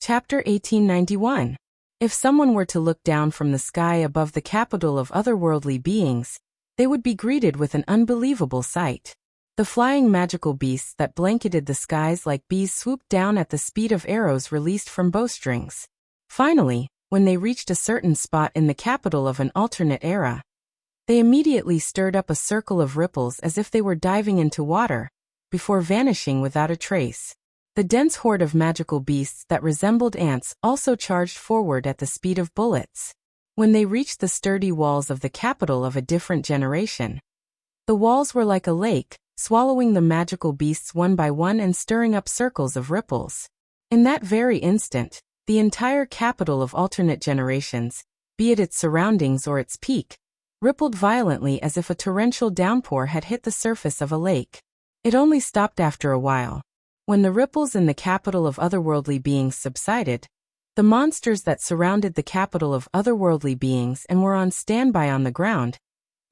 Chapter 1891. If someone were to look down from the sky above the capital of otherworldly beings, they would be greeted with an unbelievable sight. The flying magical beasts that blanketed the skies like bees swooped down at the speed of arrows released from bowstrings. Finally, when they reached a certain spot in the capital of an alternate era, they immediately stirred up a circle of ripples as if they were diving into water, before vanishing without a trace. The dense horde of magical beasts that resembled ants also charged forward at the speed of bullets. When they reached the sturdy walls of the capital of a different generation, the walls were like a lake, swallowing the magical beasts one by one and stirring up circles of ripples. In that very instant, the entire capital of alternate generations, be it its surroundings or its peak, rippled violently as if a torrential downpour had hit the surface of a lake. It only stopped after a while. When the ripples in the capital of otherworldly beings subsided, the monsters that surrounded the capital of otherworldly beings and were on standby on the ground,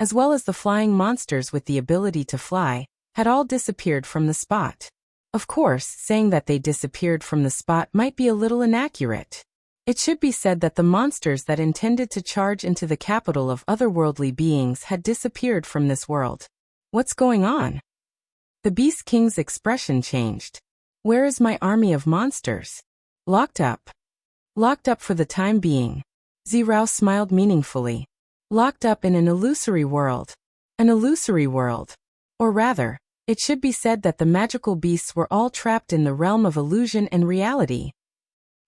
as well as the flying monsters with the ability to fly, had all disappeared from the spot. Of course, saying that they disappeared from the spot might be a little inaccurate. It should be said that the monsters that intended to charge into the capital of otherworldly beings had disappeared from this world. What's going on? The Beast King's expression changed. Where is my army of monsters? Locked up. Locked up for the time being. Zirao smiled meaningfully. Locked up in an illusory world. An illusory world. Or rather, it should be said that the magical beasts were all trapped in the realm of illusion and reality.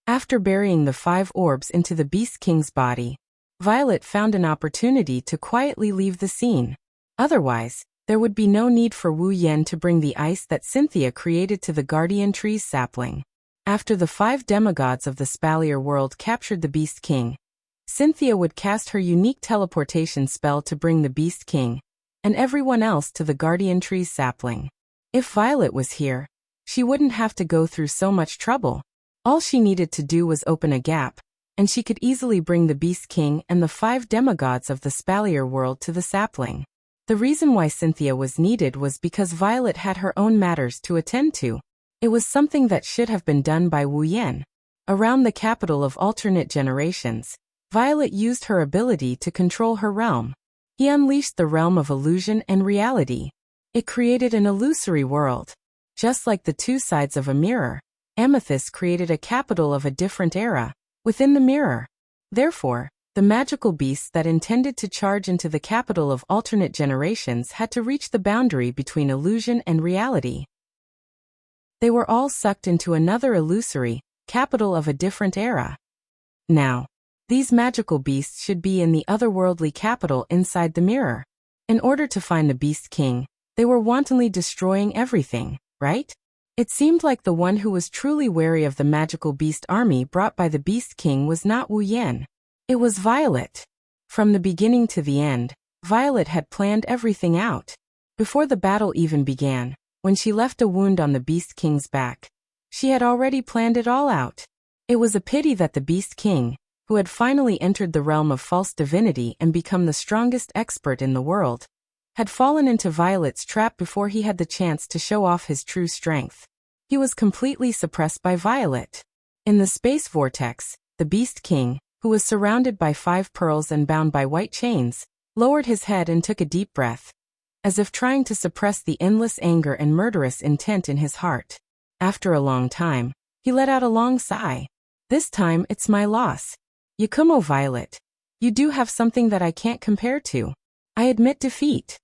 After burying the 5 orbs into the Beast King's body, Violet found an opportunity to quietly leave the scene. Otherwise, there would be no need for Wu Yen to bring the ice that Cynthia created to the guardian tree's sapling. After the 5 demigods of the Spalier world captured the Beast King, Cynthia would cast her unique teleportation spell to bring the Beast King and everyone else to the guardian tree's sapling. If Violet was here, she wouldn't have to go through so much trouble. All she needed to do was open a gap, and she could easily bring the Beast King and the 5 demigods of the Spalier world to the sapling. The reason why Cynthia was needed was because Violet had her own matters to attend to. It was something that should have been done by Wu Yen. Around the capital of alternate generations, Violet used her ability to control her realm. He unleashed the realm of illusion and reality. It created an illusory world. Just like the 2 sides of a mirror, Amethyst created a capital of a different era within the mirror. Therefore, the magical beasts that intended to charge into the capital of alternate generations had to reach the boundary between illusion and reality. They were all sucked into another illusory capital of a different era. Now, these magical beasts should be in the otherworldly capital inside the mirror. In order to find the Beast King, they were wantonly destroying everything, right? It seemed like the one who was truly wary of the magical beast army brought by the Beast King was not Wu Yen. It was Violet. From the beginning to the end, Violet had planned everything out. Before the battle even began, when she left a wound on the Beast King's back, she had already planned it all out. It was a pity that the Beast King, who had finally entered the realm of false divinity and become the strongest expert in the world, had fallen into Violet's trap before he had the chance to show off his true strength. He was completely suppressed by Violet. In the space vortex, the Beast King, who was surrounded by 5 pearls and bound by white chains, lowered his head and took a deep breath, as if trying to suppress the endless anger and murderous intent in his heart. After a long time, he let out a long sigh. This time it's my loss. Yakumo Violet, you do have something that I can't compare to. I admit defeat.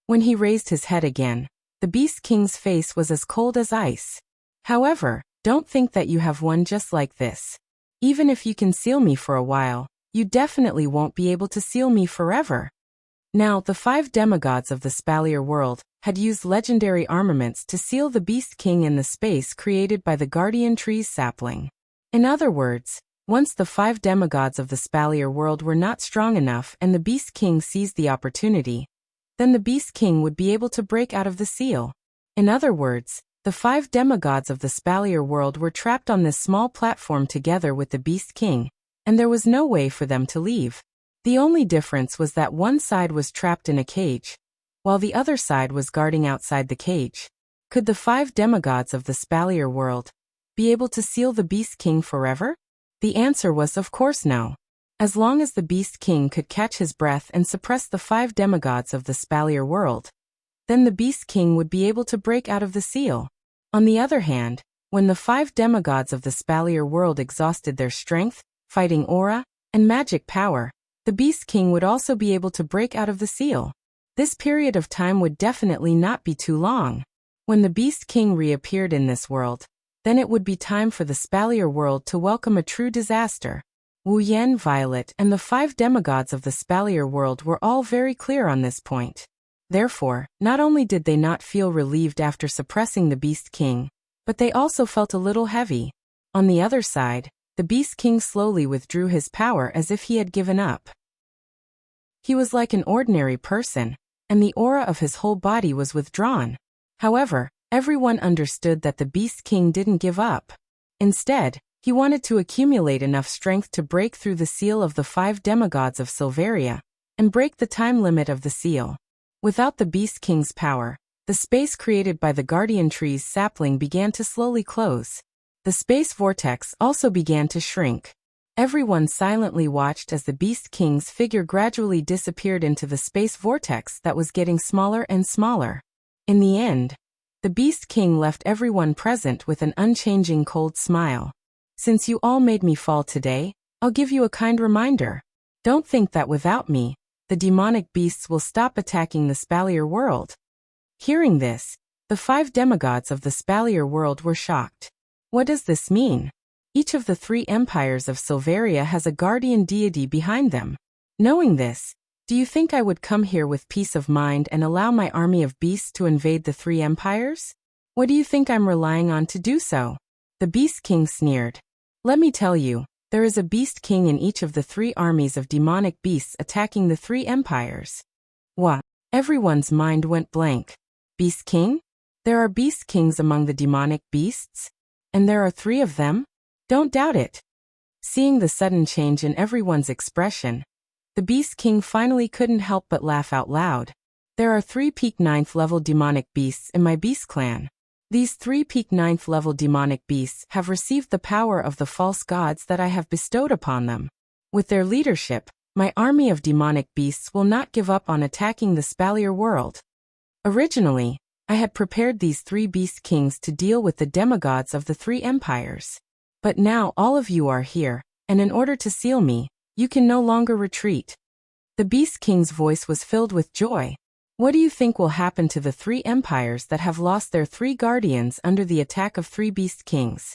When he raised his head again, the Beast King's face was as cold as ice. However, don't think that you have won just like this. Even if you can seal me for a while, you definitely won't be able to seal me forever. Now, the 5 demigods of the Spalier world had used legendary armaments to seal the Beast King in the space created by the guardian tree's sapling. In other words, once the 5 demigods of the Spalier world were not strong enough and the Beast King seized the opportunity, then the Beast King would be able to break out of the seal. In other words, the 5 demigods of the Spalier world were trapped on this small platform together with the Beast King, and there was no way for them to leave. The only difference was that one side was trapped in a cage, while the other side was guarding outside the cage. Could the 5 demigods of the Spalier world be able to seal the Beast King forever? The answer was of course no. As long as the Beast King could catch his breath and suppress the 5 demigods of the Spalier world, then the Beast King would be able to break out of the seal. On the other hand, when the 5 demigods of the Spalier world exhausted their strength, fighting aura, and magic power, the Beast King would also be able to break out of the seal. This period of time would definitely not be too long. When the Beast King reappeared in this world, then it would be time for the Spalier world to welcome a true disaster. Wu Yan, Violet, and the 5 demigods of the Spalier world were all very clear on this point. Therefore, not only did they not feel relieved after suppressing the Beast King, but they also felt a little heavy. On the other side, the Beast King slowly withdrew his power as if he had given up. He was like an ordinary person, and the aura of his whole body was withdrawn. However, everyone understood that the Beast King didn't give up. Instead, he wanted to accumulate enough strength to break through the seal of the 5 demigods of Silveria, and break the time limit of the seal. Without the Beast King's power, the space created by the Guardian Tree's sapling began to slowly close. The space vortex also began to shrink. Everyone silently watched as the Beast King's figure gradually disappeared into the space vortex that was getting smaller and smaller. In the end, the Beast King left everyone present with an unchanging cold smile. Since you all made me fall today, I'll give you a kind reminder. Don't think that without me, the demonic beasts will stop attacking the Spalier world. Hearing this, the 5 demigods of the Spalier world were shocked. What does this mean? Each of the 3 empires of Silveria has a guardian deity behind them. Knowing this, do you think I would come here with peace of mind and allow my army of beasts to invade the 3 empires? What do you think I'm relying on to do so? The Beast King sneered. Let me tell you, there is a Beast King in each of the 3 armies of demonic beasts attacking the 3 empires. What? Everyone's mind went blank. Beast King? There are Beast Kings among the demonic beasts? And there are 3 of them? Don't doubt it. Seeing the sudden change in everyone's expression, the Beast King finally couldn't help but laugh out loud. There are 3 peak 9th level demonic beasts in my beast clan. These 3 peak 9th level demonic beasts have received the power of the false gods that I have bestowed upon them. With their leadership, my army of demonic beasts will not give up on attacking the Spalier world. Originally, I had prepared these 3 Beast Kings to deal with the demigods of the 3 empires. But now all of you are here, and in order to seal me, you can no longer retreat. The Beast King's voice was filled with joy. What do you think will happen to the 3 empires that have lost their 3 guardians under the attack of 3 Beast Kings?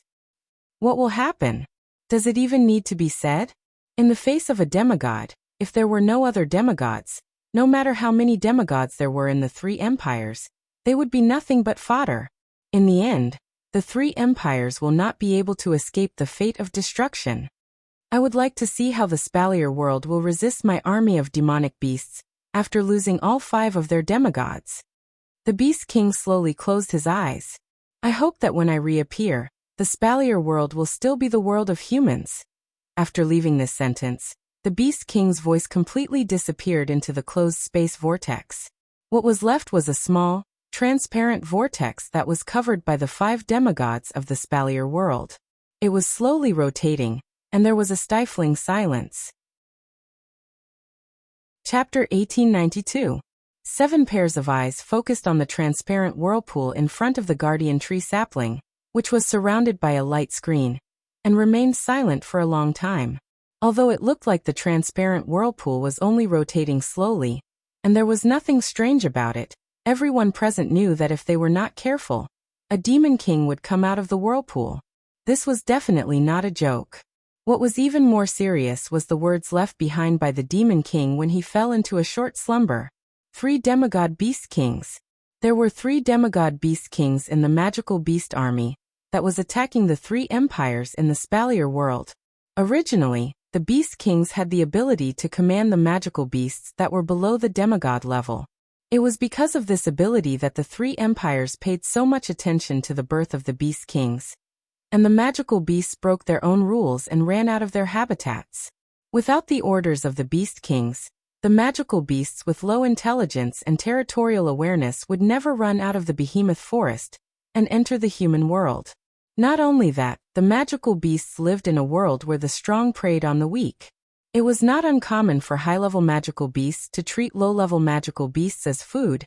What will happen? Does it even need to be said? In the face of a demigod, if there were no other demigods, no matter how many demigods there were in the 3 empires, they would be nothing but fodder. In the end, the 3 empires will not be able to escape the fate of destruction. I would like to see how the Spalier world will resist my army of demonic beasts, after losing all 5 of their demigods. The Beast King slowly closed his eyes. I hope that when I reappear, the Spalier world will still be the world of humans. After leaving this sentence, the Beast King's voice completely disappeared into the closed space vortex. What was left was a small, transparent vortex that was covered by the 5 demigods of the Spalier world. It was slowly rotating, and there was a stifling silence. Chapter 1892. 7 pairs of eyes focused on the transparent whirlpool in front of the Guardian Tree sapling, which was surrounded by a light screen, and remained silent for a long time. Although it looked like the transparent whirlpool was only rotating slowly, and there was nothing strange about it, everyone present knew that if they were not careful, a Demon King would come out of the whirlpool. This was definitely not a joke. What was even more serious was the words left behind by the Demon King when he fell into a short slumber. 3 demigod beast kings. There were 3 demigod beast kings in the magical beast army that was attacking the 3 empires in the Spalier world. Originally, the beast kings had the ability to command the magical beasts that were below the demigod level. It was because of this ability that the 3 empires paid so much attention to the birth of the beast kings. And the magical beasts broke their own rules and ran out of their habitats. Without the orders of the beast kings, the magical beasts with low intelligence and territorial awareness would never run out of the behemoth forest and enter the human world. Not only that, the magical beasts lived in a world where the strong preyed on the weak. It was not uncommon for high-level magical beasts to treat low-level magical beasts as food,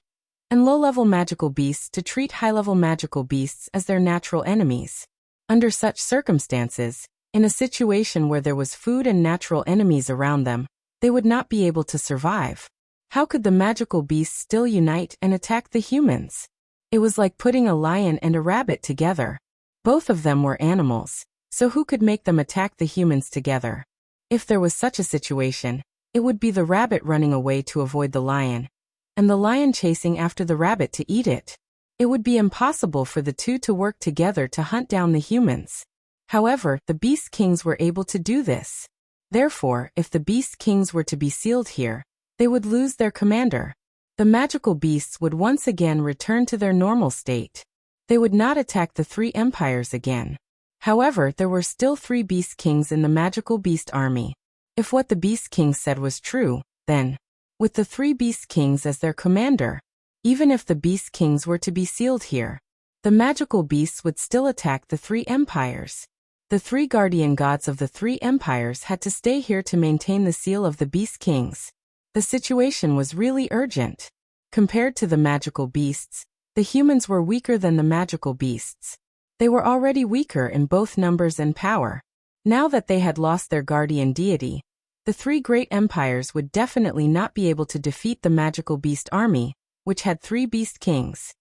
and low-level magical beasts to treat high-level magical beasts as their natural enemies. Under such circumstances, in a situation where there was food and natural enemies around them, they would not be able to survive. How could the magical beasts still unite and attack the humans? It was like putting a lion and a rabbit together. Both of them were animals, so who could make them attack the humans together? If there was such a situation, it would be the rabbit running away to avoid the lion, and the lion chasing after the rabbit to eat it. It would be impossible for the two to work together to hunt down the humans. However, the Beast Kings were able to do this. Therefore, if the Beast Kings were to be sealed here, they would lose their commander. The magical beasts would once again return to their normal state. They would not attack the three empires again. However, there were still 3 Beast Kings in the magical beast army. If what the Beast Kings said was true, then, with the 3 Beast Kings as their commander, even if the Beast Kings were to be sealed here, the magical beasts would still attack the 3 empires. The 3 guardian gods of the 3 empires had to stay here to maintain the seal of the Beast Kings. The situation was really urgent. Compared to the magical beasts, the humans were weaker than the magical beasts. They were already weaker in both numbers and power. Now that they had lost their guardian deity, the 3 great empires would definitely not be able to defeat the magical beast army, which had 3 beast kings.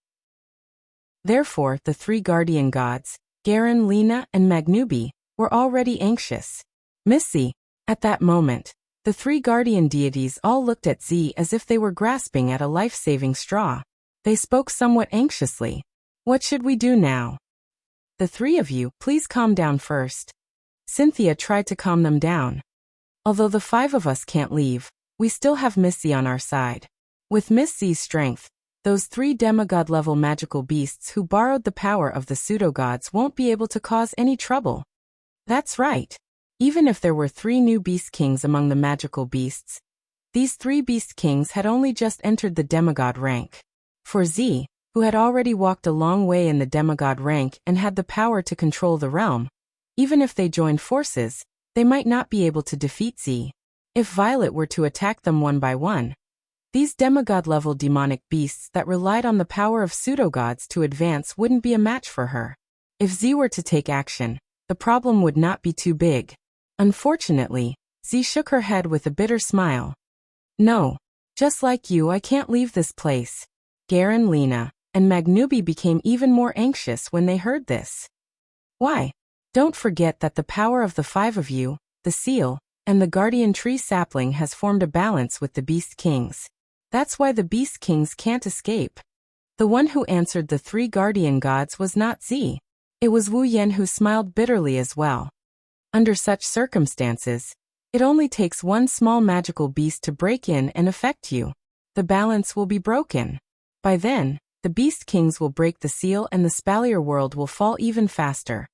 Therefore, the 3 guardian gods, Garen, Lena, and Magnubi, were already anxious. Missy, at that moment, the 3 guardian deities all looked at Z as if they were grasping at a life-saving straw. They spoke somewhat anxiously. What should we do now? The 3 of you, please calm down first. Cynthia tried to calm them down. Although the 5 of us can't leave, we still have Missy on our side. With Miss Z's strength, those 3 demigod-level magical beasts who borrowed the power of the pseudo-gods won't be able to cause any trouble. That's right. Even if there were 3 new Beast Kings among the magical beasts, these 3 Beast Kings had only just entered the demigod rank. For Z, who had already walked a long way in the demigod rank and had the power to control the realm, even if they joined forces, they might not be able to defeat Z. If Violet were to attack them one by one, these demigod-level demonic beasts that relied on the power of pseudo-gods to advance wouldn't be a match for her. If Z were to take action, the problem would not be too big. Unfortunately, Z shook her head with a bitter smile. No, just like you, I can't leave this place. Garen, Lena, and Magnubi became even more anxious when they heard this. Why? Don't forget that the power of the 5 of you, the seal, and the guardian tree sapling has formed a balance with the Beast Kings. That's why the Beast Kings can't escape. The one who answered the 3 guardian gods was not Z. It was Wu Yan, who smiled bitterly as well. Under such circumstances, it only takes one small magical beast to break in and affect you. The balance will be broken. By then, the Beast Kings will break the seal and the Spalier world will fall even faster.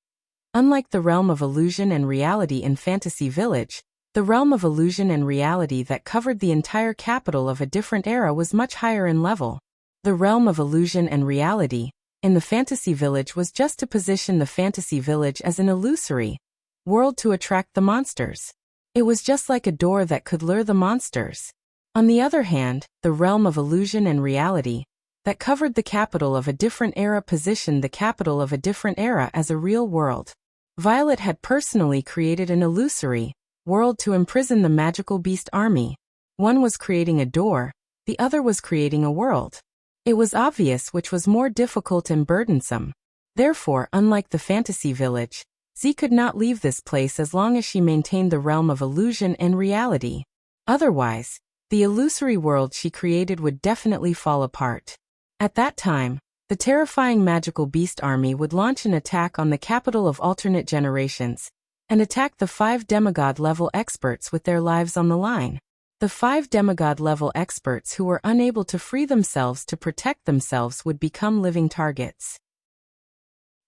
Unlike the realm of illusion and reality in Fantasy Village, the realm of illusion and reality that covered the entire capital of a different era was much higher in level. The realm of illusion and reality, in the Fantasy Village, was just to position the Fantasy Village as an illusory world to attract the monsters. It was just like a door that could lure the monsters. On the other hand, the realm of illusion and reality, that covered the capital of a different era, positioned the capital of a different era as a real world. Violet had personally created an illusory world to imprison the magical beast army. One was creating a door, the other was creating a world. It was obvious which was more difficult and burdensome. Therefore, unlike the Fantasy Village, Z could not leave this place as long as she maintained the realm of illusion and reality. Otherwise, the illusory world she created would definitely fall apart. At that time, the terrifying magical beast army would launch an attack on the capital of alternate generations, and attack the 5 demigod-level experts with their lives on the line. The 5 demigod-level experts who were unable to free themselves to protect themselves would become living targets.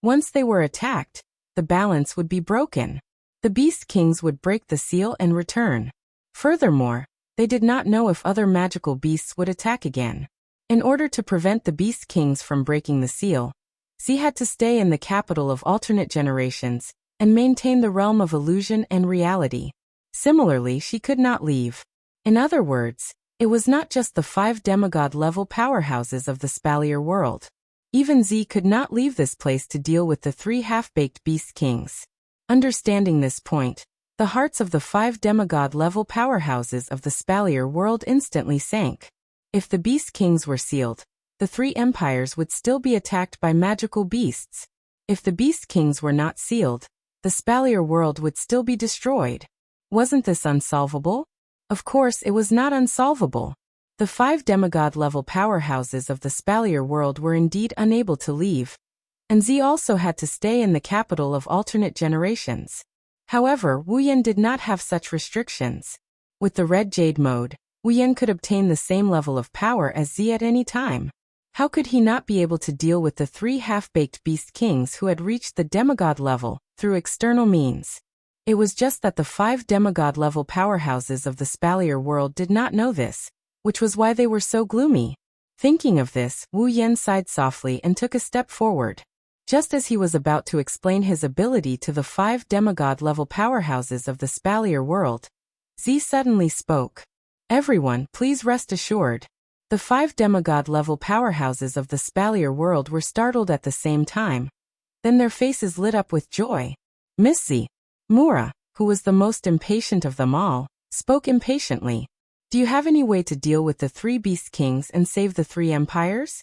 Once they were attacked, the balance would be broken. The Beast Kings would break the seal and return. Furthermore, they did not know if other magical beasts would attack again. In order to prevent the Beast Kings from breaking the seal, Z had to stay in the capital of alternate generations and maintain the realm of illusion and reality. Similarly, she could not leave. In other words, it was not just the 5 demigod-level powerhouses of the Spalier world. Even Z could not leave this place to deal with the 3 half-baked beast kings. Understanding this point, the hearts of the 5 demigod-level powerhouses of the Spalier world instantly sank. If the beast kings were sealed, the 3 empires would still be attacked by magical beasts. If the beast kings were not sealed, the Spalier world would still be destroyed. Wasn't this unsolvable? Of course, it was not unsolvable. The 5 demigod-level powerhouses of the Spalier world were indeed unable to leave, and Z also had to stay in the capital of alternate generations. However, Wu Yan did not have such restrictions. With the Red Jade mode, Wu Yan could obtain the same level of power as Z at any time. How could he not be able to deal with the 3 half-baked beast kings who had reached the demigod level through external means? It was just that the 5 demigod-level powerhouses of the Spalier world did not know this, which was why they were so gloomy. Thinking of this, Wu Yan sighed softly and took a step forward. Just as he was about to explain his ability to the 5 demigod-level powerhouses of the Spalier world, Z suddenly spoke. Everyone, please rest assured. The 5 demigod-level powerhouses of the Spalier world were startled at the same time. Then their faces lit up with joy. Miss Z. Mura, who was the most impatient of them all, spoke impatiently. Do you have any way to deal with the 3 beast kings and save the 3 empires?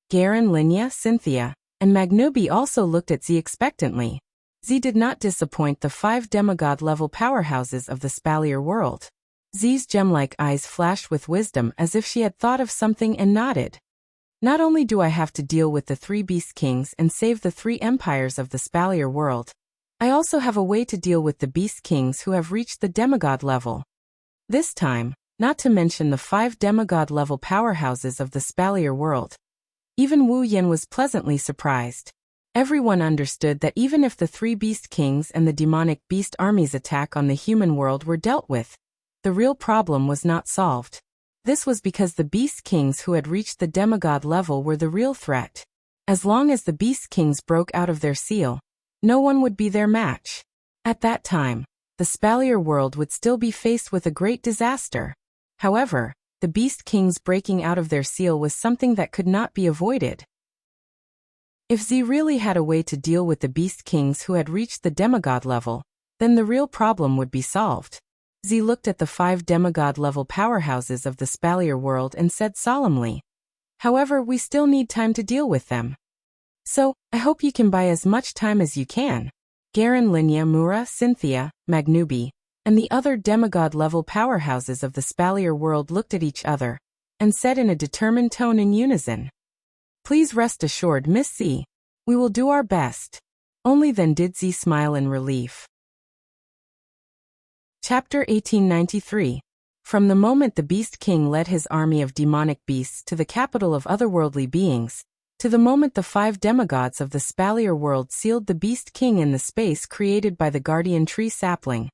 Garen, Linya, Cynthia, and Magnubi also looked at Z expectantly. Z did not disappoint the 5 demigod-level powerhouses of the Spalier world. Z's gem-like eyes flashed with wisdom as if she had thought of something and nodded. Not only do I have to deal with the 3 beast kings and save the 3 empires of the Spalier world, I also have a way to deal with the beast kings who have reached the demigod level. This time, not to mention the 5 demigod-level powerhouses of the Spalier world. Even Wu Yan was pleasantly surprised. Everyone understood that even if the 3 beast kings and the demonic beast armies' attack on the human world were dealt with, the real problem was not solved. This was because the beast kings who had reached the demigod level were the real threat. As long as the beast kings broke out of their seal, no one would be their match. At that time, the Spalier world would still be faced with a great disaster. However, the beast kings breaking out of their seal was something that could not be avoided. If Z really had a way to deal with the beast kings who had reached the demigod level, then the real problem would be solved. Z looked at the 5 demigod-level powerhouses of the Spalier world and said solemnly. However, we still need time to deal with them. So, I hope you can buy as much time as you can. Garen, Linya, Mura, Cynthia, Magnubi, and the other demigod-level powerhouses of the Spalier world looked at each other and said in a determined tone in unison. Please rest assured, Miss Z. We will do our best. Only then did Z smile in relief. Chapter 1893. From the moment the Beast King led his army of demonic beasts to the capital of otherworldly beings, to the moment the 5 demigods of the Spalier world sealed the Beast King in the space created by the guardian tree sapling,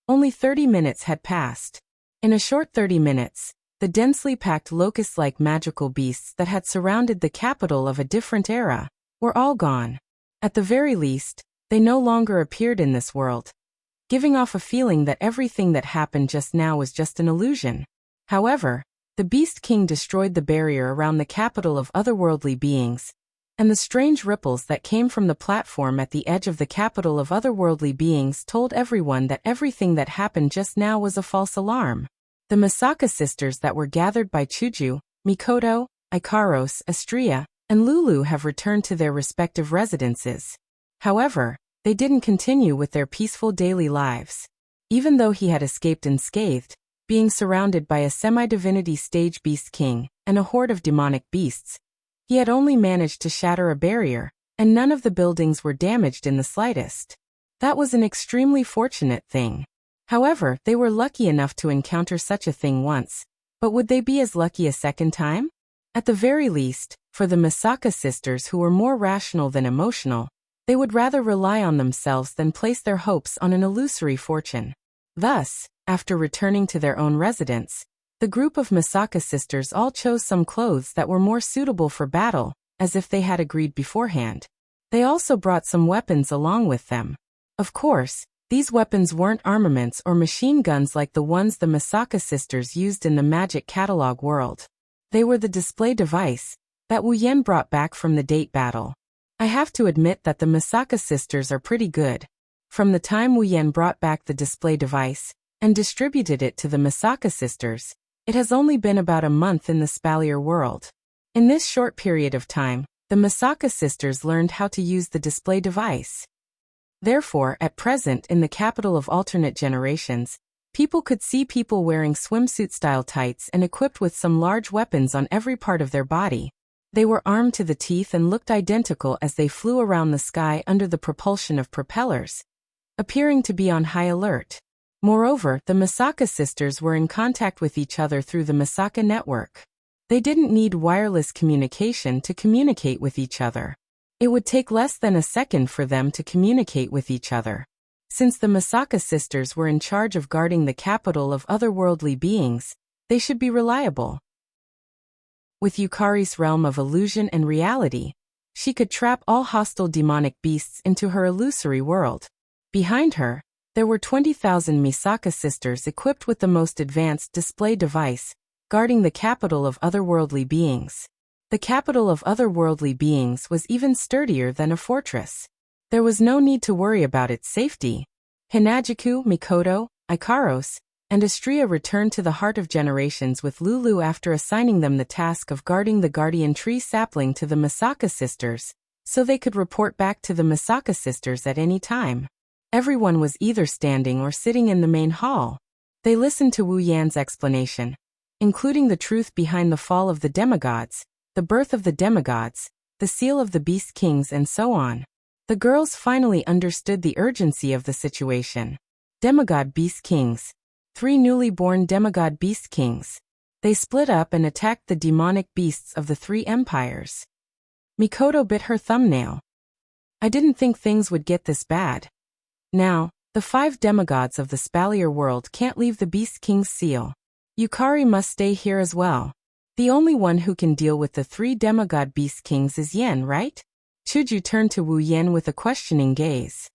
only 30 minutes had passed. In a short 30 minutes, the densely packed locust-like magical beasts that had surrounded the capital of a different era were all gone. At the very least, they no longer appeared in this world, giving off a feeling that everything that happened just now was just an illusion. However, the Beast King destroyed the barrier around the capital of otherworldly beings, and the strange ripples that came from the platform at the edge of the capital of otherworldly beings told everyone that everything that happened just now was a false alarm. The Misaka sisters that were gathered by Chuju, Mikoto, Ikaros, Astria, and Lulu have returned to their respective residences. However, they didn't continue with their peaceful daily lives. Even though he had escaped unscathed, being surrounded by a semi-divinity stage beast king and a horde of demonic beasts, he had only managed to shatter a barrier, and none of the buildings were damaged in the slightest. That was an extremely fortunate thing. However, they were lucky enough to encounter such a thing once, but would they be as lucky a second time? At the very least, for the Misaka sisters who were more rational than emotional, they would rather rely on themselves than place their hopes on an illusory fortune. Thus, after returning to their own residence, the group of Misaka sisters all chose some clothes that were more suitable for battle, as if they had agreed beforehand. They also brought some weapons along with them. Of course, these weapons weren't armaments or machine guns like the ones the Misaka sisters used in the magic catalog world. They were the display device that Wu Yan brought back from the date battle. I have to admit that the Misaka sisters are pretty good. From the time Wu Yan brought back the display device and distributed it to the Misaka sisters, it has only been about a month in the Spalier world. In this short period of time, the Misaka sisters learned how to use the display device. Therefore, at present in the capital of alternate generations, people could see people wearing swimsuit-style tights and equipped with some large weapons on every part of their body. They were armed to the teeth and looked identical as they flew around the sky under the propulsion of propellers, appearing to be on high alert. Moreover, the Misaka sisters were in contact with each other through the Misaka network. They didn't need wireless communication to communicate with each other. It would take less than a second for them to communicate with each other. Since the Misaka sisters were in charge of guarding the capital of otherworldly beings, they should be reliable. With Yukari's realm of illusion and reality, she could trap all hostile demonic beasts into her illusory world. Behind her, there were 20,000 Misaka sisters equipped with the most advanced display device, guarding the capital of otherworldly beings. The capital of otherworldly beings was even sturdier than a fortress. There was no need to worry about its safety. Hinajiku, Mikoto, Ikaros, and Astria returned to the Heart of Generations with Lulu after assigning them the task of guarding the guardian tree sapling to the Misaka sisters, so they could report back to the Misaka sisters at any time. Everyone was either standing or sitting in the main hall. They listened to Wu Yan's explanation, including the truth behind the fall of the demigods, the birth of the demigods, the seal of the beast kings, and so on. The girls finally understood the urgency of the situation. Demigod beast kings. 3 newly born demigod beast kings. They split up and attacked the demonic beasts of the 3 empires. Mikoto bit her thumbnail. I didn't think things would get this bad. Now, the 5 demigods of the Spalier world can't leave the beast king's seal. Yukari must stay here as well. The only one who can deal with the 3 demigod beast kings is Yen, right? Chuju turned to Wu Yen with a questioning gaze.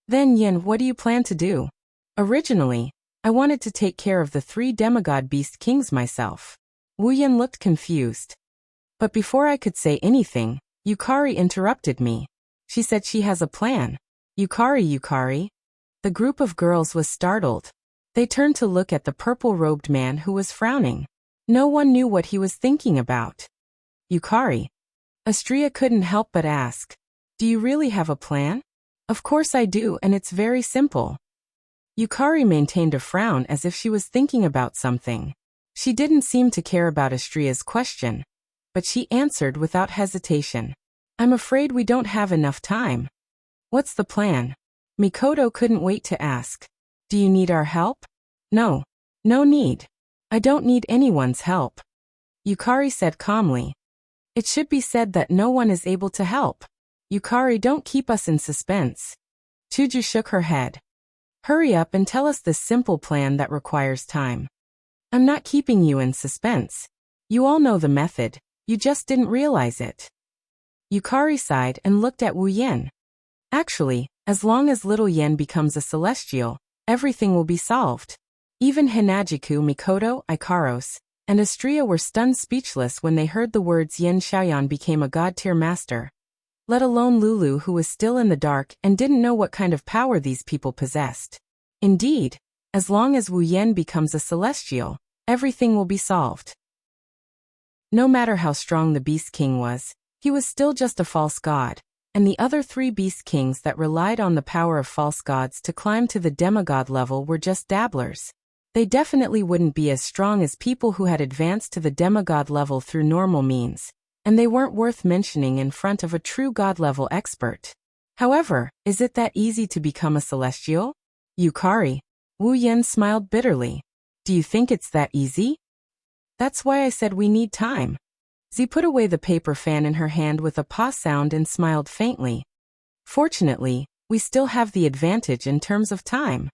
Then Yen, what do you plan to do? Originally, I wanted to take care of the 3 demigod beast kings myself. Wu Yen looked confused. But before I could say anything, Yukari interrupted me. She said she has a plan. Yukari. The group of girls was startled. They turned to look at the purple-robed man who was frowning. No one knew what he was thinking about. Yukari. Astria couldn't help but ask. Do you really have a plan? Of course I do, and it's very simple. Yukari maintained a frown as if she was thinking about something. She didn't seem to care about Astria's question, but she answered without hesitation. I'm afraid we don't have enough time. What's the plan? Mikoto couldn't wait to ask. Do you need our help? No. No need. I don't need anyone's help. Yukari said calmly. It should be said that no one is able to help. Yukari, don't keep us in suspense. Chuju shook her head. Hurry up and tell us this simple plan that requires time. I'm not keeping you in suspense. You all know the method, you just didn't realize it. Yukari sighed and looked at Wu Yen. Actually, as long as little Yen becomes a celestial, everything will be solved. Even Hinajiku, Mikoto, Ikaros, and Astria were stunned speechless when they heard the words Yen Xiaoyan became a god-tier master. Let alone Lulu, who was still in the dark and didn't know what kind of power these people possessed. Indeed, as long as Wu Yen becomes a celestial, everything will be solved. No matter how strong the Beast King was, he was still just a false god, and the other 3 Beast Kings that relied on the power of false gods to climb to the demigod level were just dabblers. They definitely wouldn't be as strong as people who had advanced to the demigod level through normal means, and they weren't worth mentioning in front of a true god-level expert. However, is it that easy to become a celestial? Yukari. Wu Yen smiled bitterly. Do you think it's that easy? That's why I said we need time. Z put away the paper fan in her hand with a paw sound and smiled faintly. Fortunately, we still have the advantage in terms of time.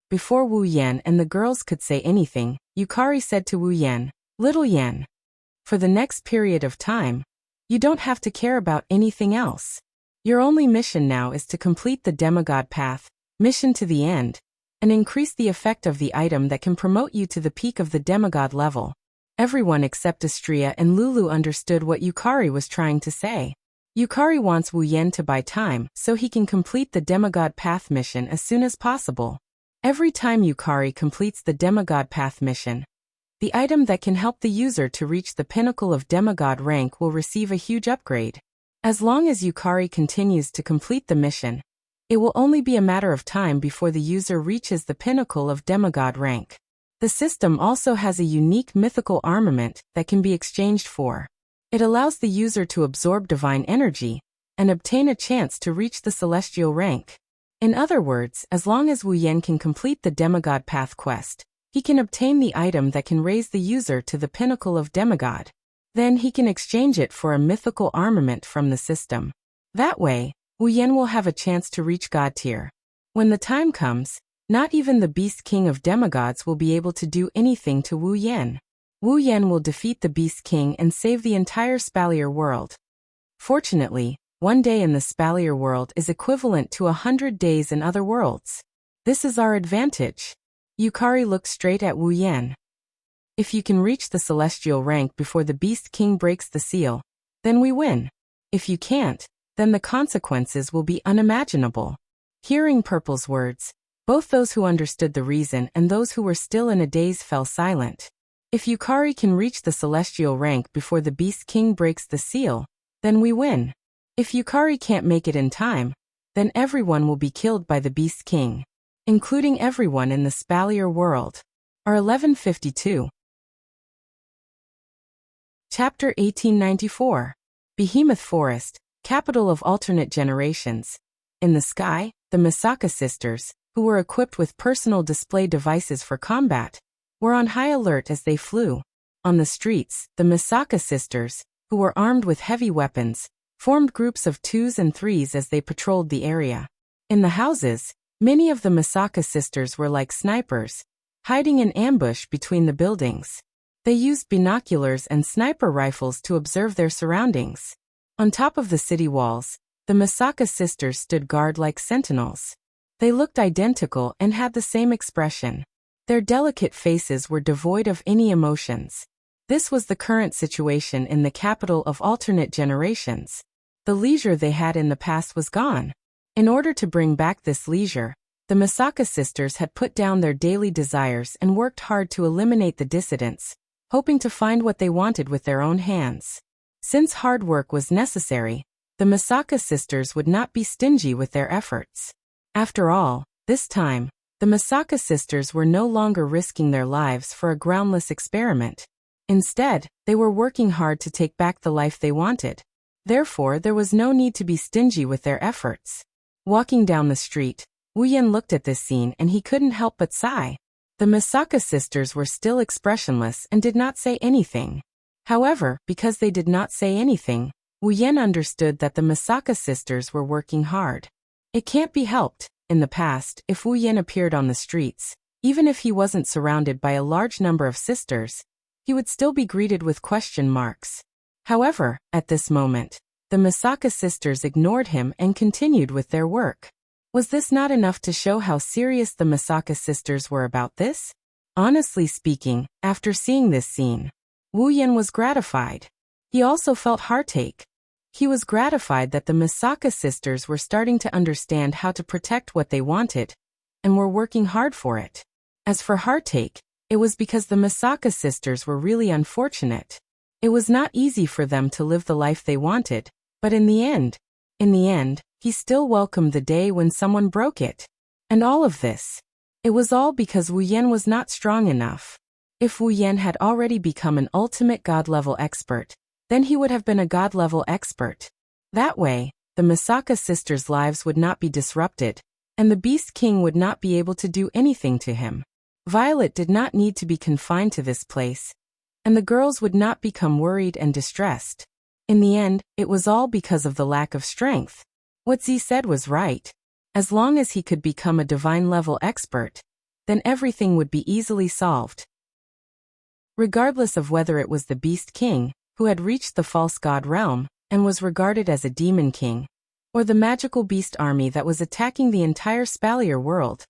Before Wu Yen and the girls could say anything, Yukari said to Wu Yen, Little Yen. For the next period of time, you don't have to care about anything else. Your only mission now is to complete the demigod path, mission to the end, and increase the effect of the item that can promote you to the peak of the demigod level. Everyone except Astria and Lulu understood what Yukari was trying to say. Yukari wants Wu Yen to buy time so he can complete the demigod path mission as soon as possible. Every time Yukari completes the demigod path mission, the item that can help the user to reach the pinnacle of demigod rank will receive a huge upgrade. As long as Yukari continues to complete the mission, it will only be a matter of time before the user reaches the pinnacle of demigod rank. The system also has a unique mythical armament that can be exchanged for. It allows the user to absorb divine energy and obtain a chance to reach the celestial rank. In other words, as long as Wu Yen can complete the demigod path quest, he can obtain the item that can raise the user to the pinnacle of demigod. Then he can exchange it for a mythical armament from the system. That way, Wu Yen will have a chance to reach God tier. When the time comes, not even the Beast King of Demigods will be able to do anything to Wu Yen. Wu Yen will defeat the Beast King and save the entire Spalier world. Fortunately, one day in the Spalier world is equivalent to 100 days in other worlds. This is our advantage. Yukari looked straight at Wu Yen. If you can reach the celestial rank before the Beast King breaks the seal, then we win. If you can't, then the consequences will be unimaginable. Hearing Purple's words, both those who understood the reason and those who were still in a daze fell silent. If Yukari can reach the celestial rank before the Beast King breaks the seal, then we win. If Yukari can't make it in time, then everyone will be killed by the Beast King, including everyone in the Spalier world. R1152. Chapter 1894. Behemoth Forest, capital of alternate generations. In the sky, the Misaka sisters, who were equipped with personal display devices for combat, were on high alert as they flew. On the streets, the Misaka sisters, who were armed with heavy weapons, formed groups of 2s and 3s as they patrolled the area. In the houses, many of the Misaka sisters were like snipers, hiding in ambush between the buildings. They used binoculars and sniper rifles to observe their surroundings. On top of the city walls, the Misaka sisters stood guard like sentinels. They looked identical and had the same expression. Their delicate faces were devoid of any emotions. This was the current situation in the capital of alternate generations. The leisure they had in the past was gone. In order to bring back this leisure, the Misaka sisters had put down their daily desires and worked hard to eliminate the dissidents, hoping to find what they wanted with their own hands. Since hard work was necessary, the Misaka sisters would not be stingy with their efforts. After all, this time, the Misaka sisters were no longer risking their lives for a groundless experiment. Instead, they were working hard to take back the life they wanted. Therefore, there was no need to be stingy with their efforts. Walking down the street, Wu Yen looked at this scene and he couldn't help but sigh. The Misaka sisters were still expressionless and did not say anything. However, because they did not say anything, Wu Yen understood that the Misaka sisters were working hard. It can't be helped. In the past, if Wu Yen appeared on the streets, even if he wasn't surrounded by a large number of sisters, he would still be greeted with question marks. However, at this moment, the Misaka sisters ignored him and continued with their work. Was this not enough to show how serious the Misaka sisters were about this? Honestly speaking, after seeing this scene, Wu Yen was gratified. He also felt heartache. He was gratified that the Misaka sisters were starting to understand how to protect what they wanted, and were working hard for it. As for heartache, it was because the Misaka sisters were really unfortunate. It was not easy for them to live the life they wanted, but in the end, he still welcomed the day when someone broke it. And all of this, it was all because Wu Yen was not strong enough. If Wu Yen had already become an ultimate god-level expert, then he would have been a god-level expert. That way, the Misaka sisters' lives would not be disrupted, and the Beast King would not be able to do anything to him. Violet did not need to be confined to this place, and the girls would not become worried and distressed. In the end, it was all because of the lack of strength. What Z said was right. As long as he could become a divine-level expert, then everything would be easily solved. Regardless of whether it was the Beast King, who had reached the false god realm, and was regarded as a demon king, or the magical beast army that was attacking the entire Spalier world,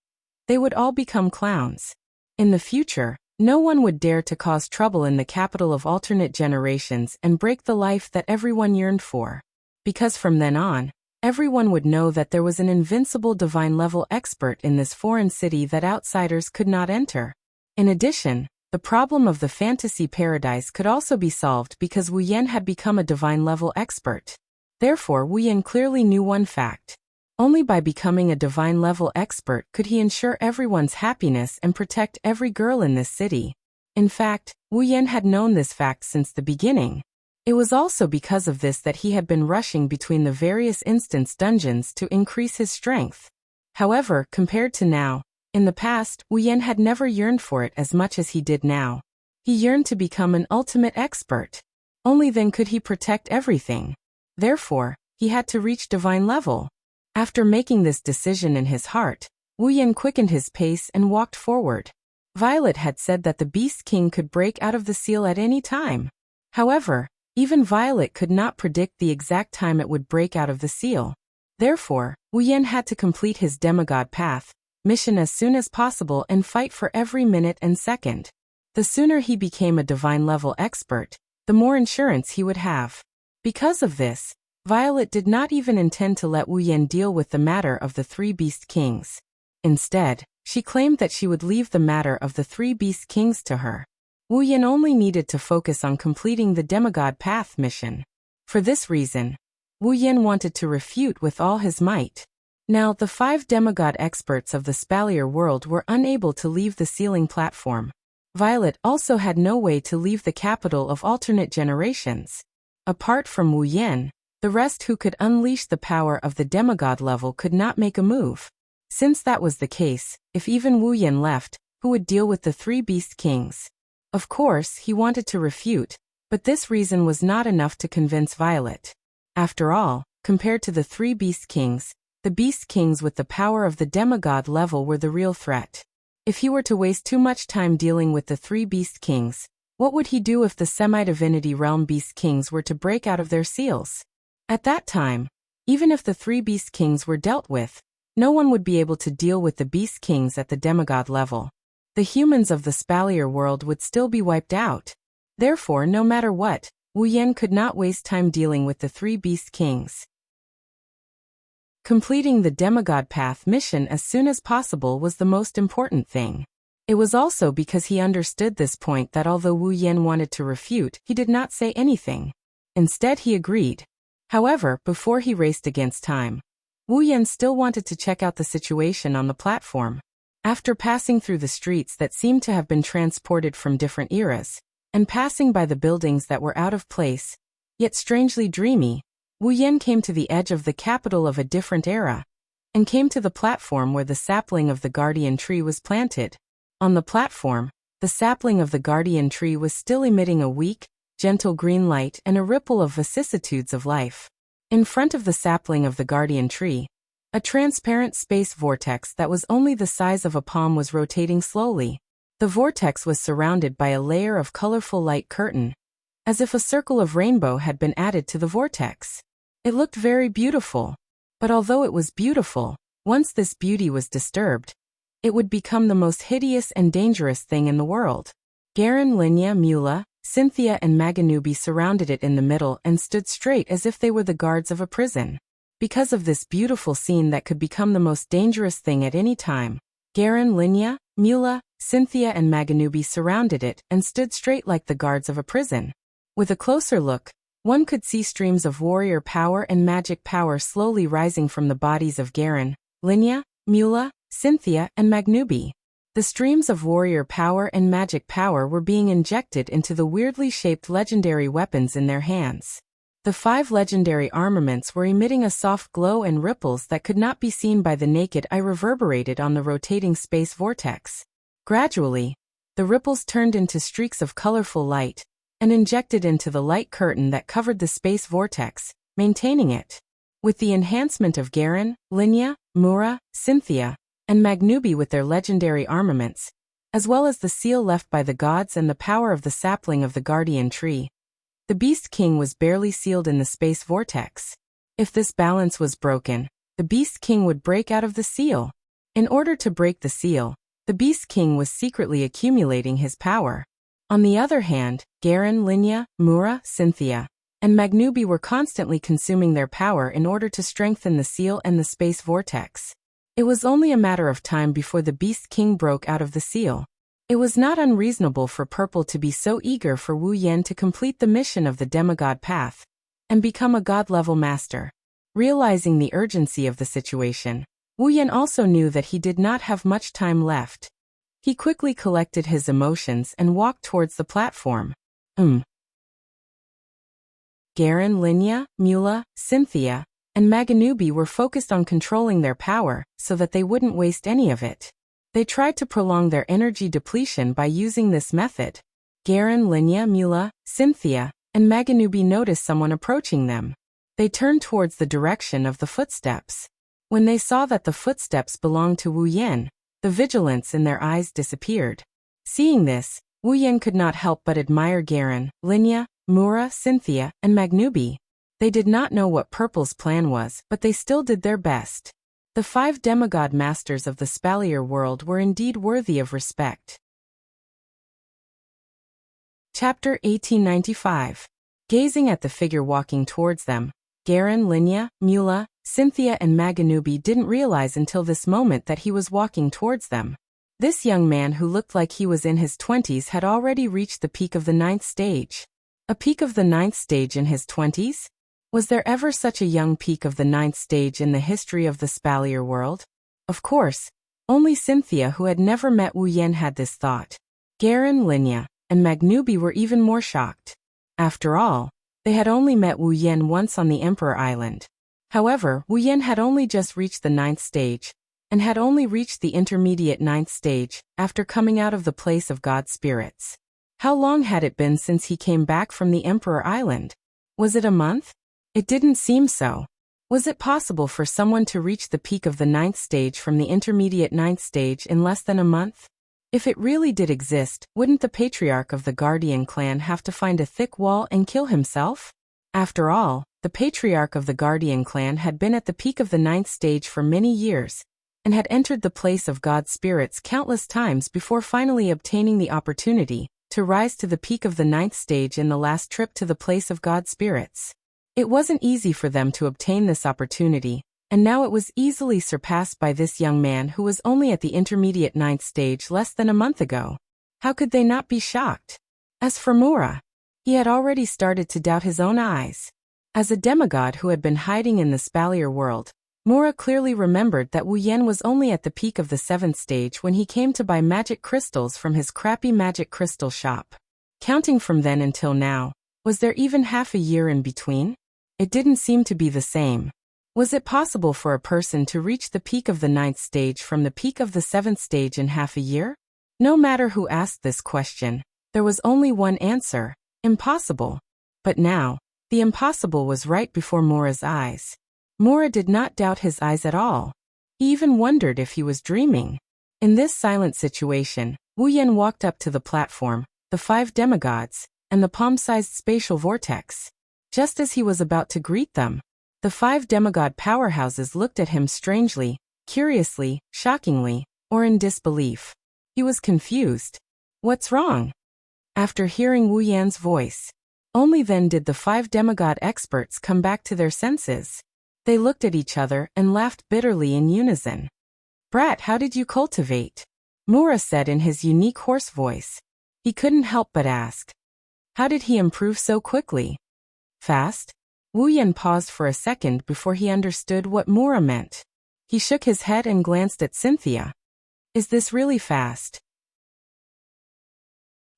they would all become clowns. In the future, no one would dare to cause trouble in the capital of alternate generations and break the life that everyone yearned for. Because from then on, everyone would know that there was an invincible divine-level expert in this foreign city that outsiders could not enter. In addition, the problem of the fantasy paradise could also be solved because Wu Yan had become a divine-level expert. Therefore, Wu Yan clearly knew one fact. Only by becoming a divine-level expert could he ensure everyone's happiness and protect every girl in this city. In fact, Wu Yan had known this fact since the beginning. It was also because of this that he had been rushing between the various instance dungeons to increase his strength. However, compared to now, in the past, Wu Yan had never yearned for it as much as he did now. He yearned to become an ultimate expert. Only then could he protect everything. Therefore, he had to reach divine level. After making this decision in his heart, Wu Yan quickened his pace and walked forward. Violet had said that the Beast King could break out of the seal at any time. However, even Violet could not predict the exact time it would break out of the seal. Therefore, Wu Yan had to complete his demigod path mission as soon as possible and fight for every minute and second. The sooner he became a divine-level expert, the more insurance he would have. Because of this, Violet did not even intend to let Wu Yan deal with the matter of the 3 Beast Kings. Instead, she claimed that she would leave the matter of the 3 Beast Kings to her. Wu Yan only needed to focus on completing the demigod path mission. For this reason, Wu Yan wanted to refute with all his might. Now, the 5 demigod experts of the Spalier world were unable to leave the sealing platform. Violet also had no way to leave the capital of alternate generations. Apart from Wu Yan, the rest who could unleash the power of the demigod level could not make a move. Since that was the case, if even Wu Yan left, who would deal with the 3 Beast Kings? Of course, he wanted to refute, but this reason was not enough to convince Violet. After all, compared to the 3 Beast Kings, the Beast Kings with the power of the demigod level were the real threat. If he were to waste too much time dealing with the 3 Beast Kings, what would he do if the semi-divinity realm Beast Kings were to break out of their seals? At that time, even if the 3 Beast Kings were dealt with, no one would be able to deal with the Beast Kings at the demigod level. The humans of the Spalier world would still be wiped out. Therefore, no matter what, Wu Yan could not waste time dealing with the 3 Beast Kings. Completing the demigod path mission as soon as possible was the most important thing. It was also because he understood this point that although Wu Yan wanted to refute, he did not say anything. Instead, he agreed. However, before he raced against time, Wu Yan still wanted to check out the situation on the platform. After passing through the streets that seemed to have been transported from different eras, and passing by the buildings that were out of place, yet strangely dreamy, Wu Yan came to the edge of the capital of a different era, and came to the platform where the sapling of the guardian tree was planted. On the platform, the sapling of the guardian tree was still emitting a weak, gentle green light and a ripple of vicissitudes of life. In front of the sapling of the guardian tree, a transparent space vortex that was only the size of a palm was rotating slowly. The vortex was surrounded by a layer of colorful light curtain, as if a circle of rainbow had been added to the vortex. It looked very beautiful, but although it was beautiful, once this beauty was disturbed, it would become the most hideous and dangerous thing in the world. Garen, Linya, Mula, Cynthia and Maganubi surrounded it in the middle and stood straight as if they were the guards of a prison. Because of this beautiful scene that could become the most dangerous thing at any time, Garen, Linya, Mula, Cynthia and Maganubi surrounded it and stood straight like the guards of a prison. With a closer look, one could see streams of warrior power and magic power slowly rising from the bodies of Garen, Linya, Mula, Cynthia and Maganubi. The streams of warrior power and magic power were being injected into the weirdly shaped legendary weapons in their hands. The 5 legendary armaments were emitting a soft glow, and ripples that could not be seen by the naked eye reverberated on the rotating space vortex. Gradually, the ripples turned into streaks of colorful light, and injected into the light curtain that covered the space vortex, maintaining it. With the enhancement of Garen, Linya, Mura, Cynthia, and Maganubi with their legendary armaments, as well as the seal left by the gods and the power of the sapling of the guardian tree, the Beast King was barely sealed in the space vortex. If this balance was broken, the Beast King would break out of the seal. In order to break the seal, the Beast King was secretly accumulating his power. On the other hand, Garen, Linya, Mura, Cynthia, and Magnubi were constantly consuming their power in order to strengthen the seal and the space vortex. It was only a matter of time before the Beast King broke out of the seal. It was not unreasonable for Purple to be so eager for Wu Yan to complete the mission of the demigod path and become a god-level master. Realizing the urgency of the situation, Wu Yan also knew that he did not have much time left. He quickly collected his emotions and walked towards the platform. Garen, Linya, Mula, Cynthia, and Maganubi were focused on controlling their power so that they wouldn't waste any of it. They tried to prolong their energy depletion by using this method. Garen, Linya, Mula, Cynthia, and Maganubi noticed someone approaching them. They turned towards the direction of the footsteps. When they saw that the footsteps belonged to Wu Yan, the vigilance in their eyes disappeared. Seeing this, Wu Yan could not help but admire Garen, Linya, Mura, Cynthia, and Magnubi. They did not know what Purple's plan was, but they still did their best. The 5 demigod masters of the Spalier world were indeed worthy of respect. Chapter 1895. Gazing at the figure walking towards them, Garen, Linya, Mula, Cynthia and Maganubi didn't realize until this moment that he was walking towards them. This young man who looked like he was in his 20s had already reached the peak of the 9th stage. A peak of the 9th stage in his 20s? Was there ever such a young peak of the 9th stage in the history of the Spalier world? Of course, only Cynthia, who had never met Wu Yan, had this thought. Garen, Linya, and Magnubi were even more shocked. After all, they had only met Wu Yan once on the Emperor Island. However, Wu Yan had only just reached the 9th stage, and had only reached the intermediate 9th stage after coming out of the place of god spirits. How long had it been since he came back from the Emperor Island? Was it a month? It didn't seem so. Was it possible for someone to reach the peak of the 9th stage from the intermediate 9th stage in less than a month? If it really did exist, wouldn't the patriarch of the Guardian clan have to find a thick wall and kill himself? After all, the patriarch of the Guardian clan had been at the peak of the 9th stage for many years, and had entered the place of god spirits countless times before finally obtaining the opportunity to rise to the peak of the 9th stage in the last trip to the place of god spirits. It wasn't easy for them to obtain this opportunity, and now it was easily surpassed by this young man who was only at the intermediate 9th stage less than a month ago. How could they not be shocked? As for Mura, he had already started to doubt his own eyes. As a demigod who had been hiding in the Spalier world, Mura clearly remembered that Wu Yan was only at the peak of the 7th stage when he came to buy magic crystals from his crappy magic crystal shop. Counting from then until now, was there even half a year in between? It didn't seem to be the same. Was it possible for a person to reach the peak of the 9th stage from the peak of the 7th stage in half a year? No matter who asked this question, there was only one answer: impossible. But now, the impossible was right before Mura's eyes. Mura did not doubt his eyes at all. He even wondered if he was dreaming. In this silent situation, Wu Yan walked up to the platform, the 5 demigods, and the palm-sized spatial vortex. Just as he was about to greet them, the 5 demigod powerhouses looked at him strangely, curiously, shockingly, or in disbelief. He was confused. What's wrong? After hearing Wu Yan's voice, only then did the 5 demigod experts come back to their senses. They looked at each other and laughed bitterly in unison. "Brat, how did you cultivate?" Mura said in his unique hoarse voice. He couldn't help but ask. How did he improve so quickly? Fast? Wu Yan paused for a second before he understood what Mura meant. He shook his head and glanced at Cynthia. Is this really fast?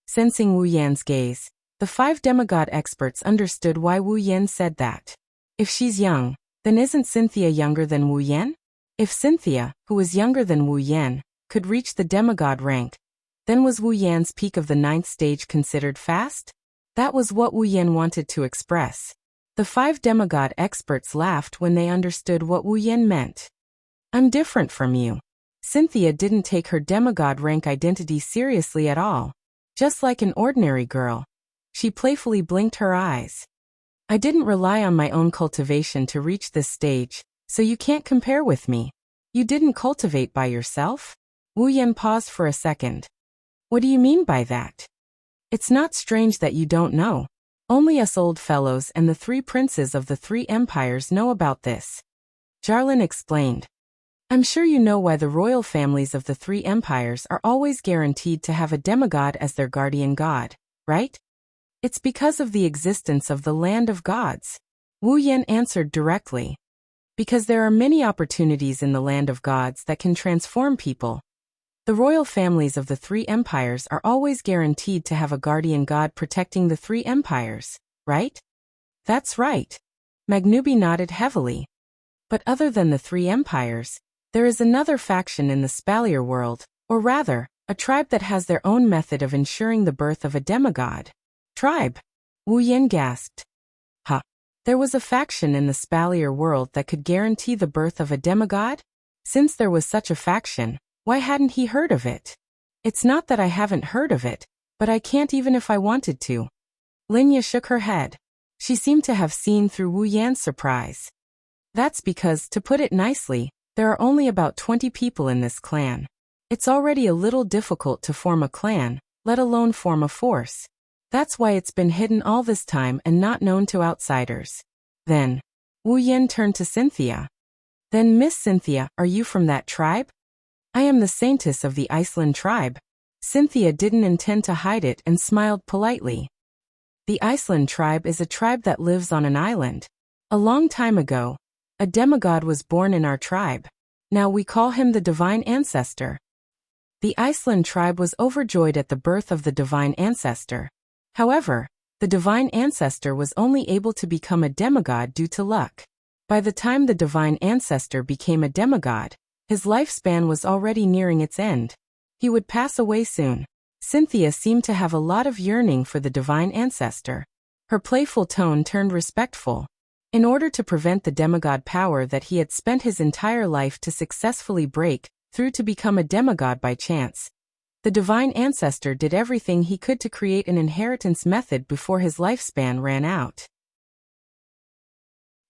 Sensing Wu Yan's gaze, the 5 demigod experts understood why Wu Yan said that. If she's young, then isn't Cynthia younger than Wu Yan? If Cynthia, who was younger than Wu Yan, could reach the demigod rank, then was Wu Yan's peak of the 9th stage considered fast? That was what Wu Yan wanted to express. The 5 demigod experts laughed when they understood what Wu Yan meant. I'm different from you. Cynthia didn't take her demigod rank identity seriously at all. Just like an ordinary girl. She playfully blinked her eyes. I didn't rely on my own cultivation to reach this stage, so you can't compare with me. You didn't cultivate by yourself? Wu Yan paused for a second. What do you mean by that? It's not strange that you don't know. Only us old fellows and the 3 princes of the 3 empires know about this. Jarlin explained. I'm sure you know why the royal families of the 3 empires are always guaranteed to have a demigod as their guardian god, right? It's because of the existence of the land of gods. Wu Yan answered directly. Because there are many opportunities in the land of gods that can transform people. The royal families of the 3 empires are always guaranteed to have a guardian god protecting the 3 empires, right? That's right. Magnubi nodded heavily. But other than the 3 empires, there is another faction in the Spalier world, or rather, a tribe that has their own method of ensuring the birth of a demigod. Tribe? Wu Yan gasped. Huh. There was a faction in the Spalier world that could guarantee the birth of a demigod? Since there was such a faction, why hadn't he heard of it? It's not that I haven't heard of it, but I can't even if I wanted to. Linya shook her head. She seemed to have seen through Wu Yan's surprise. That's because, to put it nicely, there are only about 20 people in this clan. It's already a little difficult to form a clan, let alone form a force. That's why it's been hidden all this time and not known to outsiders. Then, Wu Yan turned to Cynthia. Then Miss Cynthia, are you from that tribe? I am the saintess of the Iceland tribe. Cynthia didn't intend to hide it and smiled politely. The Iceland tribe is a tribe that lives on an island. A long time ago, a demigod was born in our tribe. Now we call him the Divine Ancestor. The Iceland tribe was overjoyed at the birth of the Divine Ancestor. However, the Divine Ancestor was only able to become a demigod due to luck. By the time the Divine Ancestor became a demigod, his lifespan was already nearing its end. He would pass away soon. Cynthia seemed to have a lot of yearning for the Divine Ancestor. Her playful tone turned respectful. In order to prevent the demigod power that he had spent his entire life to successfully break through to become a demigod by chance, the Divine Ancestor did everything he could to create an inheritance method before his lifespan ran out.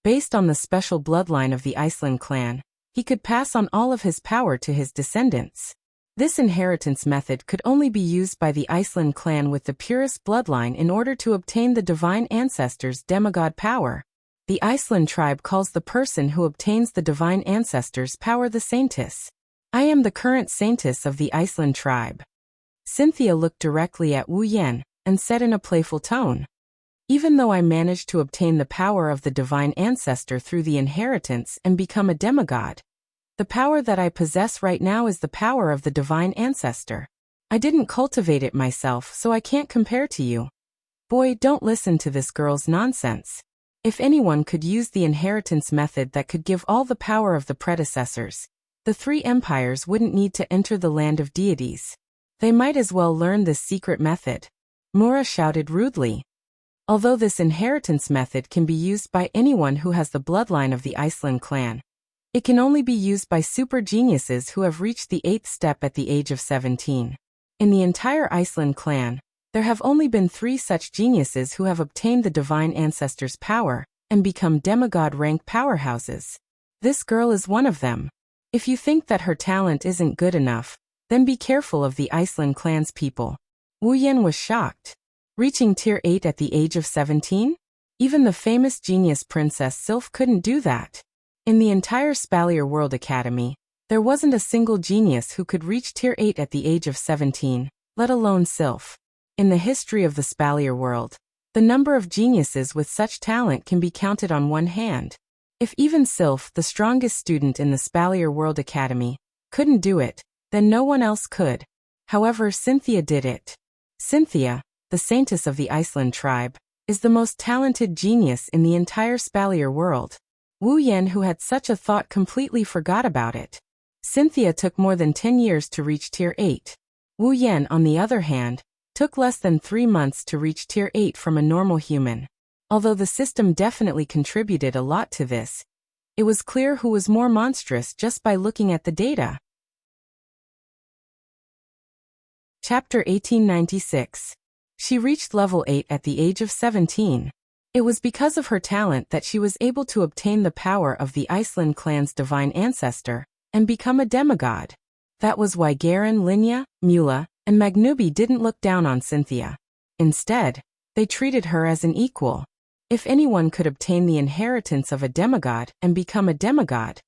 Based on the special bloodline of the Iceland clan, he could pass on all of his power to his descendants. This inheritance method could only be used by the Iceland clan with the purest bloodline in order to obtain the Divine Ancestor's demigod power. The Iceland tribe calls the person who obtains the Divine Ancestor's power the Saintess. I am the current Saintess of the Iceland tribe. Cynthia looked directly at Wu Yan and said in a playful tone, even though I managed to obtain the power of the Divine Ancestor through the inheritance and become a demigod, the power that I possess right now is the power of the Divine Ancestor. I didn't cultivate it myself, so I can't compare to you. Boy, don't listen to this girl's nonsense. If anyone could use the inheritance method that could give all the power of the predecessors, the 3 empires wouldn't need to enter the land of deities. They might as well learn this secret method. Mura shouted rudely. Although this inheritance method can be used by anyone who has the bloodline of the Iceland clan, it can only be used by super geniuses who have reached the 8th step at the age of 17. In the entire Iceland clan, there have only been 3 such geniuses who have obtained the Divine Ancestor's power and become demigod rank powerhouses. This girl is one of them. If you think that her talent isn't good enough, then be careful of the Iceland clan's people. Wu Yan was shocked. Reaching tier 8 at the age of 17? Even the famous genius Princess Sylph couldn't do that. In the entire Spalier World Academy, there wasn't a single genius who could reach tier 8 at the age of 17, let alone Sylph. In the history of the Spalier world, the number of geniuses with such talent can be counted on one hand. If even Sylph, the strongest student in the Spalier World Academy, couldn't do it, then no one else could. However, Cynthia did it. Cynthia, the Saintess of the Iceland tribe, is the most talented genius in the entire Spalier world. Wu Yan, who had such a thought, completely forgot about it. Cynthia took more than 10 years to reach tier 8. Wu Yan, on the other hand, took less than 3 months to reach tier 8 from a normal human. Although the system definitely contributed a lot to this, it was clear who was more monstrous just by looking at the data. Chapter 1896. She reached level 8 at the age of 17. It was because of her talent that she was able to obtain the power of the Iceland clan's divine ancestor and become a demigod. That was why Garen, Linya, Mula, and Magnubi didn't look down on Cynthia. Instead, they treated her as an equal. If anyone could obtain the inheritance of a demigod and become a demigod,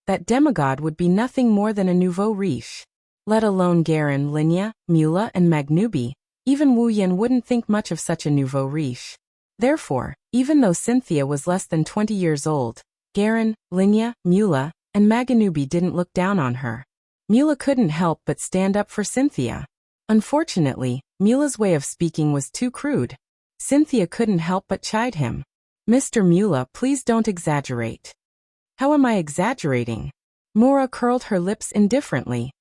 that demigod would be nothing more than a nouveau riche. Let alone Garen, Linya, Mula, and Magnubi, even Wu Yin wouldn't think much of such a nouveau riche. Therefore, even though Cynthia was less than 20 years old, Garen, Linya, Mula, and Magnubi didn't look down on her. Mula couldn't help but stand up for Cynthia. Unfortunately, Mula's way of speaking was too crude. Cynthia couldn't help but chide him. "Mr. Mula, please don't exaggerate." "How am I exaggerating?" Mura curled her lips indifferently.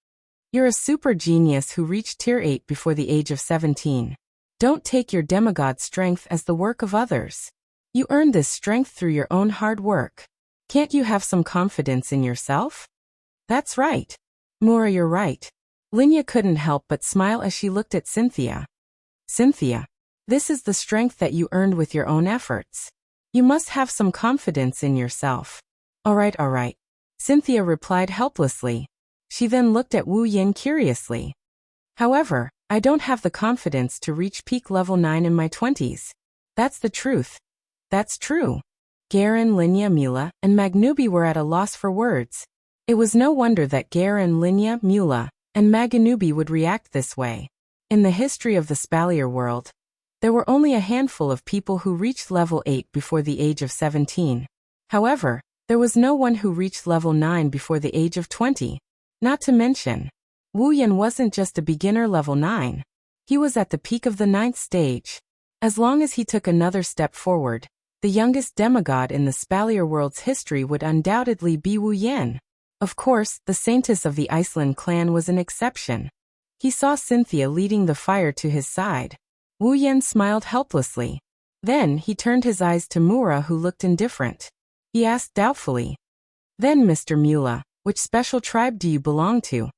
"You're a super genius who reached Tier 8 before the age of 17. Don't take your demigod strength as the work of others. You earned this strength through your own hard work. Can't you have some confidence in yourself?" "That's right. Mura, you're right." Linya couldn't help but smile as she looked at Cynthia. "Cynthia, this is the strength that you earned with your own efforts. You must have some confidence in yourself." All right. Cynthia replied helplessly. She then looked at Wu Yin curiously. "However, I don't have the confidence to reach peak level 9 in my 20s. That's the truth." "That's true." Garen, Linya, Mula, and Magnubi were at a loss for words. It was no wonder that Garen, Linya, Mula, and Magnubi would react this way. In the history of the Spalier world, there were only a handful of people who reached level 8 before the age of 17. However, there was no one who reached level 9 before the age of 20. Not to mention, Wu Yin wasn't just a beginner level 9. He was at the peak of the 9th stage. As long as he took another step forward, the youngest demigod in the Spalier world's history would undoubtedly be Wu Yin. Of course, the Saintess of the Iceland clan was an exception. He saw Cynthia leading the fire to his side. Wu Yin smiled helplessly. Then he turned his eyes to Mura, who looked indifferent. He asked doubtfully, "Then, Mr. Mula, which special tribe do you belong to?"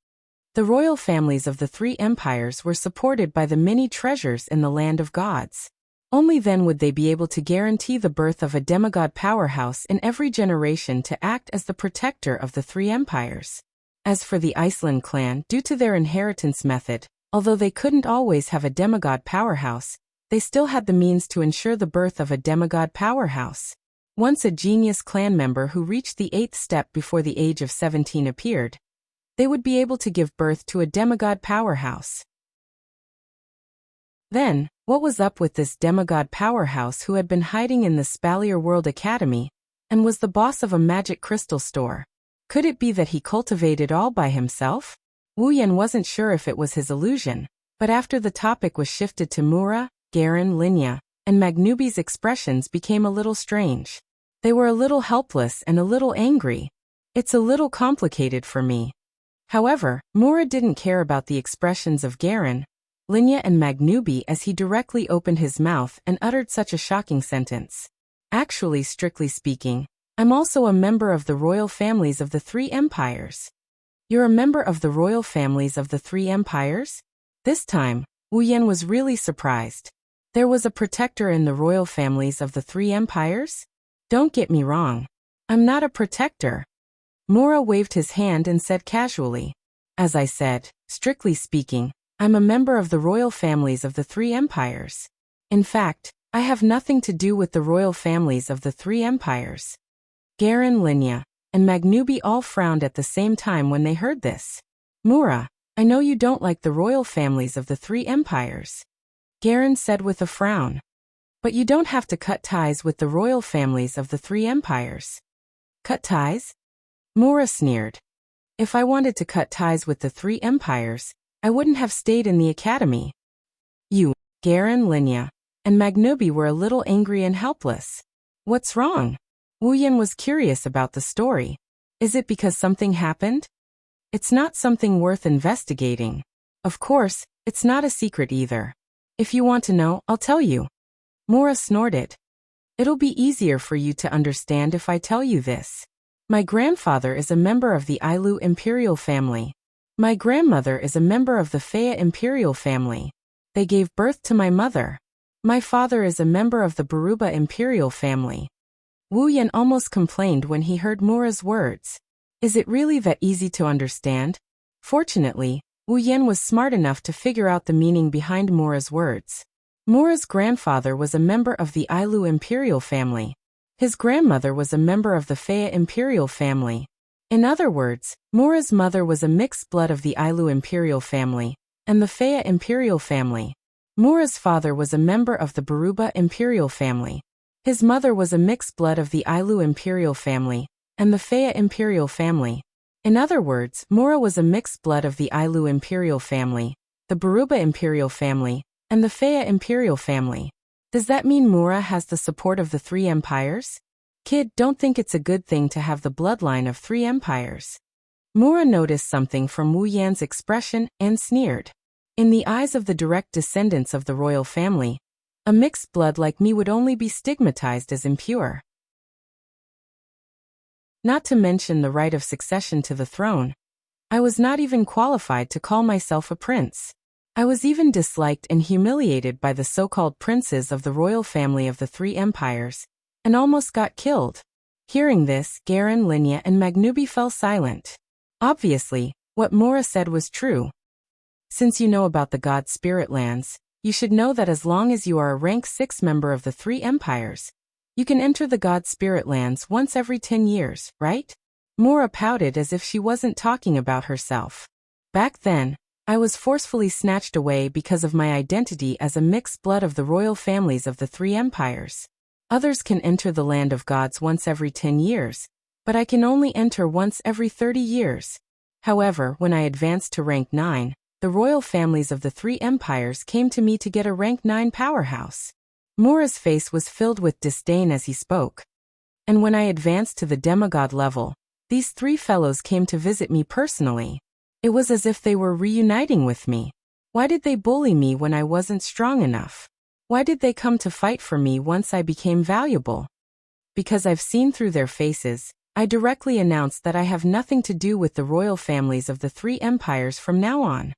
The royal families of the 3 empires were supported by the many treasures in the land of gods. Only then would they be able to guarantee the birth of a demigod powerhouse in every generation to act as the protector of the 3 empires. As for the Iceland clan, due to their inheritance method, although they couldn't always have a demigod powerhouse, they still had the means to ensure the birth of a demigod powerhouse. Once a genius clan member who reached the 8th step before the age of 17 appeared, they would be able to give birth to a demigod powerhouse. Then, what was up with this demigod powerhouse who had been hiding in the Spalier World Academy and was the boss of a magic crystal store? Could it be that he cultivated all by himself? Wu Yin wasn't sure if it was his illusion, but after the topic was shifted to Mura, Garen, Linya, and Magnubi's expressions became a little strange. They were a little helpless and a little angry. "It's a little complicated for me." However, Mura didn't care about the expressions of Garen, Linya, and Magnubi as he directly opened his mouth and uttered such a shocking sentence. "Actually, strictly speaking, I'm also a member of the royal families of the 3 empires." "You're a member of the royal families of the 3 empires?" This time, Wu Yin was really surprised. There was a protector in the royal families of the 3 empires? Don't get me wrong. I'm not a protector. Mura waved his hand and said casually, "As I said, strictly speaking, I'm a member of the royal families of the 3 empires. In fact, I have nothing to do with the royal families of the 3 empires." Garen, Linya, and Magnubi all frowned at the same time when they heard this. "Mura, I know you don't like the royal families of the 3 empires," Garen said with a frown. "But you don't have to cut ties with the royal families of the 3 empires." "Cut ties?" Mura sneered. "If I wanted to cut ties with the 3 empires, I wouldn't have stayed in the academy." You, Garen, Linya, and Magnubi were a little angry and helpless. "What's wrong?" Wu Yin was curious about the story. "Is it because something happened?" "It's not something worth investigating. Of course, it's not a secret either. If you want to know, I'll tell you." Mura snorted. "It'll be easier for you to understand if I tell you this. My grandfather is a member of the Ailu imperial family. My grandmother is a member of the Fea imperial family. They gave birth to my mother. My father is a member of the Baruba imperial family. Wu Yan almost complained when he heard Mura's words. Is it really that easy to understand? Fortunately, Wu Yan was smart enough to figure out the meaning behind Mura's words. Mura's grandfather was a member of the Ailu imperial family. His grandmother was a member of the Faya imperial family. In other words, Mura's mother was a mixed blood of the Ailu imperial family and the Faya imperial family. Mura's father was a member of the Baruba imperial family. His mother was a mixed blood of the Ailu imperial family and the Faya imperial family. In other words, Mura was a mixed blood of the Ailu imperial family, the Baruba imperial family, and the Faya imperial family. Does that mean Mura has the support of the three empires? Kid, don't think it's a good thing to have the bloodline of three empires. Mura noticed something from Wu Yan's expression and sneered. In the eyes of the direct descendants of the royal family, a mixed blood like me would only be stigmatized as impure. Not to mention the right of succession to the throne. I was not even qualified to call myself a prince. I was even disliked and humiliated by the so-called princes of the royal family of the three empires, and almost got killed. Hearing this, Garen, Linya, and Magnubi fell silent. Obviously, what Mura said was true. Since you know about the God Spirit lands, you should know that as long as you are a rank 6 member of the three empires, you can enter the God Spirit lands once every 10 years, right? Mura pouted as if she wasn't talking about herself. Back then, I was forcefully snatched away because of my identity as a mixed blood of the royal families of the three empires. Others can enter the land of gods once every 10 years, but I can only enter once every 30 years. However, when I advanced to rank 9, the royal families of the three empires came to me to get a rank 9 powerhouse. Mura's face was filled with disdain as he spoke. And when I advanced to the demigod level, these three fellows came to visit me personally. It was as if they were reuniting with me. Why did they bully me when I wasn't strong enough? Why did they come to fight for me once I became valuable? Because I've seen through their faces, I directly announced that I have nothing to do with the royal families of the three empires from now on.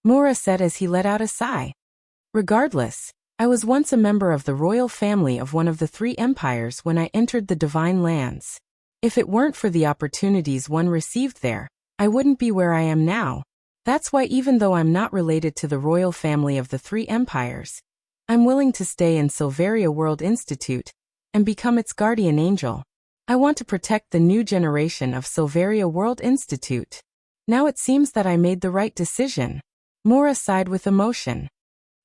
Mura said as he let out a sigh. Regardless, I was once a member of the royal family of one of the three empires when I entered the divine lands. If it weren't for the opportunities one received there, I wouldn't be where I am now. That's why even though I'm not related to the royal family of the three empires, I'm willing to stay in Silveria World Institute and become its guardian angel. I want to protect the new generation of Silveria World Institute. Now it seems that I made the right decision. Mura sighed with emotion.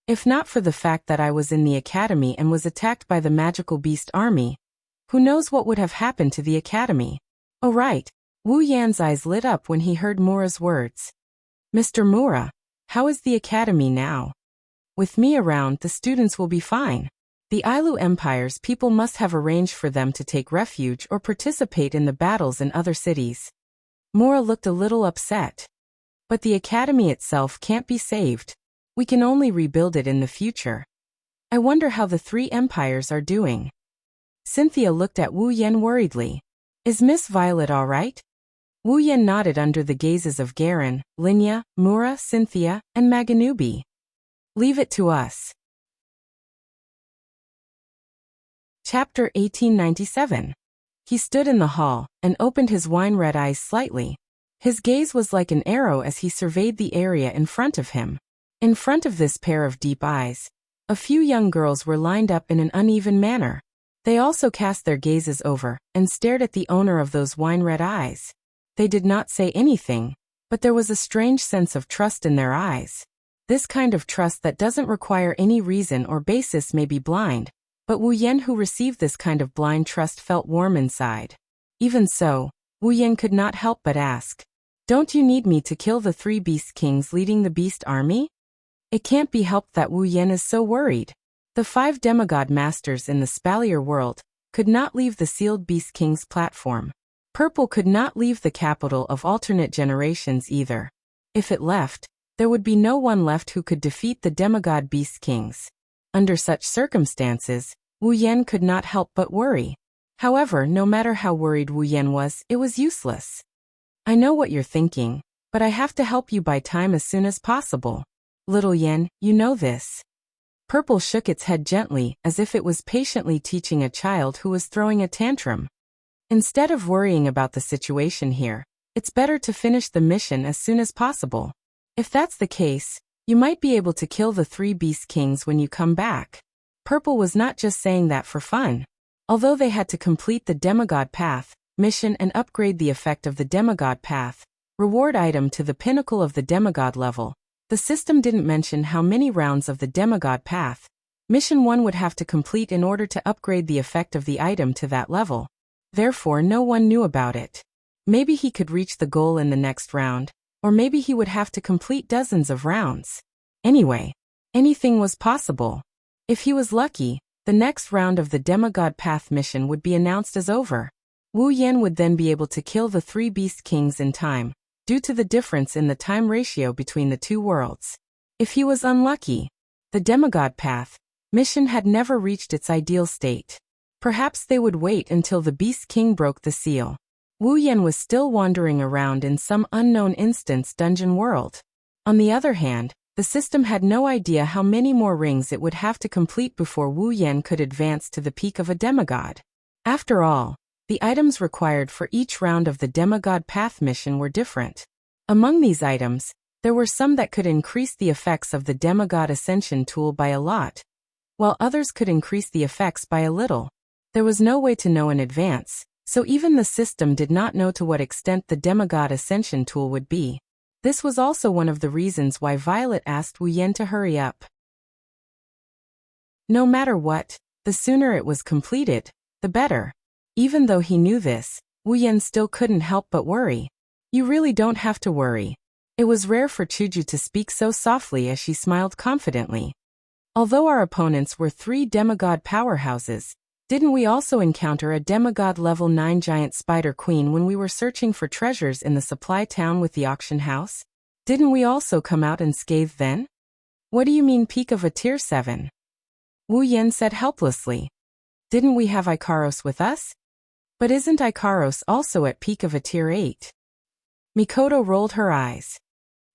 If not for the fact that I was in the academy and was attacked by the magical beast army, who knows what would have happened to the academy? Oh right, Wu Yan's eyes lit up when he heard Mura's words. Mr. Mura, how is the academy now? With me around, the students will be fine. The Ailu Empire's people must have arranged for them to take refuge or participate in the battles in other cities. Mura looked a little upset. But the academy itself can't be saved. We can only rebuild it in the future. I wonder how the three empires are doing. Cynthia looked at Wu Yan worriedly. Is Miss Violet all right? Wu Yan nodded under the gazes of Garen, Linya, Mura, Cynthia, and Maganubi. Leave it to us. Chapter 1897. He stood in the hall and opened his wine-red eyes slightly. His gaze was like an arrow as he surveyed the area in front of him. In front of this pair of deep eyes, a few young girls were lined up in an uneven manner. They also cast their gazes over and stared at the owner of those wine-red eyes. They did not say anything, but there was a strange sense of trust in their eyes. This kind of trust that doesn't require any reason or basis may be blind, but Wu Yan who received this kind of blind trust felt warm inside. Even so, Wu Yan could not help but ask, "Don't you need me to kill the three beast kings leading the beast army?" It can't be helped that Wu Yan is so worried. The 5 demigod masters in the Spalier world could not leave the sealed beast king's platform. Purple could not leave the capital of alternate generations either. If it left, there would be no one left who could defeat the demigod beast kings. Under such circumstances, Wu Yan could not help but worry. However, no matter how worried Wu Yan was, it was useless. I know what you're thinking, but I have to help you buy time as soon as possible. Little Yan, you know this. Purple shook its head gently, as if it was patiently teaching a child who was throwing a tantrum. Instead of worrying about the situation here, it's better to finish the mission as soon as possible. If that's the case, you might be able to kill the 3 Beast Kings when you come back. Purple was not just saying that for fun. Although they had to complete the Demigod Path mission and upgrade the effect of the Demigod Path reward item to the pinnacle of the Demigod level, the system didn't mention how many rounds of the Demigod Path mission one would have to complete in order to upgrade the effect of the item to that level. Therefore, no one knew about it. Maybe he could reach the goal in the next round, or maybe he would have to complete dozens of rounds. Anyway, anything was possible. If he was lucky, the next round of the Demigod Path mission would be announced as over. Wu Yan would then be able to kill the 3 Beast Kings in time, due to the difference in the time ratio between the 2 worlds. If he was unlucky, the Demigod Path mission had never reached its ideal state. Perhaps they would wait until the Beast King broke the seal. Wu Yan was still wandering around in some unknown instance dungeon world. On the other hand, the system had no idea how many more rings it would have to complete before Wu Yan could advance to the peak of a demigod. After all, the items required for each round of the Demigod Path mission were different. Among these items, there were some that could increase the effects of the Demigod Ascension tool by a lot, while others could increase the effects by a little. There was no way to know in advance, so even the system did not know to what extent the Demigod Ascension tool would be. This was also one of the reasons why Violet asked Wu Yan to hurry up. No matter what, the sooner it was completed, the better. Even though he knew this, Wu Yan still couldn't help but worry. You really don't have to worry. It was rare for Chuju to speak so softly as she smiled confidently. Although our opponents were 3 demigod powerhouses, didn't we also encounter a demigod level 9 giant spider queen when we were searching for treasures in the supply town with the auction house? Didn't we also come out unscathed then? What do you mean peak of a tier 7? Wu Yan said helplessly. Didn't we have Ikaros with us? But isn't Ikaros also at peak of a tier 8? Mikoto rolled her eyes.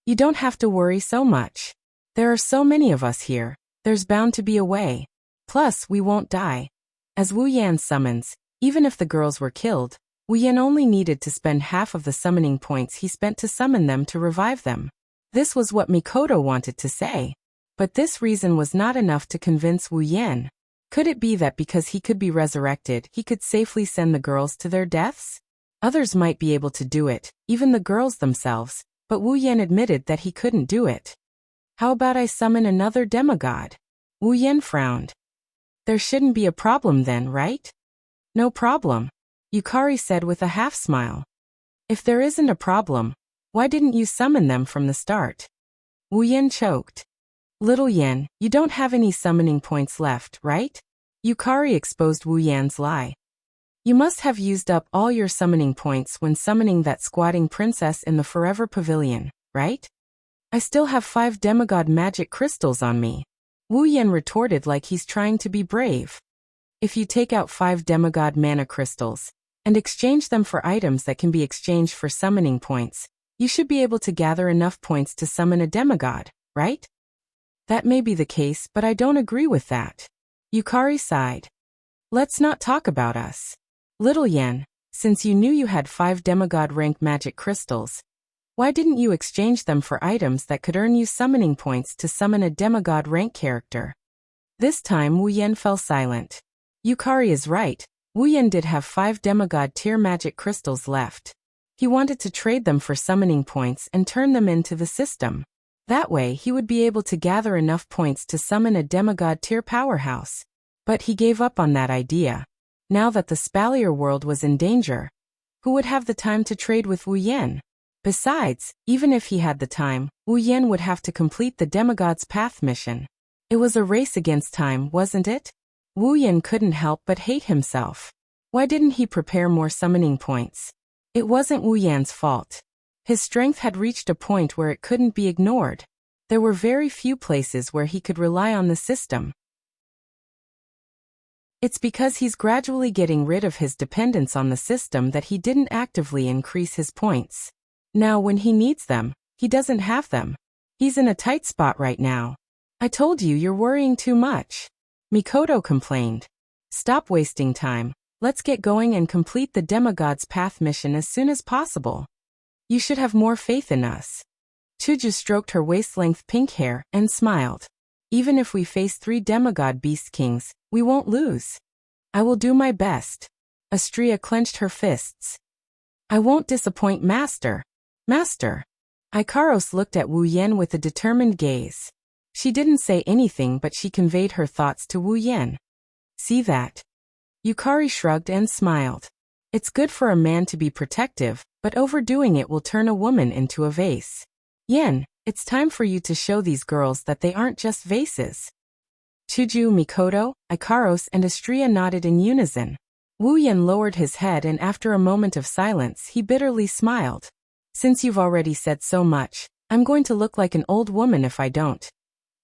You don't have to worry so much. There are so many of us here, there's bound to be a way. Plus, we won't die. As Wu Yan summons, even if the girls were killed, Wu Yan only needed to spend half of the summoning points he spent to summon them to revive them. This was what Mikoto wanted to say. But this reason was not enough to convince Wu Yan. Could it be that because he could be resurrected, he could safely send the girls to their deaths? Others might be able to do it, even the girls themselves, but Wu Yan admitted that he couldn't do it. How about I summon another demigod? Wu Yan frowned. There shouldn't be a problem then, right? No problem, Yukari said with a half-smile. If there isn't a problem, why didn't you summon them from the start? Wu Yan choked. Little Yan, you don't have any summoning points left, right? Yukari exposed Wu Yan's lie. You must have used up all your summoning points when summoning that squatting princess in the Forever Pavilion, right? I still have 5 demigod magic crystals on me. Wu Yan retorted like he's trying to be brave. If you take out 5 demigod mana crystals and exchange them for items that can be exchanged for summoning points, you should be able to gather enough points to summon a demigod, right? That may be the case, but I don't agree with that. Yukari sighed. Let's not talk about us. Little Yan, since you knew you had 5 demigod rank magic crystals, why didn't you exchange them for items that could earn you summoning points to summon a demigod rank character? This time Wu Yan fell silent. Yukari is right, Wu Yan did have 5 demigod tier magic crystals left. He wanted to trade them for summoning points and turn them into the system. That way he would be able to gather enough points to summon a demigod tier powerhouse. But he gave up on that idea. Now that the Spalier world was in danger, who would have the time to trade with Wu Yan? Besides, even if he had the time, Wu Yan would have to complete the Demigod's Path mission. It was a race against time, wasn't it? Wu Yan couldn't help but hate himself. Why didn't he prepare more summoning points? It wasn't Wu Yan's fault. His strength had reached a point where it couldn't be ignored. There were very few places where he could rely on the system. It's because he's gradually getting rid of his dependence on the system that he didn't actively increase his points. Now when he needs them, he doesn't have them. He's in a tight spot right now. I told you you're worrying too much. Mikoto complained. Stop wasting time. Let's get going and complete the Demigod's Path mission as soon as possible. You should have more faith in us. Chuju stroked her waist-length pink hair and smiled. Even if we face 3 demigod beast kings, we won't lose. I will do my best. Astria clenched her fists. I won't disappoint Master. Master. Ikaros looked at Wu Yen with a determined gaze. She didn't say anything, but she conveyed her thoughts to Wu Yen. See that? Yukari shrugged and smiled. It's good for a man to be protective, but overdoing it will turn a woman into a vase. Yen, it's time for you to show these girls that they aren't just vases. Chuju, Mikoto, Ikaros and Astria nodded in unison. Wu Yen lowered his head and after a moment of silence he bitterly smiled. Since you've already said so much, I'm going to look like an old woman if I don't.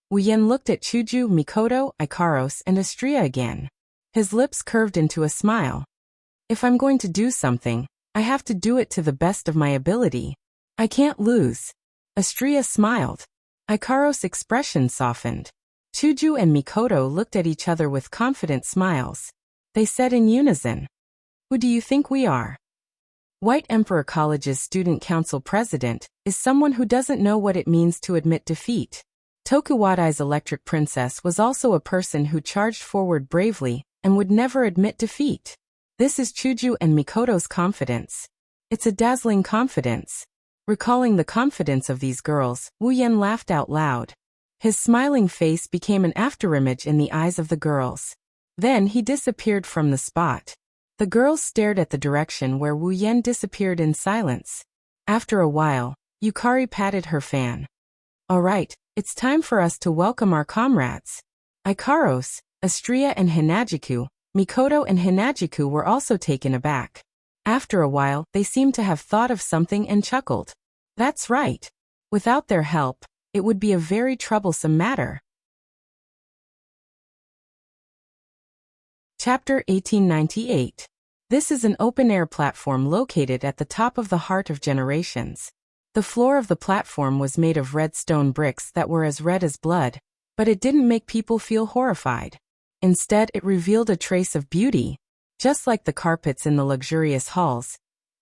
Wu Yen looked at Chuju, Mikoto, Ikaros and Astria again. His lips curved into a smile. If I'm going to do something, I have to do it to the best of my ability. I can't lose. Astria smiled. Ikaros' expression softened. Chuju and Mikoto looked at each other with confident smiles. They said in unison. Who do you think we are? White Emperor College's Student Council President is someone who doesn't know what it means to admit defeat. Tokuwadai's Electric Princess was also a person who charged forward bravely and would never admit defeat. This is Chuju and Mikoto's confidence. It's a dazzling confidence. Recalling the confidence of these girls, Wu Yen laughed out loud. His smiling face became an afterimage in the eyes of the girls. Then he disappeared from the spot. The girls stared at the direction where Wu Yen disappeared in silence. After a while, Yukari patted her fan. All right, it's time for us to welcome our comrades. Ikaros, Astria and Hinajiku, Mikoto and Hinajiku were also taken aback. After a while, they seemed to have thought of something and chuckled. That's right. Without their help, it would be a very troublesome matter. Chapter 1898. This is an open-air platform located at the top of the Heart of Generations. The floor of the platform was made of red stone bricks that were as red as blood, but it didn't make people feel horrified. Instead, it revealed a trace of beauty. Just like the carpets in the luxurious halls,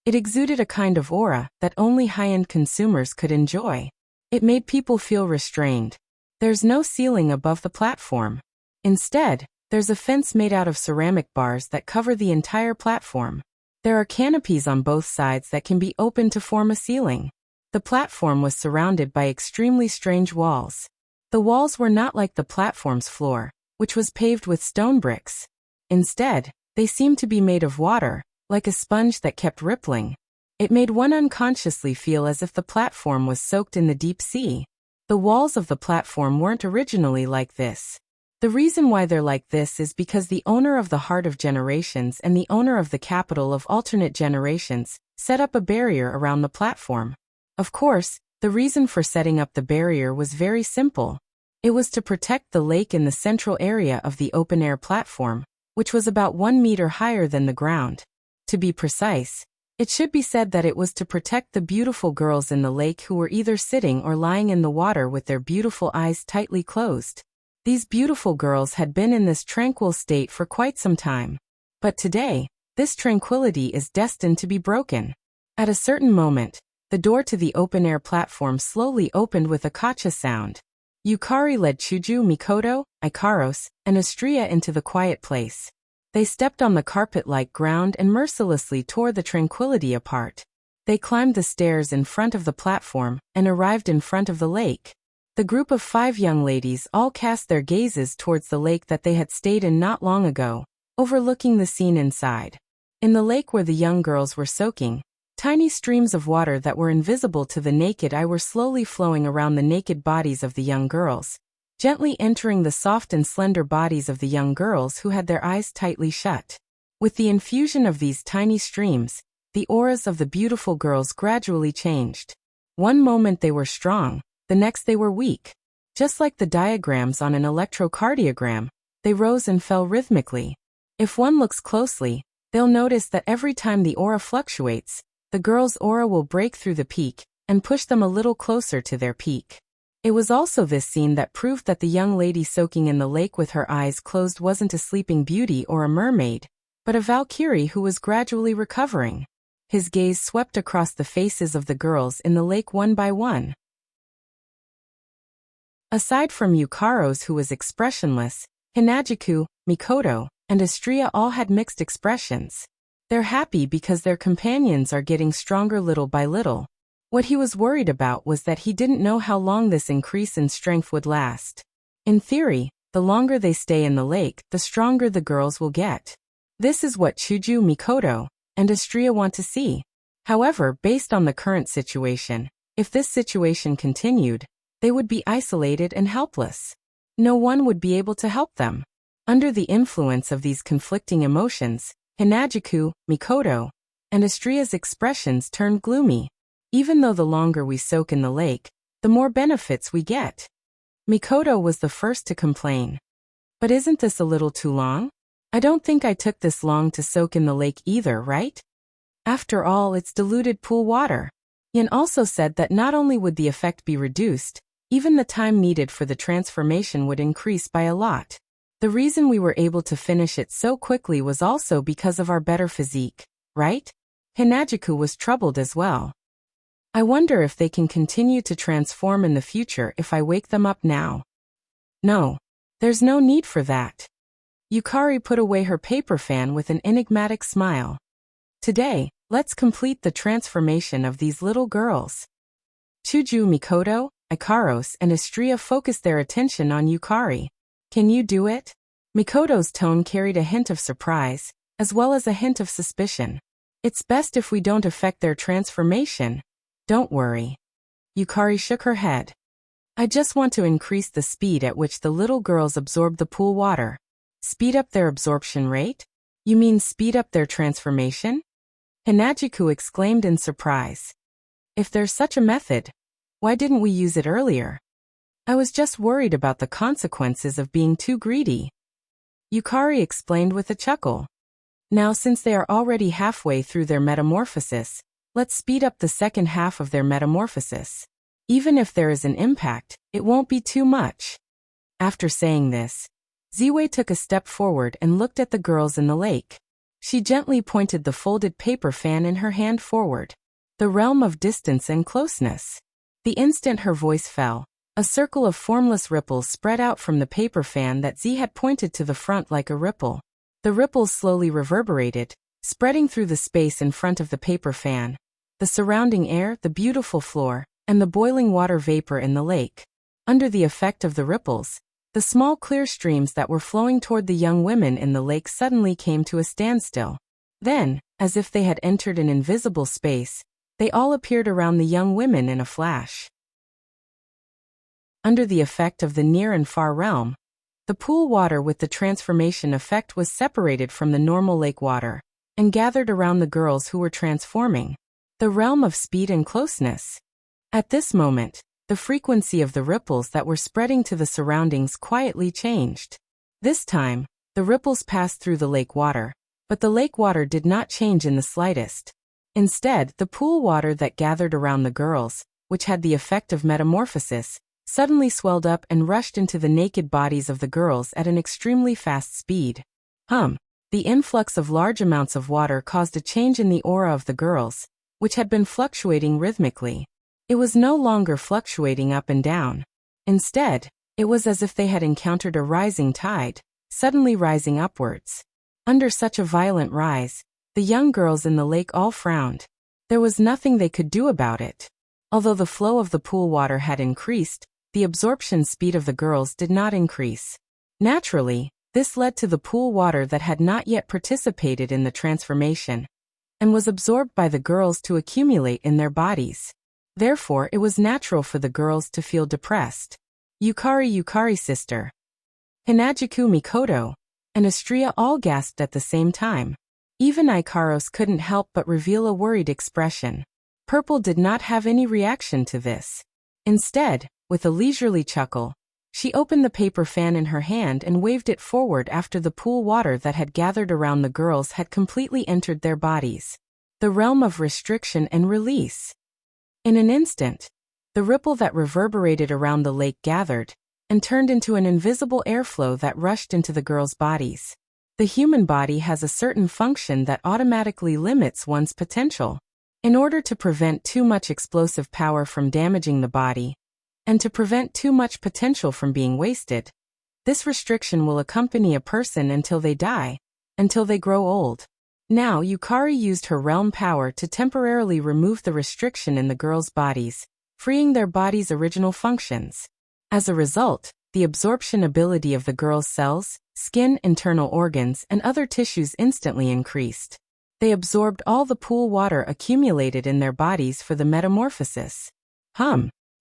it exuded a kind of aura that only high-end consumers could enjoy. It made people feel restrained. There's no ceiling above the platform. Instead, there's a fence made out of ceramic bars that cover the entire platform. There are canopies on both sides that can be opened to form a ceiling. The platform was surrounded by extremely strange walls. The walls were not like the platform's floor, which was paved with stone bricks. Instead, they seemed to be made of water, like a sponge that kept rippling. It made one unconsciously feel as if the platform was soaked in the deep sea. The walls of the platform weren't originally like this. The reason why they're like this is because the owner of the Heart of Generations and the owner of the Capital of Alternate Generations set up a barrier around the platform. Of course, the reason for setting up the barrier was very simple. It was to protect the lake in the central area of the open-air platform, which was about 1 meter higher than the ground. To be precise, it should be said that it was to protect the beautiful girls in the lake who were either sitting or lying in the water with their beautiful eyes tightly closed. These beautiful girls had been in this tranquil state for quite some time. But today, this tranquility is destined to be broken. At a certain moment, the door to the open-air platform slowly opened with a kacha sound. Yukari led Chuju, Mikoto, Ikaros, and Astria into the quiet place. They stepped on the carpet-like ground and mercilessly tore the tranquility apart. They climbed the stairs in front of the platform and arrived in front of the lake. The group of 5 young ladies all cast their gazes towards the lake that they had stayed in not long ago, overlooking the scene inside. In the lake where the young girls were soaking, tiny streams of water that were invisible to the naked eye were slowly flowing around the naked bodies of the young girls, gently entering the soft and slender bodies of the young girls who had their eyes tightly shut. With the infusion of these tiny streams, the auras of the beautiful girls gradually changed. One moment they were strong, the next they were weak. Just like the diagrams on an electrocardiogram, they rose and fell rhythmically. If one looks closely, they'll notice that every time the aura fluctuates, the girl's aura will break through the peak and push them a little closer to their peak. It was also this scene that proved that the young lady soaking in the lake with her eyes closed wasn't a sleeping beauty or a mermaid, but a Valkyrie who was gradually recovering. His gaze swept across the faces of the girls in the lake one by one. Aside from Yukaro's, who was expressionless, Hinagiku, Mikoto, and Astria all had mixed expressions. They're happy because their companions are getting stronger little by little. What he was worried about was that he didn't know how long this increase in strength would last. In theory, the longer they stay in the lake, the stronger the girls will get. This is what Chuju, Mikoto, and Astria want to see. However, based on the current situation, if this situation continued, they would be isolated and helpless. No one would be able to help them. Under the influence of these conflicting emotions, Hinagiku, Mikoto, and Astria's expressions turned gloomy. Even though the longer we soak in the lake, the more benefits we get. Mikoto was the first to complain. But isn't this a little too long? I don't think I took this long to soak in the lake either, right? After all, it's diluted pool water. Yin also said that not only would the effect be reduced, even the time needed for the transformation would increase by a lot. The reason we were able to finish it so quickly was also because of our better physique, right? Hinagiku was troubled as well. I wonder if they can continue to transform in the future if I wake them up now. No. There's no need for that. Yukari put away her paper fan with an enigmatic smile. Today, let's complete the transformation of these little girls. Chuju, Mikoto, Ikaros, and Astria focused their attention on Yukari. Can you do it? Mikoto's tone carried a hint of surprise, as well as a hint of suspicion. It's best if we don't affect their transformation. Don't worry. Yukari shook her head. I just want to increase the speed at which the little girls absorb the pool water. Speed up their absorption rate? You mean speed up their transformation? Hinagiku exclaimed in surprise. If there's such a method, why didn't we use it earlier? I was just worried about the consequences of being too greedy. Yukari explained with a chuckle. Now, since they are already halfway through their metamorphosis, let's speed up the second half of their metamorphosis. Even if there is an impact, it won't be too much. After saying this, Ziwei took a step forward and looked at the girls in the lake. She gently pointed the folded paper fan in her hand forward. The realm of distance and closeness. The instant her voice fell, a circle of formless ripples spread out from the paper fan that Z had pointed to the front like a ripple. The ripples slowly reverberated, spreading through the space in front of the paper fan. The surrounding air, the beautiful floor, and the boiling water vapor in the lake. Under the effect of the ripples, the small clear streams that were flowing toward the young women in the lake suddenly came to a standstill. Then, as if they had entered an invisible space, they all appeared around the young women in a flash. Under the effect of the near and far realm, the pool water with the transformation effect was separated from the normal lake water, and gathered around the girls who were transforming. The realm of speed and closeness. At this moment, the frequency of the ripples that were spreading to the surroundings quietly changed. This time, the ripples passed through the lake water, but the lake water did not change in the slightest. Instead, the pool water that gathered around the girls, which had the effect of metamorphosis, suddenly swelled up and rushed into the naked bodies of the girls at an extremely fast speed. The influx of large amounts of water caused a change in the aura of the girls, which had been fluctuating rhythmically. It was no longer fluctuating up and down. Instead, it was as if they had encountered a rising tide, suddenly rising upwards. Under such a violent rise, the young girls in the lake all frowned. There was nothing they could do about it. Although the flow of the pool water had increased, the absorption speed of the girls did not increase. Naturally, this led to the pool water that had not yet participated in the transformation, and was absorbed by the girls to accumulate in their bodies. Therefore, it was natural for the girls to feel depressed. Yukari sister, Hinagiku Mikoto, and Astria all gasped at the same time. Even Ikaros couldn't help but reveal a worried expression. Purple did not have any reaction to this. Instead, with a leisurely chuckle, she opened the paper fan in her hand and waved it forward after the pool water that had gathered around the girls had completely entered their bodies. The realm of restriction and release. In an instant, The ripple that reverberated around the lake gathered and turned into an invisible airflow that rushed into the girls' bodies. The human body has a certain function that automatically limits one's potential. In order to prevent too much explosive power from damaging the body, and to prevent too much potential from being wasted, this restriction will accompany a person until they die, until they grow old. Now Yukari used her realm power to temporarily remove the restriction in the girls' bodies, freeing their bodies' original functions. As a result, the absorption ability of the girls' cells, skin, internal organs, and other tissues instantly increased. They absorbed all the pool water accumulated in their bodies for the metamorphosis.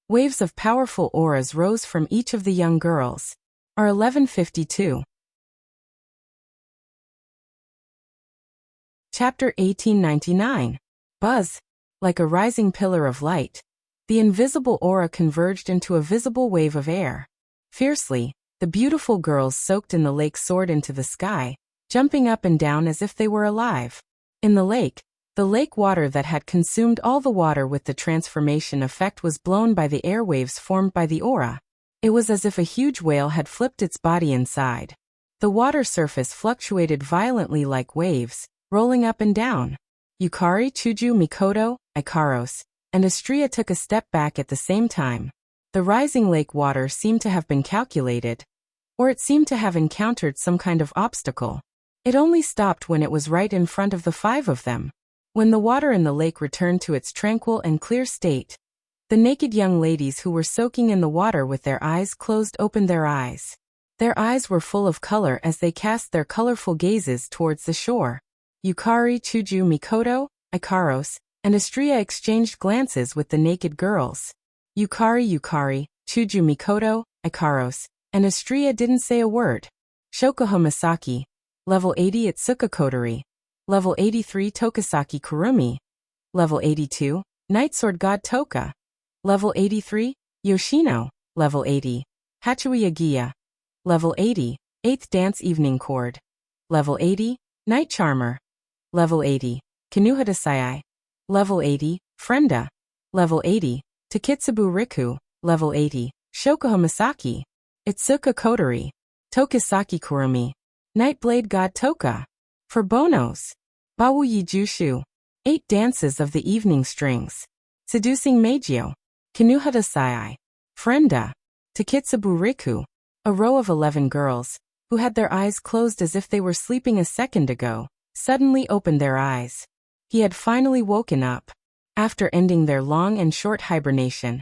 Waves of powerful auras rose from each of the young girls. R 1152. Chapter 1899. Buzz. Like a rising pillar of light, the invisible aura converged into a visible wave of air. Fiercely, the beautiful girls soaked in the lake soared into the sky, jumping up and down as if they were alive. In the lake water that had consumed all the water with the transformation effect was blown by the airwaves formed by the aura. It was as if a huge whale had flipped its body inside. The water surface fluctuated violently like waves, rolling up and down. Yukari, Chuju, Mikoto, Ikaros, and Astria took a step back at the same time. The rising lake water seemed to have been calculated, or it seemed to have encountered some kind of obstacle. It only stopped when it was right in front of the five of them. When the water in the lake returned to its tranquil and clear state, the naked young ladies who were soaking in the water with their eyes closed opened their eyes. Their eyes were full of color as they cast their colorful gazes towards the shore. Yukari, Chuju, Mikoto, Ikaros, and Astria exchanged glances with the naked girls. Yukari, Chuju, Mikoto, Ikaros, and Astria didn't say a word. Shokuho Misaki. Level 80 Itsuka Kotori. Level 83 Tokasaki Kurumi. Level 82, Night Sword God Toka. Level 83, Yoshino. Level 80, Hachui Agia. Level 80, 8th Dance Evening Chord. Level 80, Night Charmer. Level 80, Kanuhata Sai. Level 80, Frenda. Level 80, Takitsubu Riku. Level 80, Shokuho Misaki. Itsuka Kotori. Tokasaki Kurumi. Nightblade God Toka. For Bonos. Bawuyi Jushu. 8 Dances of the Evening Strings. Seducing Meijio. Kanuhata Sai. Frenda. Takitsubu Riku. A row of 11 girls, who had their eyes closed as if they were sleeping a second ago, suddenly opened their eyes. He had finally woken up. After ending their long and short hibernation,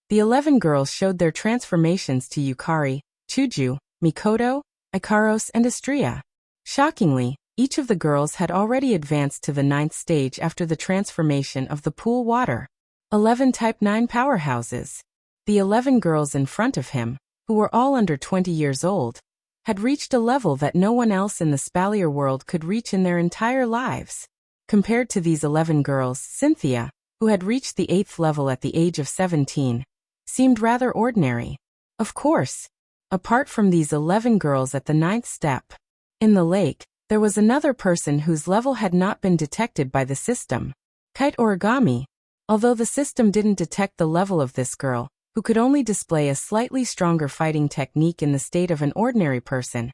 the 11 girls showed their transformations to Yukari, Chuju, Mikoto, Ikaros, and Astria. Shockingly, each of the girls had already advanced to the 9th stage after the transformation of the pool water. 11 Type 9 powerhouses. The 11 girls in front of him, who were all under 20 years old, had reached a level that no one else in the Spalier world could reach in their entire lives. Compared to these 11 girls, Cynthia, who had reached the 8th level at the age of 17, seemed rather ordinary. Of course, apart from these 11 girls at the 9th step, in the lake, there was another person whose level had not been detected by the system. Kite Origami. Although the system didn't detect the level of this girl, who could only display a slightly stronger fighting technique in the state of an ordinary person,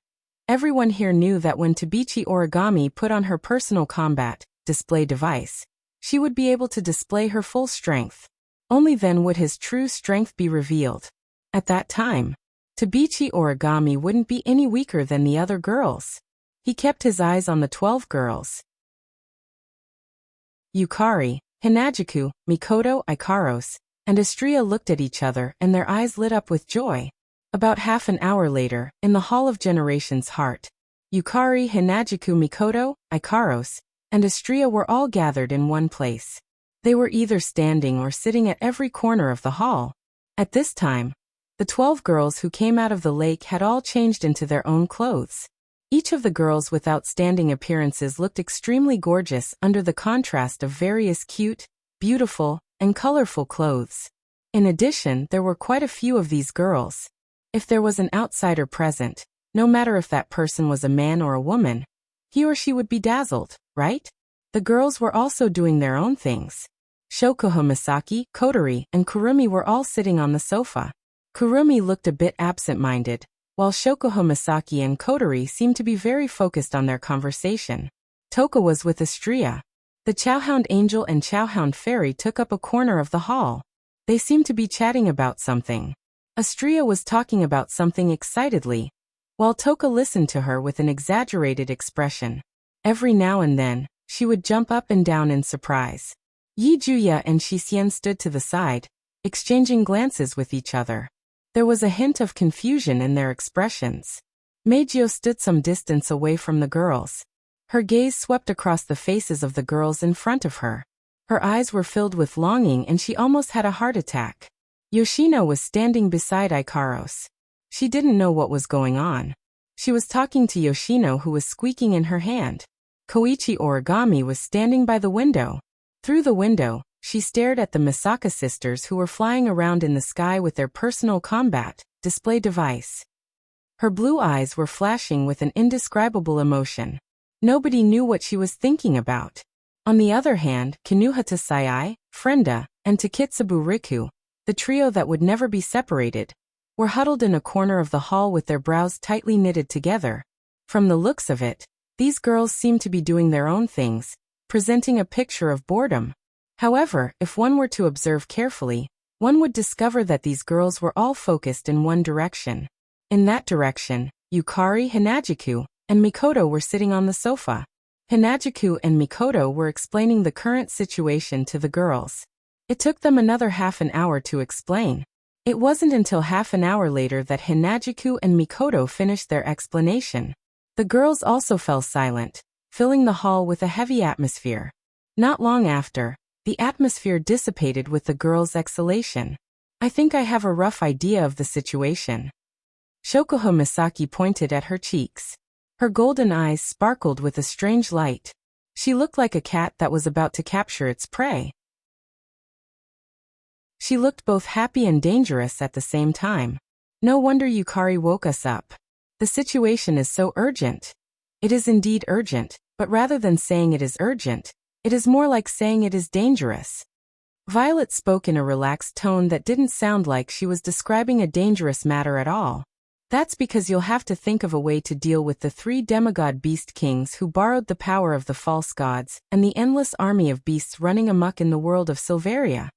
everyone here knew that when Tabichi Origami put on her personal combat display device, she would be able to display her full strength. Only then would his true strength be revealed. At that time, Tabichi Origami wouldn't be any weaker than the other girls. He kept his eyes on the 12 girls. Yukari, Hinajuku, Mikoto, Ikaros, and Astria looked at each other and their eyes lit up with joy. About half an hour later, in the Hall of Generations Heart, Yukari, Hinajuku, Mikoto, Ikaros, and Astria were all gathered in one place. They were either standing or sitting at every corner of the hall. At this time, the 12 girls who came out of the lake had all changed into their own clothes. Each of the girls with outstanding appearances looked extremely gorgeous under the contrast of various cute, beautiful, and colorful clothes. In addition, there were quite a few of these girls. If there was an outsider present, no matter if that person was a man or a woman, he or she would be dazzled, right? The girls were also doing their own things. Shokuho Misaki, Kotori, and Kurumi were all sitting on the sofa. Kurumi looked a bit absent-minded, while Shokuho Misaki and Kotori seemed to be very focused on their conversation. Toka was with Astria. The Chowhound Angel and Chowhound Fairy took up a corner of the hall. They seemed to be chatting about something. Astria was talking about something excitedly, while Toka listened to her with an exaggerated expression. Every now and then, she would jump up and down in surprise. Yi Juya and Shixian stood to the side, exchanging glances with each other. There was a hint of confusion in their expressions. Meijio stood some distance away from the girls. Her gaze swept across the faces of the girls in front of her. Her eyes were filled with longing and she almost had a heart attack. Yoshino was standing beside Ikaros. She didn't know what was going on. She was talking to Yoshino, who was squeaking in her hand. Koichi Origami was standing by the window. Through the window, she stared at the Misaka sisters who were flying around in the sky with their personal combat display device. Her blue eyes were flashing with an indescribable emotion. Nobody knew what she was thinking about. On the other hand, Kinuhata Sayai, Frenda, and Takitsubu Riku, the trio that would never be separated, were huddled in a corner of the hall with their brows tightly knitted together. From the looks of it, these girls seemed to be doing their own things, presenting a picture of boredom. However, if one were to observe carefully, one would discover that these girls were all focused in one direction. In that direction, Yukari, Hanajiku, and Mikoto were sitting on the sofa. Hanajiku and Mikoto were explaining the current situation to the girls. It took them another half an hour to explain. It wasn't until half an hour later that Hanajiku and Mikoto finished their explanation. The girls also fell silent, filling the hall with a heavy atmosphere. Not long after, the atmosphere dissipated with the girls' exhalation. I think I have a rough idea of the situation. Shokuho Misaki pointed at her cheeks. Her golden eyes sparkled with a strange light. She looked like a cat that was about to capture its prey. She looked both happy and dangerous at the same time. No wonder Yukari woke us up. The situation is so urgent. It is indeed urgent, but rather than saying it is urgent, it is more like saying it is dangerous. Violet spoke in a relaxed tone that didn't sound like she was describing a dangerous matter at all. That's because you'll have to think of a way to deal with the 3 demigod beast kings who borrowed the power of the false gods and the endless army of beasts running amok in the world of Silveria.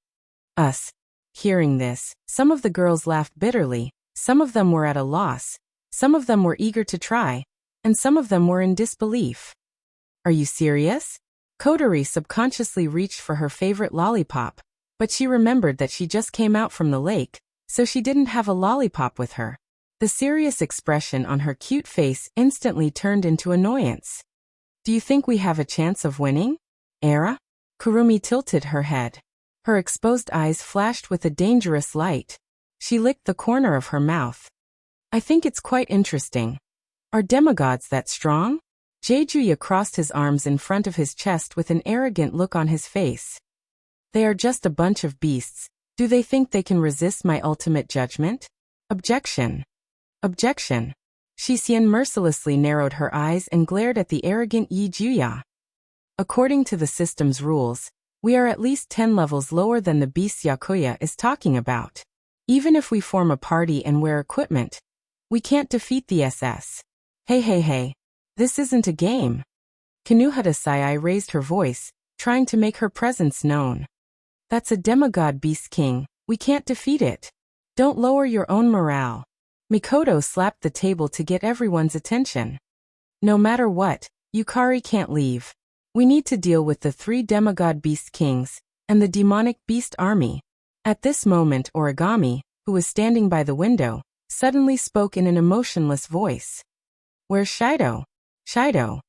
Us. Hearing this, some of the girls laughed bitterly, some of them were at a loss, some of them were eager to try, and some of them were in disbelief. Are you serious? Kotori subconsciously reached for her favorite lollipop, but she remembered that she just came out from the lake, so she didn't have a lollipop with her. The serious expression on her cute face instantly turned into annoyance. Do you think we have a chance of winning? Era? Kurumi tilted her head. Her exposed eyes flashed with a dangerous light. She licked the corner of her mouth. I think it's quite interesting. Are demigods that strong? Jejuya crossed his arms in front of his chest with an arrogant look on his face. They are just a bunch of beasts. Do they think they can resist my ultimate judgment? Objection. Objection. Shixian mercilessly narrowed her eyes and glared at the arrogant Yi Juya. According to the system's rules, we are at least 10 levels lower than the beast Yakuya is talking about. Even if we form a party and wear equipment, we can't defeat the SS. Hey. This isn't a game. Kinuhata Sayai raised her voice, trying to make her presence known. That's a demigod beast king. We can't defeat it. Don't lower your own morale. Mikoto slapped the table to get everyone's attention. No matter what, Yukari can't leave. We need to deal with the 3 demigod beast kings and the demonic beast army. At this moment, Origami, who was standing by the window, suddenly spoke in an emotionless voice. Where's Shido? Shido.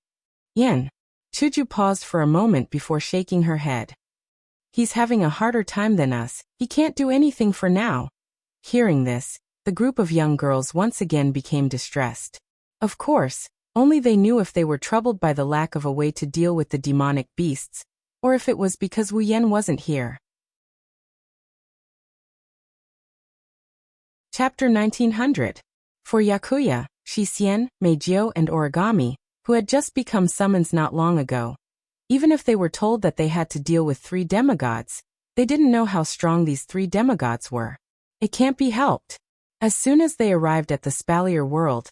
Yen. Chuju paused for a moment before shaking her head. He's having a harder time than us. He can't do anything for now. Hearing this, the group of young girls once again became distressed. Of course, only they knew if they were troubled by the lack of a way to deal with the demonic beasts, or if it was because Wu Yen wasn't here. Chapter 1900. For Yakuya, Shixian, Meijio, and Origami, who had just become summons not long ago, even if they were told that they had to deal with 3 demigods, They didn't know how strong these three demigods were. It can't be helped. As soon as they arrived at the Spalier world,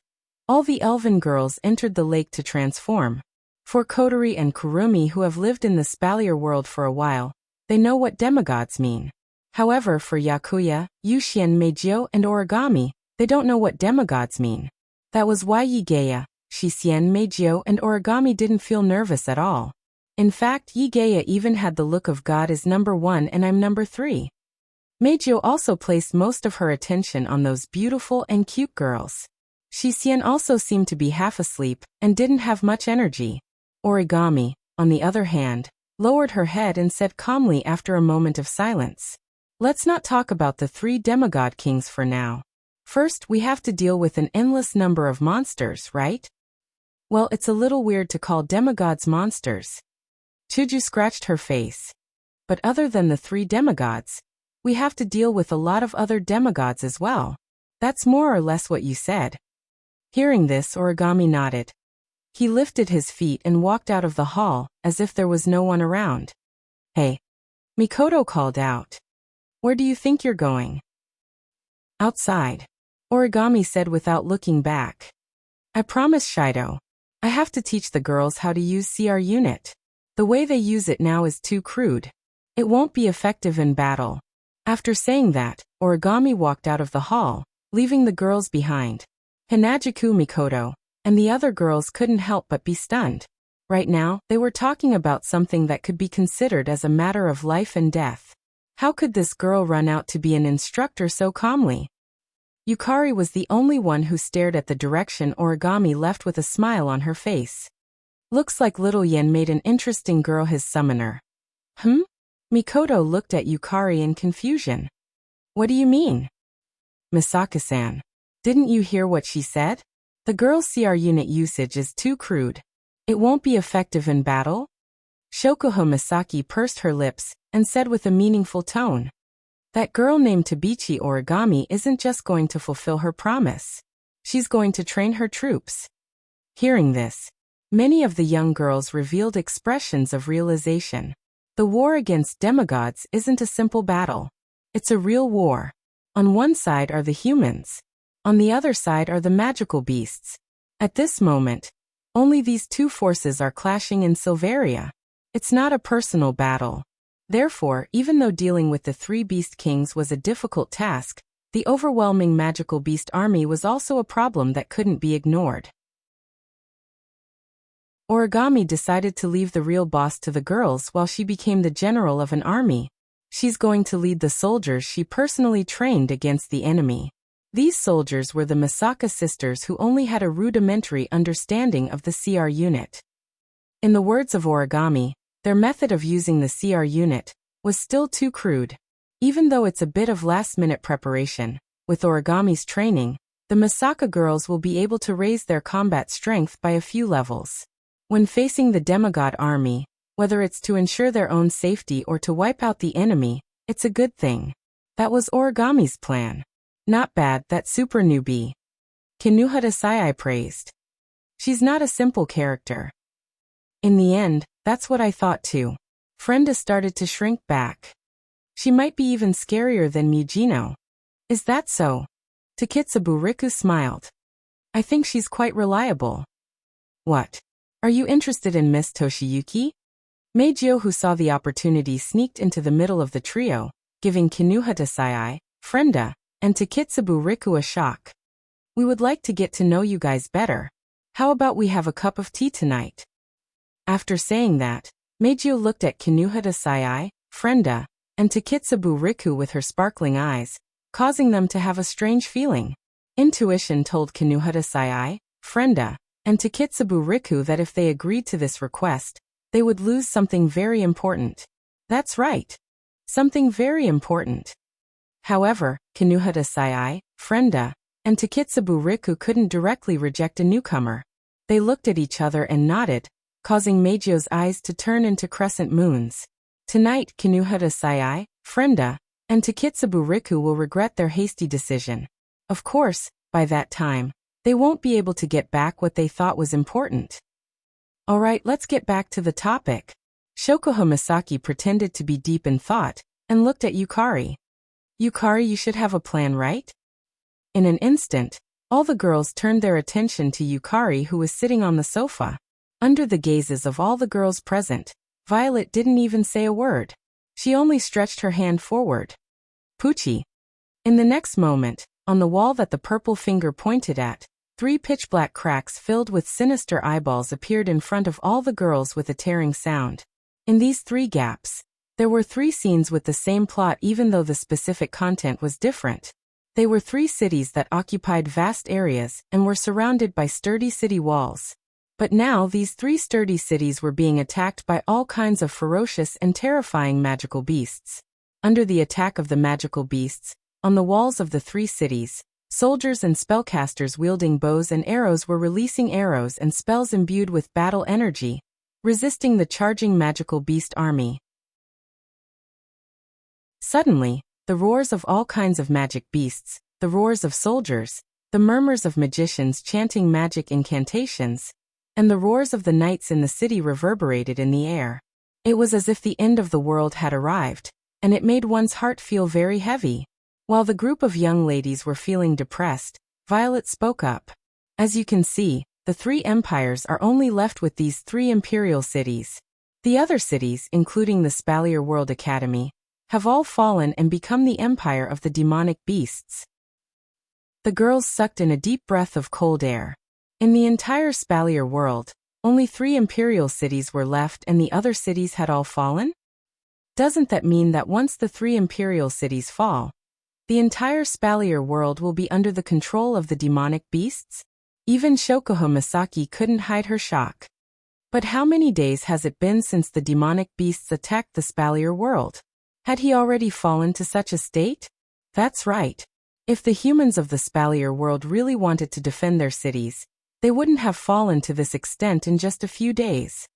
all the elven girls entered the lake to transform. For Kotori and Kurumi, who have lived in the Spalier world for a while, they know what demigods mean. However, for Yakuya, Yushien, Meijio, and Origami, they don't know what demigods mean. That was why Yigeya, Shishien, Meijio, and Origami didn't feel nervous at all. In fact, Yigeya even had the look of God is number 1 and I'm number 3. Meijio also placed most of her attention on those beautiful and cute girls. Shishien also seemed to be half asleep and didn't have much energy. Origami, on the other hand, lowered her head and said calmly after a moment of silence, "Let's not talk about the 3 demigod kings for now. First, we have to deal with an endless number of monsters, right?" "Well, it's a little weird to call demigods monsters." Chuju scratched her face. "But other than the 3 demigods, we have to deal with a lot of other demigods as well. That's more or less what you said." Hearing this, Origami nodded. He lifted his feet and walked out of the hall, as if there was no one around. "Hey!" Mikoto called out. "Where do you think you're going?" "Outside," Origami said without looking back. "I promise, Shido. I have to teach the girls how to use CR unit. The way they use it now is too crude. It won't be effective in battle." After saying that, Origami walked out of the hall, leaving the girls behind. Hanajuku, Mikoto, and the other girls couldn't help but be stunned. Right now, they were talking about something that could be considered as a matter of life and death. How could this girl run out to be an instructor so calmly? Yukari was the only one who stared at the direction Origami left with a smile on her face. "Looks like little Yen made an interesting girl his summoner." Mikoto looked at Yukari in confusion. "What do you mean?" "Misaka-san, didn't you hear what she said? The girl's CR unit usage is too crude. It won't be effective in battle?" Shokuho Misaki pursed her lips and said with a meaningful tone, "That girl named Tabichi Origami isn't just going to fulfill her promise. She's going to train her troops." Hearing this, many of the young girls revealed expressions of realization. The war against demigods isn't a simple battle. It's a real war. On one side are the humans. On the other side are the magical beasts. At this moment, only these 2 forces are clashing in Silveria. It's not a personal battle. Therefore, even though dealing with the 3 beast kings was a difficult task, the overwhelming magical beast army was also a problem that couldn't be ignored. Origami decided to leave the real boss to the girls while she became the general of an army. She's going to lead the soldiers she personally trained against the enemy. These soldiers were the Misaka sisters who only had a rudimentary understanding of the CR unit. In the words of Origami, their method of using the CR unit was still too crude. Even though it's a bit of last-minute preparation, with Origami's training, the Misaka girls will be able to raise their combat strength by a few levels. When facing the demigod army, whether it's to ensure their own safety or to wipe out the enemy, it's a good thing. That was Origami's plan. "Not bad, that super newbie," Kinuhata Sai praised. "She's not a simple character." In the end, that's what I thought too. Frenda started to shrink back. "She might be even scarier than Mujino." "Is that so?" Takitsubu Riku smiled. "I think she's quite reliable." "What? Are you interested in Miss Toshiyuki?" Meijio, who saw the opportunity, sneaked into the middle of the trio, giving Kinuhata Sai, Frenda, and Takitsubu Riku a shock. "We would like to get to know you guys better. How about we have a cup of tea tonight?" After saying that, Meijio looked at Kinuhata Sai, Frenda, and Takitsubu Riku with her sparkling eyes, causing them to have a strange feeling. Intuition told Kinuhata Sai, Frenda, and Takitsubu Riku that if they agreed to this request, they would lose something very important. That's right. Something very important. However, Kinuhata Sai, Frenda, and Takitsubu Riku couldn't directly reject a newcomer. They looked at each other and nodded, causing Meijio's eyes to turn into crescent moons. Tonight, Kinuhata Sai, Frenda, and Takitsubu Riku will regret their hasty decision. Of course, by that time, they won't be able to get back what they thought was important. "Alright, let's get back to the topic." Shokuho Misaki pretended to be deep in thought, and looked at Yukari. Yukari, you should have a plan, right? In an instant, all the girls turned their attention to Yukari, who was sitting on the sofa. Under the gazes of all the girls present, Violet didn't even say a word. She only stretched her hand forward. Poochie. In the next moment, on the wall that the purple finger pointed at, 3 pitch-black cracks filled with sinister eyeballs appeared in front of all the girls with a tearing sound. In these 3 gaps, there were 3 scenes with the same plot even though the specific content was different. They were 3 cities that occupied vast areas and were surrounded by sturdy city walls. But now these 3 sturdy cities were being attacked by all kinds of ferocious and terrifying magical beasts. Under the attack of the magical beasts, on the walls of the 3 cities, soldiers and spellcasters wielding bows and arrows were releasing arrows and spells imbued with battle energy, resisting the charging magical beast army. Suddenly, the roars of all kinds of magic beasts, the roars of soldiers, the murmurs of magicians chanting magic incantations, and the roars of the knights in the city reverberated in the air. It was as if the end of the world had arrived, and it made one's heart feel very heavy. While the group of young ladies were feeling depressed, Violet spoke up. As you can see, the 3 empires are only left with these 3 imperial cities. The other cities, including the Spalier World Academy, have all fallen and become the empire of the demonic beasts. The girls sucked in a deep breath of cold air. In the entire Spalier world, only 3 imperial cities were left and the other cities had all fallen? Doesn't that mean that once the 3 imperial cities fall, the entire Spalier world will be under the control of the demonic beasts? Even Shokuho Misaki couldn't hide her shock. But how many days has it been since the demonic beasts attacked the Spalier world? Had he already fallen to such a state? That's right. If the humans of the Spalier world really wanted to defend their cities, they wouldn't have fallen to this extent in just a few days.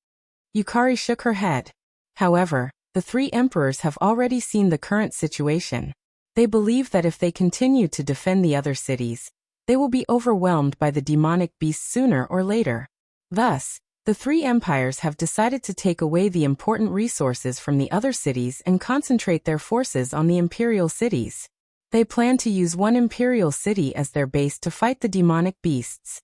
Yukari shook her head. However, the 3 emperors have already seen the current situation. They believe that if they continue to defend the other cities, they will be overwhelmed by the demonic beasts sooner or later. Thus, the 3 empires have decided to take away the important resources from the other cities and concentrate their forces on the imperial cities. They plan to use one imperial city as their base to fight the demonic beasts.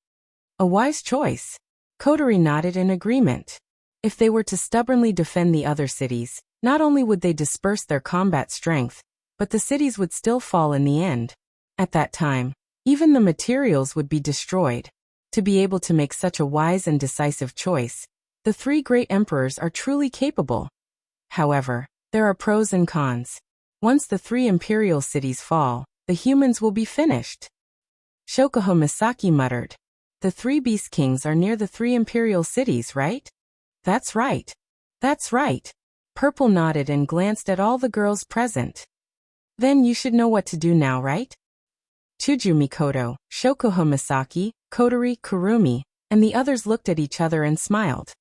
A wise choice. Kotori nodded in agreement. If they were to stubbornly defend the other cities, not only would they disperse their combat strength, but the cities would still fall in the end. At that time, even the materials would be destroyed. To be able to make such a wise and decisive choice, the 3 great emperors are truly capable. However, there are pros and cons. Once the 3 imperial cities fall, the humans will be finished. Shokuho Misaki muttered. The 3 beast kings are near the 3 imperial cities, right? That's right. That's right. Purple nodded and glanced at all the girls present. Then you should know what to do now, right? Chuju Mikoto, Shokuho Misaki, Kotori, Kurumi, and the others looked at each other and smiled.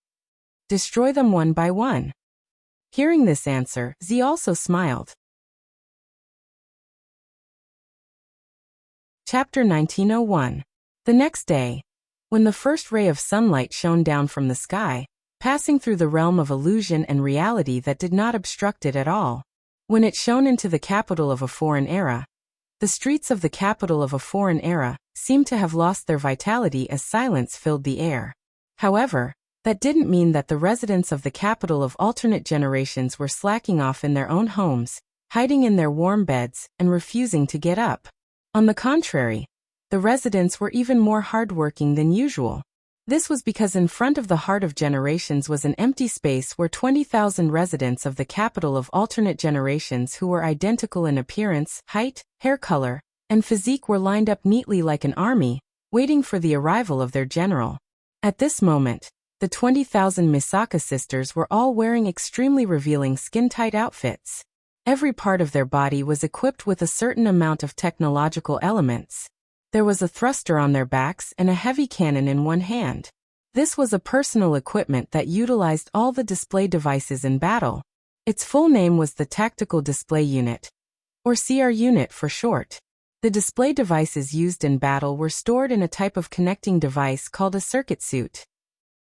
Destroy them one by one. Hearing this answer, Z also smiled. Chapter 1901. The next day, when the first ray of sunlight shone down from the sky, passing through the realm of illusion and reality that did not obstruct it at all, when it shone into the capital of a foreign era, the streets of the capital of a foreign era seemed to have lost their vitality as silence filled the air. However, that didn't mean that the residents of the capital of alternate generations were slacking off in their own homes, hiding in their warm beds, and refusing to get up. On the contrary, the residents were even more hardworking than usual. This was because in front of the heart of generations was an empty space where 20,000 residents of the capital of alternate generations who were identical in appearance, height, hair color, and physique were lined up neatly like an army, waiting for the arrival of their general. At this moment, the 20,000 Misaka sisters were all wearing extremely revealing skin-tight outfits. Every part of their body was equipped with a certain amount of technological elements. There was a thruster on their backs and a heavy cannon in one hand. This was a personal equipment that utilized all the display devices in battle. Its full name was the Tactical Display Unit, or CR Unit for short. The display devices used in battle were stored in a type of connecting device called a circuit suit.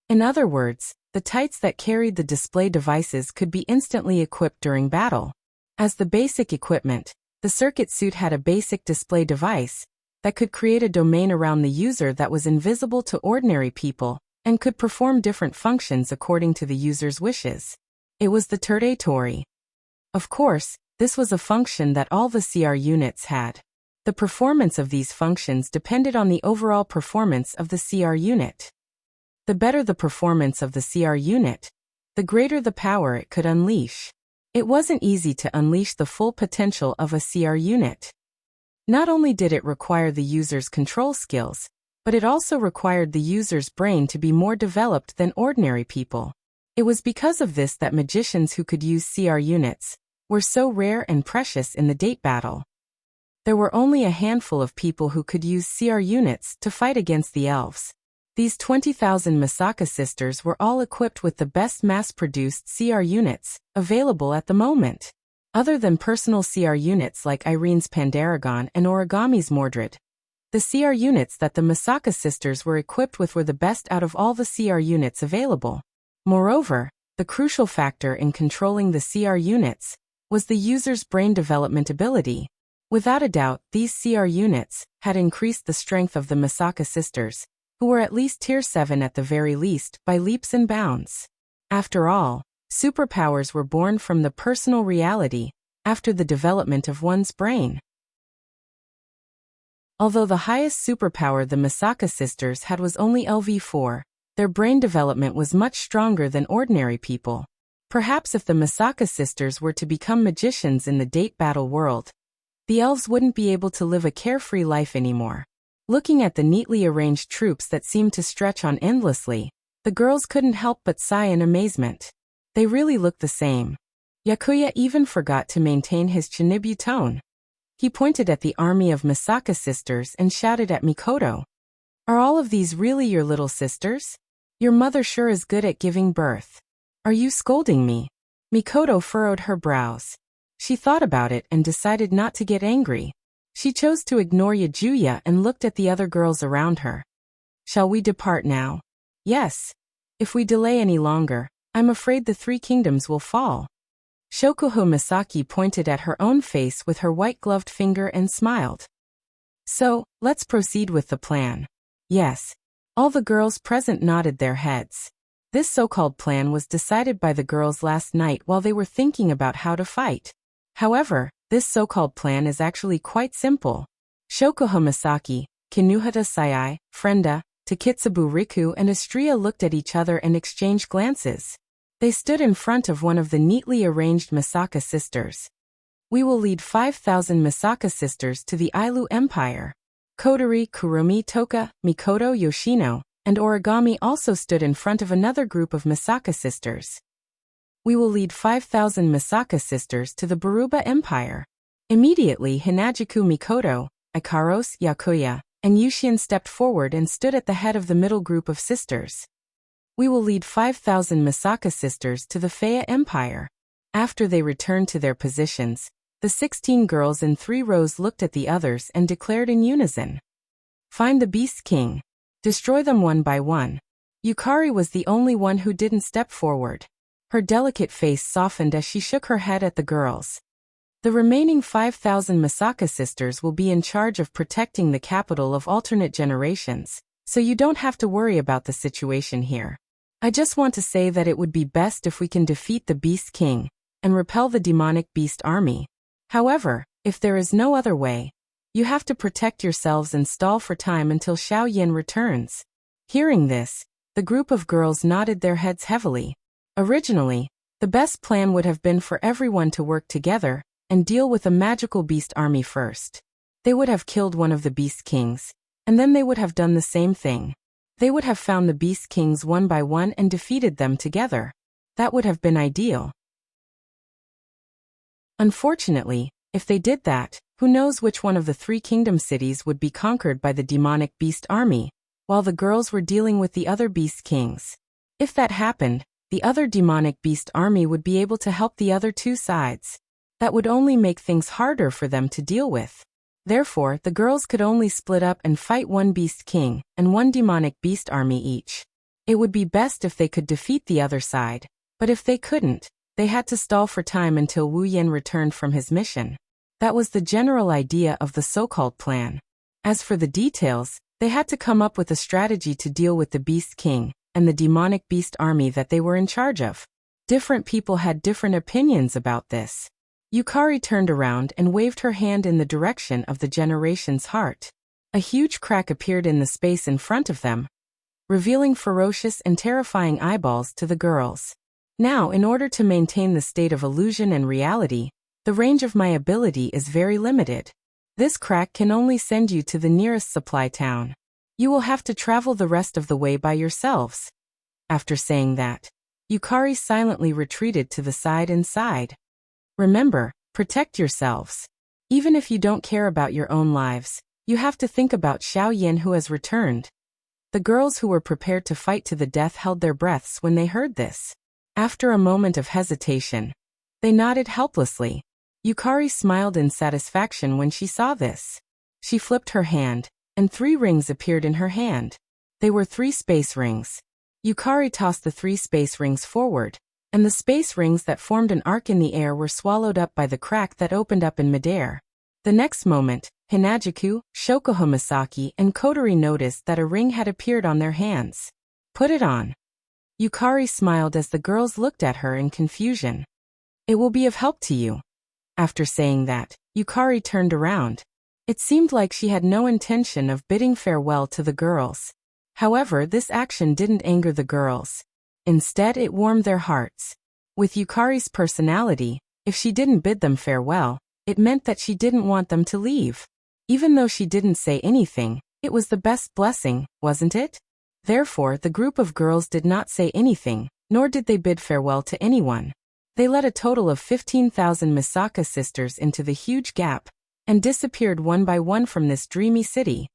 In other words, the tights that carried the display devices could be instantly equipped during battle. As the basic equipment, the circuit suit had a basic display device that could create a domain around the user that was invisible to ordinary people and could perform different functions according to the user's wishes. It was the Tori. Of course, this was a function that all the CR units had. The performance of these functions depended on the overall performance of the CR unit. The better the performance of the CR unit, the greater the power it could unleash. It wasn't easy to unleash the full potential of a CR unit. Not only did it require the user's control skills, but it also required the user's brain to be more developed than ordinary people. It was because of this that magicians who could use CR units were so rare and precious in the date battle. There were only a handful of people who could use CR units to fight against the elves. These 20,000 Misaka sisters were all equipped with the best mass-produced CR units available at the moment. Other than personal CR units like Irene's Pandaragon and Origami's Mordred, the CR units that the Misaka sisters were equipped with were the best out of all the CR units available. Moreover, the crucial factor in controlling the CR units was the user's brain development ability. Without a doubt, these CR units had increased the strength of the Misaka sisters, who were at least tier 7 at the very least, by leaps and bounds. After all, superpowers were born from the personal reality after the development of one's brain. Although the highest superpower the Misaka sisters had was only LV4, their brain development was much stronger than ordinary people. Perhaps if the Misaka sisters were to become magicians in the date battle world, the elves wouldn't be able to live a carefree life anymore. Looking at the neatly arranged troops that seemed to stretch on endlessly, the girls couldn't help but sigh in amazement. They really looked the same. Yakuya even forgot to maintain his Chinibu tone. He pointed at the army of Misaka sisters and shouted at Mikoto. "Are all of these really your little sisters? Your mother sure is good at giving birth. Are you scolding me?" Mikoto furrowed her brows. She thought about it and decided not to get angry. She chose to ignore Yajuya and looked at the other girls around her. "Shall we depart now?" "Yes. If we delay any longer, I'm afraid the 3 kingdoms will fall." Shokuho Misaki pointed at her own face with her white-gloved finger and smiled. "So, let's proceed with the plan." "Yes." All the girls present nodded their heads. This so-called plan was decided by the girls last night while they were thinking about how to fight. However, this so-called plan is actually quite simple. Shokuho Misaki, Kinuhata Sayai, Frenda, Takitsubu Riku and Astria looked at each other and exchanged glances. They stood in front of one of the neatly arranged Misaka sisters. "We will lead 5,000 Misaka sisters to the Ailu Empire." Kotori, Kurumi, Toka, Mikoto, Yoshino, and Origami also stood in front of another group of Misaka sisters. "We will lead 5,000 Misaka sisters to the Baruba Empire." Immediately Hinajuku Mikoto, Ikaros, Yakuya, and Yushin stepped forward and stood at the head of the middle group of sisters. "We will lead 5,000 Misaka sisters to the Feiya Empire." After they returned to their positions, the 16 girls in 3 rows looked at the others and declared in unison. "Find the Beast King. Destroy them one by one." Yukari was the only one who didn't step forward. Her delicate face softened as she shook her head at the girls. "The remaining 5,000 Misaka sisters will be in charge of protecting the capital of alternate generations, so you don't have to worry about the situation here. I just want to say that it would be best if we can defeat the Beast King and repel the demonic beast army. However, if there is no other way, you have to protect yourselves and stall for time until Xiao Yin returns." Hearing this, the group of girls nodded their heads heavily. Originally, the best plan would have been for everyone to work together and deal with a magical beast army first. They would have killed one of the Beast Kings, and then they would have done the same thing. They would have found the Beast Kings one by one and defeated them together. That would have been ideal. Unfortunately, if they did that, who knows which one of the 3 kingdom cities would be conquered by the demonic beast army, while the girls were dealing with the other Beast Kings. If that happened, the other demonic beast army would be able to help the other 2 sides. That would only make things harder for them to deal with. Therefore, the girls could only split up and fight one Beast King and one demonic beast army each. It would be best if they could defeat the other side, but if they couldn't, They had to stall for time until Wu Yen returned from his mission. That was the general idea of the so-called plan. As for the details, they had to come up with a strategy to deal with the Beast King and the demonic beast army that they were in charge of. Different people had different opinions about this. Yukari turned around and waved her hand in the direction of the generation's heart. A huge crack appeared in the space in front of them, revealing ferocious and terrifying eyeballs to the girls. Now, in order to maintain the state of illusion and reality, the range of my ability is very limited. This crack can only send you to the nearest supply town. You will have to travel the rest of the way by yourselves. After saying that, Yukari silently retreated to the side and sighed. Remember, protect yourselves. Even if you don't care about your own lives, you have to think about Xiao Yin who has returned. The girls who were prepared to fight to the death held their breaths when they heard this. After a moment of hesitation, they nodded helplessly. Yukari smiled in satisfaction when she saw this. She flipped her hand, and 3 rings appeared in her hand. They were 3 space rings. Yukari tossed the 3 space rings forward, and the space rings that formed an arc in the air were swallowed up by the crack that opened up in midair. The next moment, Hinajiku, Shokuho Misaki, and Kotori noticed that a ring had appeared on their hands. Put it on. Yukari smiled as the girls looked at her in confusion. It will be of help to you. After saying that, Yukari turned around. It seemed like she had no intention of bidding farewell to the girls. However, this action didn't anger the girls. Instead, it warmed their hearts. With Yukari's personality, if she didn't bid them farewell, it meant that she didn't want them to leave. Even though she didn't say anything, it was the best blessing, wasn't it? Therefore, the group of girls did not say anything, nor did they bid farewell to anyone. They led a total of 15,000 Misaka sisters into the huge gap, and disappeared one by one from this dreamy city.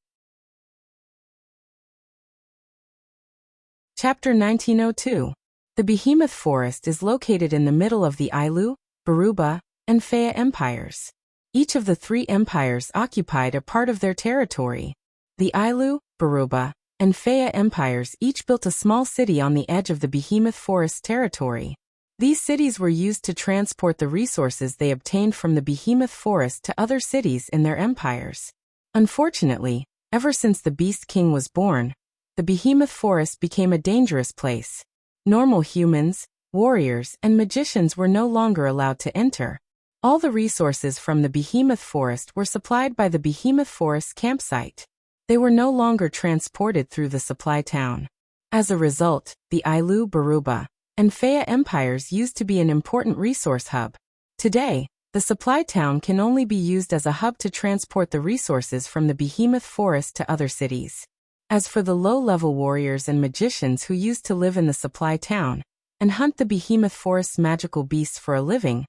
Chapter 1902. The Behemoth Forest is located in the middle of the Ailu, Baruba, and Fea empires. Each of the 3 empires occupied a part of their territory. The Ailu, Baruba, and Fea empires each built a small city on the edge of the Behemoth Forest territory. These cities were used to transport the resources they obtained from the Behemoth Forest to other cities in their empires. Unfortunately, ever since the Beast King was born, the Behemoth Forest became a dangerous place. Normal humans, warriors, and magicians were no longer allowed to enter. All the resources from the Behemoth Forest were supplied by the Behemoth Forest campsite. They were no longer transported through the supply town. As a result, the Ailu, Baruba, and Fea empires used to be an important resource hub. Today, the supply town can only be used as a hub to transport the resources from the Behemoth Forest to other cities. As for the low-level warriors and magicians who used to live in the supply town and hunt the Behemoth Forest's magical beasts for a living,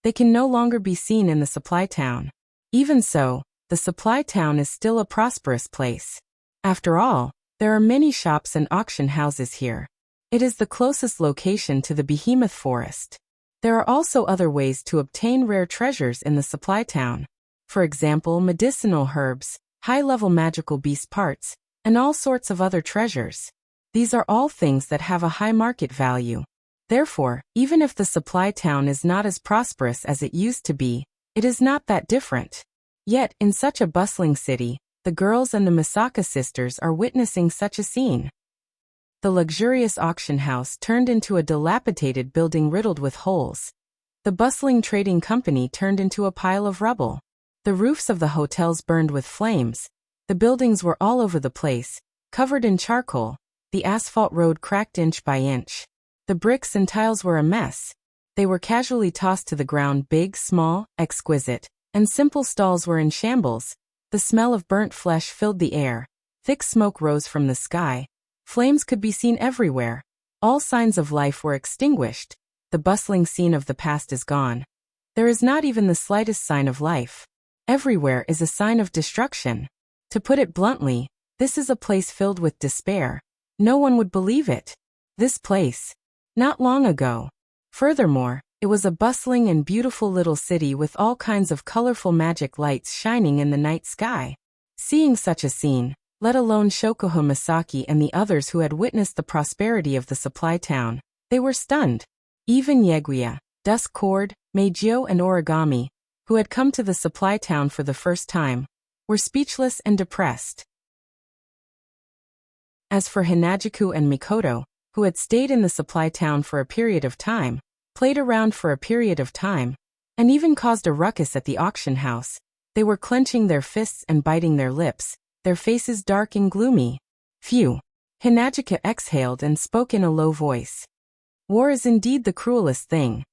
they can no longer be seen in the supply town. Even so, the supply town is still a prosperous place. After all, there are many shops and auction houses here. It is the closest location to the Behemoth Forest. There are also other ways to obtain rare treasures in the supply town. For example, medicinal herbs, high-level magical beast parts, and all sorts of other treasures. These are all things that have a high market value. Therefore, even if the supply town is not as prosperous as it used to be, it is not that different. Yet, in such a bustling city, the girls and the Misaka sisters are witnessing such a scene. The luxurious auction house turned into a dilapidated building riddled with holes. The bustling trading company turned into a pile of rubble. The roofs of the hotels burned with flames. The buildings were all over the place, covered in charcoal. The asphalt road cracked inch by inch. The bricks and tiles were a mess. They were casually tossed to the ground. Big, small, exquisite, and simple stalls were in shambles. The smell of burnt flesh filled the air. Thick smoke rose from the sky. Flames could be seen everywhere. All signs of life were extinguished. The bustling scene of the past is gone. There is not even the slightest sign of life. Everywhere is a sign of destruction. To put it bluntly, this is a place filled with despair. No one would believe it. This place. Not long ago. Furthermore, it was a bustling and beautiful little city with all kinds of colorful magic lights shining in the night sky. Seeing such a scene, let alone Shokuho Misaki and the others who had witnessed the prosperity of the supply town, they were stunned. Even Yeguya, Dusk Cord, Meijio and Origami, who had come to the supply town for the first time, were speechless and depressed. As for Hinajuku and Mikoto, who had stayed in the supply town for a period of time, played around for a period of time, and even caused a ruckus at the auction house, they were clenching their fists and biting their lips, their faces dark and gloomy. Phew! Hinajuku exhaled and spoke in a low voice. War is indeed the cruelest thing.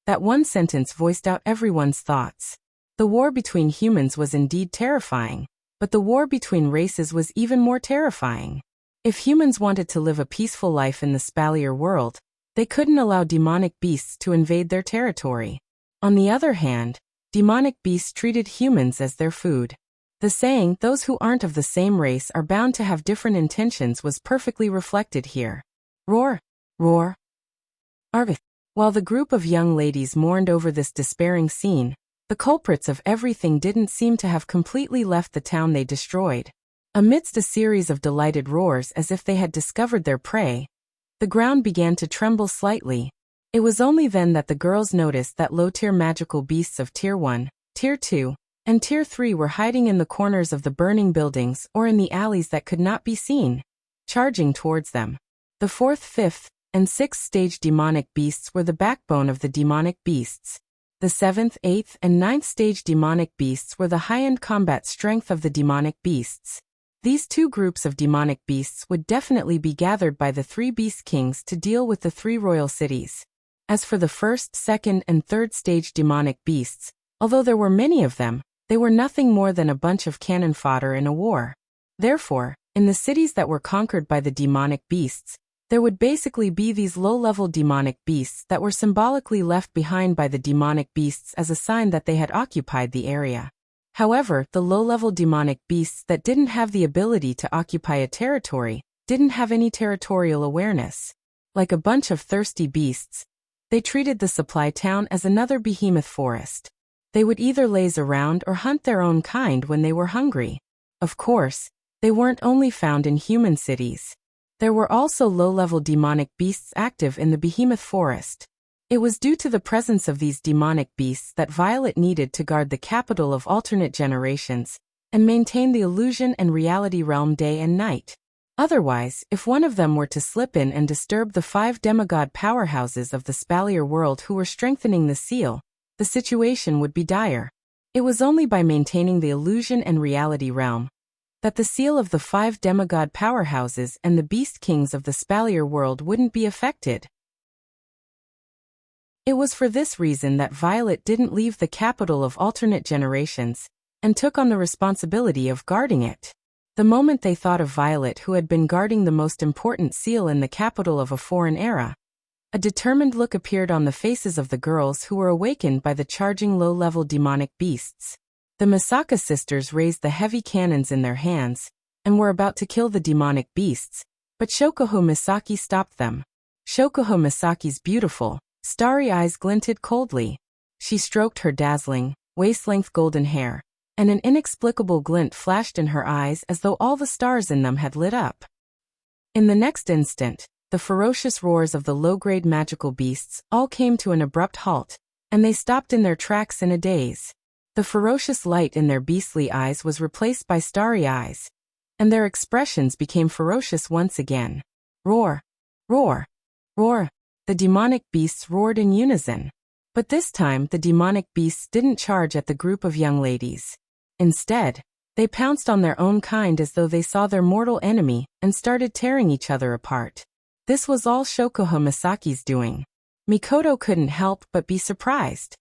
That one sentence voiced out everyone's thoughts. The war between humans was indeed terrifying, but the war between races was even more terrifying. If humans wanted to live a peaceful life in the Spalier world, they couldn't allow demonic beasts to invade their territory. On the other hand, demonic beasts treated humans as their food. The saying, "Those who aren't of the same race are bound to have different intentions," was perfectly reflected here. Roar! Roar! Arvith! While the group of young ladies mourned over this despairing scene, the culprits of everything didn't seem to have completely left the town they destroyed. Amidst a series of delighted roars as if they had discovered their prey, the ground began to tremble slightly. It was only then that the girls noticed that low-tier magical beasts of Tier 1, Tier 2, and Tier 3 were hiding in the corners of the burning buildings or in the alleys that could not be seen, charging towards them. The 4th, 5th, and 6th stage demonic beasts were the backbone of the demonic beasts. The 7th, 8th, and 9th stage demonic beasts were the high-end combat strength of the demonic beasts. These two groups of demonic beasts would definitely be gathered by the 3 beast kings to deal with the 3 royal cities. As for the 1st, 2nd, and 3rd stage demonic beasts, although there were many of them, they were nothing more than a bunch of cannon fodder in a war. Therefore, in the cities that were conquered by the demonic beasts, there would basically be these low-level demonic beasts that were symbolically left behind by the demonic beasts as a sign that they had occupied the area. However, the low-level demonic beasts that didn't have the ability to occupy a territory didn't have any territorial awareness. Like a bunch of thirsty beasts, they treated the supply town as another behemoth forest. They would either laze around or hunt their own kind when they were hungry. Of course, they weren't only found in human cities. There were also low-level demonic beasts active in the behemoth forest. It was due to the presence of these demonic beasts that Violet needed to guard the capital of alternate generations and maintain the illusion and reality realm day and night. Otherwise, if one of them were to slip in and disturb the 5 demigod powerhouses of the Spalier world who were strengthening the seal, the situation would be dire. It was only by maintaining the illusion and reality realm that the seal of the 5 demigod powerhouses and the beast kings of the Spalier world wouldn't be affected. It was for this reason that Violet didn't leave the capital of alternate generations and took on the responsibility of guarding it. The moment they thought of Violet, who had been guarding the most important seal in the capital of a foreign era, a determined look appeared on the faces of the girls who were awakened by the charging low-level demonic beasts. The Misaka sisters raised the heavy cannons in their hands and were about to kill the demonic beasts, but Shokuho Misaki stopped them. Shokuho Misaki's beautiful, starry eyes glinted coldly. She stroked her dazzling, waist-length golden hair, and an inexplicable glint flashed in her eyes as though all the stars in them had lit up. In the next instant, the ferocious roars of the low-grade magical beasts all came to an abrupt halt, and they stopped in their tracks in a daze. The ferocious light in their beastly eyes was replaced by starry eyes, and their expressions became ferocious once again. Roar! Roar! Roar! The demonic beasts roared in unison. But this time the demonic beasts didn't charge at the group of young ladies. Instead, they pounced on their own kind as though they saw their mortal enemy and started tearing each other apart. This was all Shokuho Misaki's doing. Mikoto couldn't help but be surprised.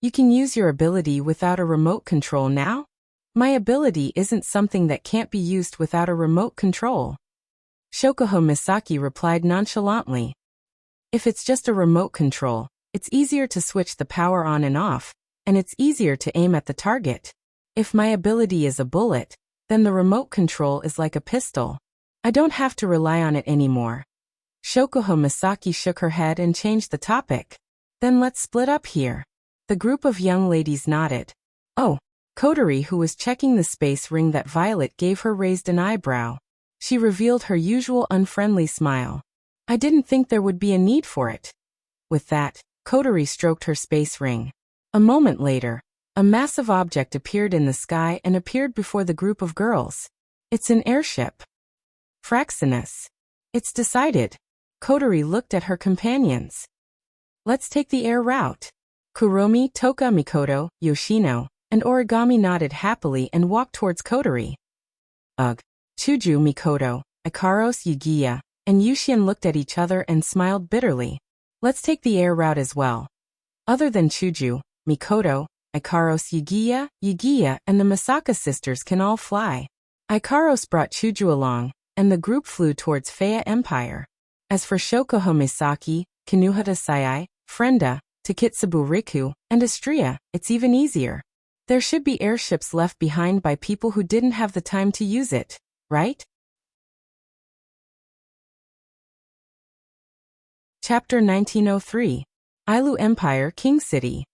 You can use your ability without a remote control now? My ability isn't something that can't be used without a remote control. Shokuho Misaki replied nonchalantly. If it's just a remote control, it's easier to switch the power on and off, and it's easier to aim at the target. If my ability is a bullet, then the remote control is like a pistol. I don't have to rely on it anymore. Shokuho Misaki shook her head and changed the topic. Then let's split up here. The group of young ladies nodded. Oh, Kotori, who was checking the space ring that Violet gave her, raised an eyebrow. She revealed her usual unfriendly smile. I didn't think there would be a need for it. With that, Kotori stroked her space ring. A moment later, a massive object appeared in the sky and appeared before the group of girls. It's an airship. Fraxinus. It's decided. Kotori looked at her companions. Let's take the air route. Kuromi, Toka, Mikoto, Yoshino, and Origami nodded happily and walked towards Kotori. Ugh. Chuju, Mikoto, Ikaros, Yugiya, and Yushin looked at each other and smiled bitterly. Let's take the air route as well. Other than Chuju, Mikoto, Ikaros, Yugiya, and the Masaka sisters can all fly. Ikaros brought Chuju along, and the group flew towards Feiya Empire. As for Shokoho Misaki, Kinuhata Sayai, Frenda, Takitsubu Riku, and Astria, it's even easier. There should be airships left behind by people who didn't have the time to use it, right? Chapter 1903. Ailu Empire, King City.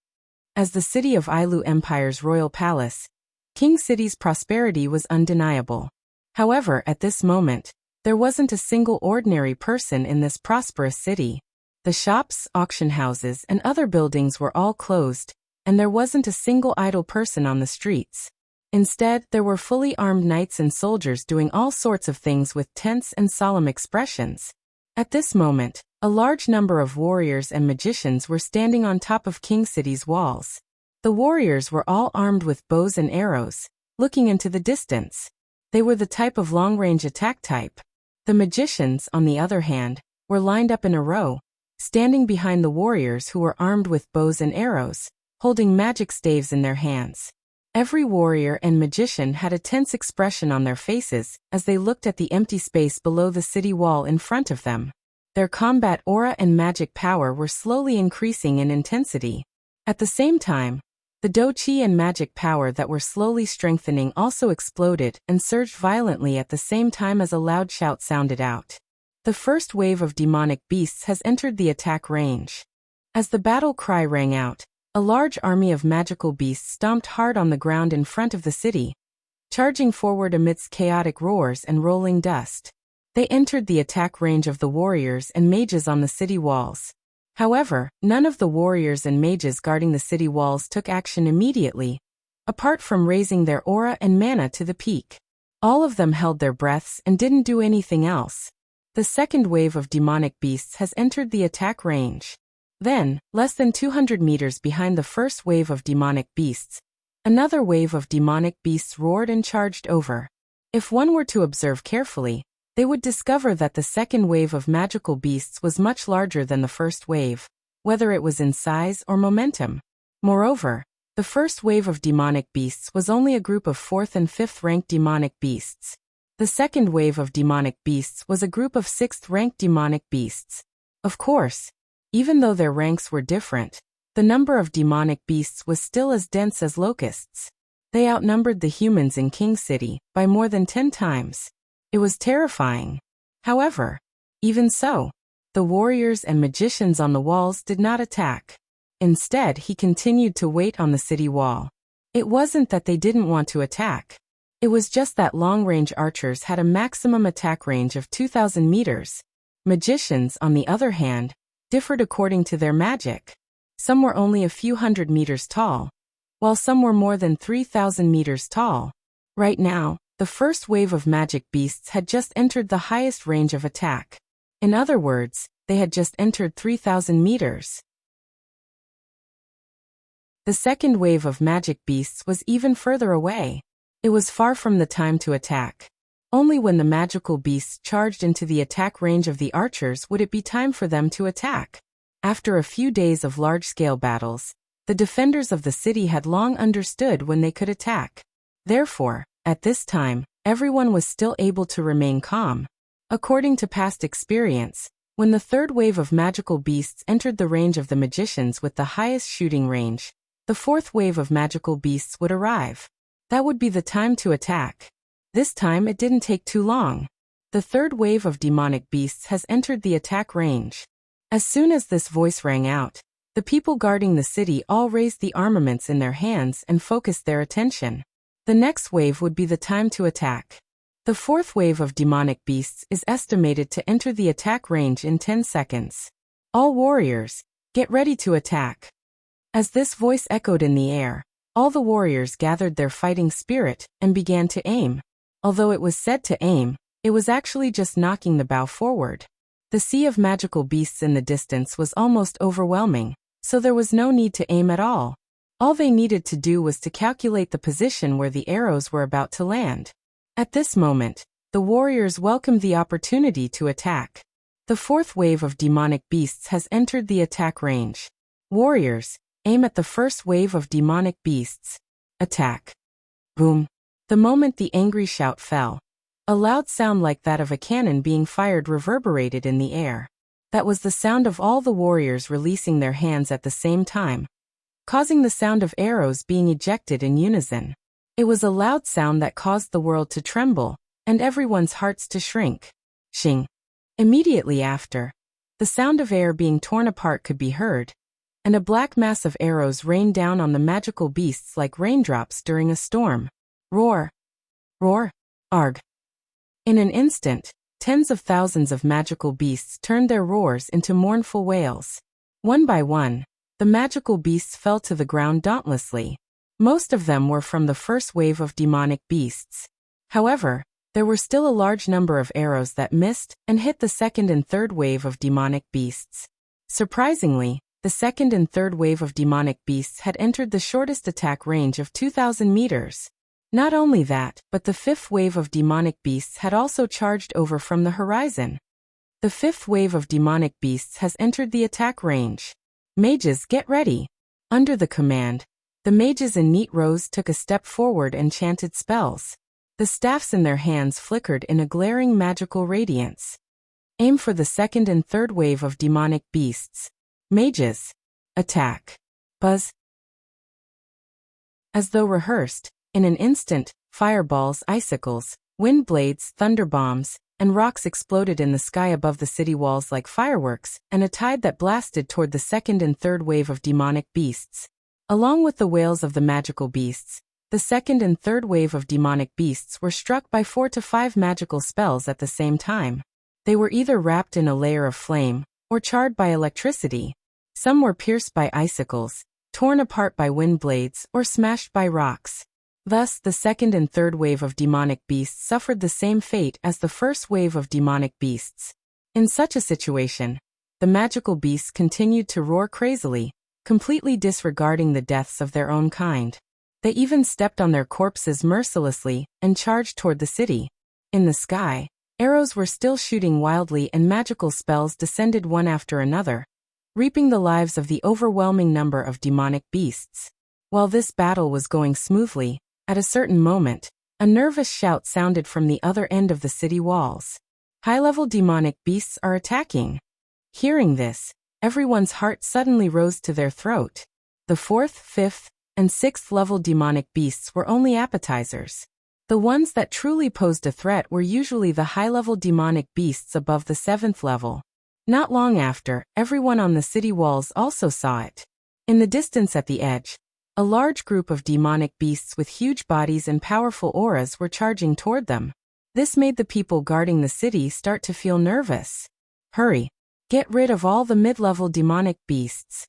As the city of Ailu Empire's royal palace, King City's prosperity was undeniable. However, at this moment, there wasn't a single ordinary person in this prosperous city. The shops, auction houses, and other buildings were all closed, and there wasn't a single idle person on the streets. Instead, there were fully armed knights and soldiers doing all sorts of things with tense and solemn expressions. At this moment, a large number of warriors and magicians were standing on top of King City's walls. The warriors were all armed with bows and arrows, looking into the distance. They were the type of long-range attack type. The magicians, on the other hand, were lined up in a row, standing behind the warriors who were armed with bows and arrows, holding magic staves in their hands. Every warrior and magician had a tense expression on their faces as they looked at the empty space below the city wall in front of them. Their combat aura and magic power were slowly increasing in intensity. At the same time, the dochi and magic power that were slowly strengthening also exploded and surged violently at the same time as a loud shout sounded out. The first wave of demonic beasts has entered the attack range. As the battle cry rang out, a large army of magical beasts stomped hard on the ground in front of the city, charging forward amidst chaotic roars and rolling dust. They entered the attack range of the warriors and mages on the city walls. However, none of the warriors and mages guarding the city walls took action immediately, apart from raising their aura and mana to the peak. All of them held their breaths and didn't do anything else. The second wave of demonic beasts has entered the attack range. Then, less than 200 meters behind the first wave of demonic beasts, another wave of demonic beasts roared and charged over. If one were to observe carefully, they would discover that the second wave of magical beasts was much larger than the first wave, whether it was in size or momentum. Moreover, the first wave of demonic beasts was only a group of 4th and 5th ranked demonic beasts. The second wave of demonic beasts was a group of 6th ranked demonic beasts. Of course, even though their ranks were different, the number of demonic beasts was still as dense as locusts. They outnumbered the humans in King City by more than 10 times. It was terrifying. However, even so, the warriors and magicians on the walls did not attack. Instead, he continued to wait on the city wall. It wasn't that they didn't want to attack. It was just that long-range archers had a maximum attack range of 2,000 meters. Magicians, on the other hand, differed according to their magic. Some were only a few hundred meters tall, while some were more than 3,000 meters tall. Right now, the first wave of magic beasts had just entered the highest range of attack. In other words, they had just entered 3,000 meters. The second wave of magic beasts was even further away. It was far from the time to attack. Only when the magical beasts charged into the attack range of the archers would it be time for them to attack. After a few days of large-scale battles, the defenders of the city had long understood when they could attack. Therefore, at this time, everyone was still able to remain calm. According to past experience, when the third wave of magical beasts entered the range of the magicians with the highest shooting range, the fourth wave of magical beasts would arrive. That would be the time to attack. This time it didn't take too long. The third wave of demonic beasts has entered the attack range. As soon as this voice rang out, the people guarding the city all raised the armaments in their hands and focused their attention. The next wave would be the time to attack. The fourth wave of demonic beasts is estimated to enter the attack range in 10 seconds. All warriors, Get ready to attack. As this voice echoed in the air, all the warriors gathered their fighting spirit and began to aim. Although it was said to aim, it was actually just knocking the bow forward. The sea of magical beasts in the distance was almost overwhelming, so there was no need to aim at all. All they needed to do was to calculate the position where the arrows were about to land. At this moment, the warriors welcomed the opportunity to attack. The fourth wave of demonic beasts has entered the attack range. Warriors, aim at the first wave of demonic beasts. Attack. Boom. The moment the angry shout fell, a loud sound like that of a cannon being fired reverberated in the air. That was the sound of all the warriors releasing their hands at the same time, causing the sound of arrows being ejected in unison. It was a loud sound that caused the world to tremble, and everyone's hearts to shrink. Shing. Immediately after, the sound of air being torn apart could be heard, and a black mass of arrows rained down on the magical beasts like raindrops during a storm. Roar. Roar. Arg. In an instant, tens of thousands of magical beasts turned their roars into mournful wails. One by one, the magical beasts fell to the ground dauntlessly. Most of them were from the first wave of demonic beasts. However, there were still a large number of arrows that missed and hit the second and third wave of demonic beasts. Surprisingly, the second and third wave of demonic beasts had entered the shortest attack range of 2,000 meters. Not only that, but the fifth wave of demonic beasts had also charged over from the horizon. The fifth wave of demonic beasts has entered the attack range. Mages, get ready. Under the command, the mages in neat rows took a step forward and chanted spells. The staffs in their hands flickered in a glaring magical radiance. Aim for the second and third wave of demonic beasts. Mages, attack. Buzz. As though rehearsed, in an instant, fireballs, icicles, wind blades, thunder bombs, and rocks exploded in the sky above the city walls like fireworks, and a tide that blasted toward the second and third wave of demonic beasts. Along with the wails of the magical beasts, the second and third wave of demonic beasts were struck by 4 to 5 magical spells at the same time. They were either wrapped in a layer of flame, or charred by electricity. Some were pierced by icicles, torn apart by wind blades, or smashed by rocks. Thus, the second and third wave of demonic beasts suffered the same fate as the first wave of demonic beasts. In such a situation, the magical beasts continued to roar crazily, completely disregarding the deaths of their own kind. They even stepped on their corpses mercilessly and charged toward the city. In the sky, arrows were still shooting wildly and magical spells descended one after another, reaping the lives of the overwhelming number of demonic beasts. While this battle was going smoothly, at a certain moment, a nervous shout sounded from the other end of the city walls. High-level demonic beasts are attacking. Hearing this, everyone's heart suddenly rose to their throat. The 4th, 5th, and 6th level demonic beasts were only appetizers. The ones that truly posed a threat were usually the high-level demonic beasts above the 7th level. Not long after, everyone on the city walls also saw it. In the distance at the edge, a large group of demonic beasts with huge bodies and powerful auras were charging toward them. This made the people guarding the city start to feel nervous. Hurry! Get rid of all the mid-level demonic beasts.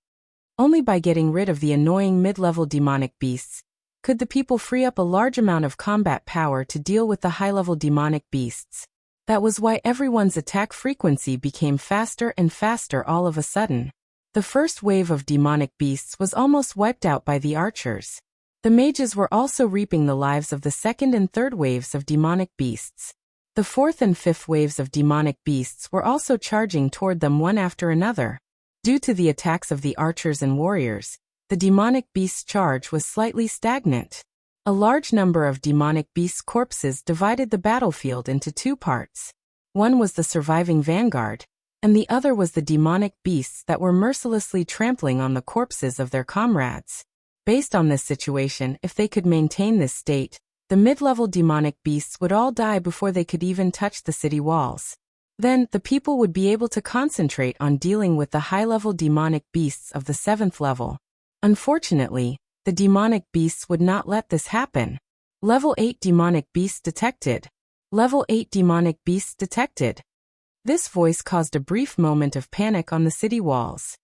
Only by getting rid of the annoying mid-level demonic beasts could the people free up a large amount of combat power to deal with the high-level demonic beasts. That was why everyone's attack frequency became faster and faster all of a sudden. The first wave of demonic beasts was almost wiped out by the archers. The mages were also reaping the lives of the second and third waves of demonic beasts. The 4th and 5th waves of demonic beasts were also charging toward them one after another. Due to the attacks of the archers and warriors, the demonic beast's charge was slightly stagnant. A large number of demonic beasts' corpses divided the battlefield into 2 parts. One was the surviving vanguard, and the other was the demonic beasts that were mercilessly trampling on the corpses of their comrades. Based on this situation, if they could maintain this state, the mid-level demonic beasts would all die before they could even touch the city walls. Then, the people would be able to concentrate on dealing with the high-level demonic beasts of the 7th level. Unfortunately, the demonic beasts would not let this happen. Level 8 demonic beasts detected. Level 8 demonic beasts detected. This voice caused a brief moment of panic on the city walls.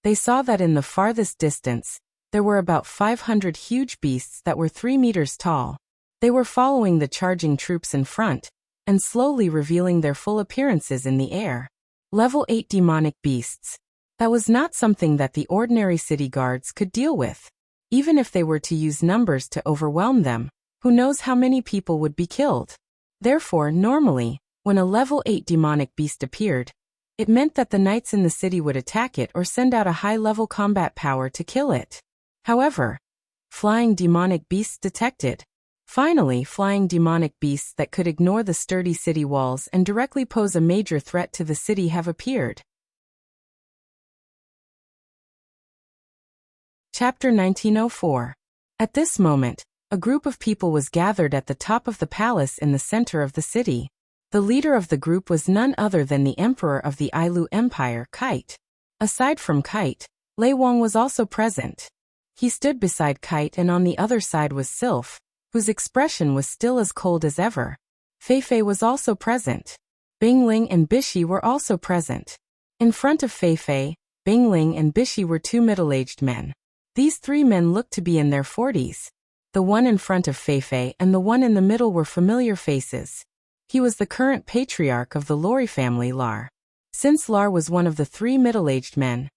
They saw that in the farthest distance, there were about 500 huge beasts that were 3 meters tall. They were following the charging troops in front, and slowly revealing their full appearances in the air. Level 8 demonic beasts. That was not something that the ordinary city guards could deal with. Even if they were to use numbers to overwhelm them, who knows how many people would be killed. Therefore, normally, when a level 8 demonic beast appeared, it meant that the knights in the city would attack it or send out a high-level combat power to kill it. However, flying demonic beasts detected. Finally, flying demonic beasts that could ignore the sturdy city walls and directly pose a major threat to the city have appeared. Chapter 1904. At this moment, a group of people was gathered at the top of the palace in the center of the city. The leader of the group was none other than the emperor of the Ailu Empire, Kite. Aside from Kite, Lei Wang was also present. He stood beside Kite, and on the other side was Sylph, whose expression was still as cold as ever. Fei Fei was also present. Bing Ling and Bishi were also present. In front of Fei Fei, Bing Ling and Bishi were 2 middle-aged men. These 3 men looked to be in their 40s. The one in front of Fei Fei and the one in the middle were familiar faces. He was the current patriarch of the Lori family, Lar. Since Lar was one of the 3 middle-aged men,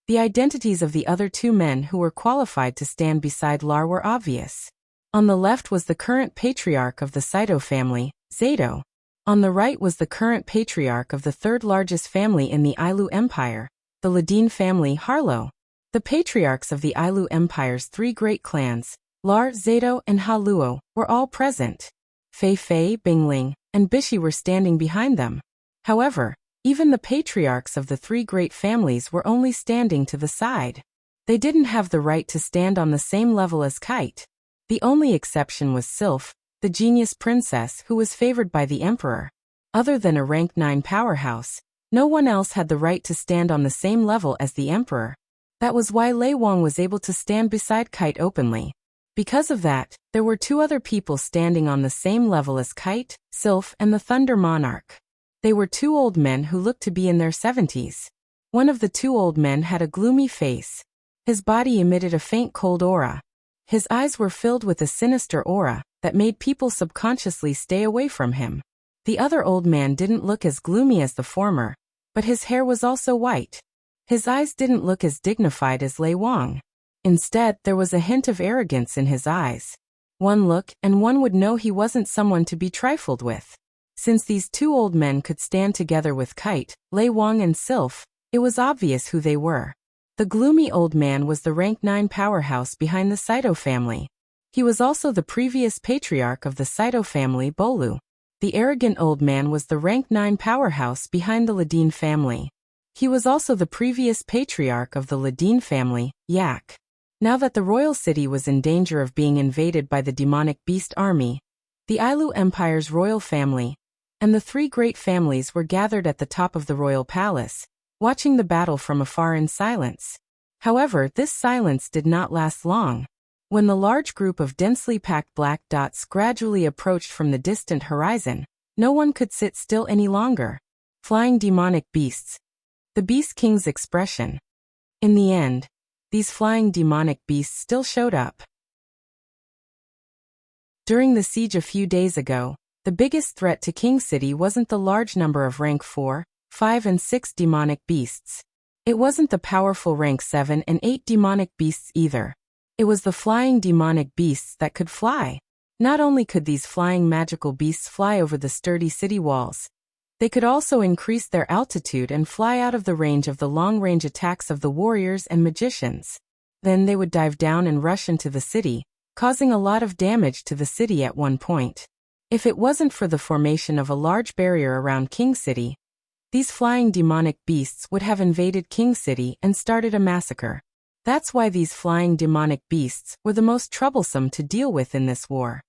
the identities of the other 2 men who were qualified to stand beside Lar were obvious. On the left was the current patriarch of the Saito family, Zato. On the right was the current patriarch of the 3rd largest family in the Ailu Empire, the Ladin family, Harlo. The patriarchs of the Ailu Empire's 3 great clans, Lar, Zato, and Haluo, were all present. Fei Fei, Bingling, and Bishi were standing behind them. However, even the patriarchs of the 3 great families were only standing to the side. They didn't have the right to stand on the same level as Kite. The only exception was Sylph, the genius princess who was favored by the emperor. Other than a rank 9 powerhouse, no one else had the right to stand on the same level as the emperor. That was why Lei Wang was able to stand beside Kite openly. Because of that, there were 2 other people standing on the same level as Kite, Sylph, and the Thunder Monarch. They were 2 old men who looked to be in their 70s. One of the 2 old men had a gloomy face. His body emitted a faint cold aura. His eyes were filled with a sinister aura that made people subconsciously stay away from him. The other old man didn't look as gloomy as the former, but his hair was also white. His eyes didn't look as dignified as Lei Wang. Instead, there was a hint of arrogance in his eyes. One look, and one would know he wasn't someone to be trifled with. Since these 2 old men could stand together with Kite, Lei Wang, and Sylph, it was obvious who they were. The gloomy old man was the rank 9 powerhouse behind the Saito family. He was also the previous patriarch of the Saito family, Bolu. The arrogant old man was the rank 9 powerhouse behind the Ladin family. He was also the previous patriarch of the Ladin family, Yak. Now that the royal city was in danger of being invaded by the demonic beast army, the Ailu Empire's royal family and the 3 great families were gathered at the top of the royal palace, watching the battle from afar in silence. However, this silence did not last long. When the large group of densely packed black dots gradually approached from the distant horizon, no one could sit still any longer. Flying demonic beasts. The Beast King's expression. In the end, these flying demonic beasts still showed up. During the siege a few days ago, the biggest threat to King City wasn't the large number of rank 4, 5 and 6 demonic beasts. It wasn't the powerful rank 7 and 8 demonic beasts either. It was the flying demonic beasts that could fly. Not only could these flying magical beasts fly over the sturdy city walls, they could also increase their altitude and fly out of the range of the long-range attacks of the warriors and magicians. Then they would dive down and rush into the city, causing a lot of damage to the city at one point. If it wasn't for the formation of a large barrier around King City, these flying demonic beasts would have invaded King City and started a massacre. That's why these flying demonic beasts were the most troublesome to deal with in this war.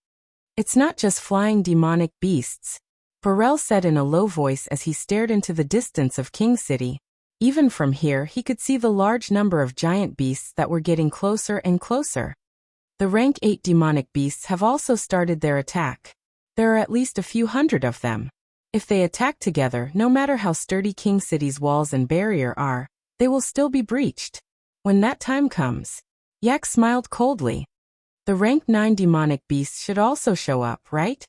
It's not just flying demonic beasts, Burrell said in a low voice as he stared into the distance of King City. Even from here he could see the large number of giant beasts that were getting closer and closer. The rank 8 demonic beasts have also started their attack. There are at least a few hundred of them. If they attack together, no matter how sturdy King City's walls and barrier are, they will still be breached. When that time comes. Yak smiled coldly. The rank 9 demonic beasts should also show up, right?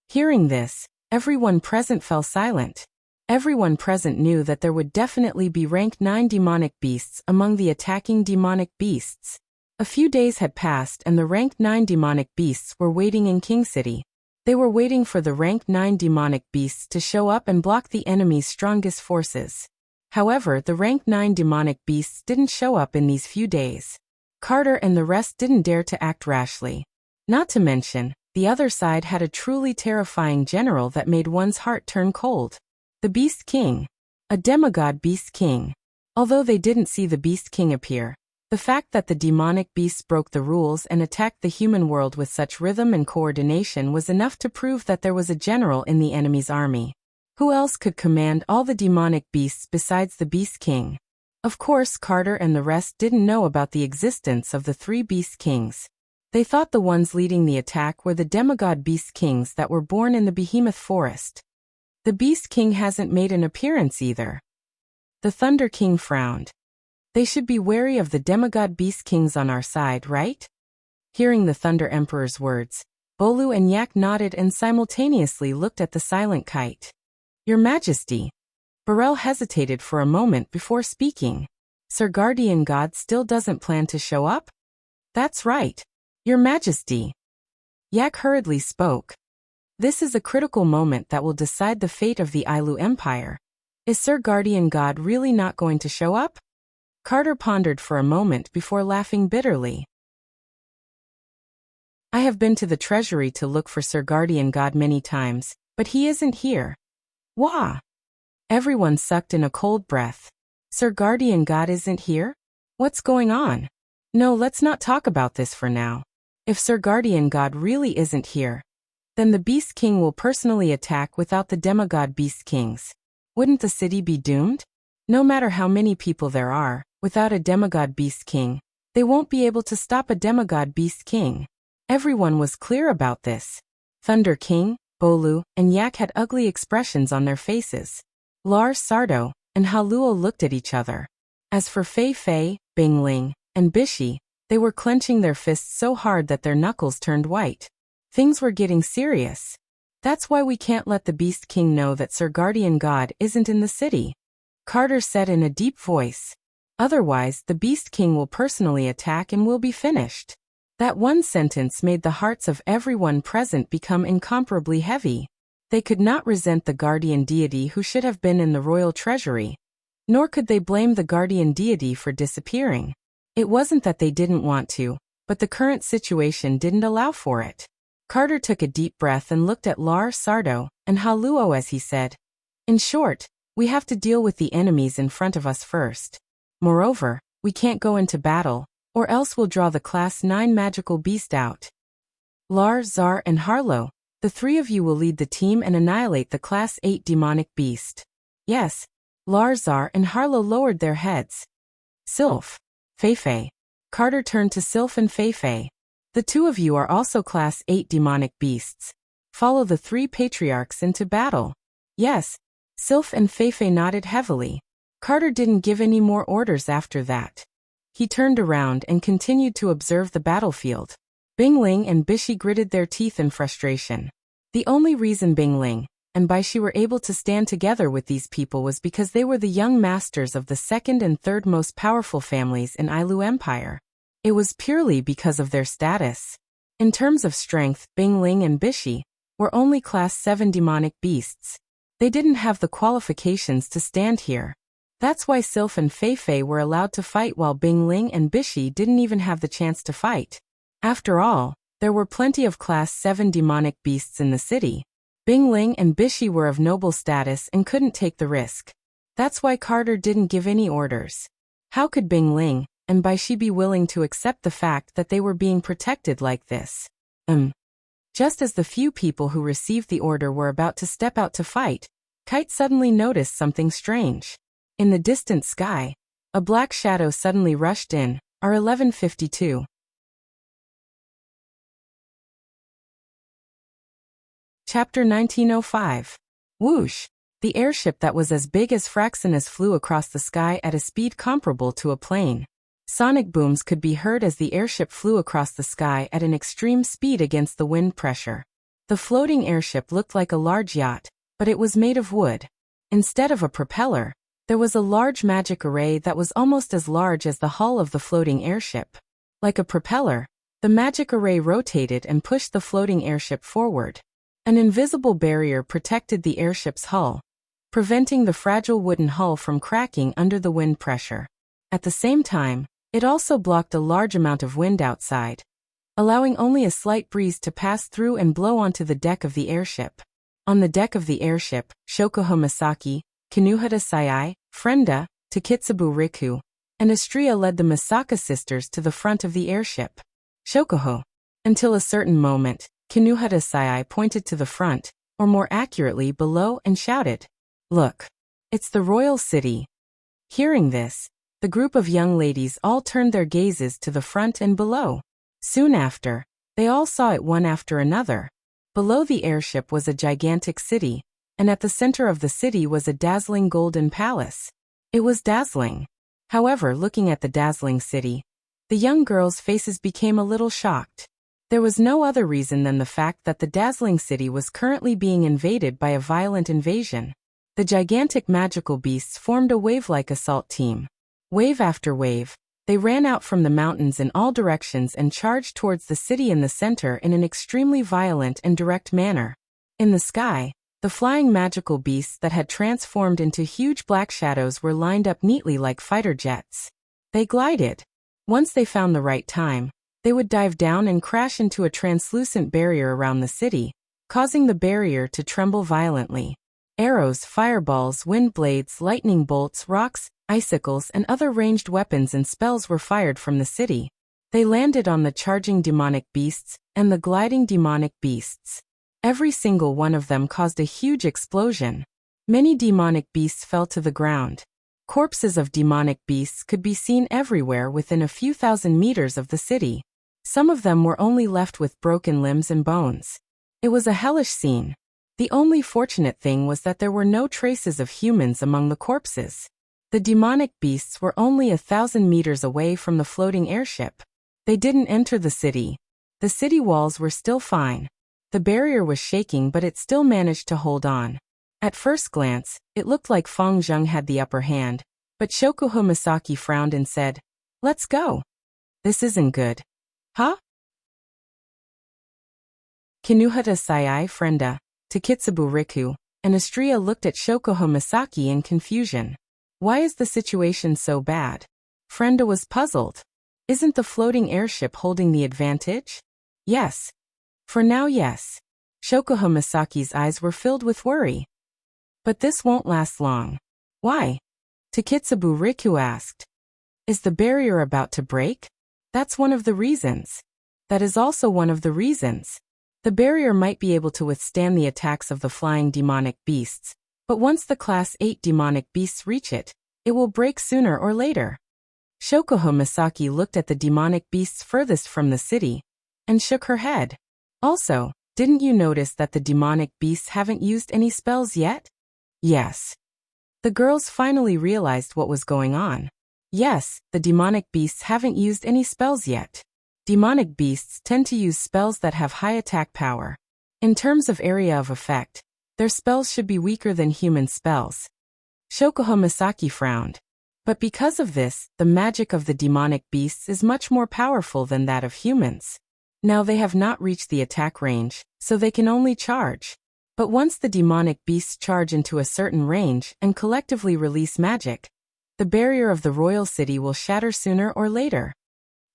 Hearing this, everyone present fell silent. Everyone present knew that there would definitely be rank 9 demonic beasts among the attacking demonic beasts. A few days had passed and the rank 9 demonic beasts were waiting in King City. They were waiting for the rank 9 demonic beasts to show up and block the enemy's strongest forces. However, the rank 9 demonic beasts didn't show up in these few days. Carter and the rest didn't dare to act rashly. Not to mention, the other side had a truly terrifying general that made one's heart turn cold. The Beast King. A demigod Beast King. Although they didn't see the Beast King appear, the fact that the demonic beasts broke the rules and attacked the human world with such rhythm and coordination was enough to prove that there was a general in the enemy's army. Who else could command all the demonic beasts besides the Beast King? Of course, Carter and the rest didn't know about the existence of the 3 Beast Kings. They thought the ones leading the attack were the demigod Beast Kings that were born in the Behemoth Forest. The Beast King hasn't made an appearance either. The Thunder King frowned. They should be wary of the demigod Beast Kings on our side, right? Hearing the Thunder Emperor's words, Bolu and Yak nodded and simultaneously looked at the silent kite. Your Majesty. Burrell hesitated for a moment before speaking. Sir Guardian God still doesn't plan to show up? That's right. Your Majesty. Yak hurriedly spoke. This is a critical moment that will decide the fate of the Ailu Empire. Is Sir Guardian God really not going to show up? Carter pondered for a moment before laughing bitterly. I have been to the treasury to look for Sir Guardian God many times, but he isn't here. Wah! Everyone sucked in a cold breath. Sir Guardian God isn't here? What's going on? No, let's not talk about this for now. If Sir Guardian God really isn't here, then the Beast King will personally attack without the demigod Beast Kings. Wouldn't the city be doomed? No matter how many people there are, without a demigod Beast King, they won't be able to stop a demigod Beast King. Everyone was clear about this. Thunder King, Bolu, and Yak had ugly expressions on their faces. Lars Sardo and Haluo looked at each other. As for Fei Fei, Bingling, and Bishi, they were clenching their fists so hard that their knuckles turned white. Things were getting serious. That's why we can't let the Beast King know that Sir Guardian God isn't in the city. Carter said in a deep voice. Otherwise, the Beast King will personally attack and we'll be finished. That one sentence made the hearts of everyone present become incomparably heavy. They could not resent the guardian deity who should have been in the royal treasury. Nor could they blame the guardian deity for disappearing. It wasn't that they didn't want to, but the current situation didn't allow for it. Carter took a deep breath and looked at Lars Sardo and Haluo as he said, in short, we have to deal with the enemies in front of us first. Moreover, we can't go into battle, or else we'll draw the Class 9 magical beast out. Lars, Zar, and Harlow, the 3 of you will lead the team and annihilate the Class 8 demonic beast. Yes. Lars, Zar, and Harlow lowered their heads. Sylph. Feifei. Carter turned to Sylph and Feifei. The 2 of you are also Class 8 demonic beasts. Follow the 3 patriarchs into battle. Yes. Sylph and Feifei nodded heavily. Carter didn't give any more orders after that. He turned around and continued to observe the battlefield. Bingling and Bishi gritted their teeth in frustration. The only reason Bingling and Bishi were able to stand together with these people was because they were the young masters of the 2nd and 3rd most powerful families in Ailu Empire. It was purely because of their status. In terms of strength, Bingling and Bishi were only Class 7 demonic beasts. They didn't have the qualifications to stand here. That's why Sylph and Feifei were allowed to fight while Bingling and Bishi didn't even have the chance to fight. After all, there were plenty of Class 7 demonic beasts in the city. Bingling and Bishi were of noble status and couldn't take the risk. That's why Carter didn't give any orders. How could Bingling and Bishi be willing to accept the fact that they were being protected like this? Just as the few people who received the order were about to step out to fight, Kite suddenly noticed something strange. In the distant sky, a black shadow suddenly rushed in, R1152. Chapter 1905. Whoosh! The airship that was as big as Fraxinus flew across the sky at a speed comparable to a plane. Sonic booms could be heard as the airship flew across the sky at an extreme speed against the wind pressure. The floating airship looked like a large yacht, but it was made of wood. Instead of a propeller, there was a large magic array that was almost as large as the hull of the floating airship. Like a propeller, the magic array rotated and pushed the floating airship forward. An invisible barrier protected the airship's hull, preventing the fragile wooden hull from cracking under the wind pressure. At the same time, it also blocked a large amount of wind outside, allowing only a slight breeze to pass through and blow onto the deck of the airship. On the deck of the airship, Shokuho Misaki, Kinuhata Sayai, Frenda, Takitsubu Riku, and Astria led the Misaka sisters to the front of the airship. Shokuho. Until a certain moment, Kinuhata Sayai pointed to the front, or more accurately below, and shouted, "Look! It's the royal city." Hearing this, the group of young ladies all turned their gazes to the front and below. Soon after, they all saw it one after another. Below the airship was a gigantic city, and at the center of the city was a dazzling golden palace. It was dazzling. However, looking at the dazzling city, the young girls' faces became a little shocked. There was no other reason than the fact that the dazzling city was currently being invaded by a violent invasion. The gigantic magical beasts formed a wave-like assault team. Wave after wave, they ran out from the mountains in all directions and charged towards the city in the center in an extremely violent and direct manner. In the sky, the flying magical beasts that had transformed into huge black shadows were lined up neatly like fighter jets. They glided. Once they found the right time, they would dive down and crash into a translucent barrier around the city, causing the barrier to tremble violently. Arrows, fireballs, wind blades, lightning bolts, rocks, icicles, and other ranged weapons and spells were fired from the city. They landed on the charging demonic beasts and the gliding demonic beasts. Every single one of them caused a huge explosion. Many demonic beasts fell to the ground. Corpses of demonic beasts could be seen everywhere within a few thousand meters of the city. Some of them were only left with broken limbs and bones. It was a hellish scene. The only fortunate thing was that there were no traces of humans among the corpses. The demonic beasts were only 1,000 meters away from the floating airship. They didn't enter the city. The city walls were still fine. The barrier was shaking, but it still managed to hold on. At first glance, it looked like Feng Zheng had the upper hand, but Shokuho Misaki frowned and said, "Let's go. This isn't good." Huh? Kinuhata Sayai, Frenda, Takitsubu Riku, and Astria looked at Shokuho Misaki in confusion. Why is the situation so bad? Frenda was puzzled. Isn't the floating airship holding the advantage? Yes. For now, yes. Shokuho Misaki's eyes were filled with worry. But this won't last long. Why? Takitsubu Riku asked. Is the barrier about to break? That's one of the reasons. That is also one of the reasons. The barrier might be able to withstand the attacks of the flying demonic beasts, but once the Class 8 demonic beasts reach it, it will break sooner or later. Shokuho Misaki looked at the demonic beasts furthest from the city and shook her head. Also, didn't you notice that the demonic beasts haven't used any spells yet? Yes. The girls finally realized what was going on. Yes, the demonic beasts haven't used any spells yet. Demonic beasts tend to use spells that have high attack power. In terms of area of effect, their spells should be weaker than human spells. Shokuho Misaki frowned. But because of this, the magic of the demonic beasts is much more powerful than that of humans. Now they have not reached the attack range, so they can only charge. But once the demonic beasts charge into a certain range and collectively release magic, the barrier of the royal city will shatter sooner or later.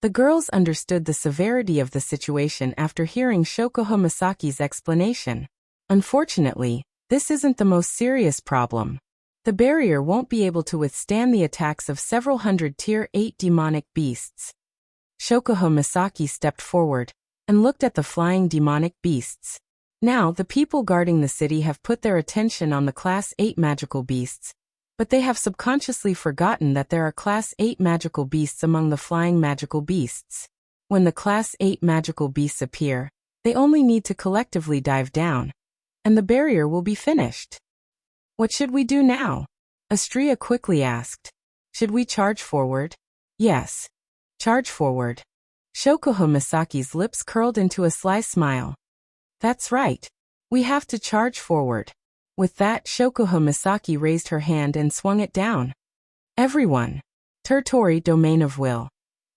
The girls understood the severity of the situation after hearing Shokuho Misaki's explanation. Unfortunately, this isn't the most serious problem. The barrier won't be able to withstand the attacks of several hundred Tier 8 demonic beasts. Shokuho Misaki stepped forward and looked at the flying demonic beasts. Now, the people guarding the city have put their attention on the Class 8 magical beasts, but they have subconsciously forgotten that there are Class 8 magical beasts among the flying magical beasts. When the Class 8 magical beasts appear, they only need to collectively dive down, and the barrier will be finished. What should we do now? Astria quickly asked. Should we charge forward? Yes. Charge forward. Shokuho Misaki's lips curled into a sly smile. That's right. We have to charge forward. With that, Shokuho Misaki raised her hand and swung it down. Everyone. Tertori Domain of Will.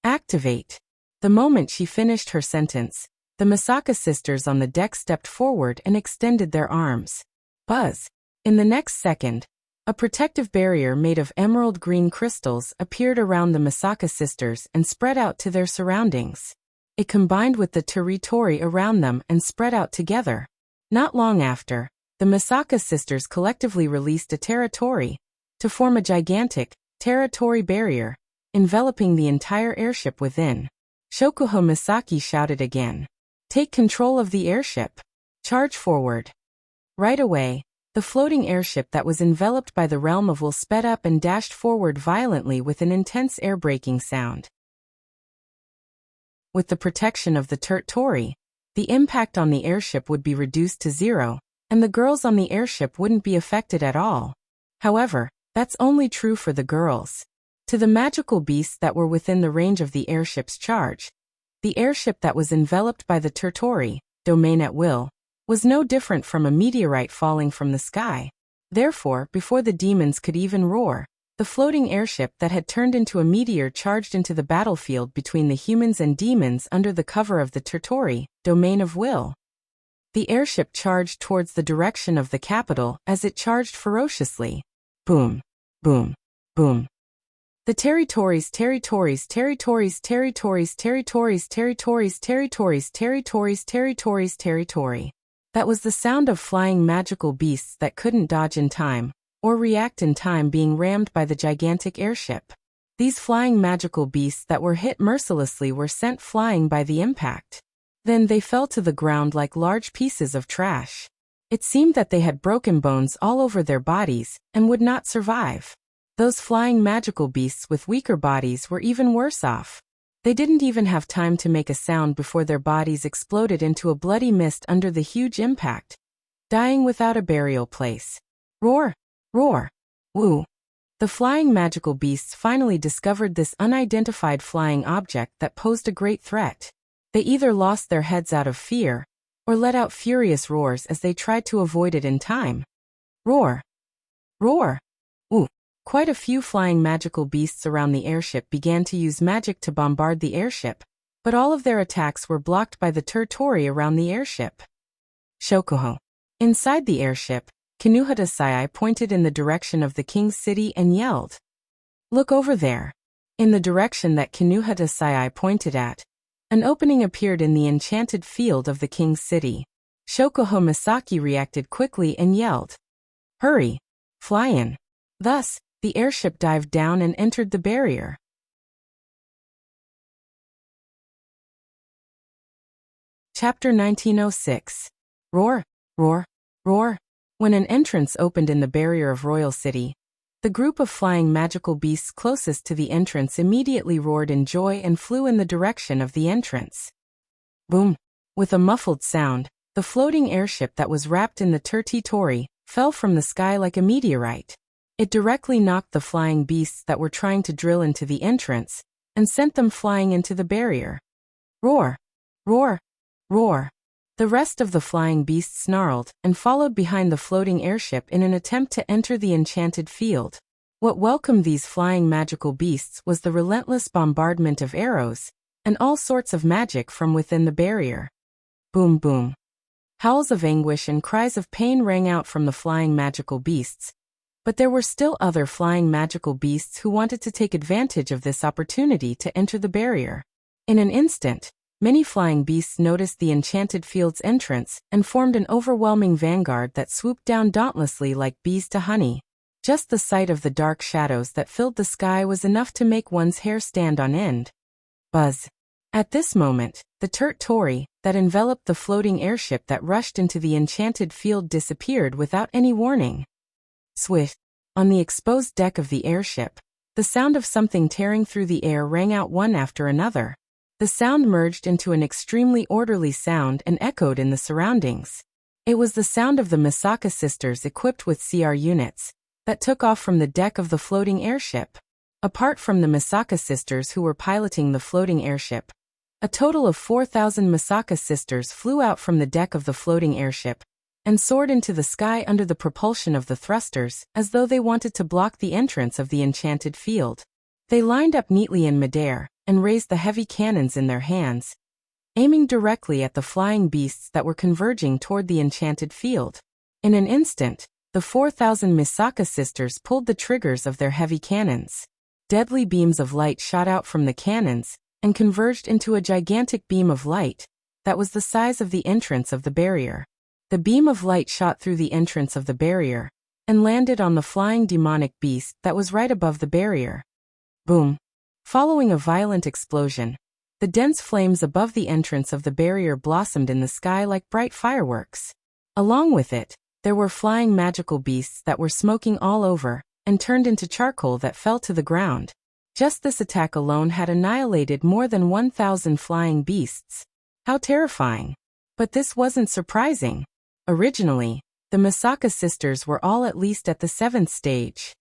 Activate. The moment she finished her sentence, the Misaka sisters on the deck stepped forward and extended their arms. Buzz. In the next second, a protective barrier made of emerald green crystals appeared around the Misaka sisters and spread out to their surroundings. It combined with the territory around them and spread out together. Not long after, the Misaka sisters collectively released a territory to form a gigantic territory barrier, enveloping the entire airship within. Shokuho Misaki shouted again. Take control of the airship. Charge forward. Right away, the floating airship that was enveloped by the realm of will sped up and dashed forward violently with an intense air-braking sound. With the protection of the territory, the impact on the airship would be reduced to zero, and the girls on the airship wouldn't be affected at all. However, that's only true for the girls. To the magical beasts that were within the range of the airship's charge, the airship that was enveloped by the territory, domain at will, was no different from a meteorite falling from the sky. Therefore, before the demons could even roar, the floating airship that had turned into a meteor charged into the battlefield between the humans and demons under the cover of the territory, domain of will. The airship charged towards the direction of the capital as it charged ferociously. Boom, boom, boom. The territories. That was the sound of flying magical beasts that couldn't dodge in time, or react in time being rammed by the gigantic airship. These flying magical beasts that were hit mercilessly were sent flying by the impact. Then they fell to the ground like large pieces of trash. It seemed that they had broken bones all over their bodies, and would not survive. Those flying magical beasts with weaker bodies were even worse off. They didn't even have time to make a sound before their bodies exploded into a bloody mist under the huge impact, dying without a burial place. Roar! Roar! Woo! The flying magical beasts finally discovered this unidentified flying object that posed a great threat. They either lost their heads out of fear, or let out furious roars as they tried to avoid it in time. Roar! Roar! Woo! Quite a few flying magical beasts around the airship began to use magic to bombard the airship, but all of their attacks were blocked by the territory around the airship. Shokuho. Inside the airship, Kinuhata Sai pointed in the direction of the king's city and yelled. Look over there. In the direction that Kinuhata Sai pointed at, an opening appeared in the enchanted field of the king's city. Shokuho Misaki reacted quickly and yelled. Hurry! Fly in. Thus, the airship dived down and entered the barrier. Chapter 1906. Roar, roar, roar. When an entrance opened in the barrier of Royal City, the group of flying magical beasts closest to the entrance immediately roared in joy and flew in the direction of the entrance. Boom! With a muffled sound, the floating airship that was wrapped in the territory fell from the sky like a meteorite. It directly knocked the flying beasts that were trying to drill into the entrance, and sent them flying into the barrier. Roar! Roar! Roar! The rest of the flying beasts snarled and followed behind the floating airship in an attempt to enter the enchanted field. What welcomed these flying magical beasts was the relentless bombardment of arrows, and all sorts of magic from within the barrier. Boom boom. Howls of anguish and cries of pain rang out from the flying magical beasts, but there were still other flying magical beasts who wanted to take advantage of this opportunity to enter the barrier. In an instant, many flying beasts noticed the enchanted field's entrance and formed an overwhelming vanguard that swooped down dauntlessly like bees to honey. Just the sight of the dark shadows that filled the sky was enough to make one's hair stand on end. Buzz. At this moment, the territory that enveloped the floating airship that rushed into the enchanted field disappeared without any warning. Swish. On the exposed deck of the airship, the sound of something tearing through the air rang out one after another. The sound merged into an extremely orderly sound and echoed in the surroundings. It was the sound of the Misaka sisters equipped with CR units that took off from the deck of the floating airship. Apart from the Misaka sisters who were piloting the floating airship, a total of 4,000 Misaka sisters flew out from the deck of the floating airship and soared into the sky under the propulsion of the thrusters as though they wanted to block the entrance of the enchanted field. They lined up neatly in midair and raised the heavy cannons in their hands, aiming directly at the flying beasts that were converging toward the enchanted field. In an instant, the 4,000 Misaka sisters pulled the triggers of their heavy cannons. Deadly beams of light shot out from the cannons and converged into a gigantic beam of light that was the size of the entrance of the barrier. The beam of light shot through the entrance of the barrier and landed on the flying demonic beast that was right above the barrier. Boom! Following a violent explosion, the dense flames above the entrance of the barrier blossomed in the sky like bright fireworks. Along with it, there were flying magical beasts that were smoking all over and turned into charcoal that fell to the ground. Just this attack alone had annihilated more than 1,000 flying beasts. How terrifying! But this wasn't surprising. Originally, the Misaka sisters were all at least at the 7th stage.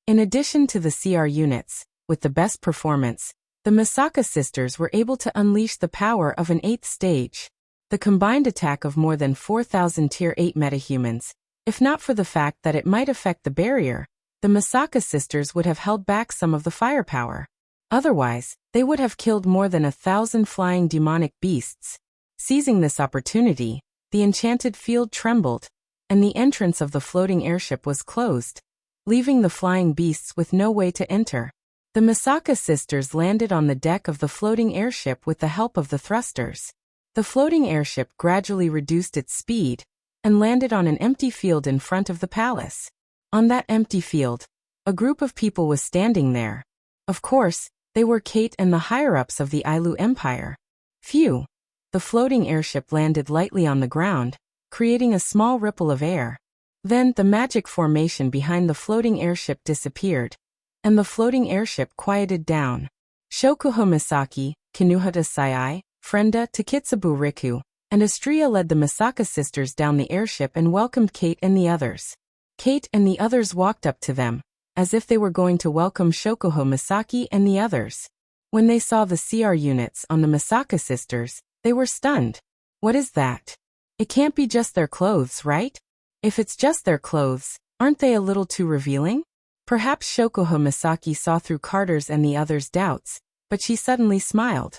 In addition to the CR units, with the best performance, the Misaka sisters were able to unleash the power of an 8th stage. The combined attack of more than 4,000 Tier 8 metahumans. If not for the fact that it might affect the barrier, the Misaka sisters would have held back some of the firepower. Otherwise, they would have killed more than 1,000 flying demonic beasts. Seizing this opportunity, the enchanted field trembled, and the entrance of the floating airship was closed, leaving the flying beasts with no way to enter. The Misaka sisters landed on the deck of the floating airship with the help of the thrusters. The floating airship gradually reduced its speed and landed on an empty field in front of the palace. On that empty field, a group of people was standing there. Of course, they were Kate and the higher-ups of the Ailu Empire. Phew! The floating airship landed lightly on the ground, creating a small ripple of air. Then the magic formation behind the floating airship disappeared, and the floating airship quieted down. Shokuho Misaki, Kinuhata Sayai, Frenda, Takitsubu Riku, and Astria led the Misaka sisters down the airship and welcomed Kate and the others. Kate and the others walked up to them, as if they were going to welcome Shokuho Misaki and the others. When they saw the CR units on the Misaka sisters, they were stunned. What is that? It can't be just their clothes, right? If it's just their clothes, aren't they a little too revealing? Perhaps Shokuho Misaki saw through Carter's and the others' doubts, but she suddenly smiled.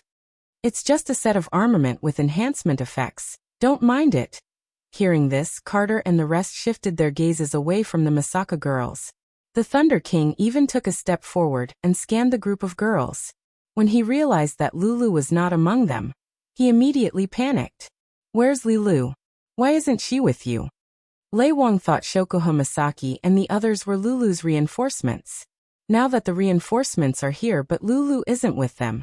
It's just a set of armament with enhancement effects. Don't mind it. Hearing this, Carter and the rest shifted their gazes away from the Misaka girls. The Thunder King even took a step forward and scanned the group of girls. When he realized that Lulu was not among them, he immediately panicked. Where's Lulu? Why isn't she with you? Lei Wang thought Shokuho Misaki and the others were Lulu's reinforcements. Now that the reinforcements are here but Lulu isn't with them.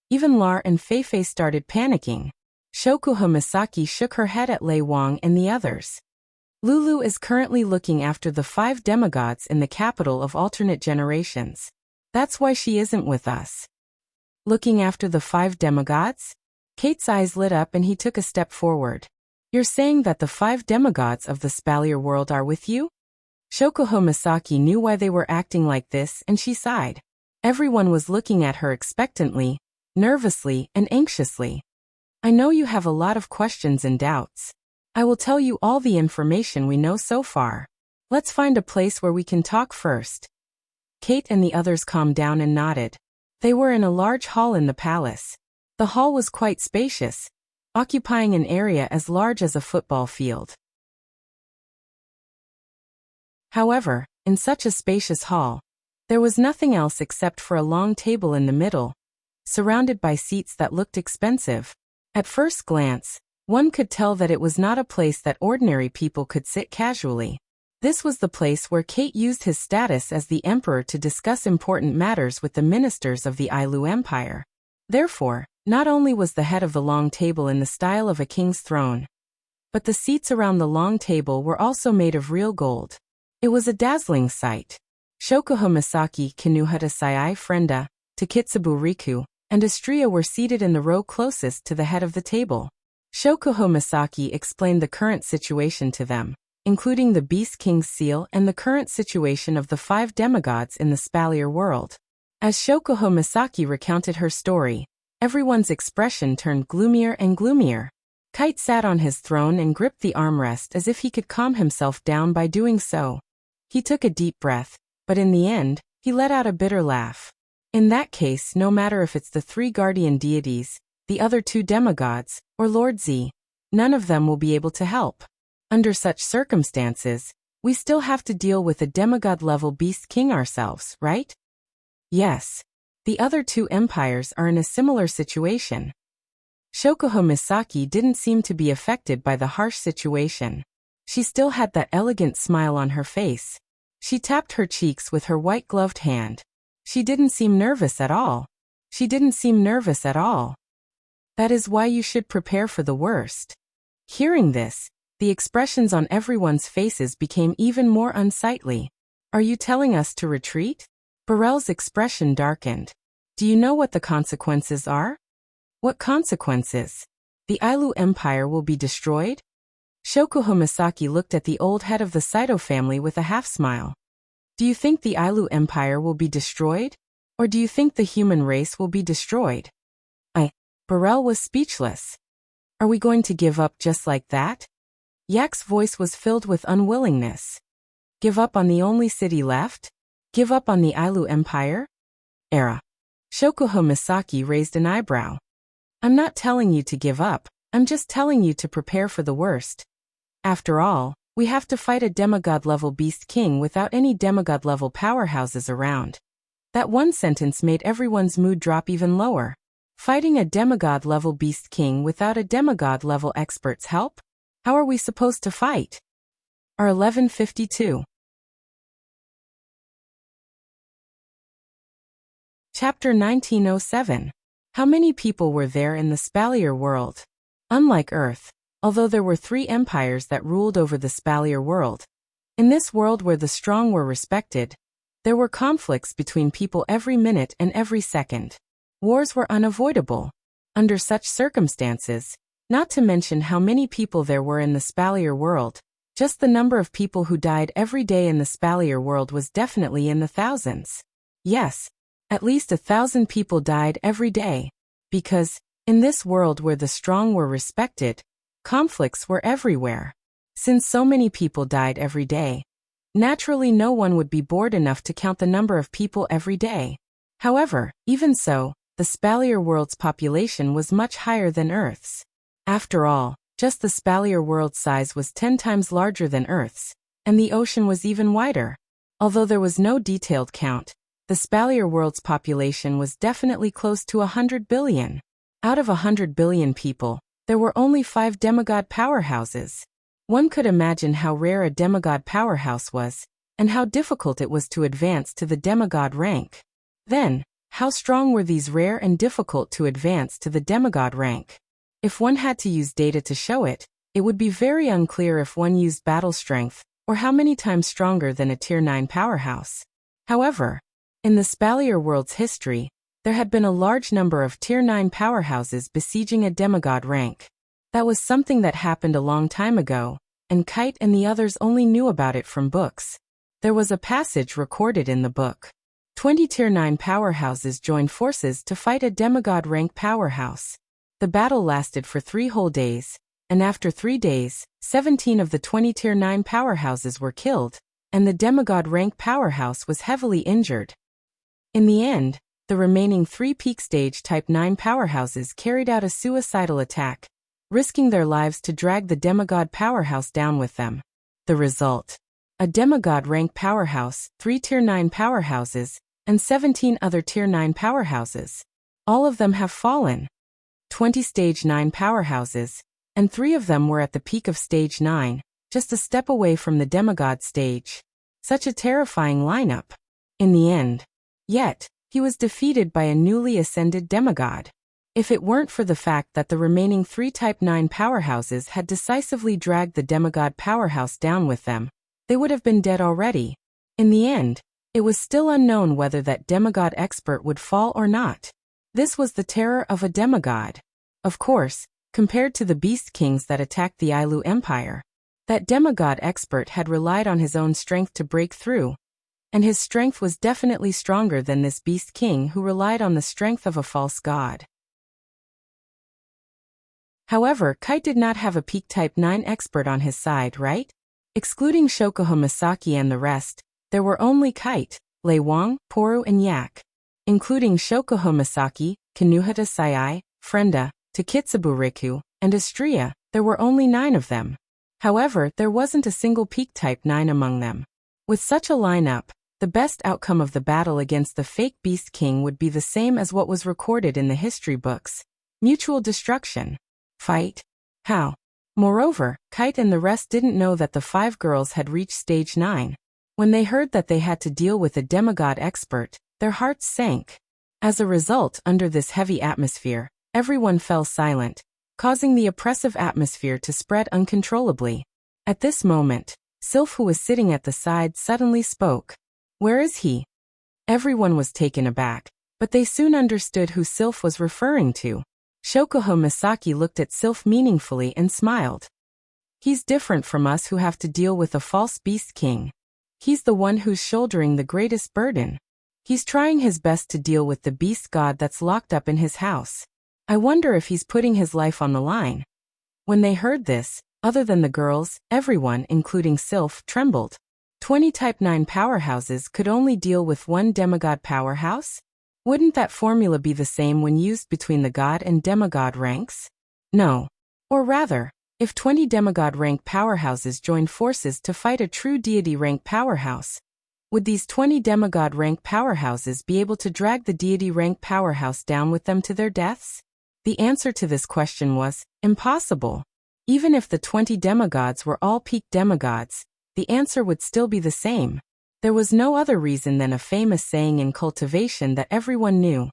Even Lar and Feifei started panicking. Shokuho Misaki shook her head at Lei Wang and the others. Lulu is currently looking after the 5 demigods in the capital of alternate generations. That's why she isn't with us. Looking after the 5 demigods? Kate's eyes lit up and he took a step forward. You're saying that the 5 demigods of the Spalier world are with you? Shokuho Misaki knew why they were acting like this and she sighed. Everyone was looking at her expectantly, nervously, and anxiously. I know you have a lot of questions and doubts. I will tell you all the information we know so far. Let's find a place where we can talk first. Kate and the others calmed down and nodded. They were in a large hall in the palace. The hall was quite spacious, occupying an area as large as a football field. However, in such a spacious hall, there was nothing else except for a long table in the middle, surrounded by seats that looked expensive. At first glance, one could tell that it was not a place that ordinary people could sit casually. This was the place where Kate used his status as the emperor to discuss important matters with the ministers of the Ailu Empire. Therefore, not only was the head of the long table in the style of a king's throne, but the seats around the long table were also made of real gold. It was a dazzling sight. Shokuho Misaki, Kinuhata Sayai, Frenda, Takitsubu Riku, and Astria were seated in the row closest to the head of the table. Shokuho Misaki explained the current situation to them, including the Beast King's seal and the current situation of the 5 demigods in the Spalier world. As Shokuho Misaki recounted her story, everyone's expression turned gloomier and gloomier. Kite sat on his throne and gripped the armrest as if he could calm himself down by doing so. He took a deep breath, but in the end, he let out a bitter laugh. In that case, no matter if it's the 3 guardian deities, the other 2 demigods, or Lord Z, none of them will be able to help. Under such circumstances, we still have to deal with a demigod-level Beast King ourselves, right? Yes. The other 2 empires are in a similar situation. Shokuho Misaki didn't seem to be affected by the harsh situation. She still had that elegant smile on her face. She tapped her cheeks with her white-gloved hand. She didn't seem nervous at all. She didn't seem nervous at all. That is why you should prepare for the worst. Hearing this, the expressions on everyone's faces became even more unsightly. Are you telling us to retreat? Burrell's expression darkened. Do you know what the consequences are? What consequences? The Ailu Empire will be destroyed? Shokuho Misaki looked at the old head of the Saito family with a half-smile. Do you think the Ailu Empire will be destroyed? Or do you think the human race will be destroyed? Burrell was speechless. Are we going to give up just like that? Yak's voice was filled with unwillingness. Give up on the only city left? Give up on the Ailu Empire? Shokuho Misaki raised an eyebrow. I'm not telling you to give up, I'm just telling you to prepare for the worst. After all, we have to fight a demigod-level Beast King without any demigod-level powerhouses around. That one sentence made everyone's mood drop even lower. Fighting a demigod-level Beast King without a demigod-level expert's help? How are we supposed to fight? R1152. Chapter 1907. How many people were there in the Spalier world? Unlike Earth, although there were 3 empires that ruled over the Spalier world, in this world where the strong were respected, there were conflicts between people every minute and every second. Wars were unavoidable. Under such circumstances, not to mention how many people there were in the Spalier world, just the number of people who died every day in the Spalier world was definitely in the thousands. Yes, at least 1,000 people died every day. Because, in this world where the strong were respected, conflicts were everywhere. Since so many people died every day, naturally no one would be bored enough to count the number of people every day. However, even so, the Spalier world's population was much higher than Earth's. After all, just the Spalier world's size was 10 times larger than Earth's, and the ocean was even wider. Although there was no detailed count, the Spalier world's population was definitely close to 100 billion. Out of 100 billion people, there were only 5 demigod powerhouses. One could imagine how rare a demigod powerhouse was, and how difficult it was to advance to the demigod rank. Then, how strong were these rare and difficult to advance to the demigod rank? If one had to use data to show it, it would be very unclear if one used battle strength, or how many times stronger than a Tier 9 powerhouse. However, in the Spalier world's history, there had been a large number of Tier 9 powerhouses besieging a demigod rank. That was something that happened a long time ago, and Kite and the others only knew about it from books. There was a passage recorded in the book. 20 Tier 9 powerhouses joined forces to fight a demigod rank powerhouse. The battle lasted for 3 whole days, and after 3 days, 17 of the 20 Tier 9 powerhouses were killed, and the demigod rank powerhouse was heavily injured. In the end, the remaining 3 peak stage Type 9 powerhouses carried out a suicidal attack, risking their lives to drag the demigod powerhouse down with them. The result: a demigod rank powerhouse, 3 Tier 9 powerhouses, and 17 other Tier 9 powerhouses. All of them have fallen. 20 Stage 9 powerhouses, and 3 of them were at the peak of Stage 9, just a step away from the demigod stage. Such a terrifying lineup. In the end, yet, he was defeated by a newly ascended demigod. If it weren't for the fact that the remaining 3 Type 9 powerhouses had decisively dragged the demigod powerhouse down with them, they would have been dead already. In the end, it was still unknown whether that demigod expert would fall or not. This was the terror of a demigod. Of course, compared to the beast kings that attacked the Ailu Empire. That demigod expert had relied on his own strength to break through, and his strength was definitely stronger than this beast king who relied on the strength of a false god. However, Kite did not have a peak Type 9 expert on his side, right? Excluding Shokuho Misaki and the rest, there were only Kite, Lei Wang, Poru and Yak. Including Shokuho Misaki, Kinuhata Sayai, Frenda, Takitsubu Riku, and Astria, there were only 9 of them. However, there wasn't a single peak Type 9 among them. With such a lineup, the best outcome of the battle against the fake Beast King would be the same as what was recorded in the history books: mutual destruction. Fight? How? Moreover, Kite and the rest didn't know that the 5 girls had reached stage 9. When they heard that they had to deal with a demigod expert, their hearts sank. As a result, under this heavy atmosphere, everyone fell silent, causing the oppressive atmosphere to spread uncontrollably. At this moment, Sylph, who was sitting at the side, suddenly spoke. "Where is he?" Everyone was taken aback, but they soon understood who Sylph was referring to. Shokuho Misaki looked at Sylph meaningfully and smiled. "He's different from us who have to deal with a false beast king. He's the one who's shouldering the greatest burden. He's trying his best to deal with the beast god that's locked up in his house. I wonder if he's putting his life on the line." When they heard this, other than the girls, everyone, including Sylph, trembled. 20 Type 9 powerhouses could only deal with one demigod powerhouse? Wouldn't that formula be the same when used between the god and demigod ranks? No. Or rather, if 20 demigod rank powerhouses joined forces to fight a true deity rank powerhouse, would these 20 demigod rank powerhouses be able to drag the deity rank powerhouse down with them to their deaths? The answer to this question was impossible. Even if the 20 demigods were all peak demigods, the answer would still be the same. There was no other reason than a famous saying in cultivation that everyone knew.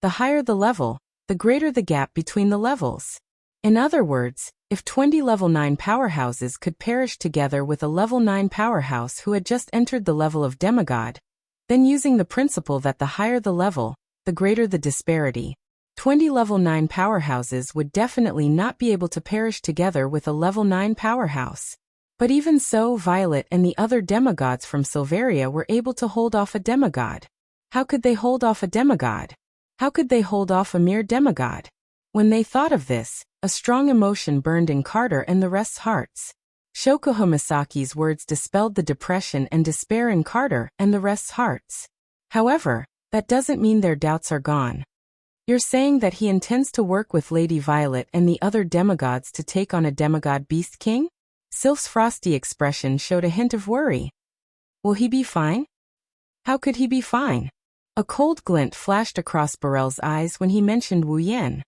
The higher the level, the greater the gap between the levels. In other words, if 20 level 9 powerhouses could perish together with a level 9 powerhouse who had just entered the level of demigod, then using the principle that the higher the level, the greater the disparity, 20 level 9 powerhouses would definitely not be able to perish together with a level 9 powerhouse. But even so, Violet and the other demigods from Silveria were able to hold off a demigod. How could they hold off a demigod? How could they hold off a mere demigod? When they thought of this, a strong emotion burned in Carter and the rest's hearts. Shokuho Misaki's words dispelled the depression and despair in Carter and the rest's hearts. However, that doesn't mean their doubts are gone. You're saying that he intends to work with Lady Violet and the other demigods to take on a demigod beast king? Sylph's frosty expression showed a hint of worry. Will he be fine? How could he be fine? A cold glint flashed across Burrell's eyes when he mentioned Wu Yen.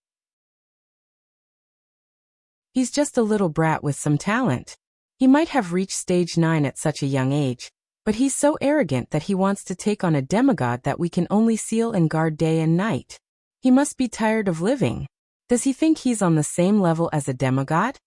He's just a little brat with some talent. He might have reached stage 9 at such a young age, but he's so arrogant that he wants to take on a demigod that we can only seal and guard day and night. He must be tired of living. Does he think he's on the same level as a demigod?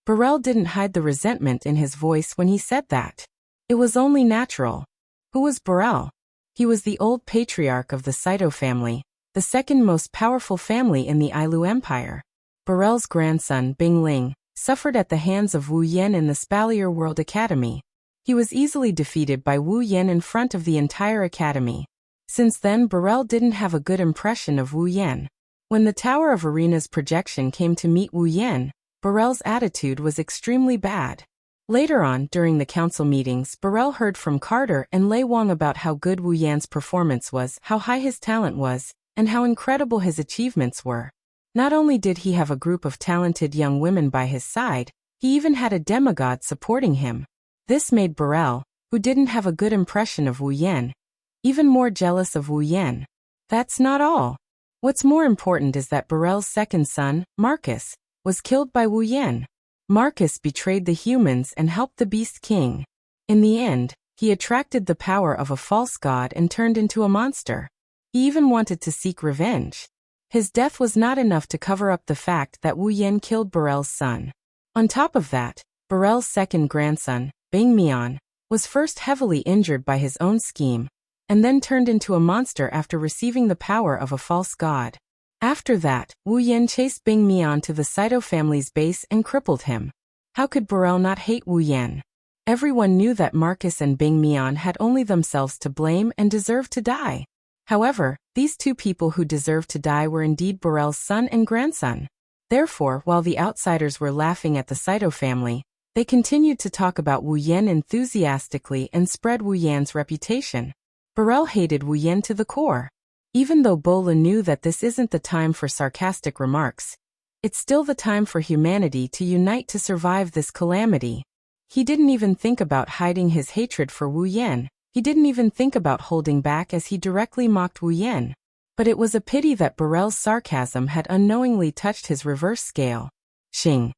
Burrell didn't hide the resentment in his voice when he said that. It was only natural. Who was Burrell? He was the old patriarch of the Saito family, the second most powerful family in the Ailu Empire. Burrell's grandson, Bing Ling, suffered at the hands of Wu Yen in the Spalier World Academy. He was easily defeated by Wu Yen in front of the entire academy. Since then, Burrell didn't have a good impression of Wu Yen. When the Tower of Arena's projection came to meet Wu Yen, Burrell's attitude was extremely bad. Later on, during the council meetings, Burrell heard from Carter and Lei Wang about how good Wu Yan's performance was, how high his talent was, and how incredible his achievements were. Not only did he have a group of talented young women by his side, he even had a demigod supporting him. This made Burrell, who didn't have a good impression of Wu Yen, even more jealous of Wu Yen. That's not all. What's more important is that Burrell's second son, Marcus, was killed by Wu Yen. Marcus betrayed the humans and helped the Beast King. In the end, he attracted the power of a false god and turned into a monster. He even wanted to seek revenge. His death was not enough to cover up the fact that Wu Yen killed Burrell's son. On top of that, Burrell's second grandson, Bing Mian, was first heavily injured by his own scheme, and then turned into a monster after receiving the power of a false god. After that, Wu Yan chased Bing Mian to the Saito family's base and crippled him. How could Burrell not hate Wu Yan? Everyone knew that Marcus and Bing Mian had only themselves to blame and deserved to die. However, these two people who deserved to die were indeed Burrell's son and grandson. Therefore, while the outsiders were laughing at the Saito family, they continued to talk about Wu Yan enthusiastically and spread Wu Yan's reputation. Burrell hated Wu Yan to the core. Even though Bola knew that this isn't the time for sarcastic remarks, it's still the time for humanity to unite to survive this calamity. He didn't even think about hiding his hatred for Wu Yan. He didn't even think about holding back as he directly mocked Wu Yan. But it was a pity that Burrell's sarcasm had unknowingly touched his reverse scale. Xing.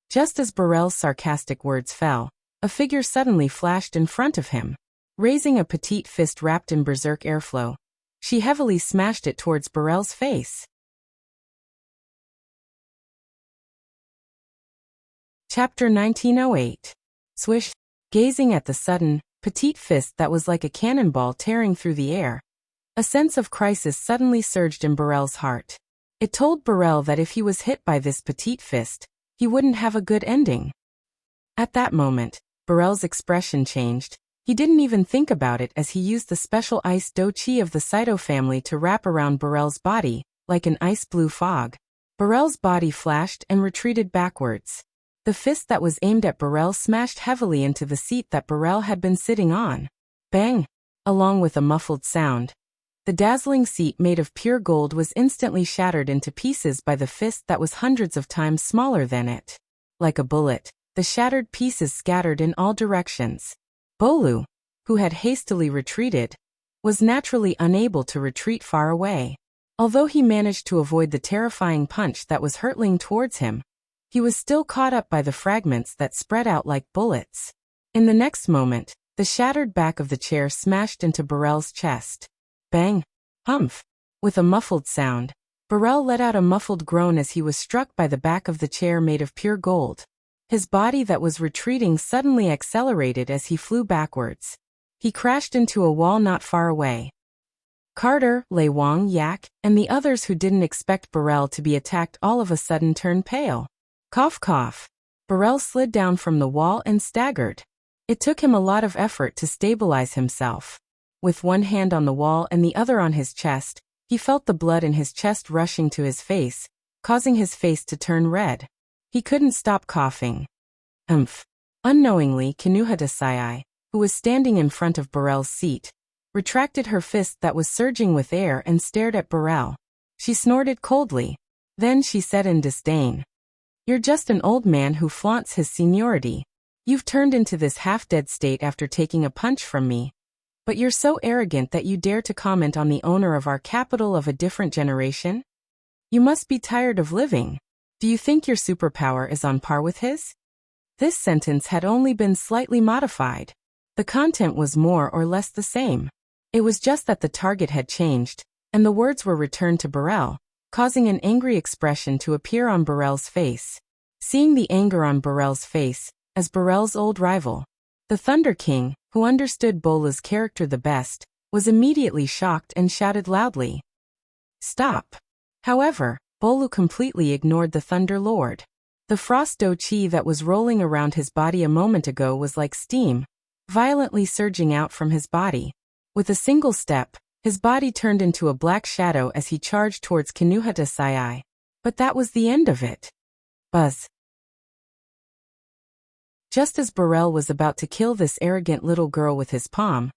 Just as Burrell's sarcastic words fell, a figure suddenly flashed in front of him. Raising a petite fist wrapped in berserk airflow, she heavily smashed it towards Burrell's face. Chapter 1908. Swish. Gazing at the sudden, petite fist that was like a cannonball tearing through the air, a sense of crisis suddenly surged in Burrell's heart. It told Burrell that if he was hit by this petite fist, he wouldn't have a good ending. At that moment, Burrell's expression changed. He didn't even think about it as he used the special ice do-chi of the Saito family to wrap around Burrell's body, like an ice-blue fog. Burrell's body flashed and retreated backwards. The fist that was aimed at Burrell smashed heavily into the seat that Burrell had been sitting on. Bang! Along with a muffled sound, the dazzling seat made of pure gold was instantly shattered into pieces by the fist that was hundreds of times smaller than it. Like a bullet, the shattered pieces scattered in all directions. Bolu, who had hastily retreated, was naturally unable to retreat far away. Although he managed to avoid the terrifying punch that was hurtling towards him, he was still caught up by the fragments that spread out like bullets. In the next moment, the shattered back of the chair smashed into Burrell's chest. Bang! Humph! With a muffled sound, Burrell let out a muffled groan as he was struck by the back of the chair made of pure gold. His body that was retreating suddenly accelerated as he flew backwards. He crashed into a wall not far away. Carter, Lei Wang, Yak, and the others who didn't expect Burrell to be attacked all of a sudden turned pale. Cough cough. Burrell slid down from the wall and staggered. It took him a lot of effort to stabilize himself. With one hand on the wall and the other on his chest, he felt the blood in his chest rushing to his face, causing his face to turn red. He couldn't stop coughing. Unknowingly, Kinuhata Sai, who was standing in front of Burrell's seat, retracted her fist that was surging with air and stared at Burrell. She snorted coldly. Then she said in disdain, "You're just an old man who flaunts his seniority. You've turned into this half-dead state after taking a punch from me. But you're so arrogant that you dare to comment on the owner of our capital of a different generation? You must be tired of living. Do you think your superpower is on par with his?" This sentence had only been slightly modified. The content was more or less the same. It was just that the target had changed, and the words were returned to Burrell, causing an angry expression to appear on Burrell's face. Seeing the anger on Burrell's face, as Burrell's old rival, the Thunder King, who understood Bola's character the best, was immediately shocked and shouted loudly, "Stop!" However, Bolu completely ignored the Thunder Lord. The frost do-chi that was rolling around his body a moment ago was like steam, violently surging out from his body. With a single step, his body turned into a black shadow as he charged towards Kinuhata Sai. But that was the end of it. Buzz. Just as Burrell was about to kill this arrogant little girl with his palm,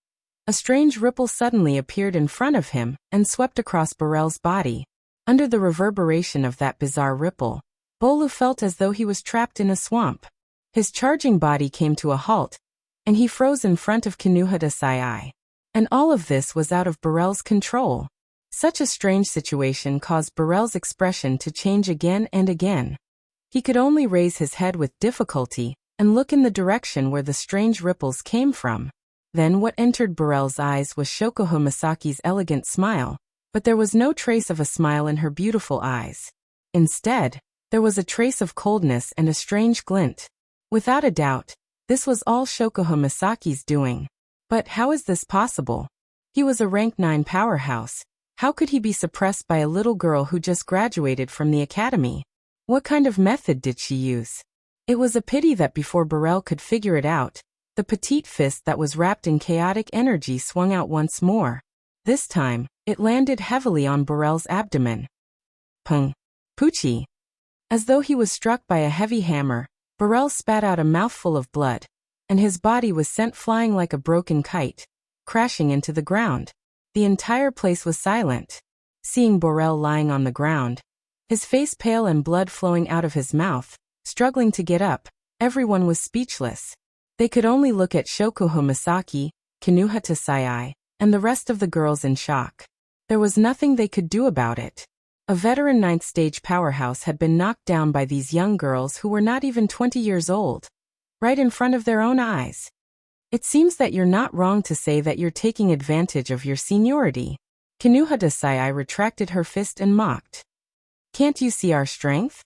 a strange ripple suddenly appeared in front of him and swept across Burrell's body. Under the reverberation of that bizarre ripple, Bolu felt as though he was trapped in a swamp. His charging body came to a halt, and he froze in front of Kinuhata Sai. And all of this was out of Burrell's control. Such a strange situation caused Burrell's expression to change again and again. He could only raise his head with difficulty and look in the direction where the strange ripples came from. Then what entered Burrell's eyes was Shokoho Misaki's elegant smile, but there was no trace of a smile in her beautiful eyes. Instead, there was a trace of coldness and a strange glint. Without a doubt, this was all Shokoho Misaki's doing. But how is this possible? He was a rank 9 powerhouse. How could he be suppressed by a little girl who just graduated from the academy? What kind of method did she use? It was a pity that before Burrell could figure it out, the petite fist that was wrapped in chaotic energy swung out once more. This time, it landed heavily on Burrell's abdomen. Pung. Poochie. As though he was struck by a heavy hammer, Burrell spat out a mouthful of blood, and his body was sent flying like a broken kite, crashing into the ground. The entire place was silent. Seeing Burrell lying on the ground, his face pale and blood flowing out of his mouth, struggling to get up, everyone was speechless. They could only look at Shokuho Misaki, Kinuhata Sayai, and the rest of the girls in shock. There was nothing they could do about it. A veteran ninth-stage powerhouse had been knocked down by these young girls who were not even 20 years old, right in front of their own eyes. It seems that you're not wrong to say that you're taking advantage of your seniority. Kinuhata Sayai retracted her fist and mocked. Can't you see our strength?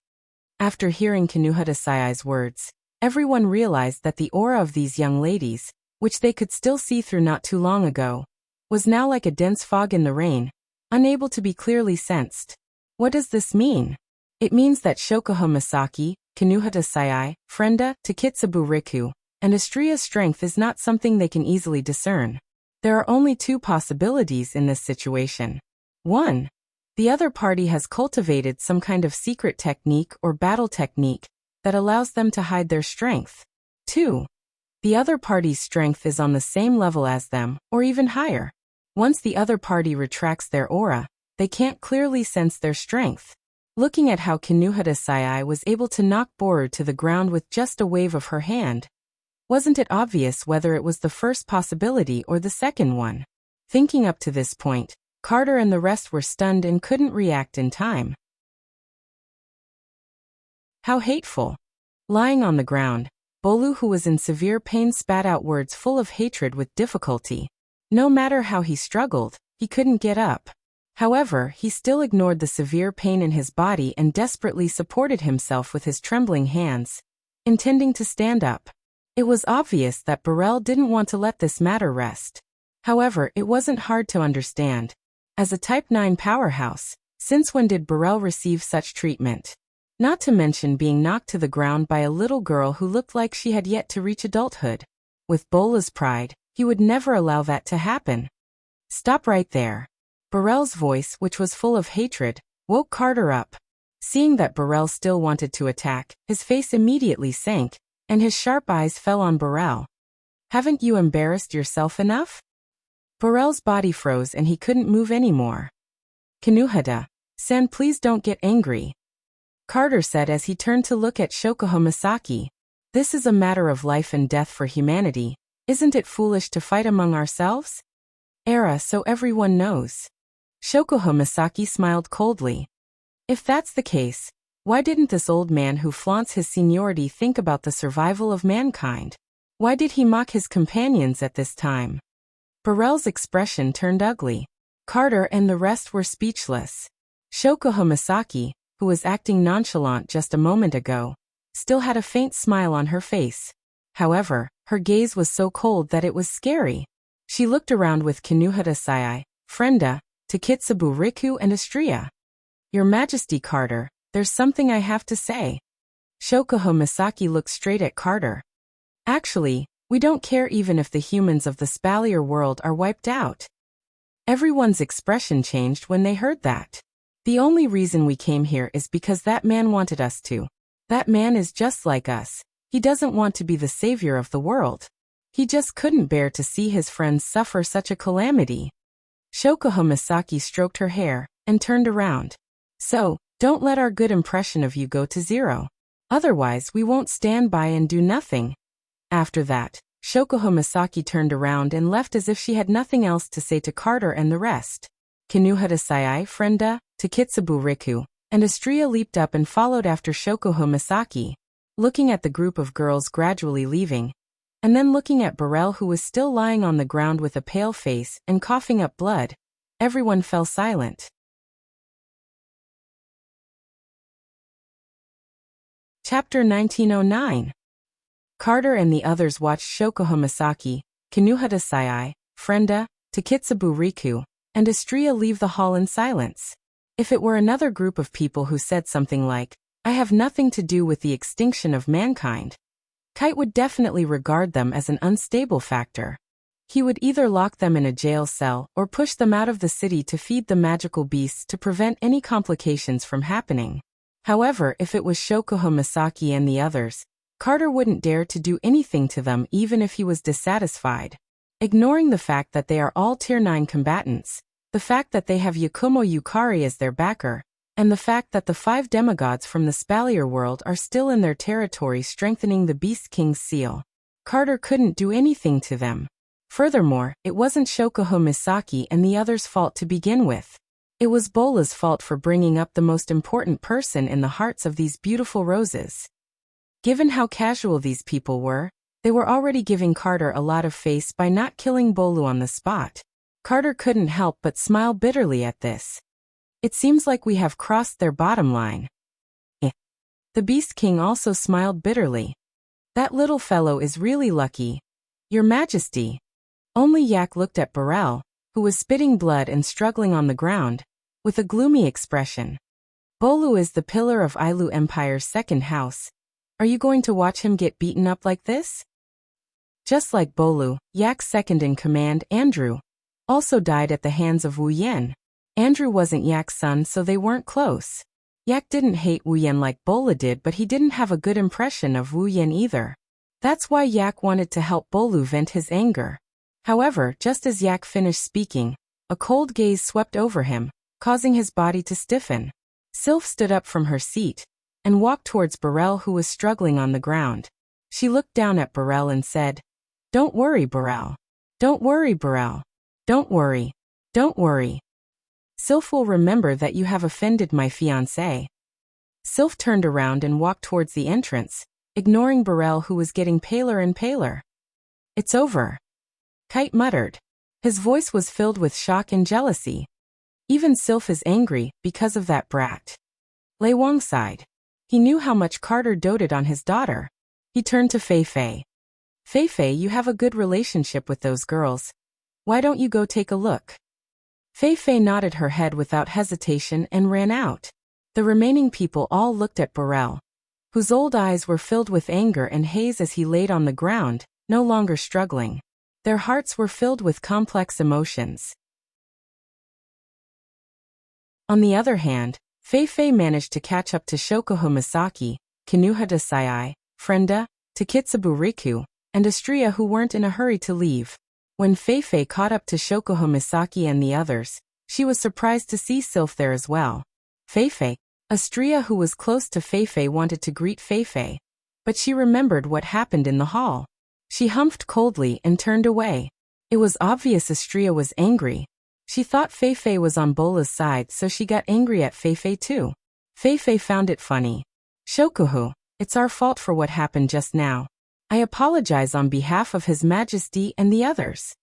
After hearing Kinuhata Sayai's words, everyone realized that the aura of these young ladies, which they could still see through not too long ago, was now like a dense fog in the rain, unable to be clearly sensed. What does this mean? It means that Shokuho Misaki, Kinuhata Sayai, Frenda, Takitsubu Riku, and Estria's strength is not something they can easily discern. There are only two possibilities in this situation. 1. The other party has cultivated some kind of secret technique or battle technique that allows them to hide their strength. 2. The other party's strength is on the same level as them, or even higher. Once the other party retracts their aura, they can't clearly sense their strength. Looking at how Kinuhata Sayai was able to knock Boru to the ground with just a wave of her hand, wasn't it obvious whether it was the first possibility or the second one? Thinking up to this point, Carter and the rest were stunned and couldn't react in time. How hateful. Lying on the ground, Bolu, who was in severe pain, spat out words full of hatred with difficulty. No matter how he struggled, he couldn't get up. However, he still ignored the severe pain in his body and desperately supported himself with his trembling hands, intending to stand up. It was obvious that Burrell didn't want to let this matter rest. However, it wasn't hard to understand. As a Type 9 powerhouse, since when did Burrell receive such treatment? Not to mention being knocked to the ground by a little girl who looked like she had yet to reach adulthood. With Bola's pride, he would never allow that to happen. Stop right there. Burrell's voice, which was full of hatred, woke Carter up. Seeing that Burrell still wanted to attack, his face immediately sank, and his sharp eyes fell on Burrell. Haven't you embarrassed yourself enough? Burrell's body froze and he couldn't move anymore. Kinuhata-san, please don't get angry, Carter said as he turned to look at Shokuho Misaki. This is a matter of life and death for humanity. Isn't it foolish to fight among ourselves? So everyone knows. Shokuho Misaki smiled coldly. If that's the case, why didn't this old man who flaunts his seniority think about the survival of mankind? Why did he mock his companions at this time? Burrell's expression turned ugly. Carter and the rest were speechless. Shokuho Misaki, who was acting nonchalant just a moment ago, still had a faint smile on her face. However, her gaze was so cold that it was scary. She looked around with Kinuhata Sayai, Frenda, Takitsubu Riku and Estria. Your Majesty, Carter, there's something I have to say. Shokuho Misaki looked straight at Carter. Actually, we don't care even if the humans of the Spalier world are wiped out. Everyone's expression changed when they heard that. The only reason we came here is because that man wanted us to. That man is just like us. He doesn't want to be the savior of the world. He just couldn't bear to see his friends suffer such a calamity. Shokuho Misaki stroked her hair and turned around. So, don't let our good impression of you go to zero. Otherwise, we won't stand by and do nothing. After that, Shokuho Misaki turned around and left as if she had nothing else to say to Carter and the rest. Kinuhata Sayai, Frenda, Takitsubu Riku, and Estria leaped up and followed after Shokuho Misaki, looking at the group of girls gradually leaving, and then looking at Burrell, who was still lying on the ground with a pale face and coughing up blood. Everyone fell silent. Chapter 1909. Carter and the others watched Shokuho Misaki, Kinuhata Sayai, Frenda, Takitsubu Riku, and Astrea leave the hall in silence. If it were another group of people who said something like, I have nothing to do with the extinction of mankind, Kite would definitely regard them as an unstable factor. He would either lock them in a jail cell or push them out of the city to feed the magical beasts to prevent any complications from happening. However, if it was Shokuho Misaki and the others, Carter wouldn't dare to do anything to them even if he was dissatisfied. Ignoring the fact that they are all Tier 9 combatants, the fact that they have Yakumo Yukari as their backer, and the fact that the 5 demigods from the Spalier world are still in their territory strengthening the Beast King's seal, Carter couldn't do anything to them. Furthermore, it wasn't Shokuho Misaki and the others' fault to begin with. It was Bola's fault for bringing up the most important person in the hearts of these beautiful roses. Given how casual these people were, they were already giving Carter a lot of face by not killing Bolu on the spot. Carter couldn't help but smile bitterly at this. It seems like we have crossed their bottom line. The Beast King also smiled bitterly. That little fellow is really lucky. Your Majesty. Only Yak looked at Burrell, who was spitting blood and struggling on the ground, with a gloomy expression. Bolu is the pillar of Ailu Empire's second house. Are you going to watch him get beaten up like this? Just like Bolu, Yak's second in command, Andrew, also died at the hands of Wu Yen. Andrew wasn't Yak's son, so they weren't close. Yak didn't hate Wu Yen like Bola did, but he didn't have a good impression of Wu Yen either. That's why Yak wanted to help Bolu vent his anger. However, just as Yak finished speaking, a cold gaze swept over him, causing his body to stiffen. Sylph stood up from her seat and walked towards Burrell, who was struggling on the ground. She looked down at Burrell and said, Don't worry, Burrell. Don't worry, Burrell. Don't worry. Don't worry. Sylph will remember that you have offended my fiancé. Sylph turned around and walked towards the entrance, ignoring Burrell, who was getting paler and paler. It's over. Kite muttered. His voice was filled with shock and jealousy. Even Sylph is angry because of that brat. Lei Wang sighed. He knew how much Carter doted on his daughter. He turned to Fei Fei. Fei Fei, you have a good relationship with those girls. Why don't you go take a look? Fei Fei nodded her head without hesitation and ran out. The remaining people all looked at Burrell, whose old eyes were filled with anger and haze as he laid on the ground, no longer struggling. Their hearts were filled with complex emotions. On the other hand, Fei Fei managed to catch up to Shokuho Misaki, Kinuhata Sai, Frenda, Takitsubu Riku, and Astrea, who weren't in a hurry to leave. When Fei Fei caught up to Shokuho Misaki and the others, she was surprised to see Sylph there as well. Fei Fei. Astrea, who was close to Fei Fei, wanted to greet Fei Fei, but she remembered what happened in the hall. She humphed coldly and turned away. It was obvious Astrea was angry. She thought Fei Fei was on Bola's side, so she got angry at Fei Fei too. Fei Fei found it funny. Shokuho, it's our fault for what happened just now. I apologize on behalf of His Majesty and the others.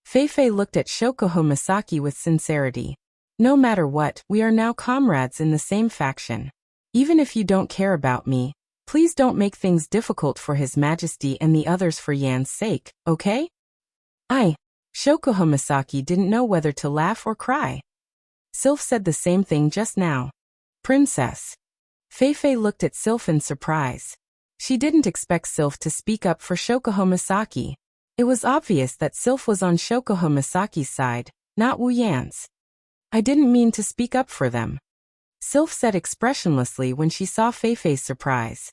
Fei Fei looked at Shokuho Misaki with sincerity. No matter what, we are now comrades in the same faction. Even if you don't care about me, please don't make things difficult for His Majesty and the others for Yan's sake, okay? Shokuho Misaki didn't know whether to laugh or cry. Sylph said the same thing just now. Princess. Fei Fei looked at Sylph in surprise. She didn't expect Sylph to speak up for Shokuho Misaki. It was obvious that Sylph was on Shokuho Misaki's side, not Wu Yan's. I didn't mean to speak up for them, Sylph said expressionlessly when she saw Fei Fei's surprise.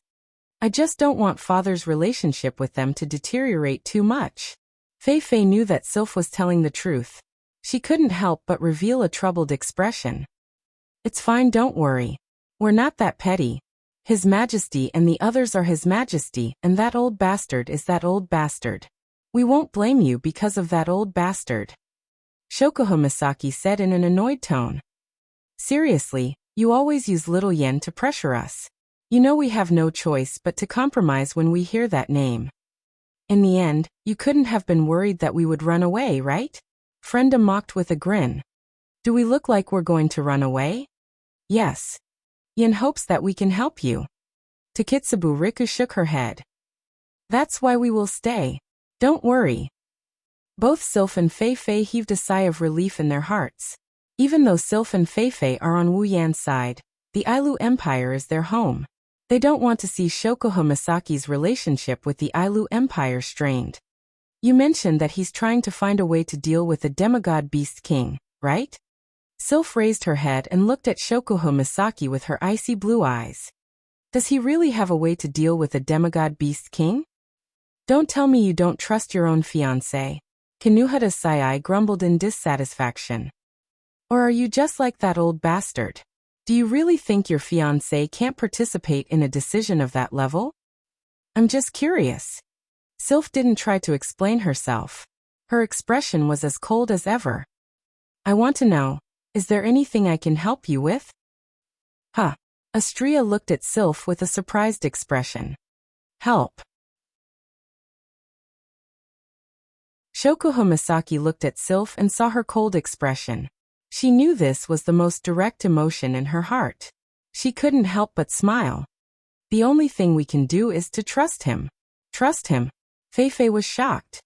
I just don't want father's relationship with them to deteriorate too much. Fei Fei knew that Sylph was telling the truth. She couldn't help but reveal a troubled expression. It's fine, don't worry. We're not that petty. His Majesty and the others are His Majesty, and that old bastard is that old bastard. We won't blame you because of that old bastard. Shokuho Misaki said in an annoyed tone. Seriously, you always use little Yen to pressure us. You know we have no choice but to compromise when we hear that name. In the end, you couldn't have been worried that we would run away, right? Frenda mocked with a grin. Do we look like we're going to run away? Yes. Yen hopes that we can help you. Takitsubu Riku shook her head. That's why we will stay. Don't worry. Both Sylph and Fei Fei heaved a sigh of relief in their hearts. Even though Sylph and Fei Fei are on Wu Yan's side, the Ailu Empire is their home. They don't want to see Shokuho Misaki's relationship with the Ailu Empire strained. You mentioned that he's trying to find a way to deal with the demigod Beast King, right? Sylph raised her head and looked at Shokuho Misaki with her icy blue eyes. Does he really have a way to deal with the demigod Beast King? Don't tell me you don't trust your own fiancé. Kinuhata Sai grumbled in dissatisfaction. Or are you just like that old bastard? Do you really think your fiancé can't participate in a decision of that level? I'm just curious. Sylph didn't try to explain herself. Her expression was as cold as ever. I want to know, is there anything I can help you with? Huh. Astria looked at Sylph with a surprised expression. Help. Shokuho Misaki looked at Sylph and saw her cold expression. She knew this was the most direct emotion in her heart. She couldn't help but smile. The only thing we can do is to trust him. Trust him? Fei Fei was shocked.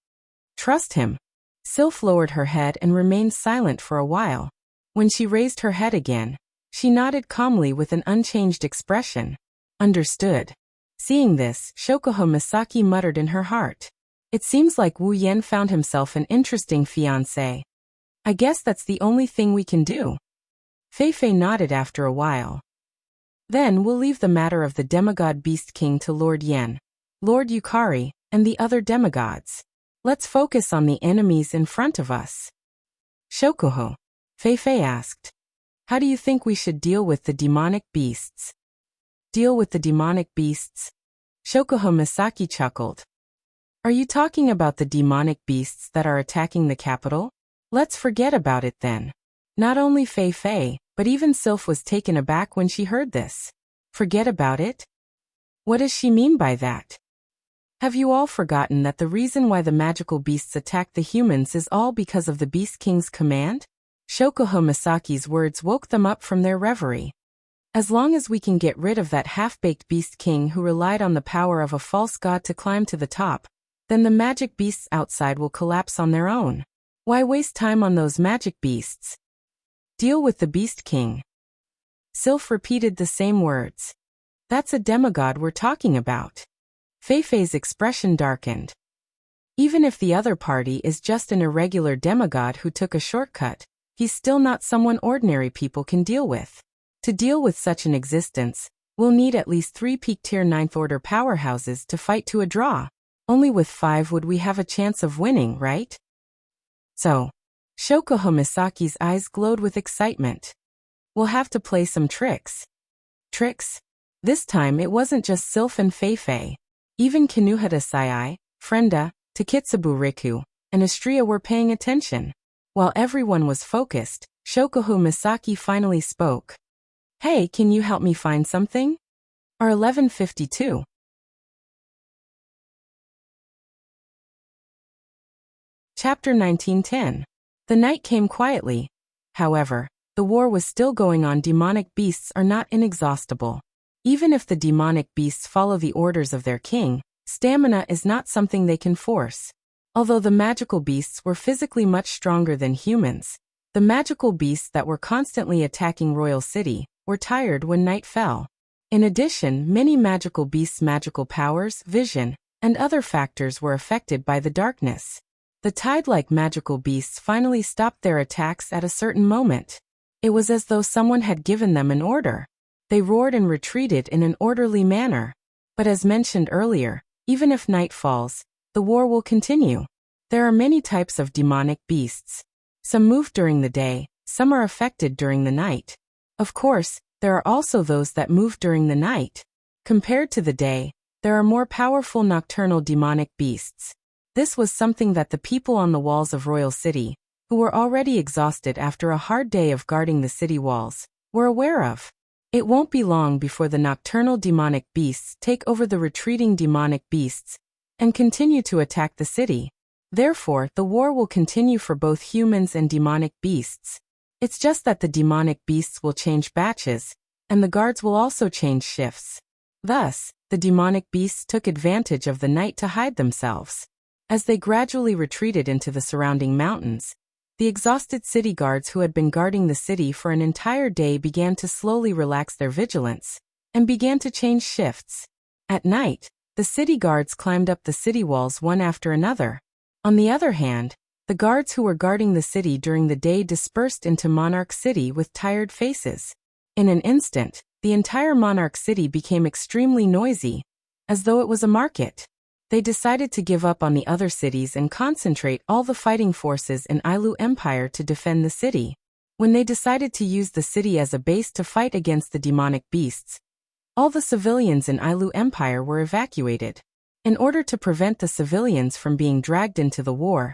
Trust him? Sylph lowered her head and remained silent for a while. When she raised her head again, she nodded calmly with an unchanged expression. Understood. Seeing this, Shokuho Misaki muttered in her heart. It seems like Wu Yan found himself an interesting fiancé. I guess that's the only thing we can do. Fei Fei nodded after a while. Then we'll leave the matter of the demigod Beast King to Lord Yan, Lord Yukari, and the other demigods. Let's focus on the enemies in front of us. Shokuho, Fei Fei asked. How do you think we should deal with the demonic beasts? Deal with the demonic beasts? Shokuho Misaki chuckled. Are you talking about the demonic beasts that are attacking the capital? Let's forget about it then. Not only Fei Fei, but even Sylph was taken aback when she heard this. Forget about it? What does she mean by that? Have you all forgotten that the reason why the magical beasts attack the humans is all because of the Beast King's command? Shokuho Misaki's words woke them up from their reverie. As long as we can get rid of that half-baked Beast King who relied on the power of a false god to climb to the top, then the magic beasts outside will collapse on their own. Why waste time on those magic beasts? Deal with the Beast King. Sylph repeated the same words. That's a demigod we're talking about. Fei Fei's expression darkened. Even if the other party is just an irregular demigod who took a shortcut, he's still not someone ordinary people can deal with. To deal with such an existence, we'll need at least 3 peak-tier 9th order powerhouses to fight to a draw. Only with 5 would we have a chance of winning, right? So, Shokuho Misaki's eyes glowed with excitement. We'll have to play some tricks. Tricks? This time it wasn't just Sylph and Fei Fei. Even Kinuhata Sai, Frenda, Takitsubu Riku, and Astria were paying attention. While everyone was focused, Shokuho Misaki finally spoke. Hey, can you help me find something? R1152. Chapter 1910. The night came quietly. However, the war was still going on. Demonic beasts are not inexhaustible. Even if the demonic beasts follow the orders of their king, stamina is not something they can force. Although the magical beasts were physically much stronger than humans, the magical beasts that were constantly attacking Royal City were tired when night fell. In addition, many magical beasts' magical powers, vision, and other factors were affected by the darkness. The tide-like magical beasts finally stopped their attacks at a certain moment. It was as though someone had given them an order. They roared and retreated in an orderly manner. But as mentioned earlier, even if night falls, the war will continue. There are many types of demonic beasts. Some move during the day, some are affected during the night. Of course, there are also those that move during the night. Compared to the day, there are more powerful nocturnal demonic beasts. This was something that the people on the walls of Royal City, who were already exhausted after a hard day of guarding the city walls, were aware of. It won't be long before the nocturnal demonic beasts take over the retreating demonic beasts and continue to attack the city. Therefore, the war will continue for both humans and demonic beasts. It's just that the demonic beasts will change batches, and the guards will also change shifts. Thus, the demonic beasts took advantage of the night to hide themselves. As they gradually retreated into the surrounding mountains, the exhausted city guards who had been guarding the city for an entire day began to slowly relax their vigilance and began to change shifts. At night, the city guards climbed up the city walls one after another. On the other hand, the guards who were guarding the city during the day dispersed into Monarch City with tired faces. In an instant, the entire Monarch City became extremely noisy, as though it was a market. They decided to give up on the other cities and concentrate all the fighting forces in Ailu Empire to defend the city. When they decided to use the city as a base to fight against the demonic beasts, all the civilians in Ailu Empire were evacuated. In order to prevent the civilians from being dragged into the war,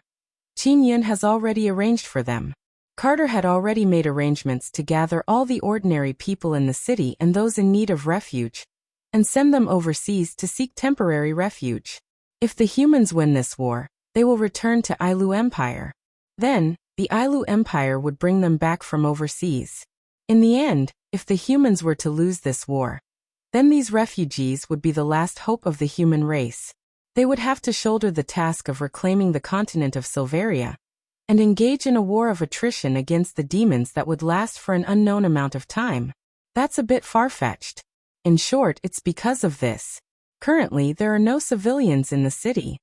Qin Yun has already arranged for them. Carter had already made arrangements to gather all the ordinary people in the city and those in need of refuge, and send them overseas to seek temporary refuge. If the humans win this war, they will return to Ailu Empire. Then, the Ailu Empire would bring them back from overseas. In the end, if the humans were to lose this war, then these refugees would be the last hope of the human race. They would have to shoulder the task of reclaiming the continent of Silveria and engage in a war of attrition against the demons that would last for an unknown amount of time. That's a bit far-fetched. In short, it's because of this. Currently, there are no civilians in the city.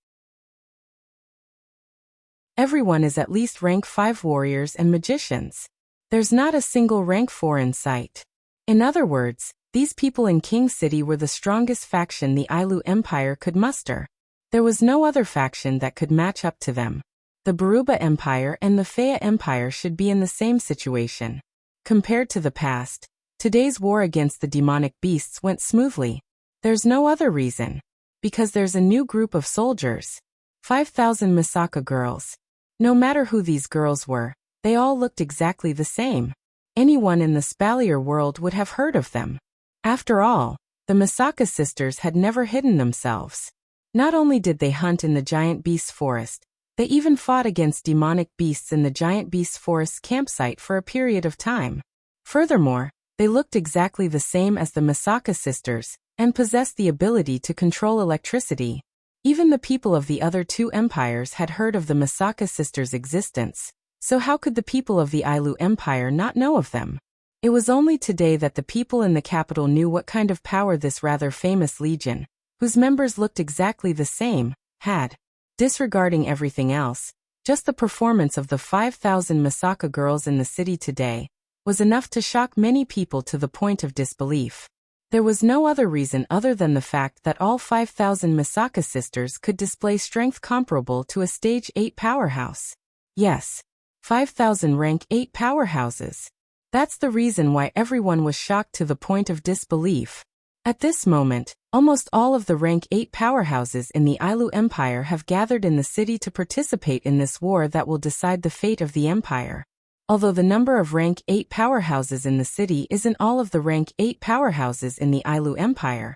Everyone is at least rank 5 warriors and magicians. There's not a single rank 4 in sight. In other words, these people in King City were the strongest faction the Ailu Empire could muster. There was no other faction that could match up to them. The Baruba Empire and the Fea Empire should be in the same situation. Compared to the past, today's war against the demonic beasts went smoothly. There's no other reason. Because there's a new group of soldiers. 5,000 Misaka girls. No matter who these girls were, they all looked exactly the same. Anyone in the Spalier world would have heard of them. After all, the Misaka sisters had never hidden themselves. Not only did they hunt in the giant beast forest, they even fought against demonic beasts in the giant beast forest campsite for a period of time. Furthermore, they looked exactly the same as the Misaka sisters, and possessed the ability to control electricity. Even the people of the other two empires had heard of the Misaka sisters' existence, so how could the people of the Ailu Empire not know of them? It was only today that the people in the capital knew what kind of power this rather famous legion, whose members looked exactly the same, had. Disregarding everything else, just the performance of the 5,000 Misaka girls in the city today was enough to shock many people to the point of disbelief. There was no other reason other than the fact that all 5,000 Misaka sisters could display strength comparable to a stage 8 powerhouse. Yes, 5,000 rank 8 powerhouses. That's the reason why everyone was shocked to the point of disbelief. At this moment, almost all of the rank 8 powerhouses in the Ailu Empire have gathered in the city to participate in this war that will decide the fate of the empire. Although the number of rank 8 powerhouses in the city isn't all of the rank 8 powerhouses in the Ailu Empire,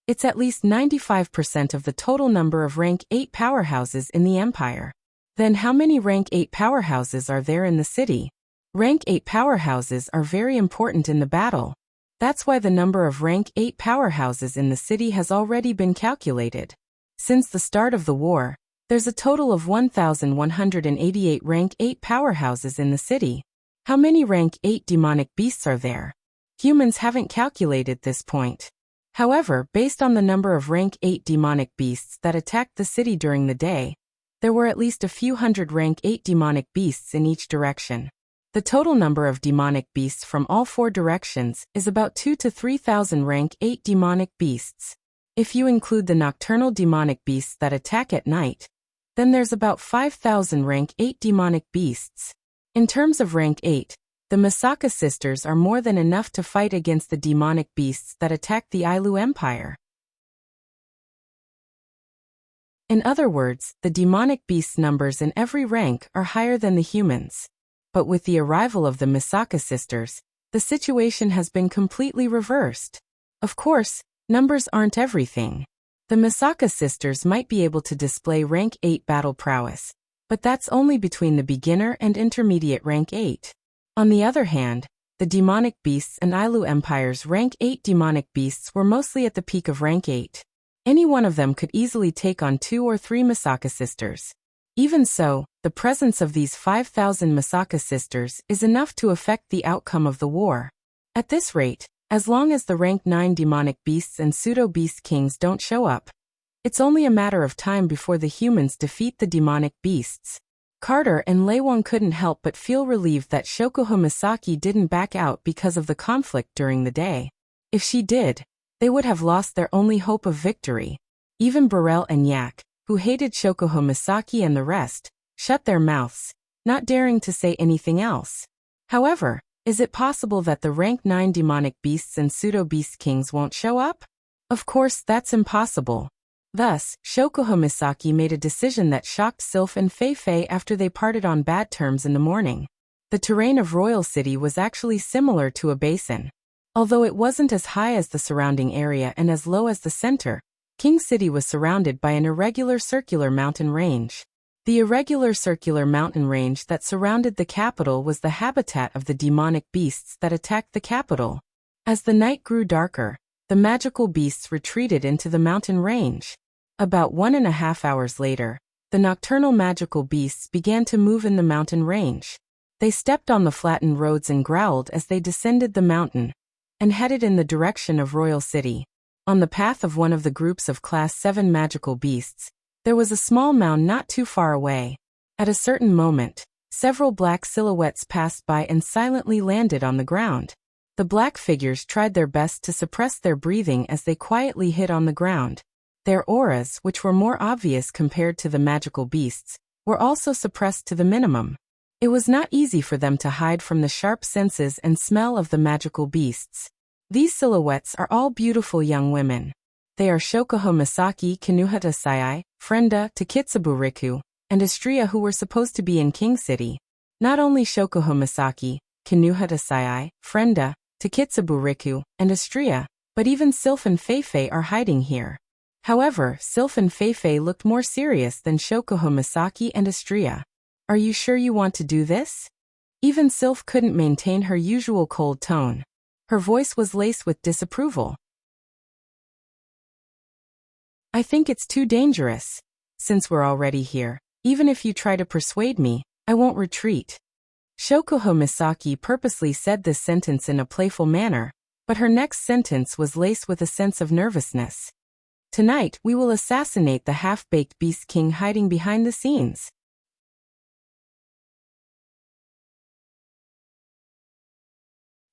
it's at least 95% of the total number of rank 8 powerhouses in the empire. Then how many rank 8 powerhouses are there in the city? Rank 8 powerhouses are very important in the battle. That's why the number of rank 8 powerhouses in the city has already been calculated. Since the start of the war, there's a total of 1,188 rank 8 powerhouses in the city. How many rank 8 demonic beasts are there? Humans haven't calculated this point. However, based on the number of rank 8 demonic beasts that attacked the city during the day, there were at least a few hundred rank 8 demonic beasts in each direction. The total number of demonic beasts from all 4 directions is about 2,000 to 3,000 rank 8 demonic beasts. If you include the nocturnal demonic beasts that attack at night, then there's about 5,000 rank 8 demonic beasts. In terms of rank 8, the Misaka sisters are more than enough to fight against the demonic beasts that attack the Ailu Empire. In other words, the demonic beasts' numbers in every rank are higher than the humans. But with the arrival of the Misaka sisters, the situation has been completely reversed. Of course, numbers aren't everything. The Misaka sisters might be able to display rank 8 battle prowess, but that's only between the beginner and intermediate rank 8. On the other hand, the demonic beasts and Ailu Empire's rank 8 demonic beasts were mostly at the peak of rank 8. Any one of them could easily take on 2 or 3 Misaka sisters. Even so, the presence of these 5,000 Misaka sisters is enough to affect the outcome of the war. At this rate, as long as the rank 9 demonic beasts and pseudo-beast kings don't show up, it's only a matter of time before the humans defeat the demonic beasts. Carter and Leiwon couldn't help but feel relieved that Shokuho Misaki didn't back out because of the conflict during the day. If she did, they would have lost their only hope of victory. Even Burrell and Yak, who hated Shokuho Misaki and the rest, shut their mouths, not daring to say anything else. However, is it possible that the rank 9 demonic beasts and pseudo-beast kings won't show up? Of course, that's impossible. Thus, Shokuho Misaki made a decision that shocked Sylph and Fei Fei after they parted on bad terms in the morning. The terrain of Royal City was actually similar to a basin. Although it wasn't as high as the surrounding area and as low as the center, King City was surrounded by an irregular circular mountain range. The irregular circular mountain range that surrounded the capital was the habitat of the demonic beasts that attacked the capital. As the night grew darker, the magical beasts retreated into the mountain range. About 1.5 hours later, the nocturnal magical beasts began to move in the mountain range. They stepped on the flattened roads and growled as they descended the mountain and headed in the direction of Royal City. On the path of one of the groups of Class 7 magical beasts, there was a small mound not too far away. At a certain moment, several black silhouettes passed by and silently landed on the ground. The black figures tried their best to suppress their breathing as they quietly hid on the ground. Their auras, which were more obvious compared to the magical beasts, were also suppressed to the minimum. It was not easy for them to hide from the sharp senses and smell of the magical beasts. These silhouettes are all beautiful young women. They are Shokuho Misaki, Kinuhata Sayai, Frenda, Takitsubu Riku, and Astria, who were supposed to be in King City. Not only Shokuho Misaki, Kinuhata Sayai, Frenda, Takitsubu Riku, and Astria, but even Sylph and Fei Fei are hiding here. However, Sylph and Fei Fei looked more serious than Shokuho Misaki and Astria. Are you sure you want to do this? Even Sylph couldn't maintain her usual cold tone. Her voice was laced with disapproval. I think it's too dangerous. Since we're already here, even if you try to persuade me, I won't retreat. Shokuho Misaki purposely said this sentence in a playful manner, but her next sentence was laced with a sense of nervousness. Tonight, we will assassinate the half-baked beast king hiding behind the scenes.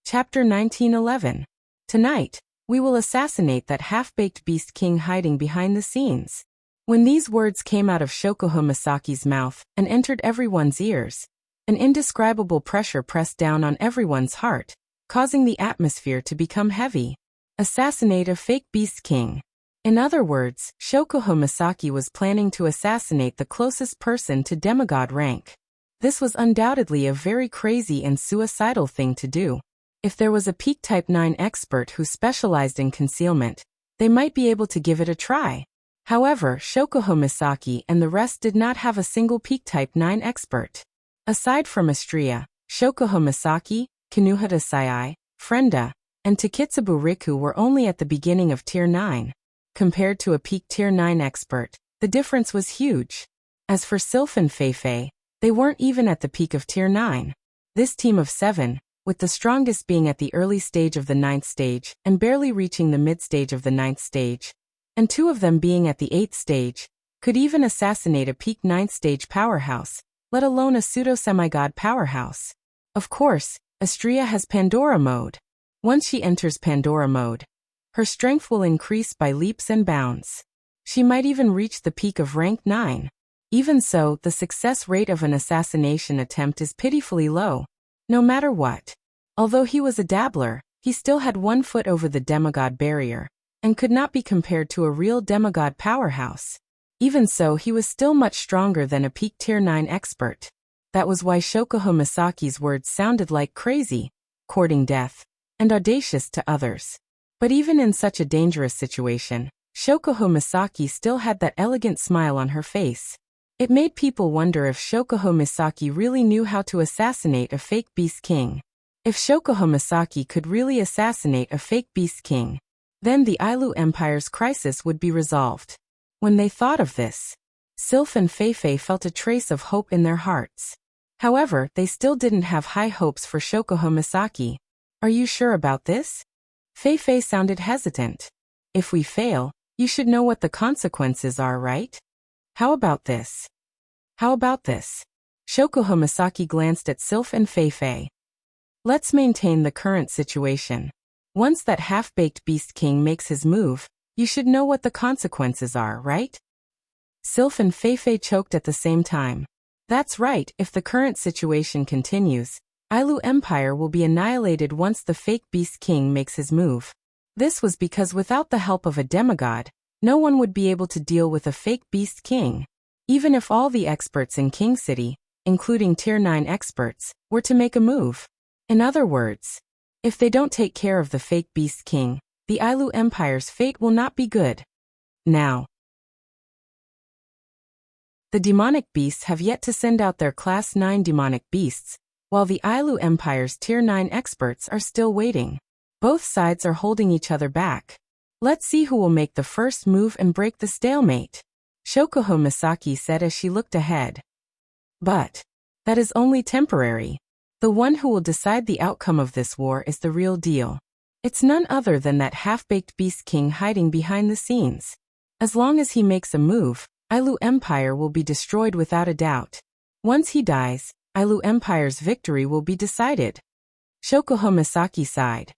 Chapter 1911. Tonight, we will assassinate that half-baked beast king hiding behind the scenes. When these words came out of Shokuho Misaki's mouth and entered everyone's ears, an indescribable pressure pressed down on everyone's heart, causing the atmosphere to become heavy. Assassinate a fake beast king. In other words, Shokuho Misaki was planning to assassinate the closest person to demigod rank. This was undoubtedly a very crazy and suicidal thing to do. If there was a peak Type 9 expert who specialized in concealment, they might be able to give it a try. However, Shokuho Misaki and the rest did not have a single peak Type 9 expert. Aside from Astria, Shokuho Misaki, Kinuhata Sayai, Frenda, and Takitsubu Riku were only at the beginning of Tier 9. Compared to a peak Tier 9 expert, the difference was huge. As for Sylph and Fei Fei, they weren't even at the peak of Tier 9. This team of 7, with the strongest being at the early stage of the 9th stage and barely reaching the mid-stage of the 9th stage, and 2 of them being at the 8th stage, could even assassinate a peak 9th stage powerhouse, let alone a pseudo-semigod powerhouse. Of course, Astria has Pandora mode. Once she enters Pandora mode, her strength will increase by leaps and bounds. She might even reach the peak of rank 9. Even so, the success rate of an assassination attempt is pitifully low. No matter what. Although he was a dabbler, he still had 1 foot over the demigod barrier, and could not be compared to a real demigod powerhouse. Even so, he was still much stronger than a peak Tier 9 expert. That was why Shokuho Misaki's words sounded like crazy, courting death, and audacious to others. But even in such a dangerous situation, Shokuho Misaki still had that elegant smile on her face. It made people wonder if Shokuho Misaki really knew how to assassinate a fake beast king. If Shokuho Misaki could really assassinate a fake beast king, Then the Ailu Empire's crisis would be resolved. When they thought of this, Sylph and Feifei felt a trace of hope in their hearts. However, they still didn't have high hopes for Shokuho Misaki. Are you sure about this? Feifei sounded hesitant. If we fail, you should know what the consequences are, right? How about this? How about this? Shokuho Misaki glanced at Sylph and Feifei. Let's maintain the current situation. Once that half-baked Beast King makes his move, you should know what the consequences are, right? Sylph and Feifei choked at the same time. That's right, if the current situation continues, Ailu Empire will be annihilated once the fake Beast King makes his move. This was because without the help of a demigod, no one would be able to deal with a fake Beast King. Even if all the experts in King City, including Tier 9 experts, were to make a move. In other words, if they don't take care of the fake Beast King, the Ailu Empire's fate will not be good. Now, the demonic beasts have yet to send out their Class 9 demonic beasts, while the Ailu Empire's Tier 9 experts are still waiting. Both sides are holding each other back. Let's see who will make the first move and break the stalemate, Shokuho Misaki said as she looked ahead. But that is only temporary. The one who will decide the outcome of this war is the real deal. It's none other than that half-baked Beast King hiding behind the scenes. As long as he makes a move, Ailu Empire will be destroyed without a doubt. Once he dies, Ailu Empire's victory will be decided. Shokuho Misaki sighed.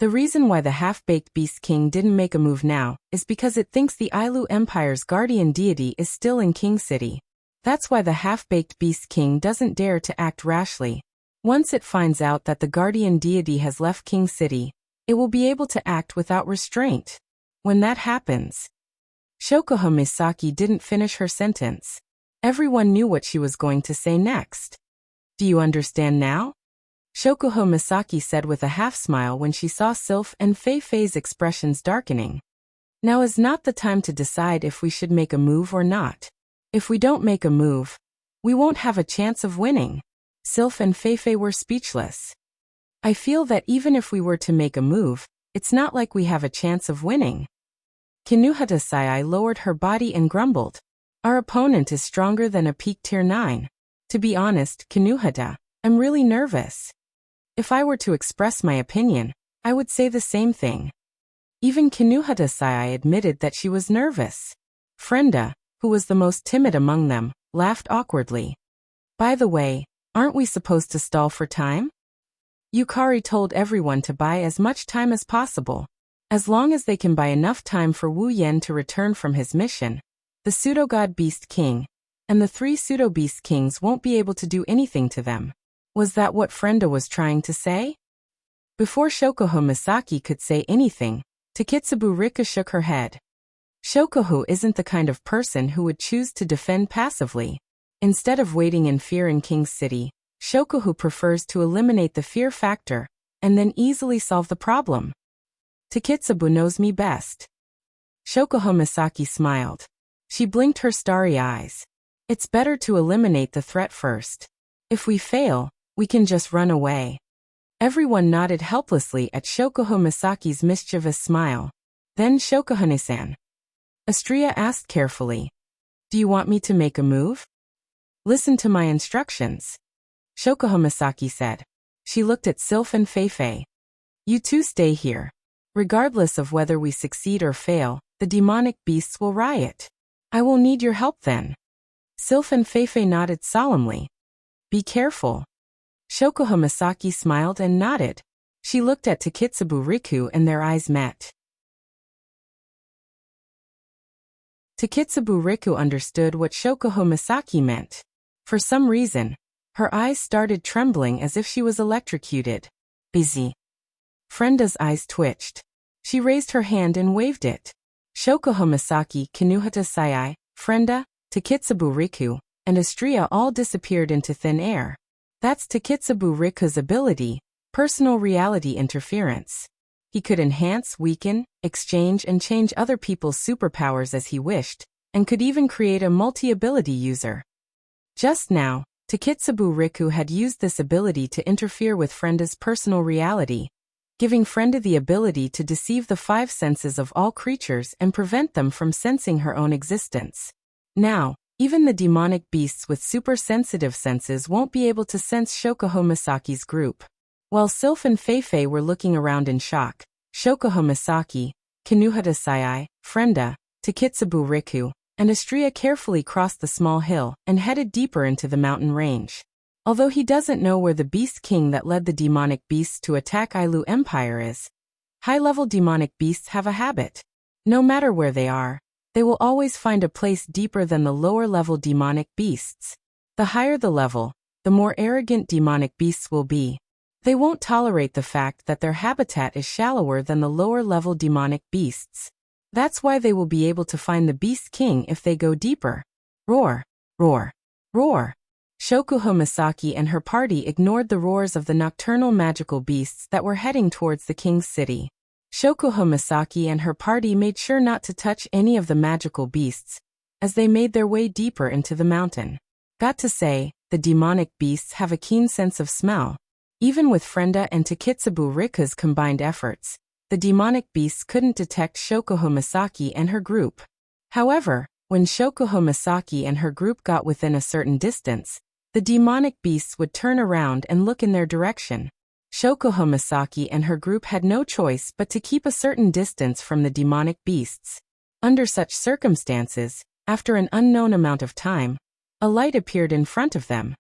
The reason why the half-baked Beast King didn't make a move now is because it thinks the Ailu Empire's guardian deity is still in King City. That's why the half-baked Beast King doesn't dare to act rashly. Once it finds out that the guardian deity has left King City, it will be able to act without restraint. When that happens, Shokuho Misaki didn't finish her sentence. Everyone knew what she was going to say next. Do you understand now? Shokuho Misaki said with a half-smile when she saw Sylph and Feifei's expressions darkening. Now is not the time to decide if we should make a move or not. If we don't make a move, we won't have a chance of winning. Sylph and Feifei were speechless. I feel that even if we were to make a move, it's not like we have a chance of winning. Kinuhata Sai lowered her body and grumbled. Our opponent is stronger than a peak Tier 9. To be honest, Kinuhata, I'm really nervous. If I were to express my opinion, I would say the same thing. Even Kinuhata Sai admitted that she was nervous. Frenda, who was the most timid among them, laughed awkwardly. By the way, aren't we supposed to stall for time? Yukari told everyone to buy as much time as possible. As long as they can buy enough time for Wu Yen to return from his mission, the pseudo-god Beast King and the 3 pseudo-beast kings won't be able to do anything to them. Was that what Frenda was trying to say? Before Shokuho Misaki could say anything, Takitsubu Rika shook her head. Shokuho isn't the kind of person who would choose to defend passively. Instead of waiting in fear in King's City, Shokuho prefers to eliminate the fear factor and then easily solve the problem. Takitsubu knows me best. Shokuho Misaki smiled. She blinked her starry eyes. It's better to eliminate the threat first. If we fail, we can just run away. Everyone nodded helplessly at Shokuho Misaki's mischievous smile. Then Shokuhane-san. Astria asked carefully. Do you want me to make a move? Listen to my instructions. Shokuho Misaki said. She looked at Sylph and Feifei. You two stay here. Regardless of whether we succeed or fail, the demonic beasts will riot. I will need your help then. Sylph and Feifei nodded solemnly. Be careful. Shokuho Misaki smiled and nodded. She looked at Takitsubu Riku and their eyes met. Takitsubu Riku understood what Shokuho Misaki meant. For some reason, her eyes started trembling as if she was electrocuted. Busy. Frenda's eyes twitched. She raised her hand and waved it. Shokuho Misaki, Kinuhata Sai, Frenda, Takitsubu Riku, and Astria all disappeared into thin air. That's Takitsubu Riku's ability, personal reality interference. He could enhance, weaken, exchange and change other people's superpowers as he wished, and could even create a multi-ability user. Just now, Takitsubu Riku had used this ability to interfere with Frenda's personal reality. giving Frenda the ability to deceive the five senses of all creatures and prevent them from sensing her own existence. Now, even the demonic beasts with super-sensitive senses won't be able to sense Shokuho Misaki's group. While Sylph and Feifei were looking around in shock, Shokuho Misaki, Kinuhata Sai, Frenda, Takitsubu Riku, and Astria carefully crossed the small hill and headed deeper into the mountain range. Although he doesn't know where the Beast King that led the demonic beasts to attack Ailu Empire is, high-level demonic beasts have a habit. No matter where they are, they will always find a place deeper than the lower-level demonic beasts. The higher the level, the more arrogant demonic beasts will be. They won't tolerate the fact that their habitat is shallower than the lower-level demonic beasts. That's why they will be able to find the Beast King if they go deeper. Roar! Roar! Roar! Shokuho Misaki and her party ignored the roars of the nocturnal magical beasts that were heading towards the king's city. Shokuho Misaki and her party made sure not to touch any of the magical beasts as they made their way deeper into the mountain. Got to say, the demonic beasts have a keen sense of smell. Even with Frenda and Takitsubu Riku's combined efforts, the demonic beasts couldn't detect Shokuho Misaki and her group. However, when Shokuho Misaki and her group got within a certain distance, the demonic beasts would turn around and look in their direction. Shokuho Misaki and her group had no choice but to keep a certain distance from the demonic beasts. Under such circumstances, after an unknown amount of time, a light appeared in front of them.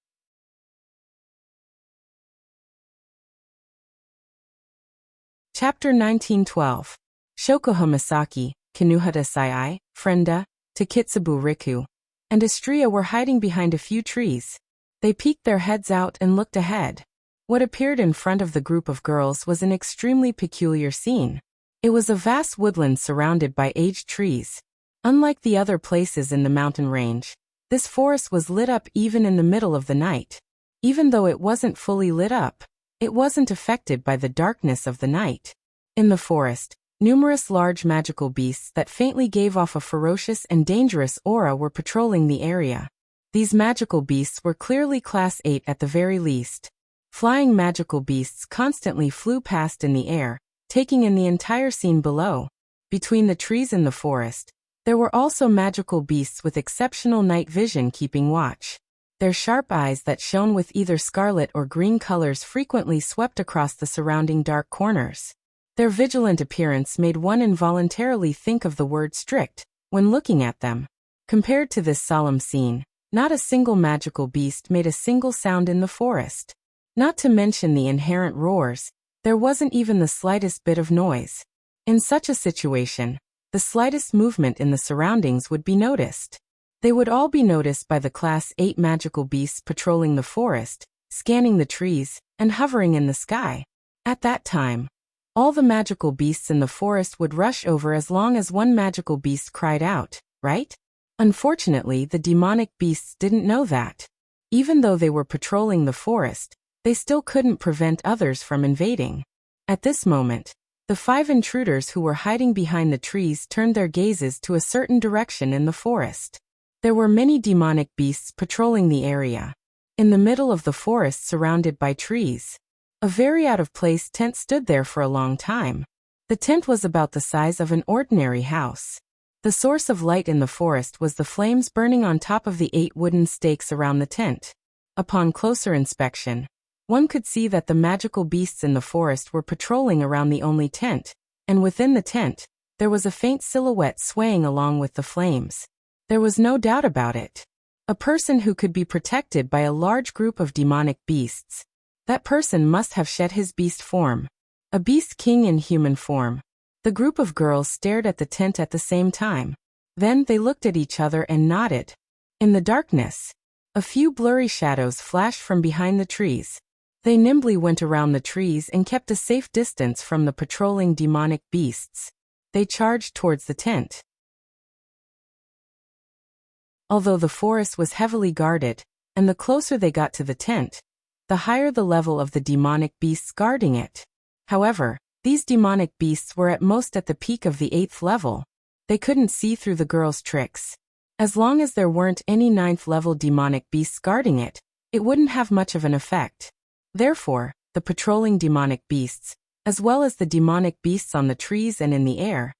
Chapter 1912. Shokuho Misaki, Kinuhata Sai, Frenda, Takitsubu Riku, and Astria were hiding behind a few trees. They peeked their heads out and looked ahead. What appeared in front of the group of girls was an extremely peculiar scene. It was a vast woodland surrounded by aged trees. Unlike the other places in the mountain range, this forest was lit up even in the middle of the night. Even though it wasn't fully lit up, it wasn't affected by the darkness of the night. In the forest, numerous large magical beasts that faintly gave off a ferocious and dangerous aura were patrolling the area. These magical beasts were clearly Class 8 at the very least. Flying magical beasts constantly flew past in the air, taking in the entire scene below. Between the trees in the forest, there were also magical beasts with exceptional night vision keeping watch. Their sharp eyes that shone with either scarlet or green colors frequently swept across the surrounding dark corners. Their vigilant appearance made one involuntarily think of the word strict when looking at them. Compared to this solemn scene, not a single magical beast made a single sound in the forest. Not to mention the inherent roars, there wasn't even the slightest bit of noise. In such a situation, the slightest movement in the surroundings would be noticed. They would all be noticed by the Class 8 magical beasts patrolling the forest, scanning the trees, and hovering in the sky. At that time, all the magical beasts in the forest would rush over as long as one magical beast cried out, right? Unfortunately, the demonic beasts didn't know that. Even though they were patrolling the forest, they still couldn't prevent others from invading. At this moment, the 5 intruders who were hiding behind the trees turned their gazes to a certain direction in the forest. There were many demonic beasts patrolling the area. In the middle of the forest surrounded by trees, a very out-of-place tent stood there for a long time. The tent was about the size of an ordinary house. The source of light in the forest was the flames burning on top of the 8 wooden stakes around the tent. Upon closer inspection, one could see that the magical beasts in the forest were patrolling around the only tent, and within the tent, there was a faint silhouette swaying along with the flames. There was no doubt about it. A person who could be protected by a large group of demonic beasts. That person must have shed his beast form. A beast king in human form. The group of girls stared at the tent at the same time. Then they looked at each other and nodded. In the darkness, a few blurry shadows flashed from behind the trees. They nimbly went around the trees and kept a safe distance from the patrolling demonic beasts. They charged towards the tent. Although the forest was heavily guarded, and the closer they got to the tent, the higher the level of the demonic beasts guarding it. However, these demonic beasts were at most at the peak of the 8th level. They couldn't see through the girls' tricks. As long as there weren't any 9th level demonic beasts guarding it, it wouldn't have much of an effect. Therefore, the patrolling demonic beasts, as well as the demonic beasts on the trees and in the air,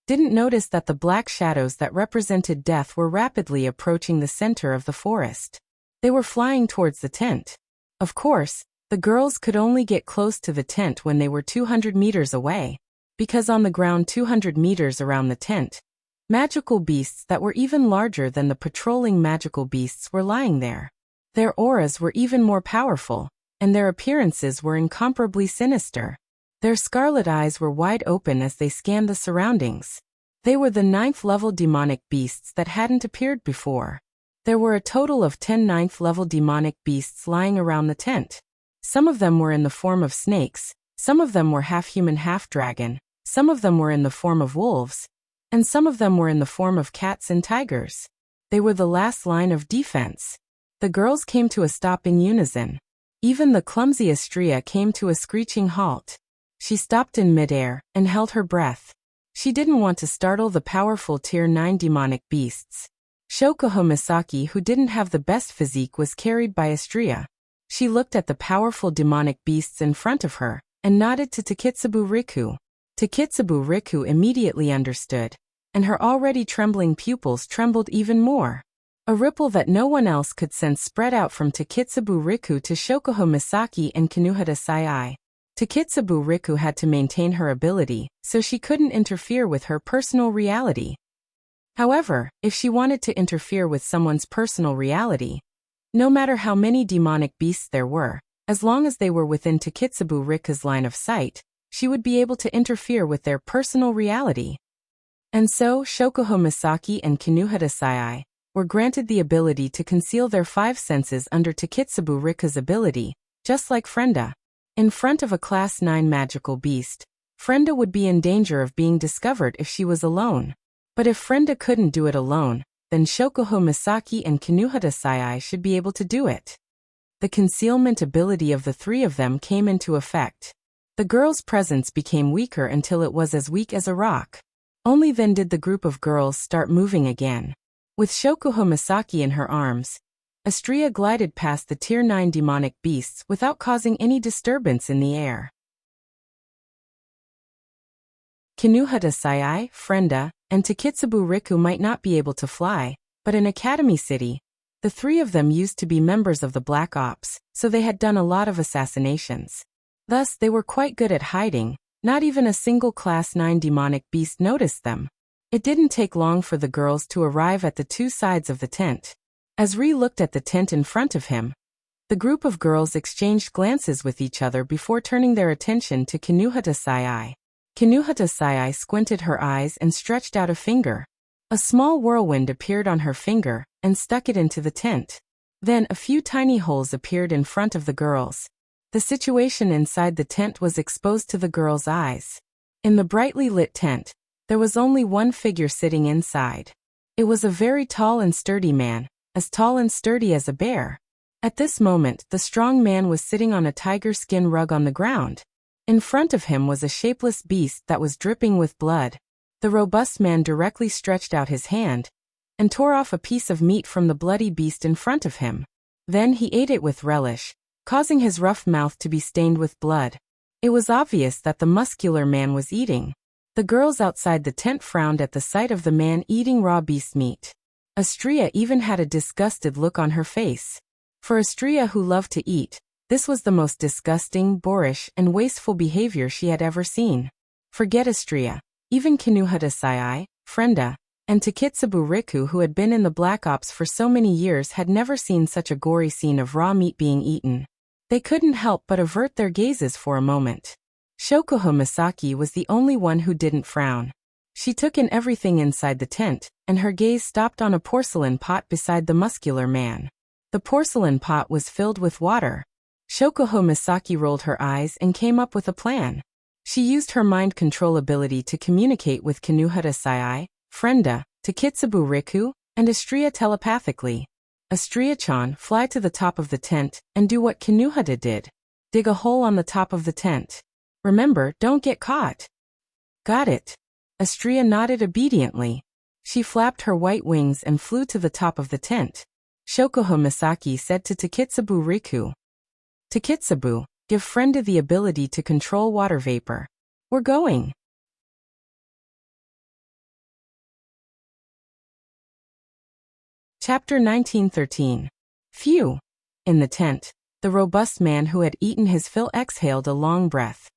didn't notice that the black shadows that represented death were rapidly approaching the center of the forest. They were flying towards the tent. Of course, the girls could only get close to the tent when they were 200 meters away, because on the ground 200 meters around the tent, magical beasts that were even larger than the patrolling magical beasts were lying there. Their auras were even more powerful, and their appearances were incomparably sinister. Their scarlet eyes were wide open as they scanned the surroundings. They were the 9th-level demonic beasts that hadn't appeared before. There were a total of 10 9th-level demonic beasts lying around the tent. Some of them were in the form of snakes, some of them were half-human half-dragon, some of them were in the form of wolves, and some of them were in the form of cats and tigers. They were the last line of defense. The girls came to a stop in unison. Even the clumsy Astrea came to a screeching halt. She stopped in midair and held her breath. She didn't want to startle the powerful Tier 9 demonic beasts. Shokuho Misaki, who didn't have the best physique, was carried by Astrea. She looked at the powerful demonic beasts in front of her and nodded to Takitsubu Riku. Takitsubu Riku immediately understood, and her already trembling pupils trembled even more. A ripple that no one else could sense spread out from Takitsubu Riku to Shokuho Misaki and Kinuhata Sai. Takitsubu Riku had to maintain her ability, so she couldn't interfere with her personal reality. However, if she wanted to interfere with someone's personal reality, no matter how many demonic beasts there were, as long as they were within Takitsubu Riku's line of sight, she would be able to interfere with their personal reality. And so, Shokuho Misaki and Kinuhata Sai were granted the ability to conceal their 5 senses under Takitsubu Riku's ability, just like Frenda. In front of a Class 9 magical beast, Frenda would be in danger of being discovered if she was alone. But if Frenda couldn't do it alone, then Shokuho Misaki and Kinuhata Sai should be able to do it. The concealment ability of the 3 of them came into effect. The girls' presence became weaker until it was as weak as a rock. Only then did the group of girls start moving again. With Shokuho Misaki in her arms, Astrea glided past the Tier 9 demonic beasts without causing any disturbance in the air. Kinuhata Sai, Frenda, and Takitsubu Riku might not be able to fly, but in Academy City, the 3 of them used to be members of the Black Ops, so they had done a lot of assassinations. Thus, they were quite good at hiding. Not even a single Class 9 demonic beast noticed them. It didn't take long for the girls to arrive at the 2 sides of the tent. As Ri looked at the tent in front of him, the group of girls exchanged glances with each other before turning their attention to Kinuhata Sai. Kinuhata Sai squinted her eyes and stretched out a finger. A small whirlwind appeared on her finger and stuck it into the tent. Then a few tiny holes appeared in front of the girls. The situation inside the tent was exposed to the girls' eyes. In the brightly lit tent, there was only one figure sitting inside. It was a very tall and sturdy man, as tall and sturdy as a bear. At this moment, the strong man was sitting on a tiger skin rug on the ground. In front of him was a shapeless beast that was dripping with blood. The robust man directly stretched out his hand and tore off a piece of meat from the bloody beast in front of him. Then he ate it with relish, causing his rough mouth to be stained with blood. It was obvious that the muscular man was eating. The girls outside the tent frowned at the sight of the man eating raw beast meat. Astrea even had a disgusted look on her face. For Astrea, who loved to eat, this was the most disgusting, boorish, and wasteful behavior she had ever seen. Forget Astrea. Even Kinuhata Sai, Frenda, and Takitsubu Riku, who had been in the Black Ops for so many years, had never seen such a gory scene of raw meat being eaten. They couldn't help but avert their gazes for a moment. Shokuho Misaki was the only one who didn't frown. She took in everything inside the tent, and her gaze stopped on a porcelain pot beside the muscular man. The porcelain pot was filled with water. Shokuho Misaki rolled her eyes and came up with a plan. She used her mind control ability to communicate with Kinuhata Sai, Frenda, Takitsubu Riku, and Astrea telepathically. Astrea-chan, fly to the top of the tent and do what Kinuhata did. Dig a hole on the top of the tent. Remember, don't get caught. Got it. Astrea nodded obediently. She flapped her white wings and flew to the top of the tent. Shokuho Misaki said to Takitsubu Riku, "Takitsubu, Give Frenda the ability to control water vapor. We're going. Chapter 1913. Phew. In the tent, the robust man who had eaten his fill exhaled a long breath.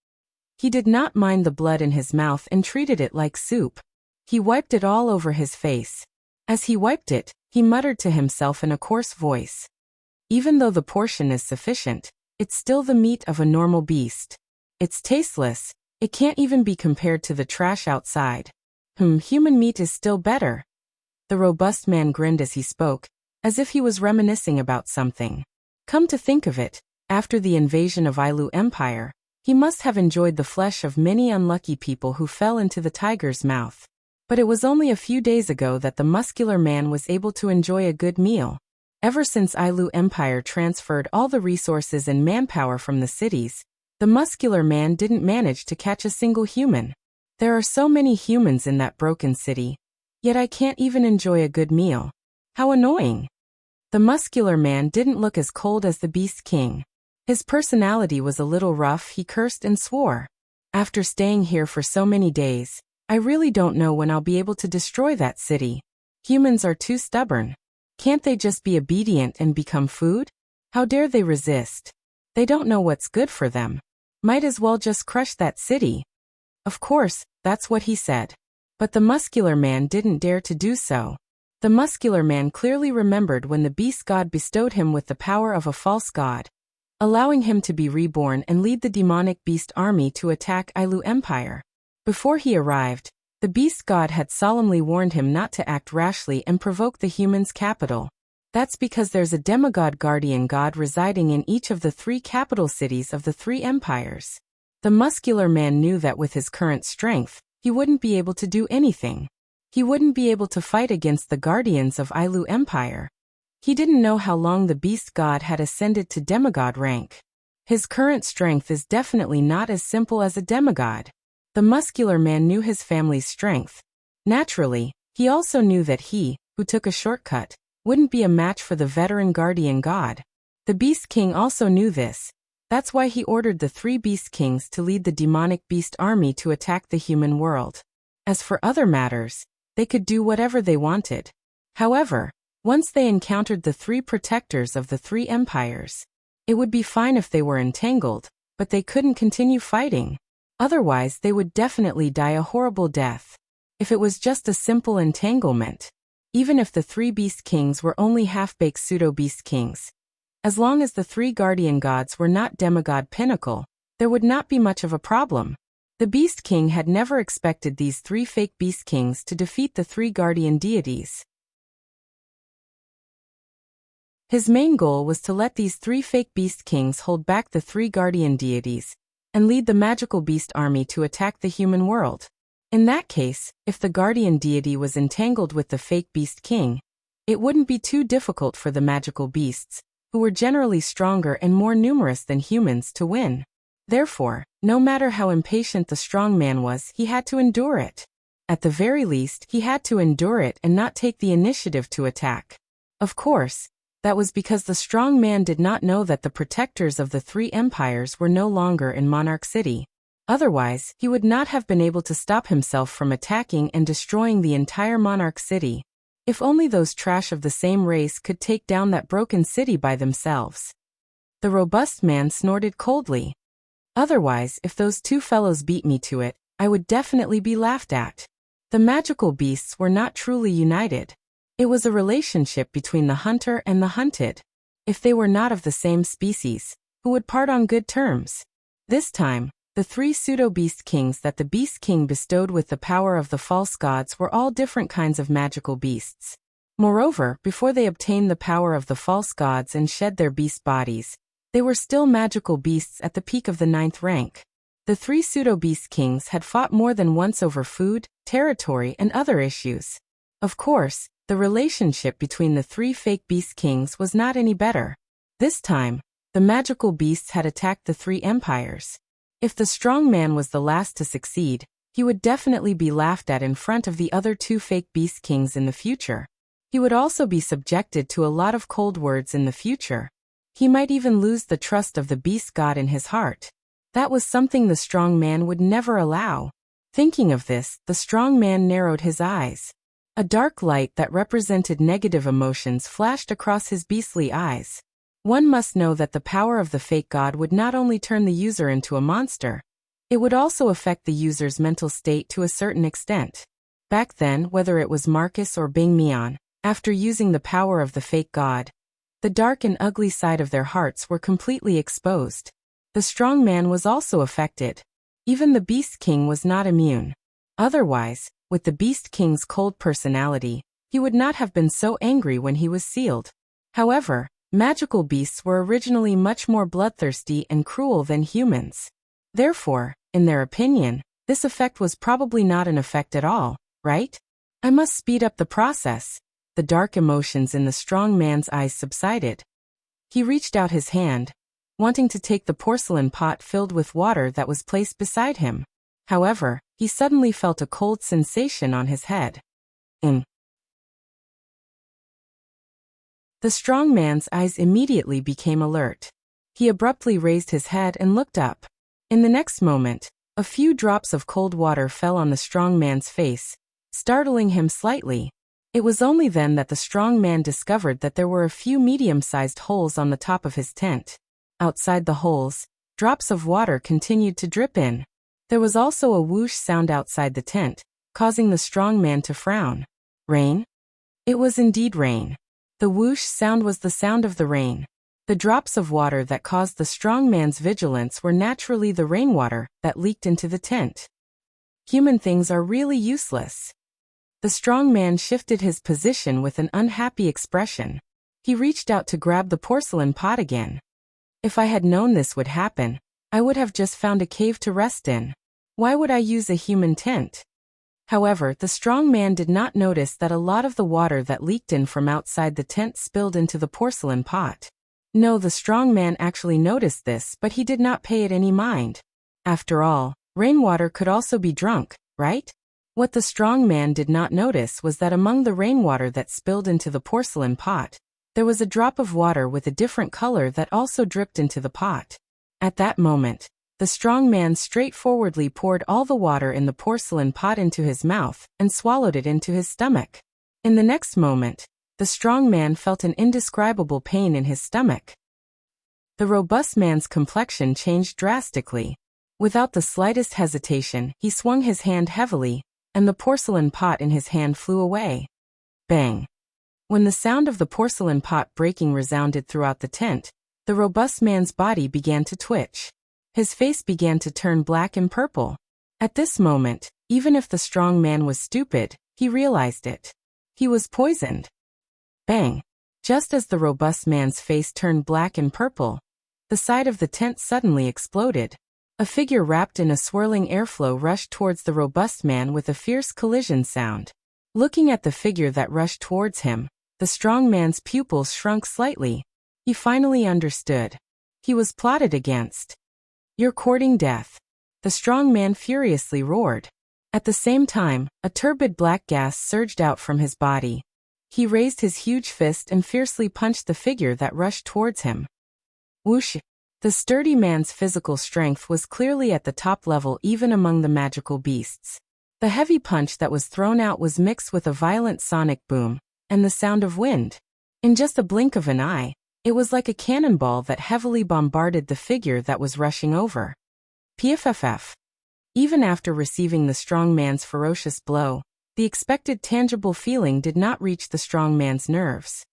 He did not mind the blood in his mouth and treated it like soup. He wiped it all over his face. As he wiped it, he muttered to himself in a coarse voice. Even though the portion is sufficient, it's still the meat of a normal beast. It's tasteless, it can't even be compared to the trash outside. Human meat is still better. The robust man grinned as he spoke, as if he was reminiscing about something. Come to think of it, after the invasion of Ailu Empire, he must have enjoyed the flesh of many unlucky people who fell into the tiger's mouth. But it was only a few days ago that the muscular man was able to enjoy a good meal. Ever since Ailu Empire transferred all the resources and manpower from the cities, the muscular man didn't manage to catch a single human. There are so many humans in that broken city, yet I can't even enjoy a good meal. How annoying. The muscular man didn't look as cold as the Beast King. His personality was a little rough. He cursed and swore. After staying here for so many days, I really don't know when I'll be able to destroy that city. Humans are too stubborn. Can't they just be obedient and become food? How dare they resist? They don't know what's good for them. Might as well just crush that city. Of course, that's what he said. But the muscular man didn't dare to do so. The muscular man clearly remembered when the beast god bestowed him with the power of a false god, allowing him to be reborn and lead the demonic beast army to attack Ailu Empire. Before he arrived, the beast god had solemnly warned him not to act rashly and provoke the humans' capital. That's because there's a demigod guardian god residing in each of the 3 capital cities of the 3 empires. The muscular man knew that with his current strength, he wouldn't be able to do anything. He wouldn't be able to fight against the guardians of Ailu Empire. He didn't know how long the beast god had ascended to demigod rank. His current strength is definitely not as simple as a demigod. The muscular man knew his family's strength. Naturally, he also knew that he, who took a shortcut, wouldn't be a match for the veteran guardian god. The Beast King also knew this. That's why he ordered the 3 Beast Kings to lead the demonic beast army to attack the human world. As for other matters, they could do whatever they wanted. However, once they encountered the 3 protectors of the 3 empires, it would be fine if they were entangled, but they couldn't continue fighting. Otherwise, they would definitely die a horrible death. If it was just a simple entanglement, even if the 3 Beast Kings were only half-baked pseudo-Beast Kings, as long as the 3 guardian gods were not demigod pinnacle, there would not be much of a problem. The Beast King had never expected these 3 fake Beast Kings to defeat the 3 guardian deities. His main goal was to let these 3 fake Beast Kings hold back the 3 guardian deities and lead the magical beast army to attack the human world. In that case, if the guardian deity was entangled with the fake Beast King, it wouldn't be too difficult for the magical beasts, who were generally stronger and more numerous than humans, to win. Therefore, no matter how impatient the strong man was, he had to endure it. At the very least, he had to endure it and not take the initiative to attack. Of course, that was because the strong man did not know that the protectors of the 3 empires were no longer in Monarch City. Otherwise, he would not have been able to stop himself from attacking and destroying the entire Monarch City. If only those trash of the same race could take down that broken city by themselves. The robust man snorted coldly. Otherwise, if those 2 fellows beat me to it, I would definitely be laughed at. The magical beasts were not truly united. It was a relationship between the hunter and the hunted. If they were not of the same species, who would part on good terms? This time, the 3 pseudo-beast kings that the Beast King bestowed with the power of the false gods were all different kinds of magical beasts. Moreover, before they obtained the power of the false gods and shed their beast bodies, they were still magical beasts at the peak of the 9th rank. The 3 pseudo-beast kings had fought more than once over food, territory, and other issues. Of course, the relationship between the 3 fake Beast Kings was not any better. This time, the magical beasts had attacked the 3 empires. If the strong man was the last to succeed, he would definitely be laughed at in front of the other 2 fake Beast Kings in the future. He would also be subjected to a lot of cold words in the future. He might even lose the trust of the beast god in his heart. That was something the strong man would never allow. Thinking of this, the strong man narrowed his eyes. A dark light that represented negative emotions flashed across his beastly eyes. One must know that the power of the fake god would not only turn the user into a monster, it would also affect the user's mental state to a certain extent. Back then, whether it was Marcus or Bing Mian, after using the power of the fake god, the dark and ugly side of their hearts were completely exposed. The strong man was also affected. Even the Beast King was not immune. Otherwise, with the Beast King's cold personality, he would not have been so angry when he was sealed. However, magical beasts were originally much more bloodthirsty and cruel than humans. Therefore, in their opinion, this effect was probably not an effect at all, right? I must speed up the process. The dark emotions in the strong man's eyes subsided. He reached out his hand, wanting to take the porcelain pot filled with water that was placed beside him. However, he suddenly felt a cold sensation on his head. The strong man's eyes immediately became alert. He abruptly raised his head and looked up. In the next moment, a few drops of cold water fell on the strong man's face, startling him slightly. It was only then that the strong man discovered that there were a few medium-sized holes on the top of his tent. Outside the holes, drops of water continued to drip in. There was also a whoosh sound outside the tent, causing the strong man to frown. Rain? It was indeed rain. The whoosh sound was the sound of the rain. The drops of water that caused the strong man's vigilance were naturally the rainwater that leaked into the tent. Human things are really useless. The strong man shifted his position with an unhappy expression. He reached out to grab the porcelain pot again. If I had known this would happen, I would have just found a cave to rest in. Why would I use a human tent? However, the strong man did not notice that a lot of the water that leaked in from outside the tent spilled into the porcelain pot. No, the strong man actually noticed this, but he did not pay it any mind. After all, rainwater could also be drunk, right? What the strong man did not notice was that among the rainwater that spilled into the porcelain pot, there was a drop of water with a different color that also dripped into the pot. At that moment, the strong man straightforwardly poured all the water in the porcelain pot into his mouth and swallowed it into his stomach. In the next moment, the strong man felt an indescribable pain in his stomach. The robust man's complexion changed drastically. Without the slightest hesitation, he swung his hand heavily, and the porcelain pot in his hand flew away. Bang! When the sound of the porcelain pot breaking resounded throughout the tent, the robust man's body began to twitch. His face began to turn black and purple. At this moment, even if the strong man was stupid, he realized it. He was poisoned. Bang! Just as the robust man's face turned black and purple, the side of the tent suddenly exploded. A figure wrapped in a swirling airflow rushed towards the robust man with a fierce collision sound. Looking at the figure that rushed towards him, the strong man's pupils shrunk slightly. He finally understood. He was plotted against. "You're courting death," the strong man furiously roared. At the same time, a turbid black gas surged out from his body. He raised his huge fist and fiercely punched the figure that rushed towards him. Whoosh! The sturdy man's physical strength was clearly at the top level even among the magical beasts. The heavy punch that was thrown out was mixed with a violent sonic boom and the sound of wind. In just a blink of an eye, it was like a cannonball that heavily bombarded the figure that was rushing over. PFFF. Even after receiving the strong man's ferocious blow, the expected tangible feeling did not reach the strong man's nerves.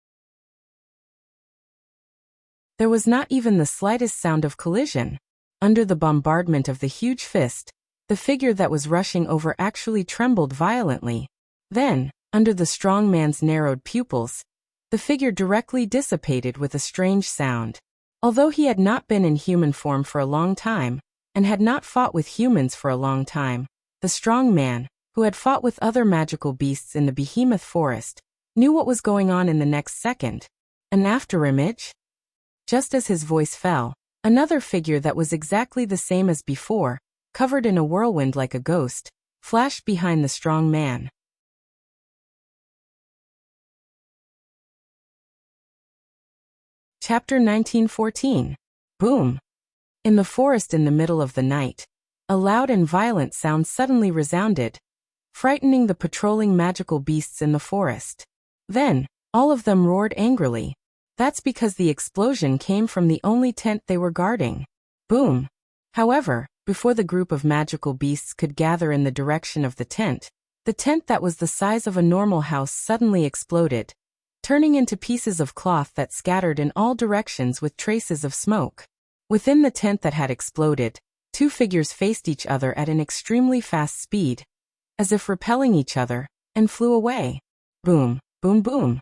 There was not even the slightest sound of collision. Under the bombardment of the huge fist, the figure that was rushing over actually trembled violently. Then, under the strong man's narrowed pupils, the figure directly dissipated with a strange sound. Although he had not been in human form for a long time, and had not fought with humans for a long time, the strong man, who had fought with other magical beasts in the behemoth forest, knew what was going on in the next second. An afterimage? Just as his voice fell, another figure that was exactly the same as before, covered in a whirlwind like a ghost, flashed behind the strong man. Chapter 1914. Boom. In the forest in the middle of the night, a loud and violent sound suddenly resounded, frightening the patrolling magical beasts in the forest. Then, all of them roared angrily. That's because the explosion came from the only tent they were guarding. Boom. However, before the group of magical beasts could gather in the direction of the tent that was the size of a normal house suddenly exploded, turning into pieces of cloth that scattered in all directions with traces of smoke. Within the tent that had exploded, two figures faced each other at an extremely fast speed, as if repelling each other, and flew away. Boom, boom, boom.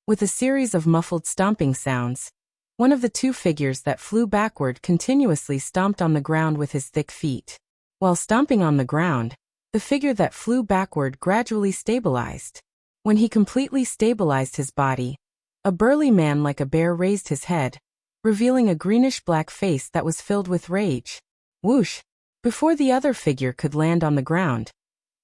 With a series of muffled stomping sounds, one of the two figures that flew backward continuously stomped on the ground with his thick feet. While stomping on the ground, the figure that flew backward gradually stabilized. When he completely stabilized his body, a burly man like a bear raised his head, revealing a greenish-black face that was filled with rage. Whoosh! Before the other figure could land on the ground,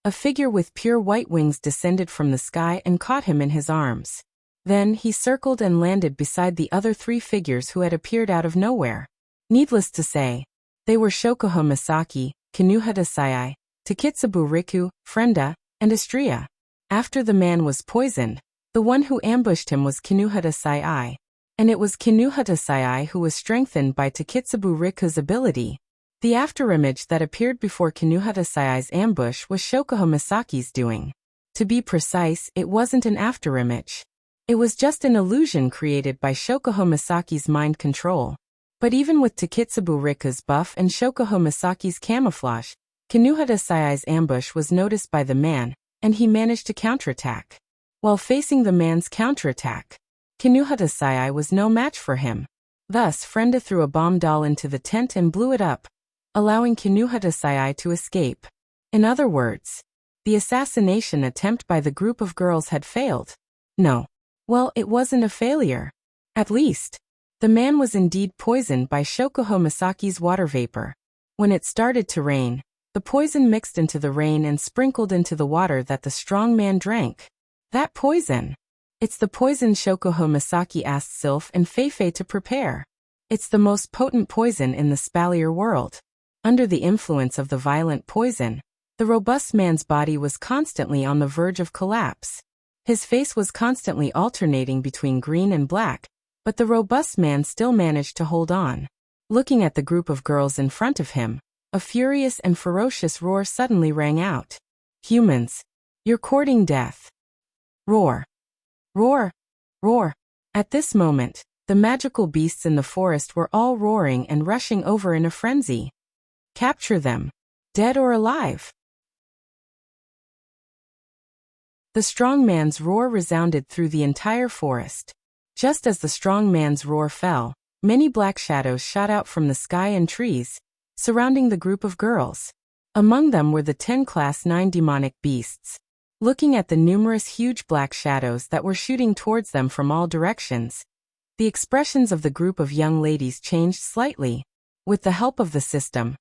a figure with pure white wings descended from the sky and caught him in his arms. Then he circled and landed beside the other three figures who had appeared out of nowhere. Needless to say, they were Shokuho Misaki, Kinuhata Sai, Takitsubu Riku, Frenda, and Astria. After the man was poisoned, the one who ambushed him was Kinuhata Sai, and it was Kinuhata Sai who was strengthened by Takitsubu Riku's ability. The afterimage that appeared before Kinuhata Sai's ambush was Shokuho Misaki's doing. To be precise, it wasn't an afterimage. It was just an illusion created by Shokuho Misaki's mind control. But even with Takitsubu Riku's buff and Shokuho Misaki's camouflage, Kinuhata Sai's ambush was noticed by the man, and he managed to counterattack. While facing the man's counterattack, Kinuhata Sai was no match for him. Thus, Frenda threw a bomb doll into the tent and blew it up, allowing Kinuhata Sai to escape. In other words, the assassination attempt by the group of girls had failed. No. Well, it wasn't a failure. At least, the man was indeed poisoned by Shokuho Misaki's water vapor. When it started to rain, the poison mixed into the rain and sprinkled into the water that the strong man drank. That poison. It's the poison Shokuho Misaki asked Sylph and Feifei to prepare. It's the most potent poison in the Spalier world. Under the influence of the violent poison, the robust man's body was constantly on the verge of collapse. His face was constantly alternating between green and black, but the robust man still managed to hold on. Looking at the group of girls in front of him, a furious and ferocious roar suddenly rang out. Humans, you're courting death. Roar. Roar. Roar. At this moment, the magical beasts in the forest were all roaring and rushing over in a frenzy. Capture them, dead or alive. The strong man's roar resounded through the entire forest. Just as the strong man's roar fell, many black shadows shot out from the sky and trees, surrounding the group of girls. Among them were the 10 Class 9 demonic beasts. Looking at the numerous huge black shadows that were shooting towards them from all directions, the expressions of the group of young ladies changed slightly. With the help of the system,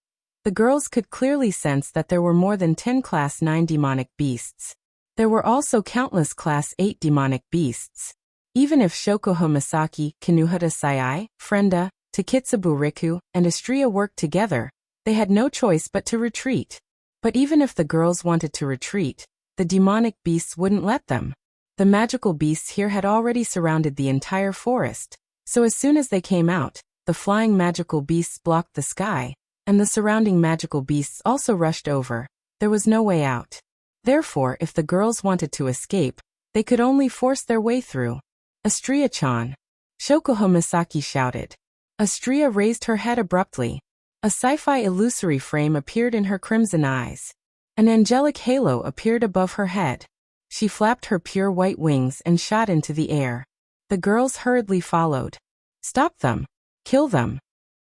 the girls could clearly sense that there were more than 10 Class 9 demonic beasts. There were also countless Class 8 demonic beasts. Even if Shokuho Misaki, Kinuhata Sai, Frenda, Takitsubu Riku, and Astria worked together, they had no choice but to retreat. But even if the girls wanted to retreat, the demonic beasts wouldn't let them. The magical beasts here had already surrounded the entire forest, so as soon as they came out, the flying magical beasts blocked the sky, and the surrounding magical beasts also rushed over. There was no way out. Therefore, if the girls wanted to escape, they could only force their way through. Astria-chan. Shokuho Misaki shouted. Astria raised her head abruptly. A sci-fi illusory frame appeared in her crimson eyes. An angelic halo appeared above her head. She flapped her pure white wings and shot into the air. The girls hurriedly followed. Stop them. Kill them.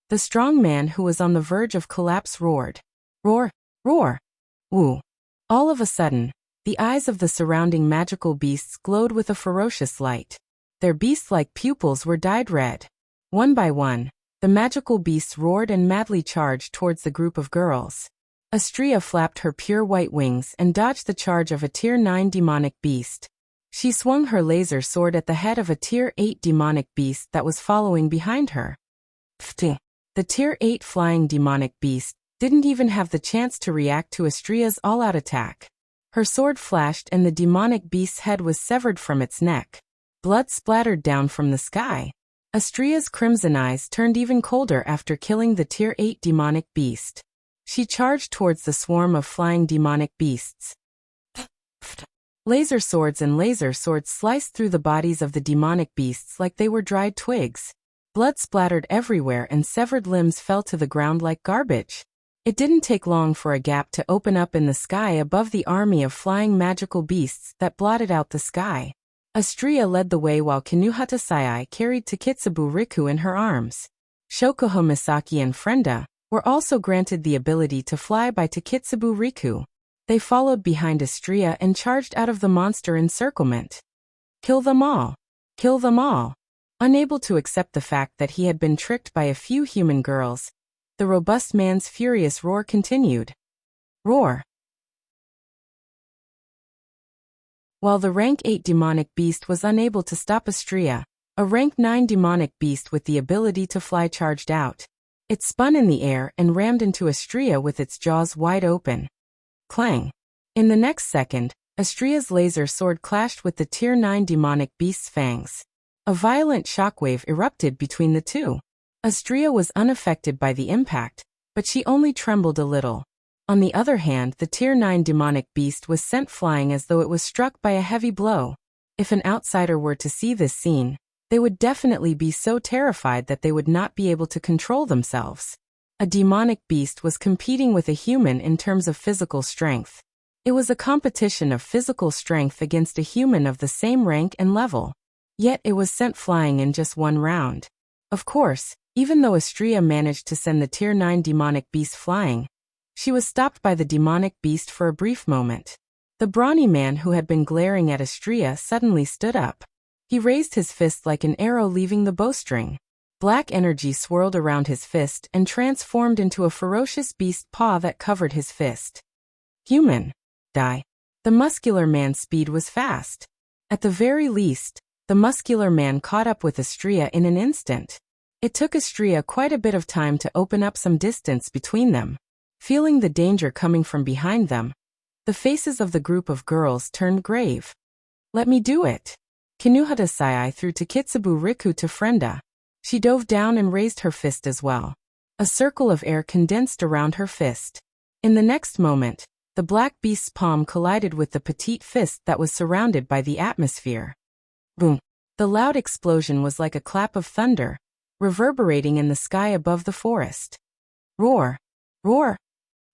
The strong man who was on the verge of collapse roared. Roar, roar. Woo. All of a sudden, the eyes of the surrounding magical beasts glowed with a ferocious light. Their beast-like pupils were dyed red. One by one, the magical beasts roared and madly charged towards the group of girls. Astria flapped her pure white wings and dodged the charge of a Tier 9 demonic beast. She swung her laser sword at the head of a Tier 8 demonic beast that was following behind her. Pfft. The Tier 8 flying demonic beast didn't even have the chance to react to Astria's all-out attack. Her sword flashed and the demonic beast's head was severed from its neck. Blood splattered down from the sky. Astria's crimson eyes turned even colder after killing the Tier 8 demonic beast. She charged towards the swarm of flying demonic beasts. Laser swords and laser swords sliced through the bodies of the demonic beasts like they were dried twigs. Blood splattered everywhere and severed limbs fell to the ground like garbage. It didn't take long for a gap to open up in the sky above the army of flying magical beasts that blotted out the sky. Astria led the way while Kinuhata Sai carried Takitsubu Riku in her arms. Shokuho Misaki and Frenda were also granted the ability to fly by Takitsubu Riku. They followed behind Astria and charged out of the monster encirclement. Kill them all! Kill them all! Unable to accept the fact that he had been tricked by a few human girls, the robust man's furious roar continued. Roar! While the rank 8 demonic beast was unable to stop Astria, a rank 9 demonic beast with the ability to fly charged out. It spun in the air and rammed into Astria with its jaws wide open. Clang! In the next second, Astria's laser sword clashed with the Tier 9 demonic beast's fangs. A violent shockwave erupted between the two. Astria was unaffected by the impact, but she only trembled a little. On the other hand, the Tier 9 demonic beast was sent flying as though it was struck by a heavy blow. If an outsider were to see this scene, they would definitely be so terrified that they would not be able to control themselves. A demonic beast was competing with a human in terms of physical strength. It was a competition of physical strength against a human of the same rank and level. Yet it was sent flying in just one round. Of course, even though Astria managed to send the Tier 9 demonic beast flying, she was stopped by the demonic beast for a brief moment. The brawny man who had been glaring at Astria suddenly stood up. He raised his fist like an arrow leaving the bowstring. Black energy swirled around his fist and transformed into a ferocious beast paw that covered his fist. Human. Die. The muscular man's speed was fast. At the very least, the muscular man caught up with Astria in an instant. It took Astria quite a bit of time to open up some distance between them. Feeling the danger coming from behind them, the faces of the group of girls turned grave. Let me do it. Kinuhata Sai threw Takitsubu Riku to Frenda. She dove down and raised her fist as well. A circle of air condensed around her fist. In the next moment, the black beast's palm collided with the petite fist that was surrounded by the atmosphere. Boom! The loud explosion was like a clap of thunder, reverberating in the sky above the forest. Roar! Roar!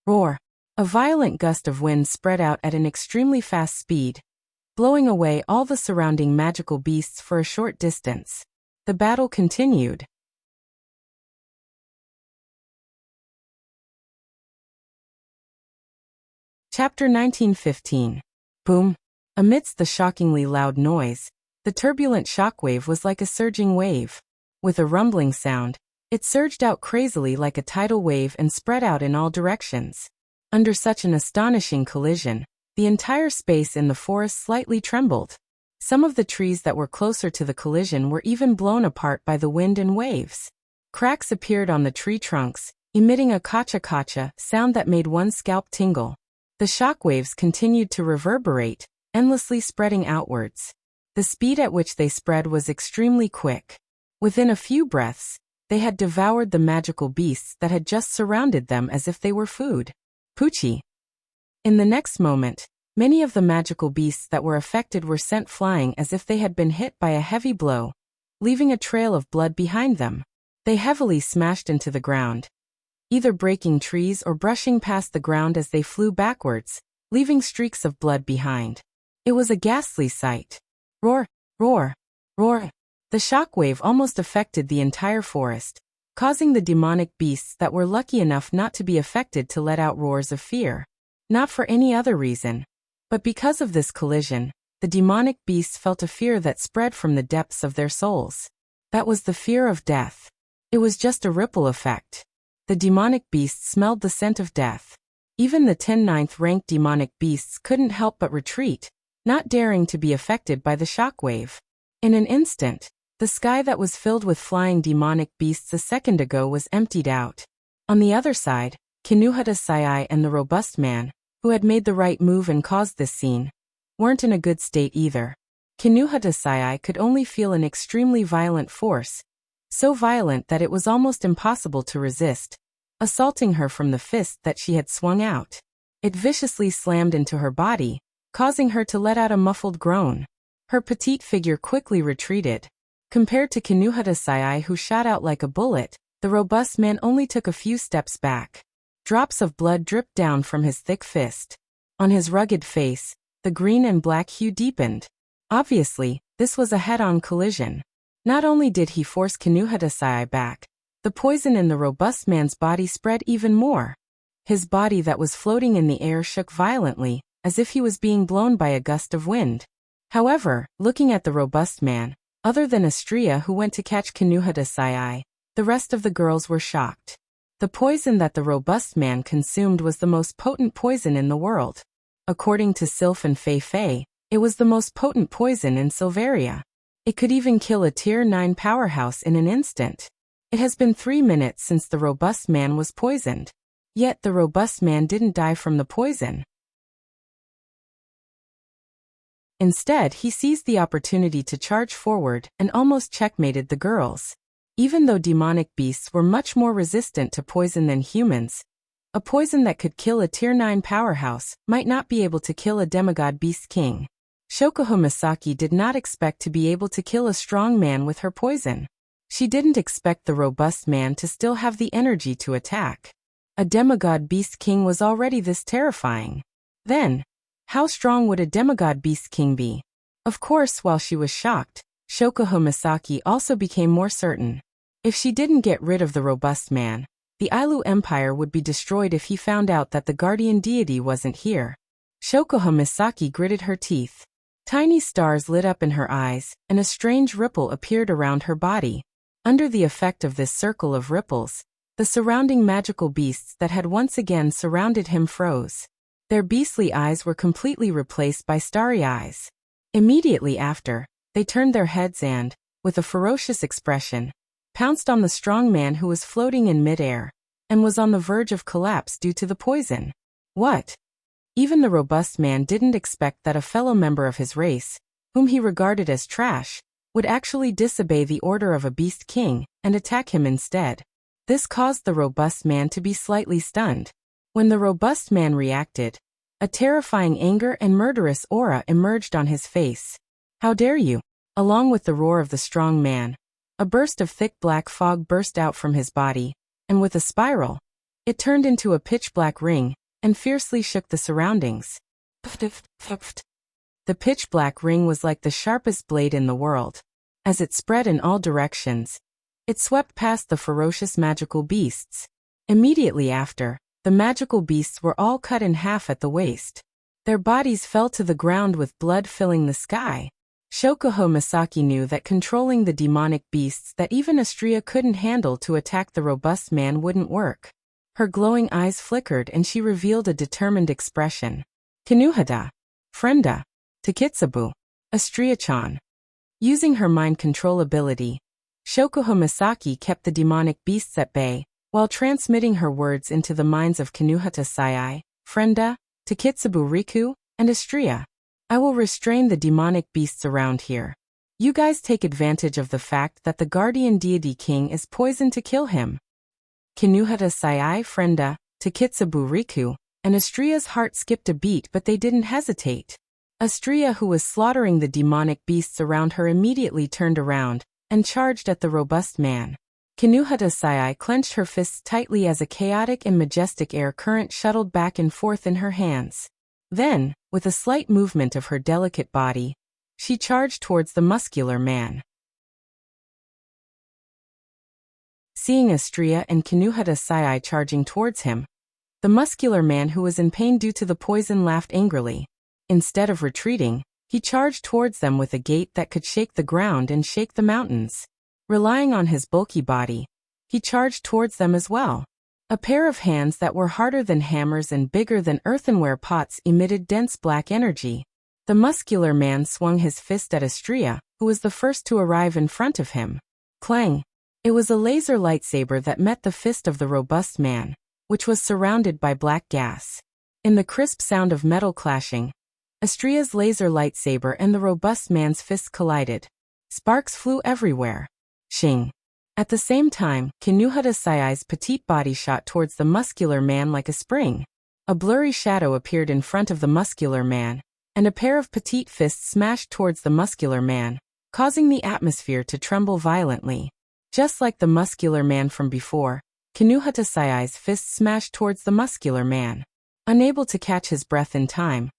Roar! A violent gust of wind spread out at an extremely fast speed, blowing away all the surrounding magical beasts for a short distance. The battle continued. Chapter 1915. Boom! Amidst the shockingly loud noise, the turbulent shockwave was like a surging wave. With a rumbling sound, it surged out crazily like a tidal wave and spread out in all directions. Under such an astonishing collision, the entire space in the forest slightly trembled. Some of the trees that were closer to the collision were even blown apart by the wind and waves. Cracks appeared on the tree trunks, emitting a kacha-kacha sound that made one's scalp tingle. The shockwaves continued to reverberate, endlessly spreading outwards. The speed at which they spread was extremely quick. Within a few breaths, they had devoured the magical beasts that had just surrounded them as if they were food. Poochie! In the next moment, many of the magical beasts that were affected were sent flying as if they had been hit by a heavy blow, leaving a trail of blood behind them. They heavily smashed into the ground, either breaking trees or brushing past the ground as they flew backwards, leaving streaks of blood behind. It was a ghastly sight. Roar! Roar! Roar! The shockwave almost affected the entire forest, causing the demonic beasts that were lucky enough not to be affected to let out roars of fear. Not for any other reason, but because of this collision, the demonic beasts felt a fear that spread from the depths of their souls. That was the fear of death. It was just a ripple effect. The demonic beasts smelled the scent of death. Even the 10th rank demonic beasts couldn't help but retreat, not daring to be affected by the shockwave. In an instant, the sky that was filled with flying demonic beasts a second ago was emptied out. On the other side, Kinuhata Sai and the robust man, who had made the right move and caused this scene, weren't in a good state either. Kinuhata Sai could only feel an extremely violent force, so violent that it was almost impossible to resist, assaulting her from the fist that she had swung out. It viciously slammed into her body, causing her to let out a muffled groan. Her petite figure quickly retreated. Compared to Kinuhata Sai, who shot out like a bullet, the robust man only took a few steps back. Drops of blood dripped down from his thick fist. On his rugged face, the green and black hue deepened. Obviously, this was a head-on collision. Not only did he force Kinuhata Sai back, the poison in the robust man's body spread even more. His body that was floating in the air shook violently, as if he was being blown by a gust of wind. However, looking at the robust man, other than Astria who went to catch Kinuhata Sai, the rest of the girls were shocked. The poison that the robust man consumed was the most potent poison in the world. According to Sylph and Fei Fei, it was the most potent poison in Silveria. It could even kill a Tier 9 powerhouse in an instant. It has been 3 minutes since the robust man was poisoned. Yet the robust man didn't die from the poison. Instead, he seized the opportunity to charge forward and almost checkmated the girls. Even though demonic beasts were much more resistant to poison than humans, a poison that could kill a Tier 9 powerhouse might not be able to kill a demigod beast king. Shokuho Misaki did not expect to be able to kill a strong man with her poison. She didn't expect the robust man to still have the energy to attack. A demigod beast king was already this terrifying. Then, how strong would a demigod beast king be? Of course, while she was shocked, Shokuho Misaki also became more certain. If she didn't get rid of the robust man, the Ailu Empire would be destroyed if he found out that the guardian deity wasn't here. Shokuho Misaki gritted her teeth. Tiny stars lit up in her eyes, and a strange ripple appeared around her body. Under the effect of this circle of ripples, the surrounding magical beasts that had once again surrounded him froze. Their beastly eyes were completely replaced by starry eyes. Immediately after, they turned their heads and, with a ferocious expression, pounced on the strong man who was floating in midair, and was on the verge of collapse due to the poison. What? Even the robust man didn't expect that a fellow member of his race, whom he regarded as trash, would actually disobey the order of a beast king and attack him instead. This caused the robust man to be slightly stunned. When the robust man reacted, a terrifying anger and murderous aura emerged on his face. How dare you? Along with the roar of the strong man, a burst of thick black fog burst out from his body, and with a spiral, it turned into a pitch-black ring and fiercely shook the surroundings. The pitch-black ring was like the sharpest blade in the world. As it spread in all directions, it swept past the ferocious magical beasts. Immediately after, the magical beasts were all cut in half at the waist. Their bodies fell to the ground with blood filling the sky. Shokuho Misaki knew that controlling the demonic beasts that even Astria couldn't handle to attack the robust man wouldn't work. Her glowing eyes flickered and she revealed a determined expression. Kinuhata, Frenda, Takitsubu, Astria-chan. Using her mind control ability, Shokuho Misaki kept the demonic beasts at bay, while transmitting her words into the minds of Kinuhata Sai, Frenda, Takitsubu Riku, and Astria. I will restrain the demonic beasts around here. You guys take advantage of the fact that the guardian deity king is poisoned to kill him. Kinuhata Sai, Frenda, Takitsubu Riku, and Astria's heart skipped a beat, but they didn't hesitate. Astria, who was slaughtering the demonic beasts around her, immediately turned around and charged at the robust man. Kinuhata Sai clenched her fists tightly as a chaotic and majestic air current shuttled back and forth in her hands. Then, with a slight movement of her delicate body, she charged towards the muscular man. Seeing Astria and Kinuhata Sai charging towards him, the muscular man who was in pain due to the poison laughed angrily. Instead of retreating, he charged towards them with a gait that could shake the ground and shake the mountains. Relying on his bulky body, he charged towards them as well. A pair of hands that were harder than hammers and bigger than earthenware pots emitted dense black energy. The muscular man swung his fist at Astria, who was the first to arrive in front of him. Clang! It was a laser lightsaber that met the fist of the robust man, which was surrounded by black gas. In the crisp sound of metal clashing, Astria's laser lightsaber and the robust man's fists collided. Sparks flew everywhere. Shing! At the same time, Kinuhata Sai's petite body shot towards the muscular man like a spring. A blurry shadow appeared in front of the muscular man, and a pair of petite fists smashed towards the muscular man, causing the atmosphere to tremble violently. Just like the muscular man from before, Kinuhata Sai's fist smashed towards the muscular man. Unable to catch his breath in time,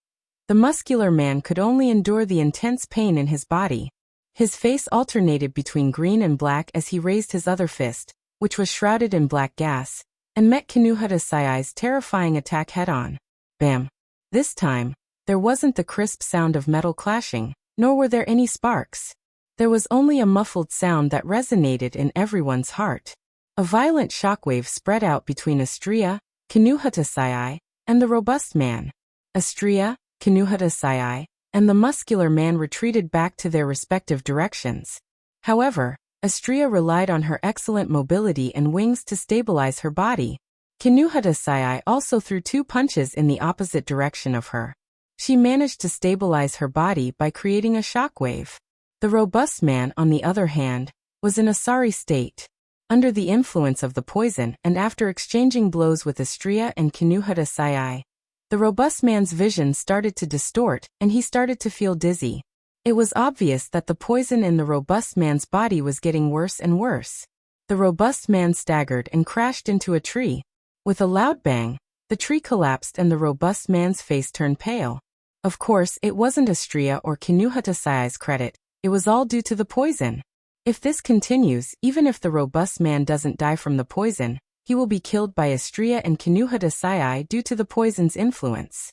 the muscular man could only endure the intense pain in his body. His face alternated between green and black as he raised his other fist, which was shrouded in black gas, and met Kinuhata Sai's terrifying attack head-on. Bam! This time, there wasn't the crisp sound of metal clashing, nor were there any sparks. There was only a muffled sound that resonated in everyone's heart. A violent shockwave spread out between Astria, Kinuhata Sai, and the robust man. Astria, Kinuhata Sai, and the muscular man retreated back to their respective directions. However, Astria relied on her excellent mobility and wings to stabilize her body. Kinuhata Sai also threw 2 punches in the opposite direction of her. She managed to stabilize her body by creating a shockwave. The robust man, on the other hand, was in a sorry state. Under the influence of the poison and after exchanging blows with Astria and Kinuhata Sai, the robust man's vision started to distort and he started to feel dizzy. It was obvious that the poison in the robust man's body was getting worse and worse. The robust man staggered and crashed into a tree. With a loud bang, the tree collapsed and the robust man's face turned pale. Of course, it wasn't Astria or Kinuhata Sai's credit. It was all due to the poison. If this continues, even if the robust man doesn't die from the poison, he will be killed by Astria and Kinuhata Sai due to the poison's influence.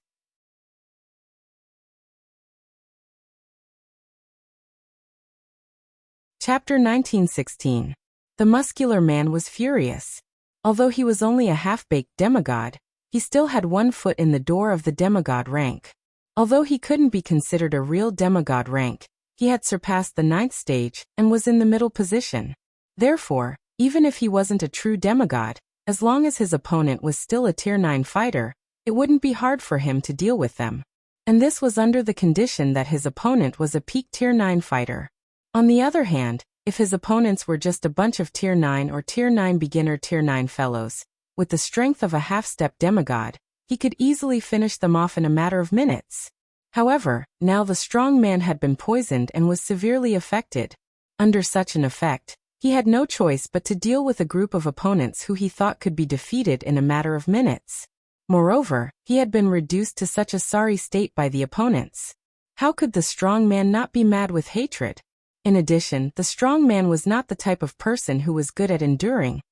Chapter 1916. The muscular man was furious. Although he was only a half-baked demigod, he still had 1 foot in the door of the demigod rank. Although he couldn't be considered a real demigod rank, he had surpassed the 9th stage and was in the middle position. Therefore, even if he wasn't a true demigod, as long as his opponent was still a Tier 9 fighter, it wouldn't be hard for him to deal with them. And this was under the condition that his opponent was a peak Tier 9 fighter. On the other hand, if his opponents were just a bunch of Tier 9 or Tier 9 beginner Tier 9 fellows, with the strength of a half-step demigod, he could easily finish them off in a matter of minutes. However, now the strong man had been poisoned and was severely affected. Under such an effect, he had no choice but to deal with a group of opponents who he thought could be defeated in a matter of minutes. Moreover, he had been reduced to such a sorry state by the opponents. How could the strong man not be mad with hatred? In addition, the strong man was not the type of person who was good at enduring,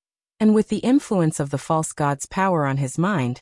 and with the influence of the false god's power on his mind,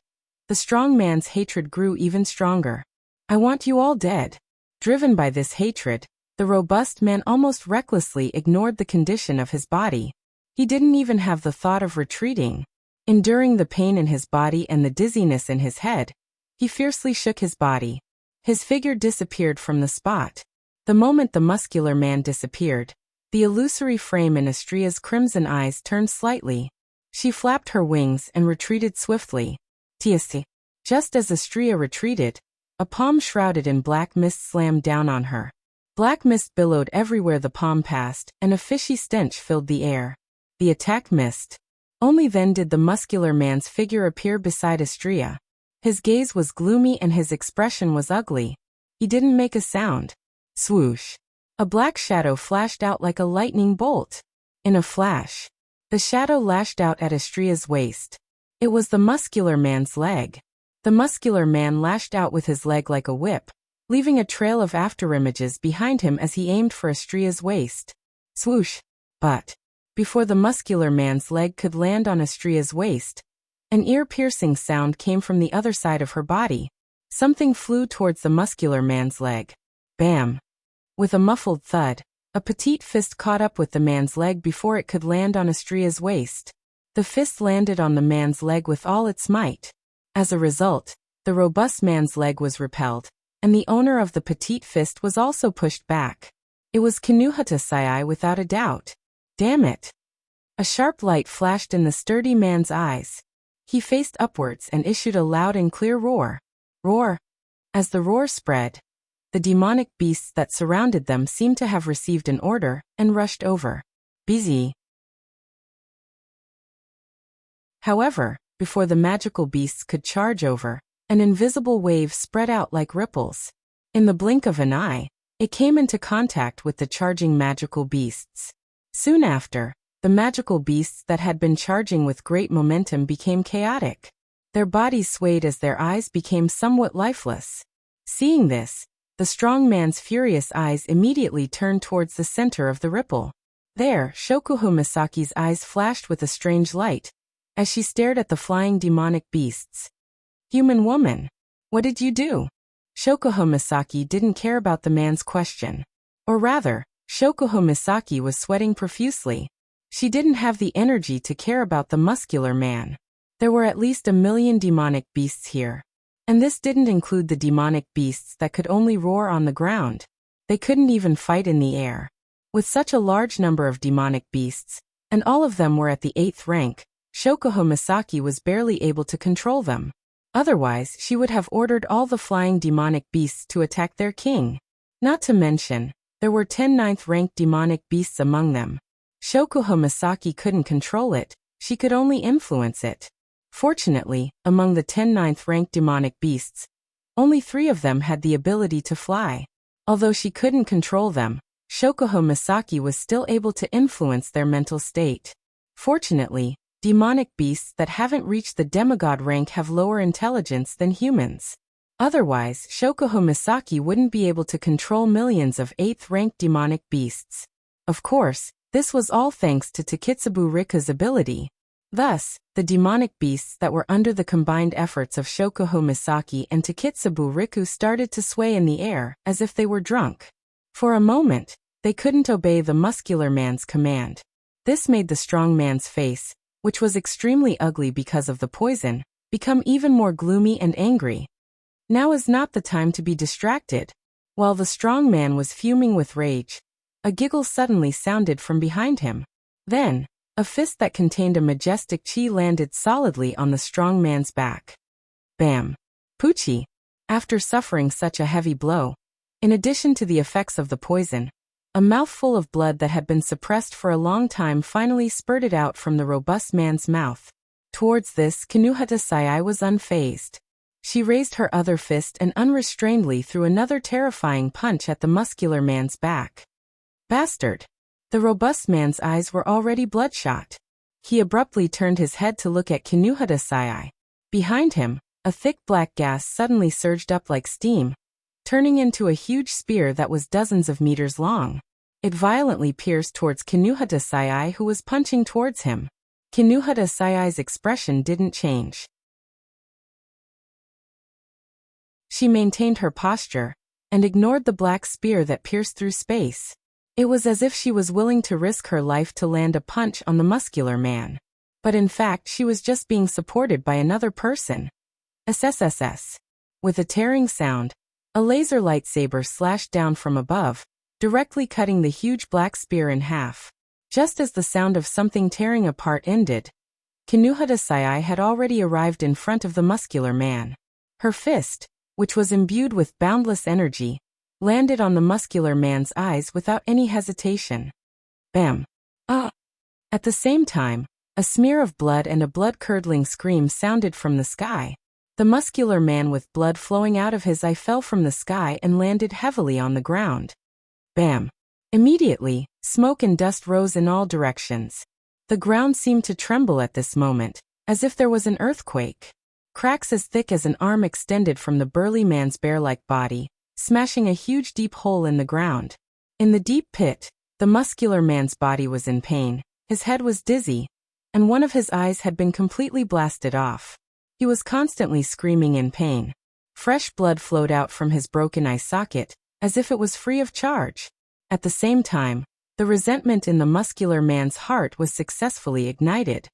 the strong man's hatred grew even stronger. I want you all dead. Driven by this hatred, the robust man almost recklessly ignored the condition of his body. He didn't even have the thought of retreating. Enduring the pain in his body and the dizziness in his head, he fiercely shook his body. His figure disappeared from the spot. The moment the muscular man disappeared, the illusory frame in Astria's crimson eyes turned slightly. She flapped her wings and retreated swiftly. Tiasi. Just as Astria retreated, a palm shrouded in black mist slammed down on her. Black mist billowed everywhere the palm passed, and a fishy stench filled the air. The attack missed. Only then did the muscular man's figure appear beside Astria. His gaze was gloomy and his expression was ugly. He didn't make a sound. Swoosh. A black shadow flashed out like a lightning bolt. In a flash, the shadow lashed out at Astria's waist. It was the muscular man's leg. The muscular man lashed out with his leg like a whip, leaving a trail of afterimages behind him as he aimed for Astria's waist. Swoosh. But before the muscular man's leg could land on Astria's waist, an ear-piercing sound came from the other side of her body. Something flew towards the muscular man's leg. Bam! With a muffled thud, a petite fist caught up with the man's leg before it could land on Astria's waist. The fist landed on the man's leg with all its might. As a result, the robust man's leg was repelled, and the owner of the petite fist was also pushed back. It was Kinuhata-sai without a doubt. Damn it! A sharp light flashed in the sturdy man's eyes. He faced upwards and issued a loud and clear roar. Roar! As the roar spread, the demonic beasts that surrounded them seemed to have received an order and rushed over. Busy. However, before the magical beasts could charge over, an invisible wave spread out like ripples. In the blink of an eye, it came into contact with the charging magical beasts. Soon after, the magical beasts that had been charging with great momentum became chaotic. Their bodies swayed as their eyes became somewhat lifeless. Seeing this, the strong man's furious eyes immediately turned towards the center of the ripple. There, Shokuho Misaki's eyes flashed with a strange light, as she stared at the flying demonic beasts. Human woman, what did you do? Shokuho Misaki didn't care about the man's question. Or rather, Shokuho Misaki was sweating profusely. She didn't have the energy to care about the muscular man. There were at least 1,000,000 demonic beasts here. And this didn't include the demonic beasts that could only roar on the ground. They couldn't even fight in the air. With such a large number of demonic beasts, and all of them were at the 8th rank, Shokuho Misaki was barely able to control them. Otherwise, she would have ordered all the flying demonic beasts to attack their king. Not to mention, there were 10 9th-ranked demonic beasts among them. Shokuho Misaki couldn't control it, she could only influence it. Fortunately, among the 10 9th-ranked demonic beasts, only 3 of them had the ability to fly. Although she couldn't control them, Shokuho Misaki was still able to influence their mental state. Fortunately, demonic beasts that haven't reached the demigod rank have lower intelligence than humans. Otherwise, Shokuho Misaki wouldn't be able to control millions of 8th-ranked demonic beasts. Of course, this was all thanks to Taketsubo Riku's ability. Thus, the demonic beasts that were under the combined efforts of Shokuho Misaki and Taketsubo Riku started to sway in the air, as if they were drunk. For a moment, they couldn't obey the muscular man's command. This made the strong man's face, which was extremely ugly because of the poison, become even more gloomy and angry. Now is not the time to be distracted. While the strong man was fuming with rage, a giggle suddenly sounded from behind him. Then, a fist that contained a majestic chi landed solidly on the strong man's back. Bam! Poochie! After suffering such a heavy blow, in addition to the effects of the poison, a mouthful of blood that had been suppressed for a long time finally spurted out from the robust man's mouth. Towards this, Kinuhata-sai was unfazed. She raised her other fist and unrestrainedly threw another terrifying punch at the muscular man's back. Bastard! The robust man's eyes were already bloodshot. He abruptly turned his head to look at Kinuhata-sai. Behind him, a thick black gas suddenly surged up like steam, turning into a huge spear that was dozens of meters long. It violently pierced towards Kinuhata-sai, who was punching towards him. Kinuhata-sai's expression didn't change. She maintained her posture and ignored the black spear that pierced through space. It was as if she was willing to risk her life to land a punch on the muscular man. But in fact, she was just being supported by another person. SSSS. With a tearing sound, a laser lightsaber slashed down from above, directly cutting the huge black spear in half. Just as the sound of something tearing apart ended, Kinuhata-sai had already arrived in front of the muscular man. Her fist, which was imbued with boundless energy, landed on the muscular man's eyes without any hesitation. Bam! Ah! At the same time, a smear of blood and a blood-curdling scream sounded from the sky. The muscular man with blood flowing out of his eye fell from the sky and landed heavily on the ground. Bam! Immediately, smoke and dust rose in all directions. The ground seemed to tremble at this moment, as if there was an earthquake. Cracks as thick as an arm extended from the burly man's bear-like body, smashing a huge deep hole in the ground. In the deep pit, the muscular man's body was in pain, his head was dizzy, and one of his eyes had been completely blasted off. He was constantly screaming in pain. Fresh blood flowed out from his broken eye socket, as if it was free of charge. At the same time, the resentment in the muscular man's heart was successfully ignited.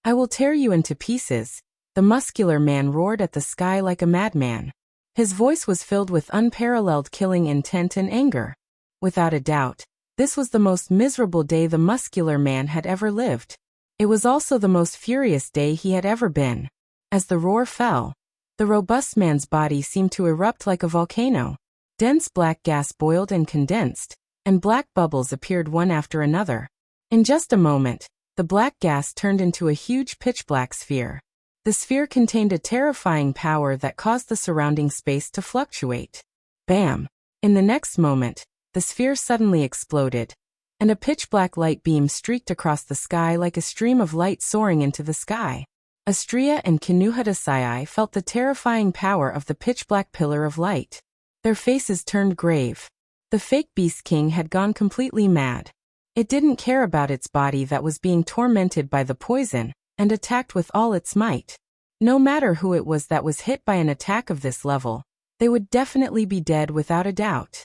"I will tear you into pieces," the muscular man roared at the sky like a madman. His voice was filled with unparalleled killing intent and anger. Without a doubt, this was the most miserable day the muscular man had ever lived. It was also the most furious day he had ever been. As the roar fell, the robust man's body seemed to erupt like a volcano. Dense black gas boiled and condensed, and black bubbles appeared one after another. In just a moment, the black gas turned into a huge pitch-black sphere. The sphere contained a terrifying power that caused the surrounding space to fluctuate. Bam! In the next moment, the sphere suddenly exploded, and a pitch-black light beam streaked across the sky like a stream of light soaring into the sky. Astria and Kinuhadasai felt the terrifying power of the pitch-black pillar of light. Their faces turned grave. The fake Beast King had gone completely mad. It didn't care about its body that was being tormented by the poison, and attacked with all its might. No matter who it was that was hit by an attack of this level, they would definitely be dead without a doubt.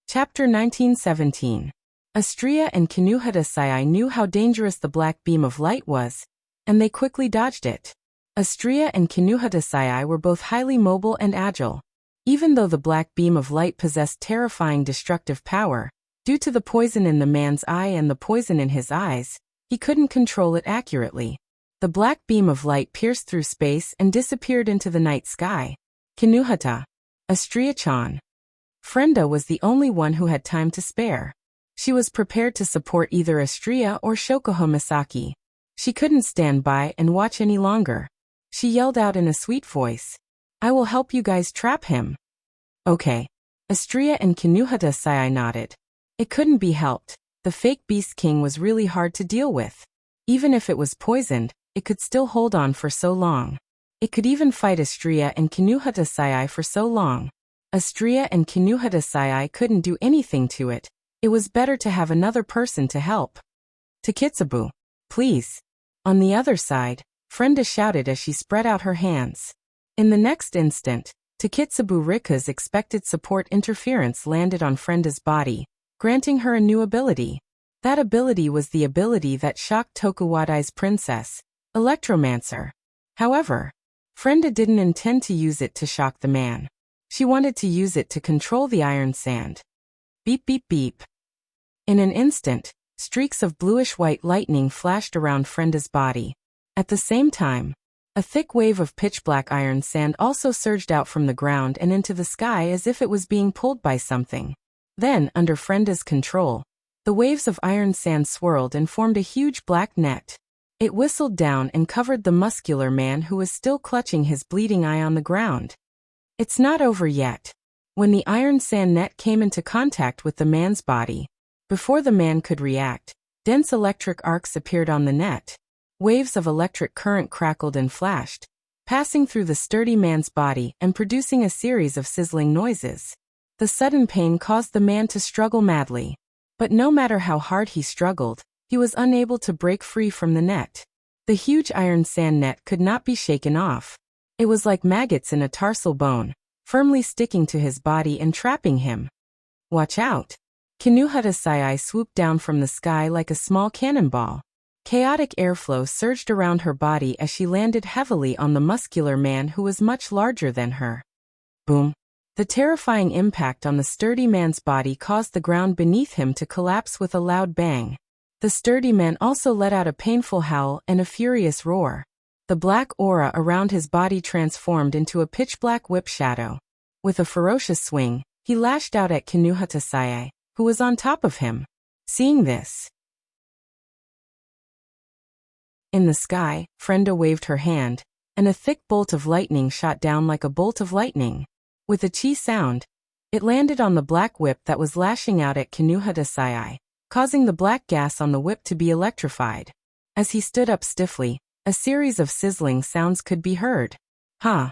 Chapter 1917. Astria and Kinuhadasai knew how dangerous the black beam of light was, and they quickly dodged it. Astria and Kinuhadasai were both highly mobile and agile. Even though the black beam of light possessed terrifying destructive power, due to the poison in the man's eye and the poison in his eyes, he couldn't control it accurately. The black beam of light pierced through space and disappeared into the night sky. Kinuhata. Astria-chan. Frenda was the only one who had time to spare. She was prepared to support either Astria or Shokuho Misaki. She couldn't stand by and watch any longer. She yelled out in a sweet voice, "I will help you guys trap him." Okay. Astria and Kinuhadasai nodded. It couldn't be helped. The fake Beast King was really hard to deal with. Even if it was poisoned, it could still hold on for so long. It could even fight Astria and Kinuhadasai for so long. Astria and Kinuhadasai couldn't do anything to it. It was better to have another person to help. Takitsubu, please. On the other side, Frenda shouted as she spread out her hands. In the next instant, Takitsubu Rika's expected support interference landed on Frenda's body, granting her a new ability. That ability was the ability that shocked Tokuwadai's princess, Electromancer. However, Frenda didn't intend to use it to shock the man. She wanted to use it to control the iron sand. Beep beep beep. In an instant, streaks of bluish-white lightning flashed around Frenda's body. At the same time, a thick wave of pitch-black iron sand also surged out from the ground and into the sky as if it was being pulled by something. Then, under Frenda's control, the waves of iron sand swirled and formed a huge black net. It whistled down and covered the muscular man who was still clutching his bleeding eye on the ground. It's not over yet. When the iron sand net came into contact with the man's body, before the man could react, dense electric arcs appeared on the net. Waves of electric current crackled and flashed, passing through the sturdy man's body and producing a series of sizzling noises. The sudden pain caused the man to struggle madly. But no matter how hard he struggled, he was unable to break free from the net. The huge iron sand net could not be shaken off. It was like maggots in a tarsal bone, firmly sticking to his body and trapping him. Watch out! Kinuhadasai swooped down from the sky like a small cannonball. Chaotic airflow surged around her body as she landed heavily on the muscular man who was much larger than her. Boom! The terrifying impact on the sturdy man's body caused the ground beneath him to collapse with a loud bang. The sturdy man also let out a painful howl and a furious roar. The black aura around his body transformed into a pitch-black whip shadow. With a ferocious swing, he lashed out at Kinuhadasai, who was on top of him. Seeing this, in the sky, Frenda waved her hand, and a thick bolt of lightning shot down like a bolt of lightning. With a chi sound, it landed on the black whip that was lashing out at Kinuhadasai, causing the black gas on the whip to be electrified. As he stood up stiffly, a series of sizzling sounds could be heard. Ha!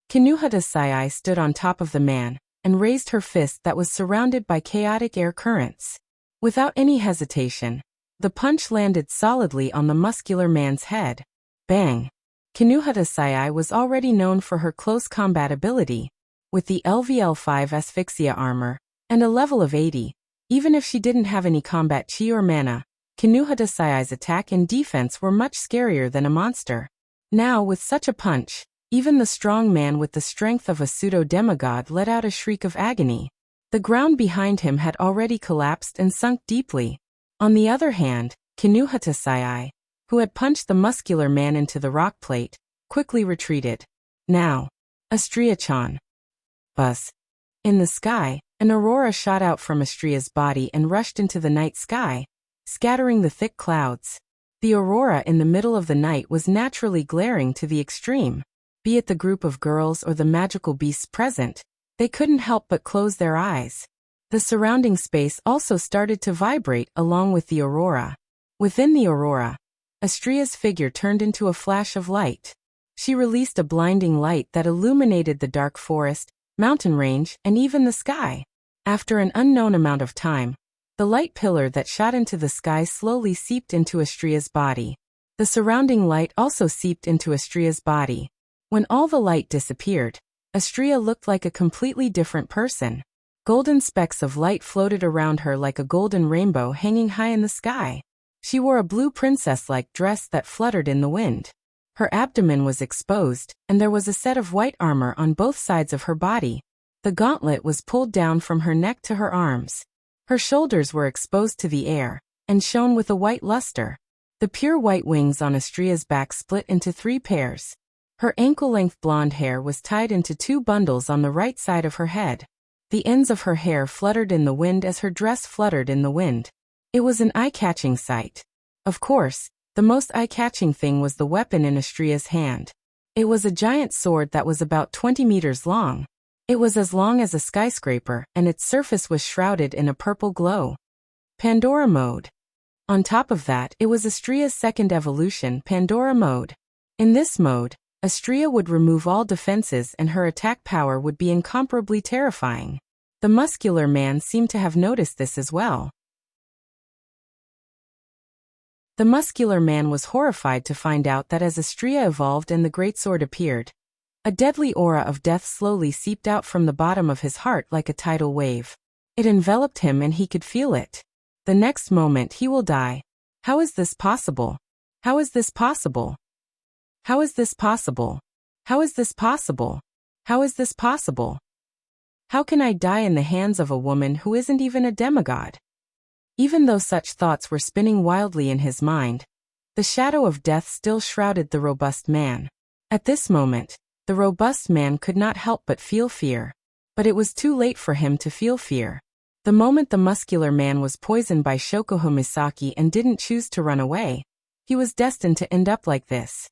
Kinuhadasai stood on top of the man, and raised her fist that was surrounded by chaotic air currents. Without any hesitation, the punch landed solidly on the muscular man's head. Bang! Kinuhadasai was already known for her close combat ability. With the LVL5 asphyxia armor, and a level of 80, even if she didn't have any combat chi or mana, Kinuhatasai's attack and defense were much scarier than a monster. Now, with such a punch, even the strong man with the strength of a pseudo-demigod let out a shriek of agony. The ground behind him had already collapsed and sunk deeply. On the other hand, Kinuhatasai, who had punched the muscular man into the rock plate, quickly retreated. Now, Astria-chan. Buzz. In the sky, an aurora shot out from Astria's body and rushed into the night sky, scattering the thick clouds. The aurora in the middle of the night was naturally glaring to the extreme. Be it the group of girls or the magical beasts present, they couldn't help but close their eyes. The surrounding space also started to vibrate along with the aurora. Within the aurora, Astria's figure turned into a flash of light. She released a blinding light that illuminated the dark forest, mountain range, and even the sky. After an unknown amount of time, the light pillar that shot into the sky slowly seeped into Astria's body. The surrounding light also seeped into Astria's body. When all the light disappeared, Astria looked like a completely different person. Golden specks of light floated around her like a golden rainbow hanging high in the sky. She wore a blue princess-like dress that fluttered in the wind. Her abdomen was exposed, and there was a set of white armor on both sides of her body. The gauntlet was pulled down from her neck to her arms. Her shoulders were exposed to the air, and shone with a white luster. The pure white wings on Astria's back split into 3 pairs. Her ankle-length blonde hair was tied into 2 bundles on the right side of her head. The ends of her hair fluttered in the wind as her dress fluttered in the wind. It was an eye-catching sight. Of course, the most eye-catching thing was the weapon in Astria's hand. It was a giant sword that was about 20 meters long. It was as long as a skyscraper, and its surface was shrouded in a purple glow. Pandora mode. On top of that, it was Astria's second evolution, Pandora mode. In this mode, Astria would remove all defenses and her attack power would be incomparably terrifying. The muscular man seemed to have noticed this as well. The muscular man was horrified to find out that as Astria evolved and the greatsword appeared, a deadly aura of death slowly seeped out from the bottom of his heart like a tidal wave. It enveloped him and he could feel it. The next moment he will die. How is this possible? How is this possible? How is this possible? How is this possible? How is this possible? How can I die in the hands of a woman who isn't even a demigod? Even though such thoughts were spinning wildly in his mind, the shadow of death still shrouded the robust man. At this moment, the robust man could not help but feel fear. But it was too late for him to feel fear. The moment the muscular man was poisoned by Shokuho Misaki and didn't choose to run away, he was destined to end up like this.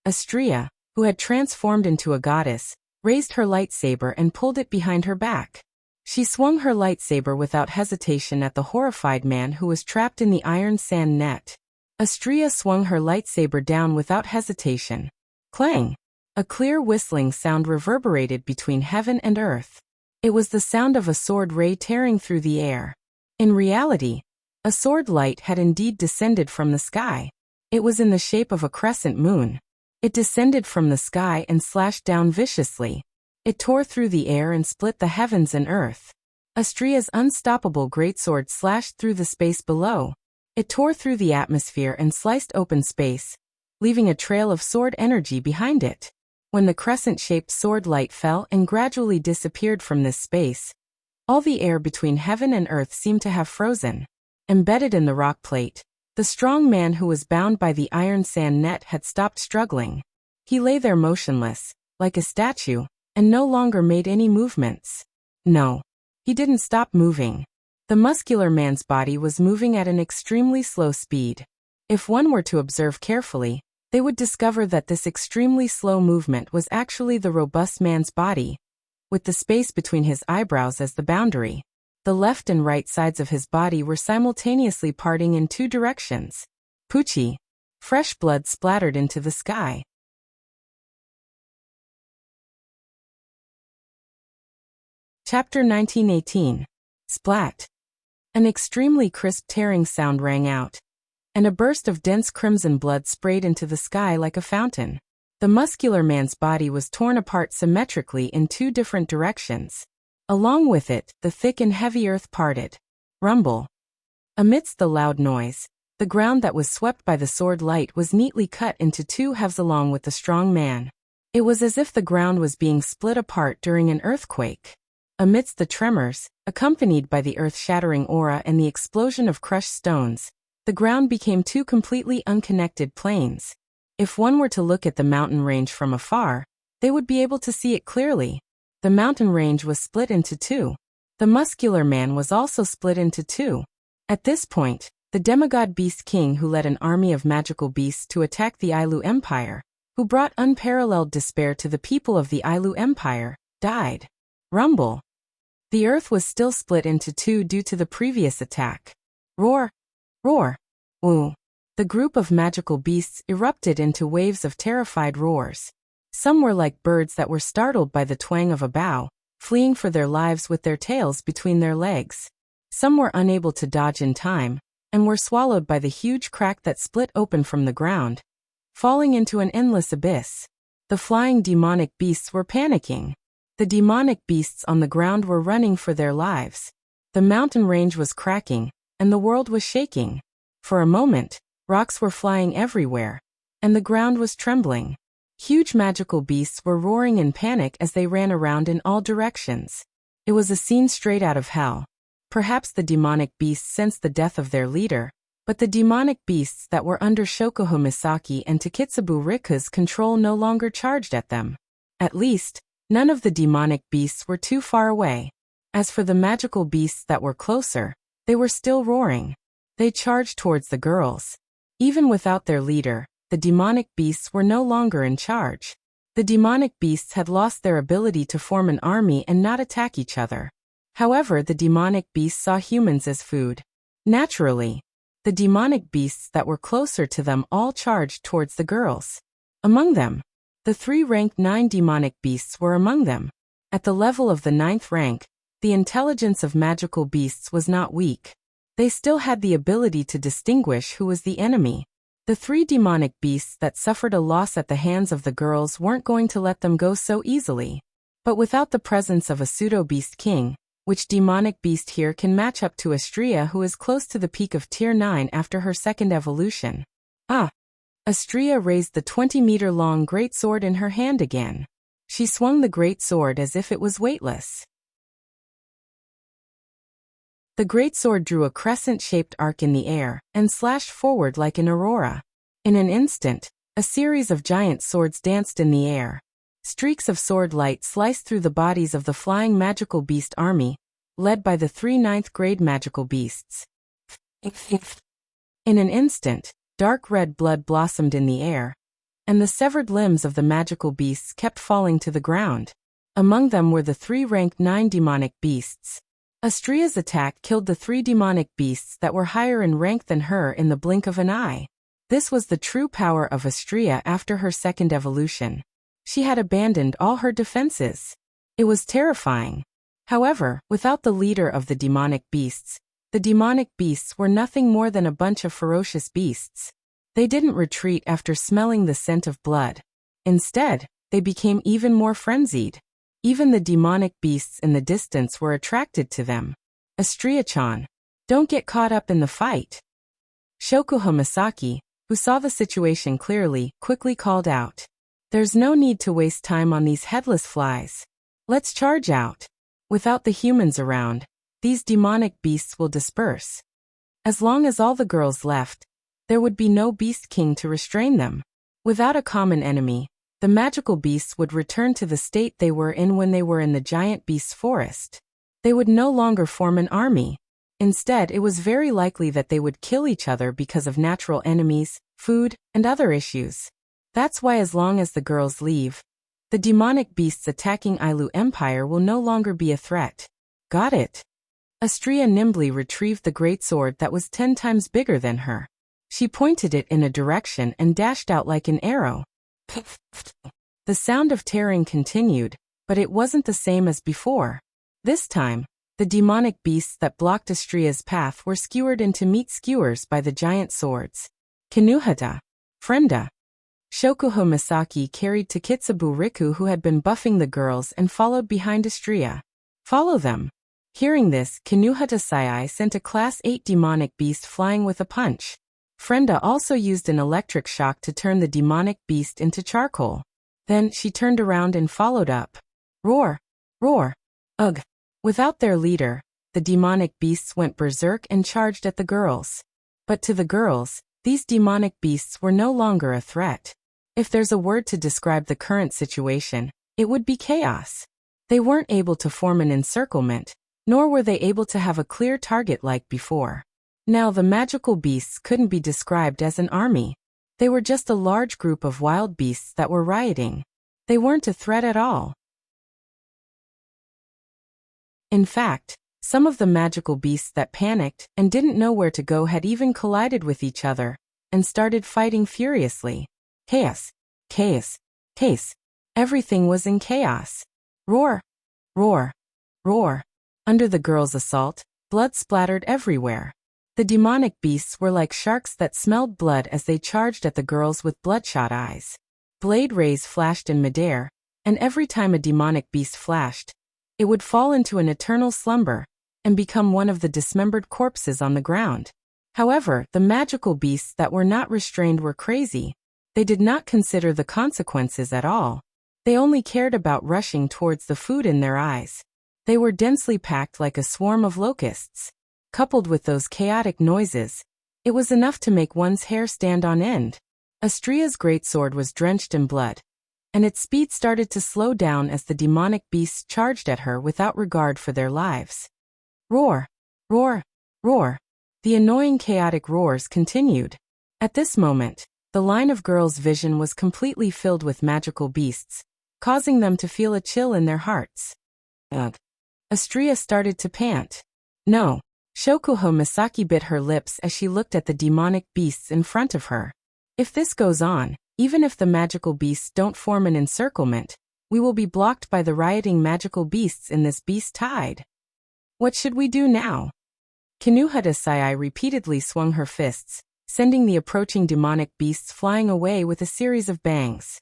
Astria, who had transformed into a goddess, raised her lightsaber and pulled it behind her back. She swung her lightsaber without hesitation at the horrified man who was trapped in the iron sand net. Astria swung her lightsaber down without hesitation. Clang! A clear whistling sound reverberated between heaven and earth. It was the sound of a sword ray tearing through the air. In reality, a sword light had indeed descended from the sky. It was in the shape of a crescent moon. It descended from the sky and slashed down viciously. It tore through the air and split the heavens and earth. Astria's unstoppable greatsword slashed through the space below. It tore through the atmosphere and sliced open space, leaving a trail of sword energy behind it. When the crescent-shaped sword light fell and gradually disappeared from this space, all the air between heaven and earth seemed to have frozen. Embedded in the rock plate, the strong man who was bound by the iron sand net had stopped struggling. He lay there motionless, like a statue, and no longer made any movements. No, he didn't stop moving. The muscular man's body was moving at an extremely slow speed. If one were to observe carefully, they would discover that this extremely slow movement was actually the robust man's body, with the space between his eyebrows as the boundary. The left and right sides of his body were simultaneously parting in 2 directions. Poochie! Fresh blood splattered into the sky. Chapter 1918. Splat. An extremely crisp tearing sound rang out, and a burst of dense crimson blood sprayed into the sky like a fountain. The muscular man's body was torn apart symmetrically in 2 different directions. Along with it, the thick and heavy earth parted. Rumble. Amidst the loud noise, the ground that was swept by the sword light was neatly cut into two halves along with the strong man. It was as if the ground was being split apart during an earthquake. Amidst the tremors, accompanied by the earth-shattering aura and the explosion of crushed stones, the ground became two completely unconnected plains. If one were to look at the mountain range from afar, they would be able to see it clearly. The mountain range was split into two. The muscular man was also split into two. At this point, the demigod beast king who led an army of magical beasts to attack the Ailu Empire, who brought unparalleled despair to the people of the Ailu Empire, died. Rumble. The earth was still split into two due to the previous attack. Roar! Roar! Woo! The group of magical beasts erupted into waves of terrified roars. Some were like birds that were startled by the twang of a bow, fleeing for their lives with their tails between their legs. Some were unable to dodge in time, and were swallowed by the huge crack that split open from the ground, falling into an endless abyss. The flying demonic beasts were panicking. The demonic beasts on the ground were running for their lives. The mountain range was cracking, and the world was shaking. For a moment, rocks were flying everywhere, and the ground was trembling. Huge magical beasts were roaring in panic as they ran around in all directions. It was a scene straight out of hell. Perhaps the demonic beasts sensed the death of their leader, but the demonic beasts that were under Shokuho Misaki and Takitsubu Riku's control no longer charged at them. At least, none of the demonic beasts were too far away. As for the magical beasts that were closer, they were still roaring. They charged towards the girls. Even without their leader, the demonic beasts were no longer in charge. The demonic beasts had lost their ability to form an army and not attack each other. However, the demonic beasts saw humans as food. Naturally, the demonic beasts that were closer to them all charged towards the girls. Among them, the 3 ranked 9 demonic beasts were among them. At the level of the 9th rank, the intelligence of magical beasts was not weak. They still had the ability to distinguish who was the enemy. The 3 demonic beasts that suffered a loss at the hands of the girls weren't going to let them go so easily. But without the presence of a pseudo-beast king, which demonic beast here can match up to Astrea, who is close to the peak of Tier 9 after her second evolution? Astrea raised the 20-meter-long great sword in her hand again. She swung the great sword as if it was weightless. The great sword drew a crescent-shaped arc in the air and slashed forward like an aurora. In an instant, a series of giant swords danced in the air. Streaks of sword light sliced through the bodies of the flying magical beast army, led by the 3 9th-grade magical beasts. In an instant, dark red blood blossomed in the air, and the severed limbs of the magical beasts kept falling to the ground. Among them were the 3 ranked 9 demonic beasts. Astrea's attack killed the 3 demonic beasts that were higher in rank than her in the blink of an eye. This was the true power of Astrea after her second evolution. She had abandoned all her defenses. It was terrifying. However, without the leader of the demonic beasts, the demonic beasts were nothing more than a bunch of ferocious beasts. They didn't retreat after smelling the scent of blood. Instead, they became even more frenzied. Even the demonic beasts in the distance were attracted to them. Astrea-chan, don't get caught up in the fight. Shokuho Misaki, who saw the situation clearly, quickly called out. There's no need to waste time on these headless flies. Let's charge out. Without the humans around, these demonic beasts will disperse. As long as all the girls left, there would be no beast king to restrain them. Without a common enemy, the magical beasts would return to the state they were in when they were in the giant beast forest. They would no longer form an army. Instead, it was very likely that they would kill each other because of natural enemies, food, and other issues. That's why as long as the girls leave, the demonic beasts attacking Ailu Empire will no longer be a threat. Got it. Astrea nimbly retrieved the great sword that was 10 times bigger than her. She pointed it in a direction and dashed out like an arrow. The sound of tearing continued, but it wasn't the same as before. This time, the demonic beasts that blocked Astrea's path were skewered into meat skewers by the giant swords. Kinuhata. Frenda. Shokuho Misaki carried Takitsubu Riku, who had been buffing the girls, and followed behind Astrea. Follow them. Hearing this, Kinuhatasai sent a Class 8 demonic beast flying with a punch. Frenda also used an electric shock to turn the demonic beast into charcoal. Then, she turned around and followed up. Roar! Roar! Ugh! Without their leader, the demonic beasts went berserk and charged at the girls. But to the girls, these demonic beasts were no longer a threat. If there's a word to describe the current situation, it would be chaos. They weren't able to form an encirclement, nor were they able to have a clear target like before. Now the magical beasts couldn't be described as an army. They were just a large group of wild beasts that were rioting. They weren't a threat at all. In fact, some of the magical beasts that panicked and didn't know where to go had even collided with each other and started fighting furiously. Chaos, chaos, chaos. Everything was in chaos. Roar, roar, roar. Under the girls' assault, blood splattered everywhere. The demonic beasts were like sharks that smelled blood as they charged at the girls with bloodshot eyes. Blade rays flashed in midair, and every time a demonic beast flashed, it would fall into an eternal slumber and become one of the dismembered corpses on the ground. However, the magical beasts that were not restrained were crazy. They did not consider the consequences at all. They only cared about rushing towards the food in their eyes. They were densely packed like a swarm of locusts. Coupled with those chaotic noises, it was enough to make one's hair stand on end. Astria's greatsword was drenched in blood, and its speed started to slow down as the demonic beasts charged at her without regard for their lives. Roar! Roar! Roar! The annoying chaotic roars continued. At this moment, the line of girls' vision was completely filled with magical beasts, causing them to feel a chill in their hearts. Ugh! Astria started to pant. No! Shokuho Misaki bit her lips as she looked at the demonic beasts in front of her. If this goes on, even if the magical beasts don't form an encirclement, we will be blocked by the rioting magical beasts in this beast tide. What should we do now? Kinuhatasai repeatedly swung her fists, sending the approaching demonic beasts flying away with a series of bangs.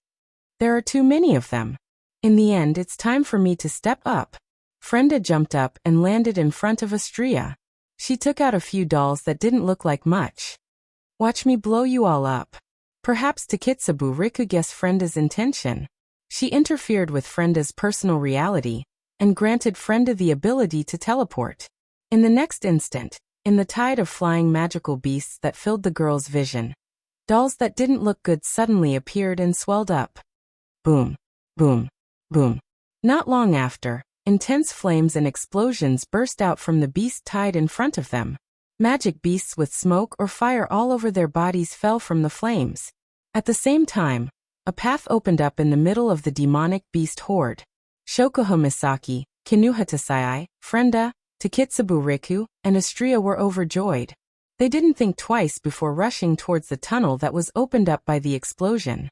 There are too many of them. In the end, it's time for me to step up. Frenda jumped up and landed in front of Astria. She took out a few dolls that didn't look like much. Watch me blow you all up. Perhaps Takitsubu Riku guessed Frenda's intention. She interfered with Frenda's personal reality and granted Frenda the ability to teleport. In the next instant, in the tide of flying magical beasts that filled the girl's vision, dolls that didn't look good suddenly appeared and swelled up. Boom, boom, boom. Not long after, intense flames and explosions burst out from the beast tide in front of them. Magic beasts with smoke or fire all over their bodies fell from the flames. At the same time, a path opened up in the middle of the demonic beast horde. Shokuho Misaki, Kinuhatasai, Frenda, Takitsubu Riku, and Astria were overjoyed. They didn't think twice before rushing towards the tunnel that was opened up by the explosion.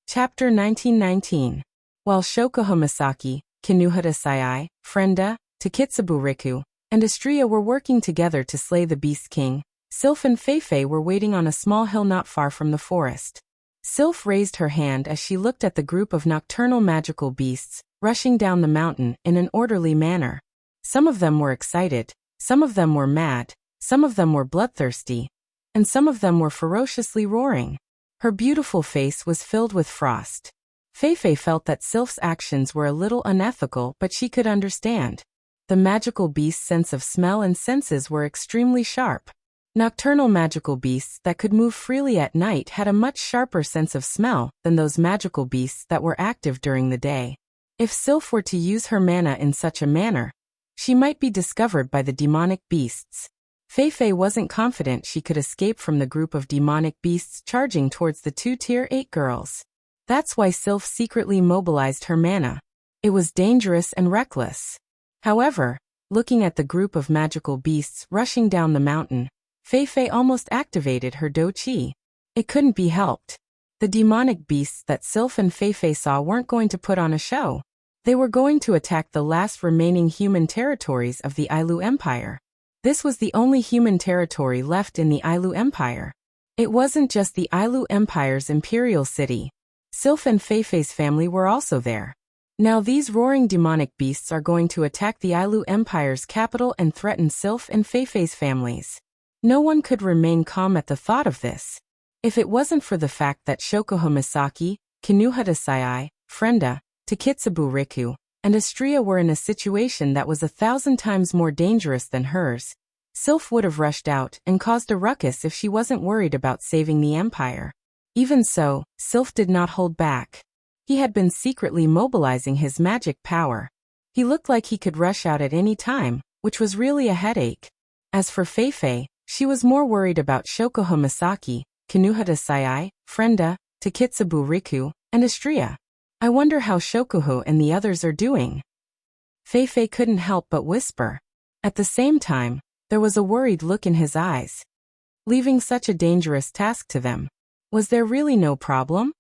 Chapter 1919. While Shokuho Misaki, Kinuhatasai, Frenda, Takitsubu Riku, and Astria were working together to slay the Beast King, Sylph and Feifei were waiting on a small hill not far from the forest. Sylph raised her hand as she looked at the group of nocturnal magical beasts, rushing down the mountain in an orderly manner. Some of them were excited, some of them were mad, some of them were bloodthirsty, and some of them were ferociously roaring. Her beautiful face was filled with frost. Feifei felt that Sylph's actions were a little unethical, but she could understand. The magical beast's sense of smell and senses were extremely sharp. Nocturnal magical beasts that could move freely at night had a much sharper sense of smell than those magical beasts that were active during the day. If Sylph were to use her mana in such a manner, she might be discovered by the demonic beasts. Feifei wasn't confident she could escape from the group of demonic beasts charging towards the two Tier 8 girls. That's why Sylph secretly mobilized her mana. It was dangerous and reckless. However, looking at the group of magical beasts rushing down the mountain, Feifei almost activated her Do-Chi. It couldn't be helped. The demonic beasts that Sylph and Feifei saw weren't going to put on a show. They were going to attack the last remaining human territories of the Ailu Empire. This was the only human territory left in the Ailu Empire. It wasn't just the Ailu Empire's imperial city. Sylph and Feifei's family were also there. Now these roaring demonic beasts are going to attack the Ailu Empire's capital and threaten Sylph and Feifei's families. No one could remain calm at the thought of this. If it wasn't for the fact that Shokuho Misaki, Kinuhata Sai, Frenda, Takitsubu Riku, and Astria were in a situation that was 1,000 times more dangerous than hers, Sylph would have rushed out and caused a ruckus if she wasn't worried about saving the Empire. Even so, Sylph did not hold back. He had been secretly mobilizing his magic power. He looked like he could rush out at any time, which was really a headache. As for Feifei, she was more worried about Shokuho Misaki, Kinuhata Sai, Frenda, Takitsubu Riku, and Astria. I wonder how Shokuho and the others are doing. Feifei couldn't help but whisper. At the same time, there was a worried look in his eyes. Leaving such a dangerous task to them. Was there really no problem?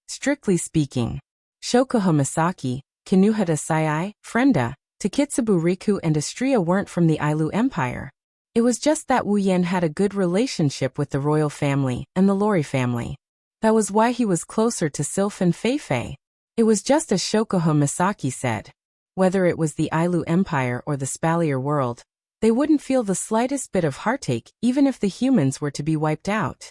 Strictly speaking, Shokuho Misaki, Kinuhata Sai, Frenda, Takitsubu Riku and Astria weren't from the Ailu Empire. It was just that Wu Yen had a good relationship with the royal family and the Lori family. That was why he was closer to Sylph and Feifei. It was just as Shokuho Misaki said. Whether it was the Ailu Empire or the Spalier world, they wouldn't feel the slightest bit of heartache even if the humans were to be wiped out.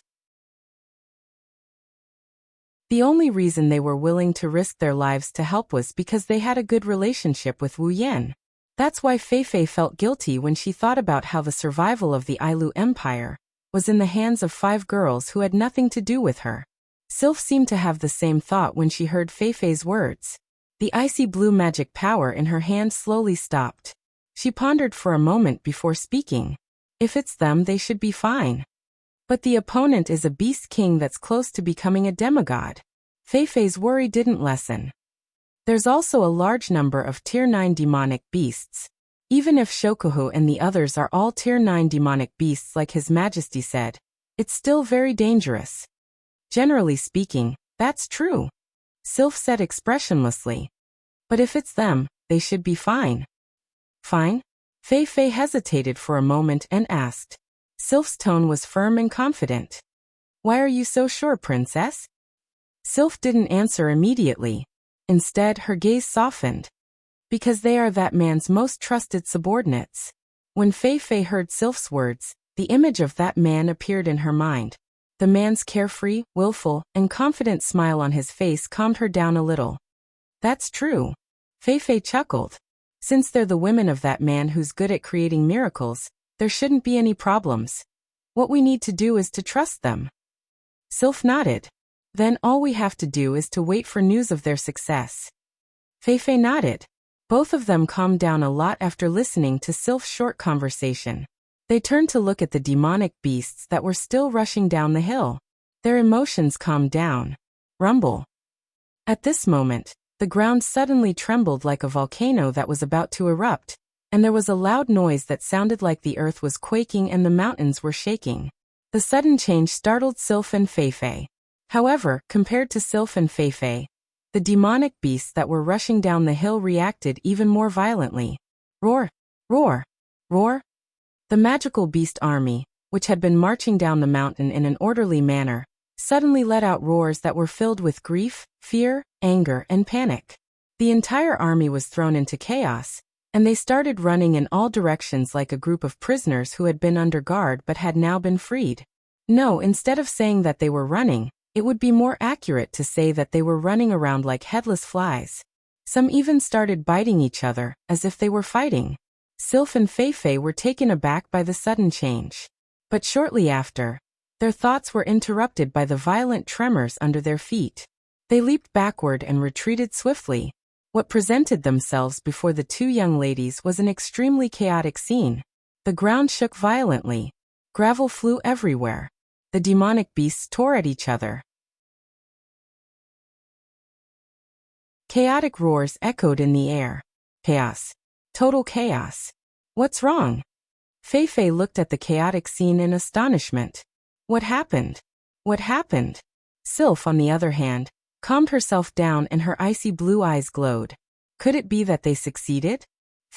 The only reason they were willing to risk their lives to help was because they had a good relationship with Wu Yen. That's why Feifei felt guilty when she thought about how the survival of the Ailu Empire was in the hands of 5 girls who had nothing to do with her. Sylph seemed to have the same thought when she heard Feifei's words. The icy blue magic power in her hand slowly stopped. She pondered for a moment before speaking. If it's them, they should be fine. But the opponent is a beast king that's close to becoming a demigod. Feifei's worry didn't lessen. There's also a large number of Tier 9 demonic beasts. Even if Shokuho and the others are all Tier 9 demonic beasts like His Majesty said, it's still very dangerous. Generally speaking, that's true. Sylph said expressionlessly. But if it's them, they should be fine. Fine? Feifei hesitated for a moment and asked. Sylph's tone was firm and confident. Why are you so sure, princess? Sylph didn't answer immediately. Instead, her gaze softened. Because they are that man's most trusted subordinates. When Feifei heard Sylph's words, the image of that man appeared in her mind. The man's carefree, willful, and confident smile on his face calmed her down a little. That's true. Feifei chuckled. Since they're the women of that man who's good at creating miracles, there shouldn't be any problems. What we need to do is to trust them. Sylph nodded. Then all we have to do is to wait for news of their success. Feifei nodded. Both of them calmed down a lot after listening to Sylph's short conversation. They turned to look at the demonic beasts that were still rushing down the hill. Their emotions calmed down. Rumble. At this moment, the ground suddenly trembled like a volcano that was about to erupt, and there was a loud noise that sounded like the earth was quaking and the mountains were shaking. The sudden change startled Sylph and Feifei. However, compared to Sylph and Feifei, the demonic beasts that were rushing down the hill reacted even more violently. Roar! Roar! Roar! The magical beast army, which had been marching down the mountain in an orderly manner, suddenly let out roars that were filled with grief, fear, anger, and panic. The entire army was thrown into chaos, and they started running in all directions like a group of prisoners who had been under guard but had now been freed. No, instead of saying that they were running, it would be more accurate to say that they were running around like headless flies. Some even started biting each other, as if they were fighting. Sylph and Feifei were taken aback by the sudden change. But shortly after, their thoughts were interrupted by the violent tremors under their feet. They leaped backward and retreated swiftly. What presented themselves before the 2 young ladies was an extremely chaotic scene. The ground shook violently. Gravel flew everywhere. The demonic beasts tore at each other. Chaotic roars echoed in the air. Chaos. Total chaos. What's wrong? Feifei looked at the chaotic scene in astonishment. What happened? What happened? Sylph, on the other hand, calmed herself down and her icy blue eyes glowed. Could it be that they succeeded?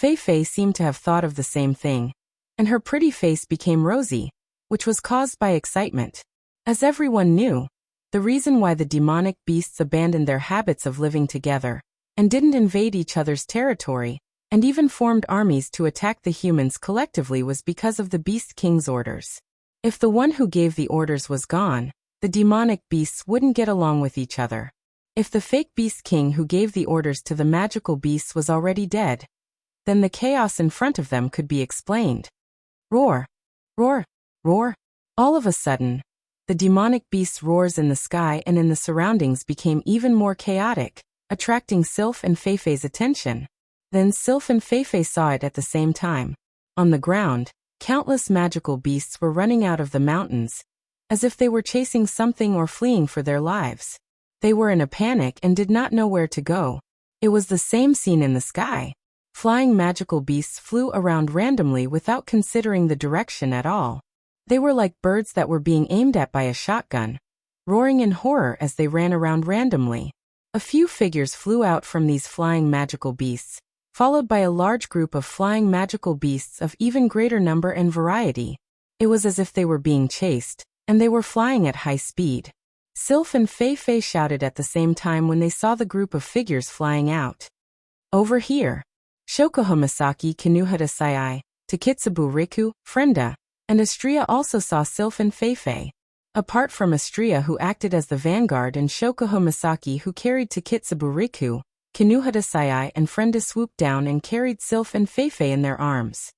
Feifei seemed to have thought of the same thing, and her pretty face became rosy, which was caused by excitement. As everyone knew, The reason why the demonic beasts abandoned their habits of living together and didn't invade each other's territory and even formed armies to attack the humans collectively was because of the Beast King's orders. If the one who gave the orders was gone, the demonic beasts wouldn't get along with each other. If the fake Beast King who gave the orders to the magical beasts was already dead, then the chaos in front of them could be explained. Roar! Roar! Roar! All of a sudden, the demonic beast's roars in the sky and in the surroundings became even more chaotic, attracting Sylph and Feifei's attention. Then Sylph and Feifei saw it at the same time. On the ground, countless magical beasts were running out of the mountains, as if they were chasing something or fleeing for their lives. They were in a panic and did not know where to go. It was the same scene in the sky. Flying magical beasts flew around randomly without considering the direction at all. They were like birds that were being aimed at by a shotgun, roaring in horror as they ran around randomly. A few figures flew out from these flying magical beasts, followed by a large group of flying magical beasts of even greater number and variety. It was as if they were being chased, and they were flying at high speed. Sylph and Feifei shouted at the same time when they saw the group of figures flying out. Over here! Shokuho Misaki, Kinuhata Sai, Takitsubu Riku, Frenda, and Astria also saw Sylph and Feifei. Apart from Astria, who acted as the vanguard, and Shokuho Misaki, who carried Takitsubu Riku, Kinuhata Sai and Frenda swooped down and carried Sylph and Feifei in their arms.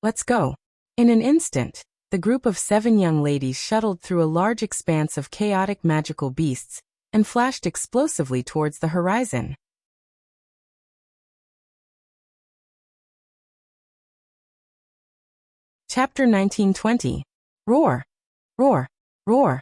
Let's go! In an instant, the group of 7 young ladies shuttled through a large expanse of chaotic magical beasts and flashed explosively towards the horizon. Chapter 1920. Roar! Roar! Roar!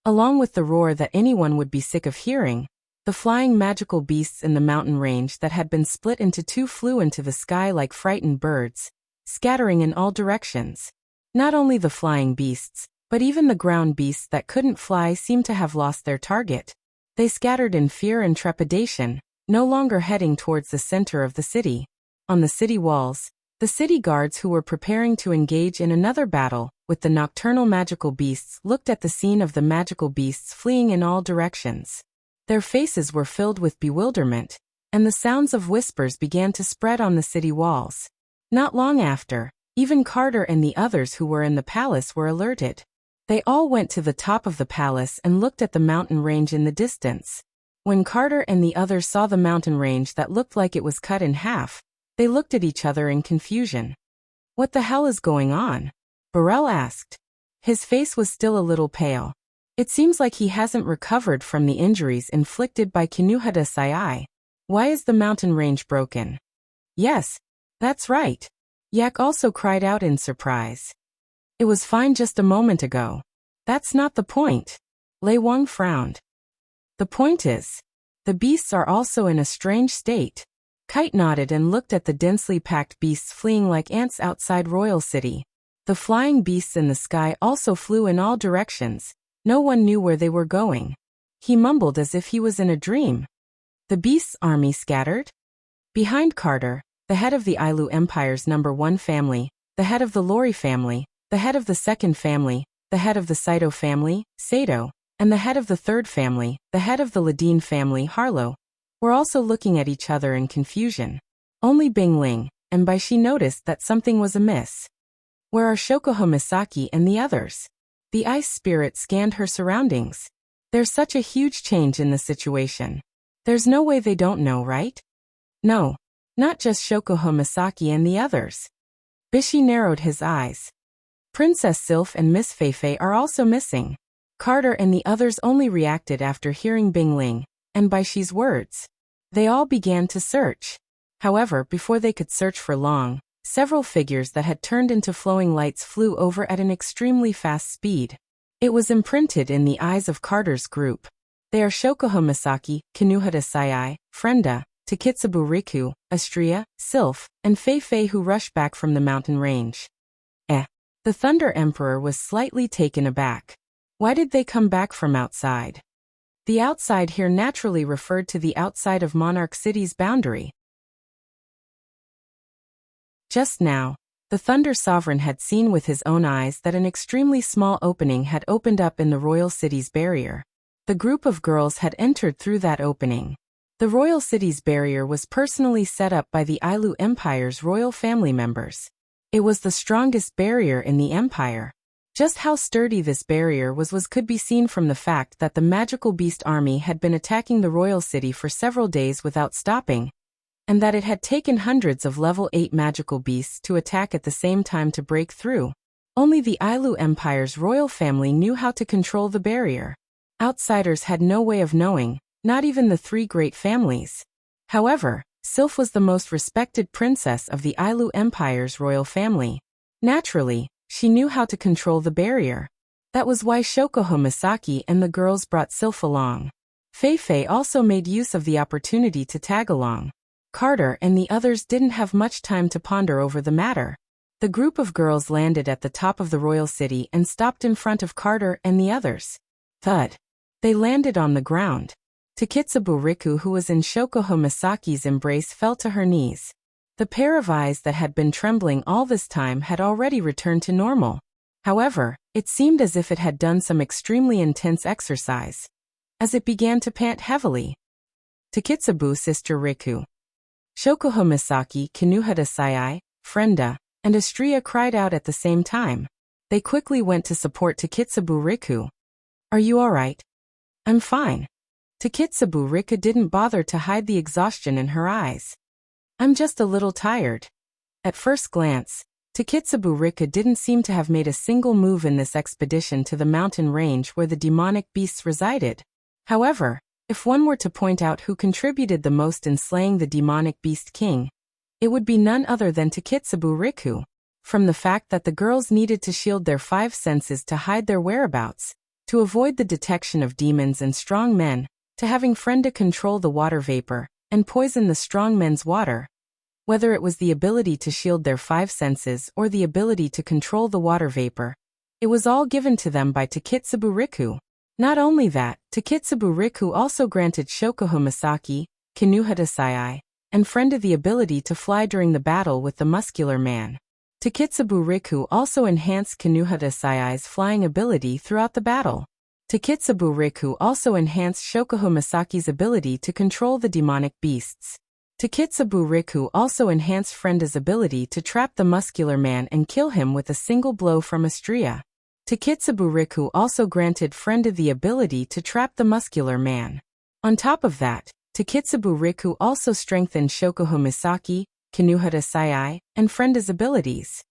Along with the roar that anyone would be sick of hearing, the flying magical beasts in the mountain range that had been split into 2 flew into the sky like frightened birds, scattering in all directions. Not only the flying beasts, but even the ground beasts that couldn't fly seemed to have lost their target. They scattered in fear and trepidation, no longer heading towards the center of the city. On the city walls, the city guards who were preparing to engage in another battle with the nocturnal magical beasts looked at the scene of the magical beasts fleeing in all directions. Their faces were filled with bewilderment, and the sounds of whispers began to spread on the city walls. Not long after, even Carter and the others who were in the palace were alerted. They all went to the top of the palace and looked at the mountain range in the distance. When Carter and the others saw the mountain range that looked like it was cut in half, they looked at each other in confusion. What the hell is going on? Burrell asked. His face was still a little pale. It seems like he hasn't recovered from the injuries inflicted by Kinuhata Sai. Why is the mountain range broken? Yes, that's right. Yak also cried out in surprise. It was fine just a moment ago. That's not the point. Lei Wang frowned. The point is, the beasts are also in a strange state. Kite nodded and looked at the densely packed beasts fleeing like ants outside Royal City. The flying beasts in the sky also flew in all directions. No one knew where they were going. He mumbled as if he was in a dream. The beasts' army scattered? Behind Carter, the head of the Ailu Empire's number 1 family, the head of the Lori family, the head of the 2nd family, the head of the Saito family, Sato, and the head of the 3rd family, the head of the Ladine family, Harlow, were also looking at each other in confusion. Only Bing Ling and Bai Shi noticed that something was amiss. Where are Shokuho Misaki and the others? The ice spirit scanned her surroundings. There's such a huge change in the situation. There's no way they don't know, right? No, not just Shokuho Misaki and the others. Bishi narrowed his eyes. Princess Sylph and Miss Feifei are also missing. Carter and the others only reacted after hearing Bing Ling and Bai Shi's words. They all began to search. However, before they could search for long, several figures that had turned into flowing lights flew over at an extremely fast speed. It was imprinted in the eyes of Carter's group. They are Shokuho Misaki, Kinuhata Sai, Frenda, Takitsubu Riku, Astria, Sylph, and Feifei, who rushed back from the mountain range. The Thunder Emperor was slightly taken aback. Why did they come back from outside? The outside here naturally referred to the outside of Monarch City's boundary. Just now, the Thunder Sovereign had seen with his own eyes that an extremely small opening had opened up in the Royal City's barrier. The group of girls had entered through that opening. The royal city's barrier was personally set up by the Ailu Empire's royal family members. It was the strongest barrier in the empire. Just how sturdy this barrier was could be seen from the fact that the magical beast army had been attacking the royal city for several days without stopping, and that it had taken hundreds of level 8 magical beasts to attack at the same time to break through. Only the Ailu Empire's royal family knew how to control the barrier. Outsiders had no way of knowing, not even the 3 great families. However, Sylph was the most respected princess of the Ailu Empire's royal family. Naturally, she knew how to control the barrier. That was why Shokoho Misaki and the girls brought Sylph along. Fei also made use of the opportunity to tag along. Carter and the others didn't have much time to ponder over the matter. The group of girls landed at the top of the royal city and stopped in front of Carter and the others. Thud. They landed on the ground. Takitsubu Riku, who was in Shokoho Misaki's embrace, fell to her knees. The pair of eyes that had been trembling all this time had already returned to normal. However, it seemed as if it had done some extremely intense exercise. As it began to pant heavily. Takitsubu, Sister Riku. Shokoho Misaki, Kinuhata Sai, Frenda, and Astria cried out at the same time. They quickly went to support Takitsubu Riku. Are you alright? I'm fine. Takitsubu Riku didn't bother to hide the exhaustion in her eyes. I'm just a little tired. At first glance, Takitsubu Riku didn't seem to have made a single move in this expedition to the mountain range where the demonic beasts resided. However, if one were to point out who contributed the most in slaying the demonic beast king, it would be none other than Takitsubu Riku. From the fact that the girls needed to shield their 5 senses to hide their whereabouts, to avoid the detection of demons and strong men, to having Frenda control the water vapor and poison the strong men's water. Whether it was the ability to shield their 5 senses or the ability to control the water vapor, it was all given to them by Takitsubu Riku. Not only that, Takitsubu Riku also granted Shokoho Misaki, Kinuhata Sai, and Frenda the ability to fly during the battle with the muscular man. Takitsubu Riku also enhanced Kinuhata Sai's flying ability throughout the battle. Takitsubu Riku also enhanced Shokoho Misaki's ability to control the demonic beasts. Takitsubu Riku also enhanced Frenda's ability to trap the muscular man and kill him with a single blow from Astria. Takitsubu Riku also granted Frenda the ability to trap the muscular man. On top of that, Takitsubu Riku also strengthened Shokoho Misaki, Kinuhata Sai, and Frenda's abilities.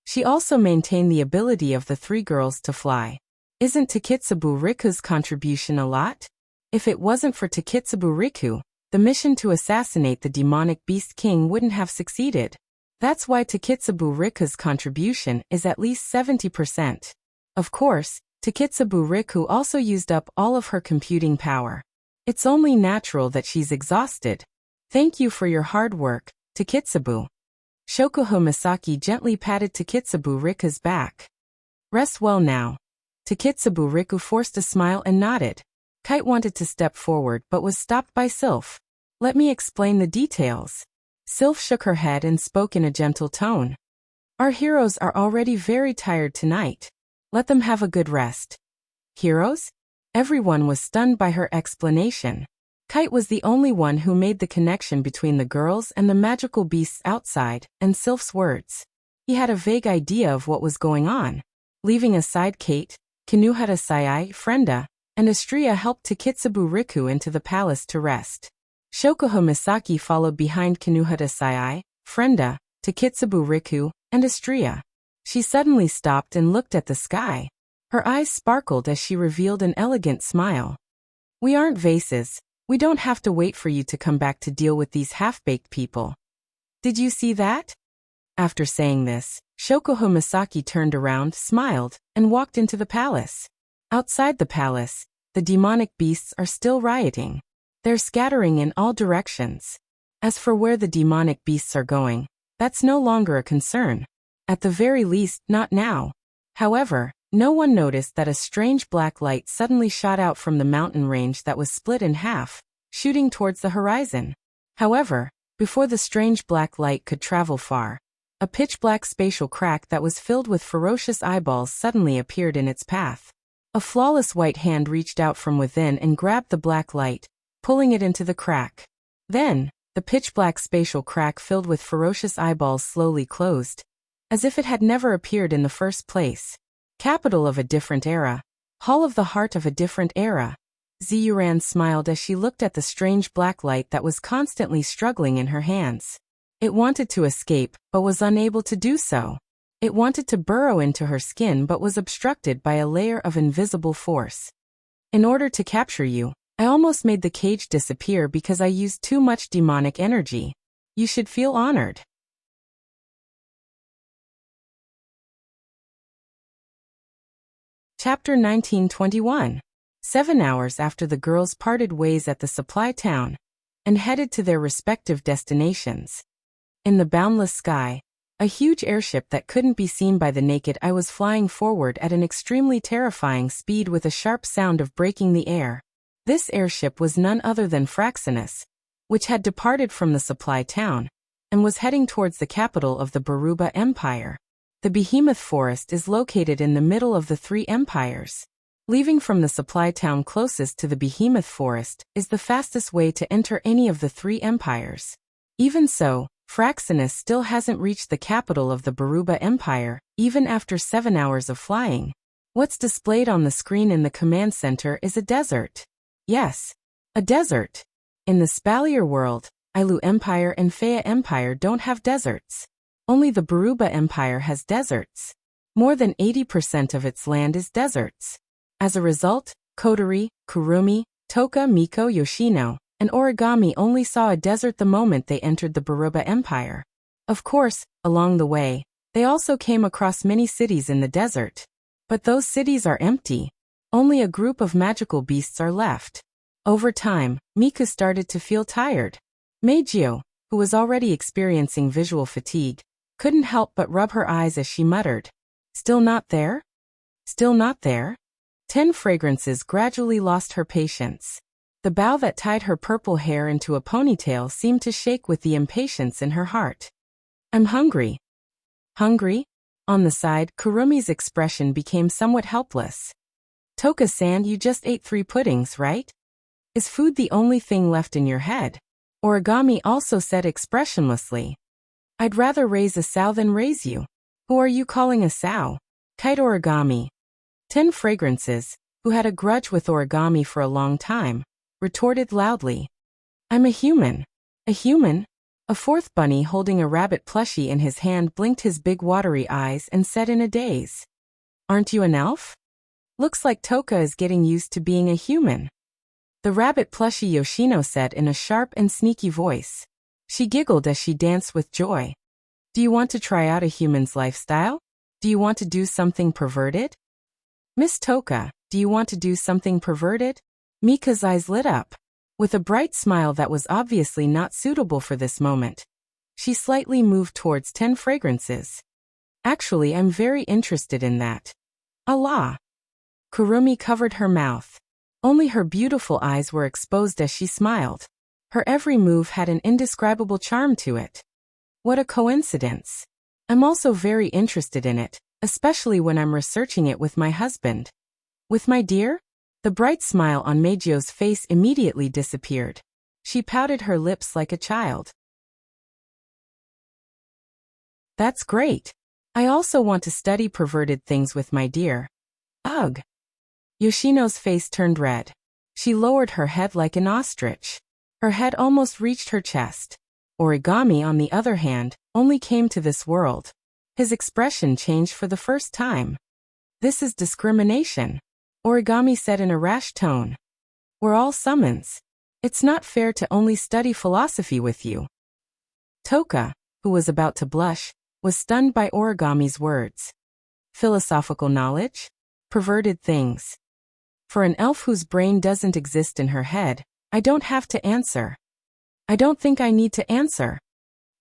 She also maintained the ability of the 3 girls to fly. Isn't Takitsubu Riku's contribution a lot? If it wasn't for Takitsubu Riku, the mission to assassinate the demonic beast king wouldn't have succeeded. That's why Takitsubu Riku's contribution is at least 70%. Of course, Takitsubu Riku also used up all of her computing power. It's only natural that she's exhausted. Thank you for your hard work, Takitsubu. Shokoho Misaki gently patted Takitsubu Riku's back. Rest well now. Takitsubu Riku forced a smile and nodded. Kite wanted to step forward but was stopped by Sylph. Let me explain the details. Sylph shook her head and spoke in a gentle tone. Our heroes are already very tired tonight. Let them have a good rest. Heroes? Everyone was stunned by her explanation. Kite was the only one who made the connection between the girls and the magical beasts outside and Sylph's words. He had a vague idea of what was going on. Leaving aside Kate, Kinuhata Sai, Frenda, and Astria helped Takitsubu Riku into the palace to rest. Shokoho Misaki followed behind Kinuhata Sai, Frenda, Takitsubu Riku, and Astria. She suddenly stopped and looked at the sky. Her eyes sparkled as she revealed an elegant smile. We aren't vases. We don't have to wait for you to come back to deal with these half-baked people. Did you see that? After saying this, Shokoho Misaki turned around, smiled, and walked into the palace. Outside the palace, the demonic beasts are still rioting. They're scattering in all directions. As for where the demonic beasts are going, that's no longer a concern. At the very least, not now. However, no one noticed that a strange black light suddenly shot out from the mountain range that was split in half, shooting towards the horizon. However, before the strange black light could travel far, A pitch-black spatial crack that was filled with ferocious eyeballs suddenly appeared in its path. A flawless white hand reached out from within and grabbed the black light, pulling it into the crack. Then, the pitch-black spatial crack filled with ferocious eyeballs slowly closed, as if it had never appeared in the first place. Capital of a different era. Hall of the heart of a different era. Ziyuran smiled as she looked at the strange black light that was constantly struggling in her hands. It wanted to escape, but was unable to do so. It wanted to burrow into her skin but was obstructed by a layer of invisible force. In order to capture you, I almost made the cage disappear because I used too much demonic energy. You should feel honored. Chapter 1921. 7 hours after the girls parted ways at the supply town and headed to their respective destinations. In the boundless sky, a huge airship that couldn't be seen by the naked eye was flying forward at an extremely terrifying speed with a sharp sound of breaking the air. This airship was none other than Fraxinus, which had departed from the supply town and was heading towards the capital of the Baruba Empire. The Behemoth Forest is located in the middle of the three empires. Leaving from the supply town closest to the Behemoth Forest is the fastest way to enter any of the three empires. Even so, Fraxinus still hasn't reached the capital of the Baruba Empire, even after 7 hours of flying. What's displayed on the screen in the command center is a desert. Yes, a desert. In the Spalier world, Ailu Empire and Fea Empire don't have deserts. Only the Baruba Empire has deserts. More than 80% of its land is deserts. As a result, Kotori, Kurumi, Toka, Miko, Yoshino, and Origami only saw a desert the moment they entered the Baruba Empire. Of course, along the way, they also came across many cities in the desert. But those cities are empty. Only a group of magical beasts are left. Over time, Mika started to feel tired. Meijio, who was already experiencing visual fatigue, couldn't help but rub her eyes as she muttered, "Still not there? Still not there?" 10 Fragrances gradually lost her patience. The bow that tied her purple hair into a ponytail seemed to shake with the impatience in her heart. "I'm hungry." "Hungry?" On the side, Kurumi's expression became somewhat helpless. "Toka-san, you just ate 3 puddings, right? Is food the only thing left in your head?" Origami also said expressionlessly. "I'd rather raise a sow than raise you." "Who are you calling a sow?" Kite Origami. 10 Fragrances, who had a grudge with Origami for a long time, retorted loudly. "I'm a human." "A human?" A fourth bunny holding a rabbit plushie in his hand blinked his big watery eyes and said in a daze, "Aren't you an elf?" "Looks like Toka is getting used to being a human." The rabbit plushie Yoshino said in a sharp and sneaky voice. She giggled as she danced with joy. "Do you want to try out a human's lifestyle? Do you want to do something perverted?" "Miss Toka, do you want to do something perverted?" Mika's eyes lit up. With a bright smile that was obviously not suitable for this moment, she slightly moved towards 10 Fragrances. "Actually, I'm very interested in that." "Allah." Kurumi covered her mouth. Only her beautiful eyes were exposed as she smiled. Her every move had an indescribable charm to it. "What a coincidence. I'm also very interested in it, especially when I'm researching it with my husband." "With my dear?" The bright smile on Meijio's face immediately disappeared. She pouted her lips like a child. "That's great. I also want to study perverted things with my dear." "Ugh." Yoshino's face turned red. She lowered her head like an ostrich. Her head almost reached her chest. Origami, on the other hand, only came to this world. His expression changed for the first time. "This is discrimination," Origami said in a rash tone. "We're all summons. It's not fair to only study philosophy with you." Toka, who was about to blush, was stunned by Origami's words. "Philosophical knowledge? Perverted things." For an elf whose brain doesn't exist in her head, I don't have to answer. "I don't think I need to answer."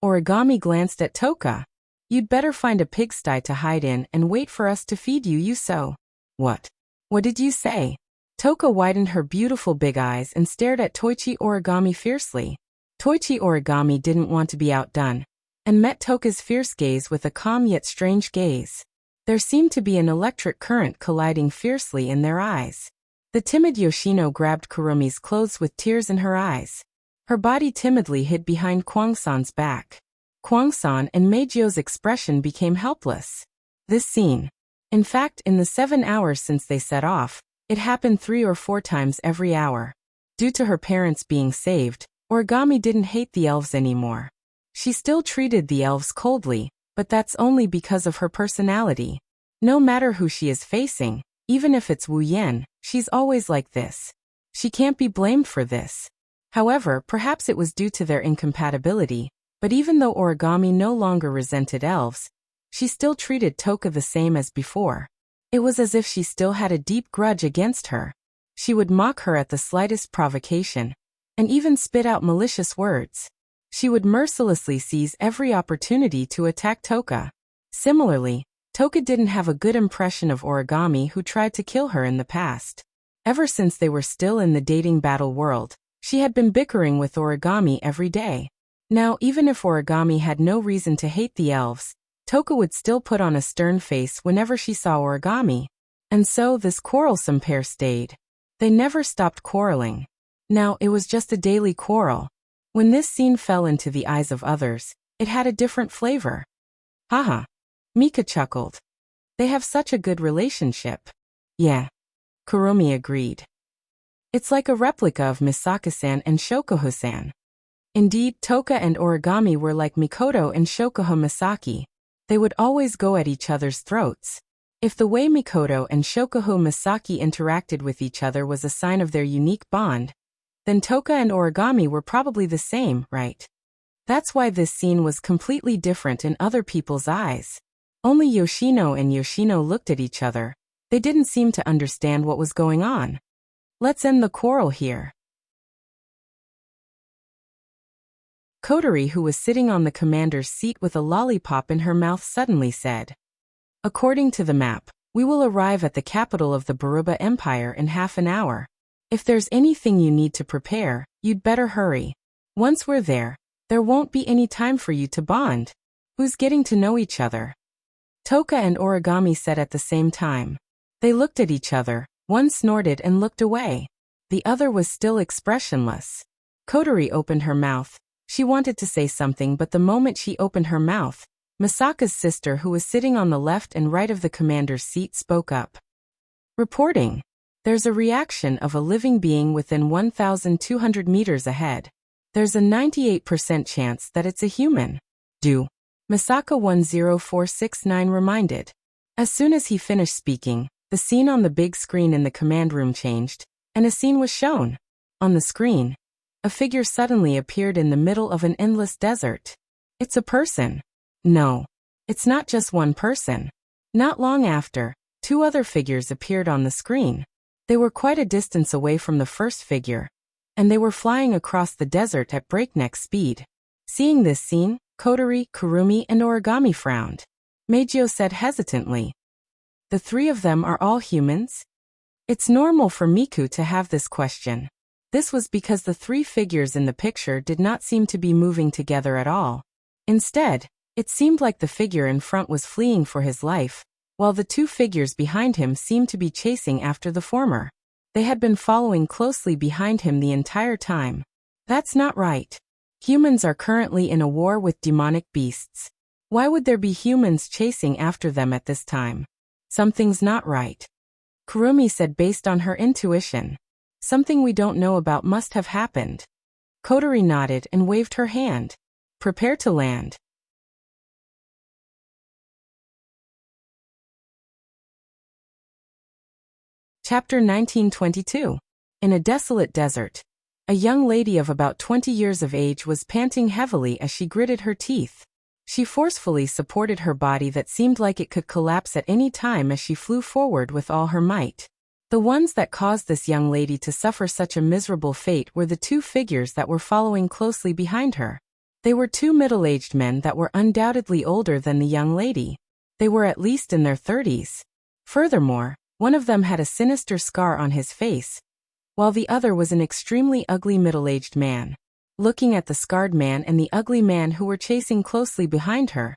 Origami glanced at Toka. "You'd better find a pigsty to hide in and wait for us to feed you, so." "What? What did you say?" Toka widened her beautiful big eyes and stared at Toichi Origami fiercely. Toichi Origami didn't want to be outdone. and met Toka's fierce gaze with a calm yet strange gaze. There seemed to be an electric current colliding fiercely in their eyes. The timid Yoshino grabbed Kurumi's clothes with tears in her eyes. Her body timidly hid behind Kwang-san's back. Kwang-san and Meijio's expression became helpless. This scene. In fact, in the 7 hours since they set off, it happened 3 or 4 times every hour. Due to her parents being saved, Origami didn't hate the elves anymore. She still treated the elves coldly, but that's only because of her personality. No matter who she is facing, even if it's Wu Yan, she's always like this. She can't be blamed for this. However, perhaps it was due to their incompatibility, but even though Origami no longer resented elves, she still treated Toka the same as before. It was as if she still had a deep grudge against her. She would mock her at the slightest provocation, and even spit out malicious words. She would mercilessly seize every opportunity to attack Toka. Similarly, Toka didn't have a good impression of Origami, who tried to kill her in the past. Ever since they were still in the dating battle world, she had been bickering with Origami every day. Now, even if Origami had no reason to hate the elves, Toka would still put on a stern face whenever she saw Origami. And so this quarrelsome pair stayed. They never stopped quarreling. Now, it was just a daily quarrel. When this scene fell into the eyes of others, it had a different flavor. Haha. Mika chuckled. They have such a good relationship. Yeah. Kurumi agreed. It's like a replica of Misaka-san and Shokuho-san. Indeed, Toka and Origami were like Mikoto and Shokuho Misaki. They would always go at each other's throats. If the way Mikoto and Shokuho Misaki interacted with each other was a sign of their unique bond, then Toka and Origami were probably the same, right? That's why this scene was completely different in other people's eyes. Only Yoshino and Yoshino looked at each other. They didn't seem to understand what was going on. Let's end the quarrel here. Kotori, who was sitting on the commander's seat with a lollipop in her mouth, suddenly said, "According to the map, we will arrive at the capital of the Baruba Empire in half an hour. If there's anything you need to prepare, you'd better hurry. Once we're there won't be any time for you to bond. Who's getting to know each other?" Toka and Origami said at the same time. They looked at each other, one snorted and looked away. The other was still expressionless. Kotori opened her mouth. She wanted to say something, but the moment she opened her mouth, Misaka's sister, who was sitting on the left and right of the commander's seat, spoke up. "Reporting. There's a reaction of a living being within 1,200 meters ahead. There's a 98% chance that it's a human." "Do?" Misaka 10469 reminded. As soon as he finished speaking, the scene on the big screen in the command room changed, and a scene was shown. On the screen, a figure suddenly appeared in the middle of an endless desert. It's a person. No, it's not just one person. Not long after, 2 other figures appeared on the screen. They were quite a distance away from the first figure, and they were flying across the desert at breakneck speed. Seeing this scene, Kotori, Kurumi, and Origami frowned. Meijio said hesitantly, "The 3 of them are all humans?" It's normal for Miku to have this question. This was because the 3 figures in the picture did not seem to be moving together at all. Instead, it seemed like the figure in front was fleeing for his life, while the 2 figures behind him seemed to be chasing after the former. They had been following closely behind him the entire time. That's not right. Humans are currently in a war with demonic beasts. Why would there be humans chasing after them at this time? Something's not right. Kurumi said based on her intuition. Something we don't know about must have happened. Kotori nodded and waved her hand. Prepare to land. Chapter 1922. In a desolate desert, a young lady of about 20 years of age was panting heavily as she gritted her teeth. She forcefully supported her body that seemed like it could collapse at any time as she flew forward with all her might. The ones that caused this young lady to suffer such a miserable fate were the 2 figures that were following closely behind her. They were 2 middle-aged men that were undoubtedly older than the young lady. They were at least in their 30s. Furthermore, one of them had a sinister scar on his face, while the other was an extremely ugly middle-aged man. looking at the scarred man and the ugly man who were chasing closely behind her.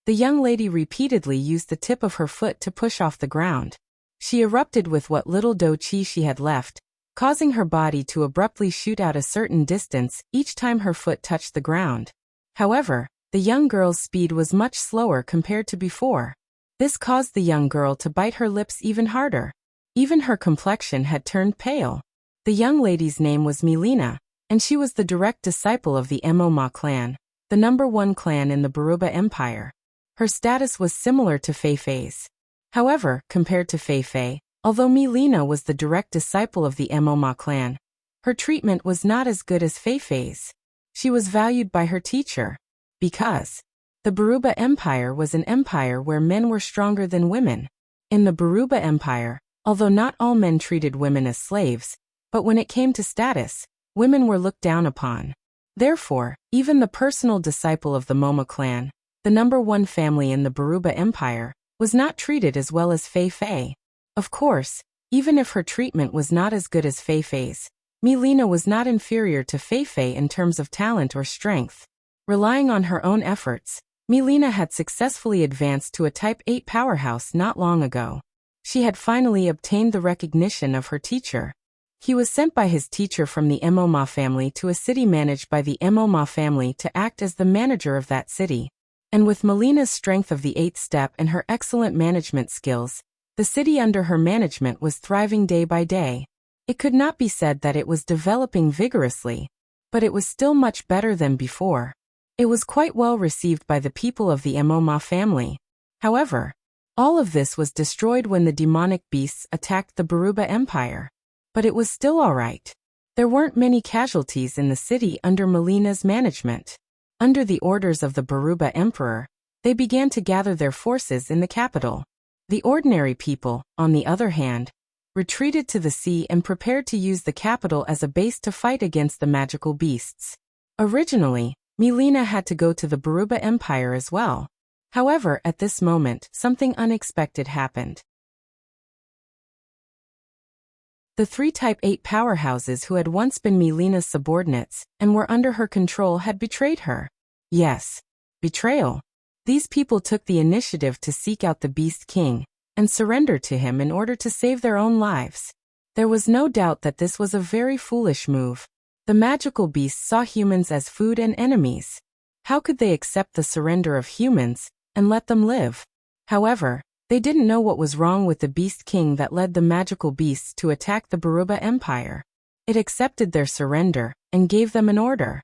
The young lady repeatedly used the tip of her foot to push off the ground. She erupted with what little dough chi she had left, causing her body to abruptly shoot out a certain distance each time her foot touched the ground. However, the young girl's speed was much slower compared to before. This caused the young girl to bite her lips even harder. Even her complexion had turned pale. The young lady's name was Milena, and she was the direct disciple of the Mo clan, the #1 clan in the Baruba Empire. Her status was similar to Fei Fei's. However, compared to Fei Fei, although Milena was the direct disciple of the Mo clan, her treatment was not as good as Fei Fei's. She was valued by her teacher. Because the Baruba Empire was an empire where men were stronger than women. In the Baruba Empire, although not all men treated women as slaves, but when it came to status, women were looked down upon. Therefore, even the personal disciple of the Moma clan, the #1 family in the Baruba Empire, was not treated as well as Fei Fei. Of course, even if her treatment was not as good as Fei Fei's, Milena was not inferior to Fei Fei in terms of talent or strength. Relying on her own efforts, Milena had successfully advanced to a Type 8 powerhouse not long ago. She had finally obtained the recognition of her teacher. He was sent by his teacher from the Mo family to a city managed by the Mo family to act as the manager of that city. And with Milena's strength of the 8th step and her excellent management skills, the city under her management was thriving day by day. It could not be said that it was developing vigorously, but it was still much better than before. It was quite well received by the people of the Mo family. However, all of this was destroyed when the demonic beasts attacked the Baruba Empire. But it was still alright. There weren't many casualties in the city under Milena's management. Under the orders of the Baruba Emperor, they began to gather their forces in the capital. The ordinary people, on the other hand, retreated to the sea and prepared to use the capital as a base to fight against the magical beasts. Originally, Milena had to go to the Baruba Empire as well. However, at this moment, something unexpected happened. The 3 Type 8 powerhouses who had once been Milena's subordinates and were under her control had betrayed her. Yes, betrayal. These people took the initiative to seek out the Beast King and surrender to him in order to save their own lives. There was no doubt that this was a very foolish move. The magical beasts saw humans as food and enemies. How could they accept the surrender of humans and let them live? However, they didn't know what was wrong with the Beast King that led the magical beasts to attack the Baruba Empire. It accepted their surrender and gave them an order.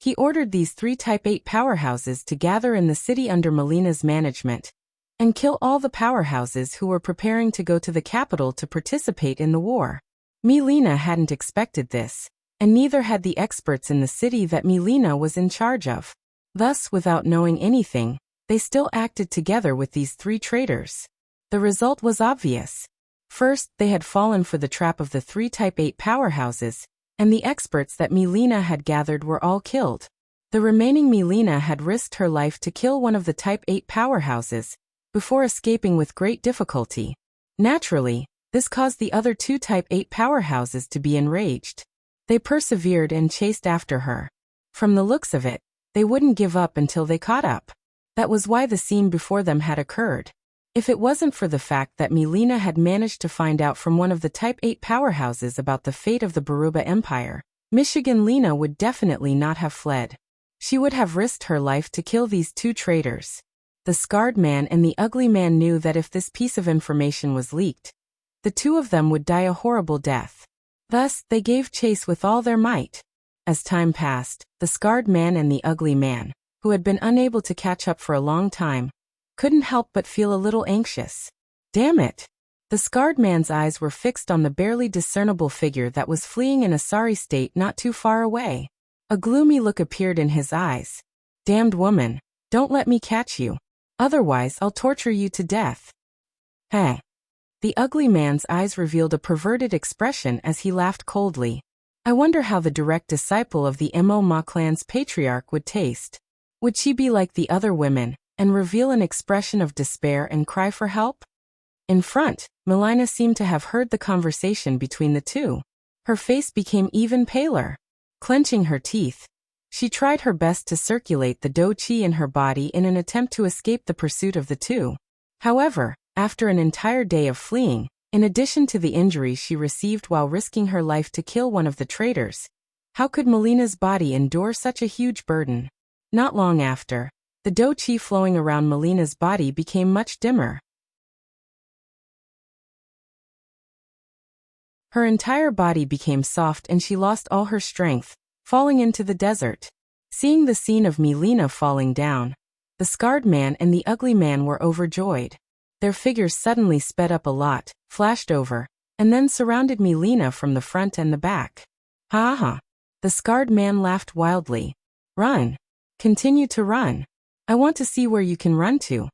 He ordered these 3 Type 8 powerhouses to gather in the city under Milena's management and kill all the powerhouses who were preparing to go to the capital to participate in the war. Milena hadn't expected this, and neither had the experts in the city that Milena was in charge of. Thus, without knowing anything, they still acted together with these 3 traitors. The result was obvious. First, they had fallen for the trap of the 3 Type 8 powerhouses, and the experts that Milena had gathered were all killed. The remaining Milena had risked her life to kill one of the Type 8 powerhouses, before escaping with great difficulty. Naturally, this caused the other 2 Type 8 powerhouses to be enraged. They persevered and chased after her. From the looks of it, they wouldn't give up until they caught up. That was why the scene before them had occurred. If it wasn't for the fact that Milena had managed to find out from one of the Type 8 powerhouses about the fate of the Baruba Empire, Michigan Lena would definitely not have fled. She would have risked her life to kill these 2 traitors. The scarred man and the ugly man knew that if this piece of information was leaked, the 2 of them would die a horrible death. Thus, they gave chase with all their might. As time passed, the scarred man and the ugly man, who had been unable to catch up for a long time, couldn't help but feel a little anxious. Damn it! The scarred man's eyes were fixed on the barely discernible figure that was fleeing in a sorry state not too far away. A gloomy look appeared in his eyes. Damned woman, don't let me catch you. Otherwise I'll torture you to death. Heh. The ugly man's eyes revealed a perverted expression as he laughed coldly. I wonder how the direct disciple of the Mo clan's patriarch would taste. Would she be like the other women, and reveal an expression of despair and cry for help? In front, Milena seemed to have heard the conversation between the 2. Her face became even paler. Clenching her teeth, She tried her best to circulate the do-chi in her body in an attempt to escape the pursuit of the two. However, after an entire day of fleeing, in addition to the injuries she received while risking her life to kill one of the traitors, how could Melina's body endure such a huge burden? Not long after, the do-chi flowing around Melina's body became much dimmer. Her entire body became soft and she lost all her strength, falling into the desert. Seeing the scene of Melina falling down, the scarred man and the ugly man were overjoyed. Their figures suddenly sped up a lot, flashed over, and then surrounded Melina from the front and the back. Ha ha! The scarred man laughed wildly. Run! Continue to run. I want to see where you can run to.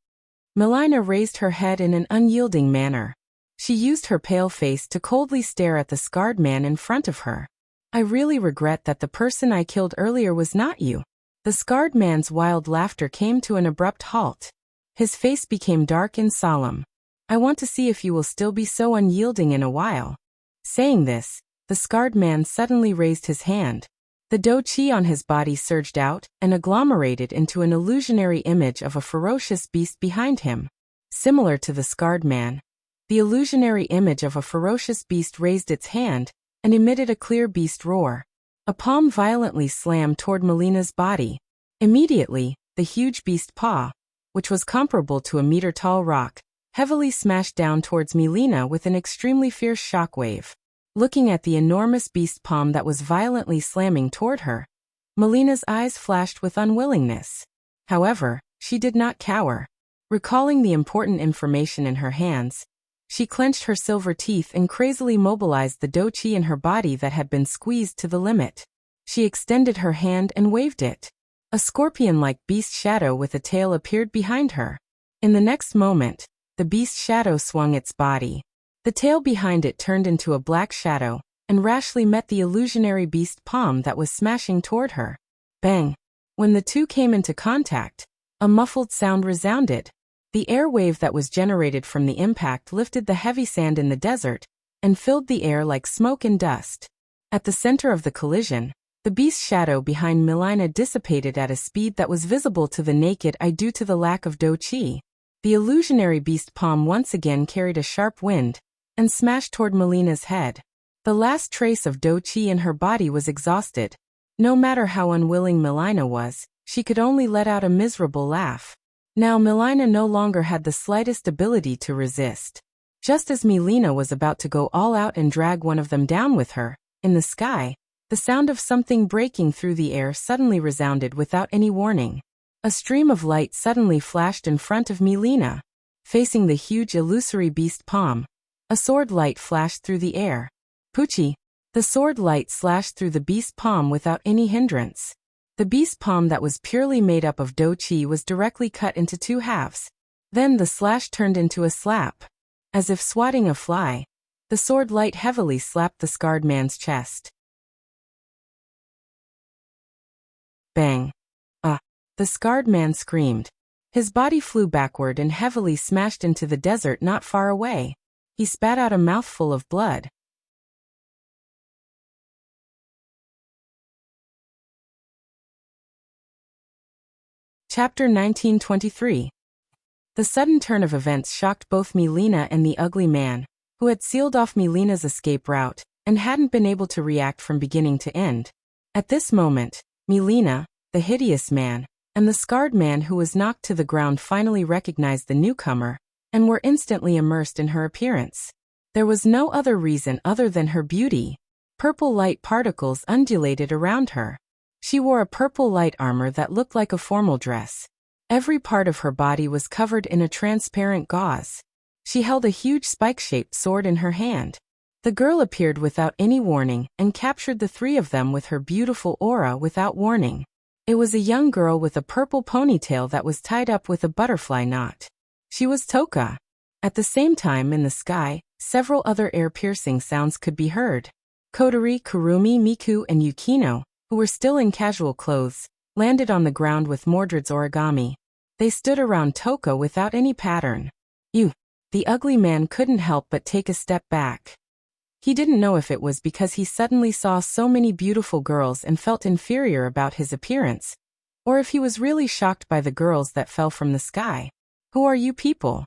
Melina raised her head in an unyielding manner. She used her pale face to coldly stare at the scarred man in front of her. I really regret that the person I killed earlier was not you. The scarred man's wild laughter came to an abrupt halt. His face became dark and solemn. I want to see if you will still be so unyielding in a while. Saying this, the scarred man suddenly raised his hand. The do-chi on his body surged out and agglomerated into an illusionary image of a ferocious beast behind him. Similar to the scarred man, the illusionary image of a ferocious beast raised its hand and emitted a clear beast roar. A palm violently slammed toward Melina's body. Immediately, the huge beast paw, which was comparable to a meter-tall rock, heavily smashed down towards Melina with an extremely fierce shockwave. Looking at the enormous beast palm that was violently slamming toward her, Melina's eyes flashed with unwillingness. However, she did not cower. Recalling the important information in her hands, she clenched her silver teeth and crazily mobilized the do-chi in her body that had been squeezed to the limit. She extended her hand and waved it. A scorpion-like beast shadow with a tail appeared behind her. In the next moment, the beast shadow swung its body. The tail behind it turned into a black shadow and rashly met the illusionary beast palm that was smashing toward her. Bang! When the two came into contact, a muffled sound resounded. The air wave that was generated from the impact lifted the heavy sand in the desert and filled the air like smoke and dust. At the center of the collision, the beast shadow behind Melina dissipated at a speed that was visible to the naked eye due to the lack of do-chi. The illusionary beast palm once again carried a sharp wind and smashed toward Melina's head. The last trace of do-chi in her body was exhausted. No matter how unwilling Melina was, she could only let out a miserable laugh. Now Melina no longer had the slightest ability to resist. Just as Melina was about to go all out and drag one of them down with her, in the sky, the sound of something breaking through the air suddenly resounded without any warning. A stream of light suddenly flashed in front of Melina. Facing the huge illusory beast palm, a sword light flashed through the air. Puchi! The sword light slashed through the beast palm without any hindrance. The beast palm that was purely made up of do-chi was directly cut into two halves. Then the slash turned into a slap. As if swatting a fly, the sword light heavily slapped the scarred man's chest. Bang! The scarred man screamed. His body flew backward and heavily smashed into the desert not far away. He spat out a mouthful of blood. Chapter 1923. The sudden turn of events shocked both Melina and the ugly man, who had sealed off Melina's escape route and hadn't been able to react from beginning to end. At this moment, Melina, the hideous man, and the scarred man who was knocked to the ground finally recognized the newcomer and were instantly immersed in her appearance. There was no other reason other than her beauty. Purple light particles undulated around her. She wore a purple light armor that looked like a formal dress. Every part of her body was covered in a transparent gauze. She held a huge spike-shaped sword in her hand. The girl appeared without any warning and captured the three of them with her beautiful aura without warning. It was a young girl with a purple ponytail that was tied up with a butterfly knot. She was Toka. At the same time in the sky, several other ear-piercing sounds could be heard. Kodori, Kurumi, Miku, and Yukino, who were still in casual clothes, landed on the ground with Mordred's origami. They stood around Toka without any pattern. The ugly man couldn't help but take a step back. He didn't know if it was because he suddenly saw so many beautiful girls and felt inferior about his appearance, or if he was really shocked by the girls that fell from the sky. Who are you people?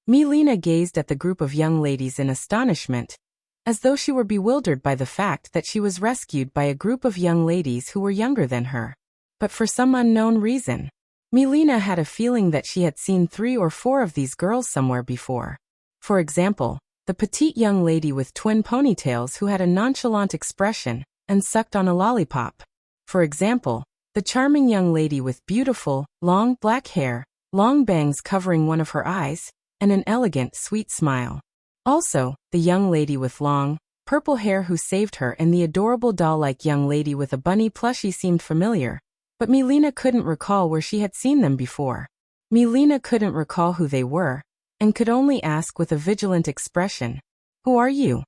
Milena gazed at the group of young ladies in astonishment, as though she were bewildered by the fact that she was rescued by a group of young ladies who were younger than her. But for some unknown reason, Milena had a feeling that she had seen 3 or 4 of these girls somewhere before. For example, the petite young lady with twin ponytails who had a nonchalant expression and sucked on a lollipop. For example, the charming young lady with beautiful, long black hair, long bangs covering one of her eyes, and an elegant, sweet smile. Also, the young lady with long, purple hair who saved her and the adorable doll-like young lady with a bunny plushie seemed familiar, but Milena couldn't recall where she had seen them before. Milena couldn't recall who they were, and could only ask with a vigilant expression, "Who are you?"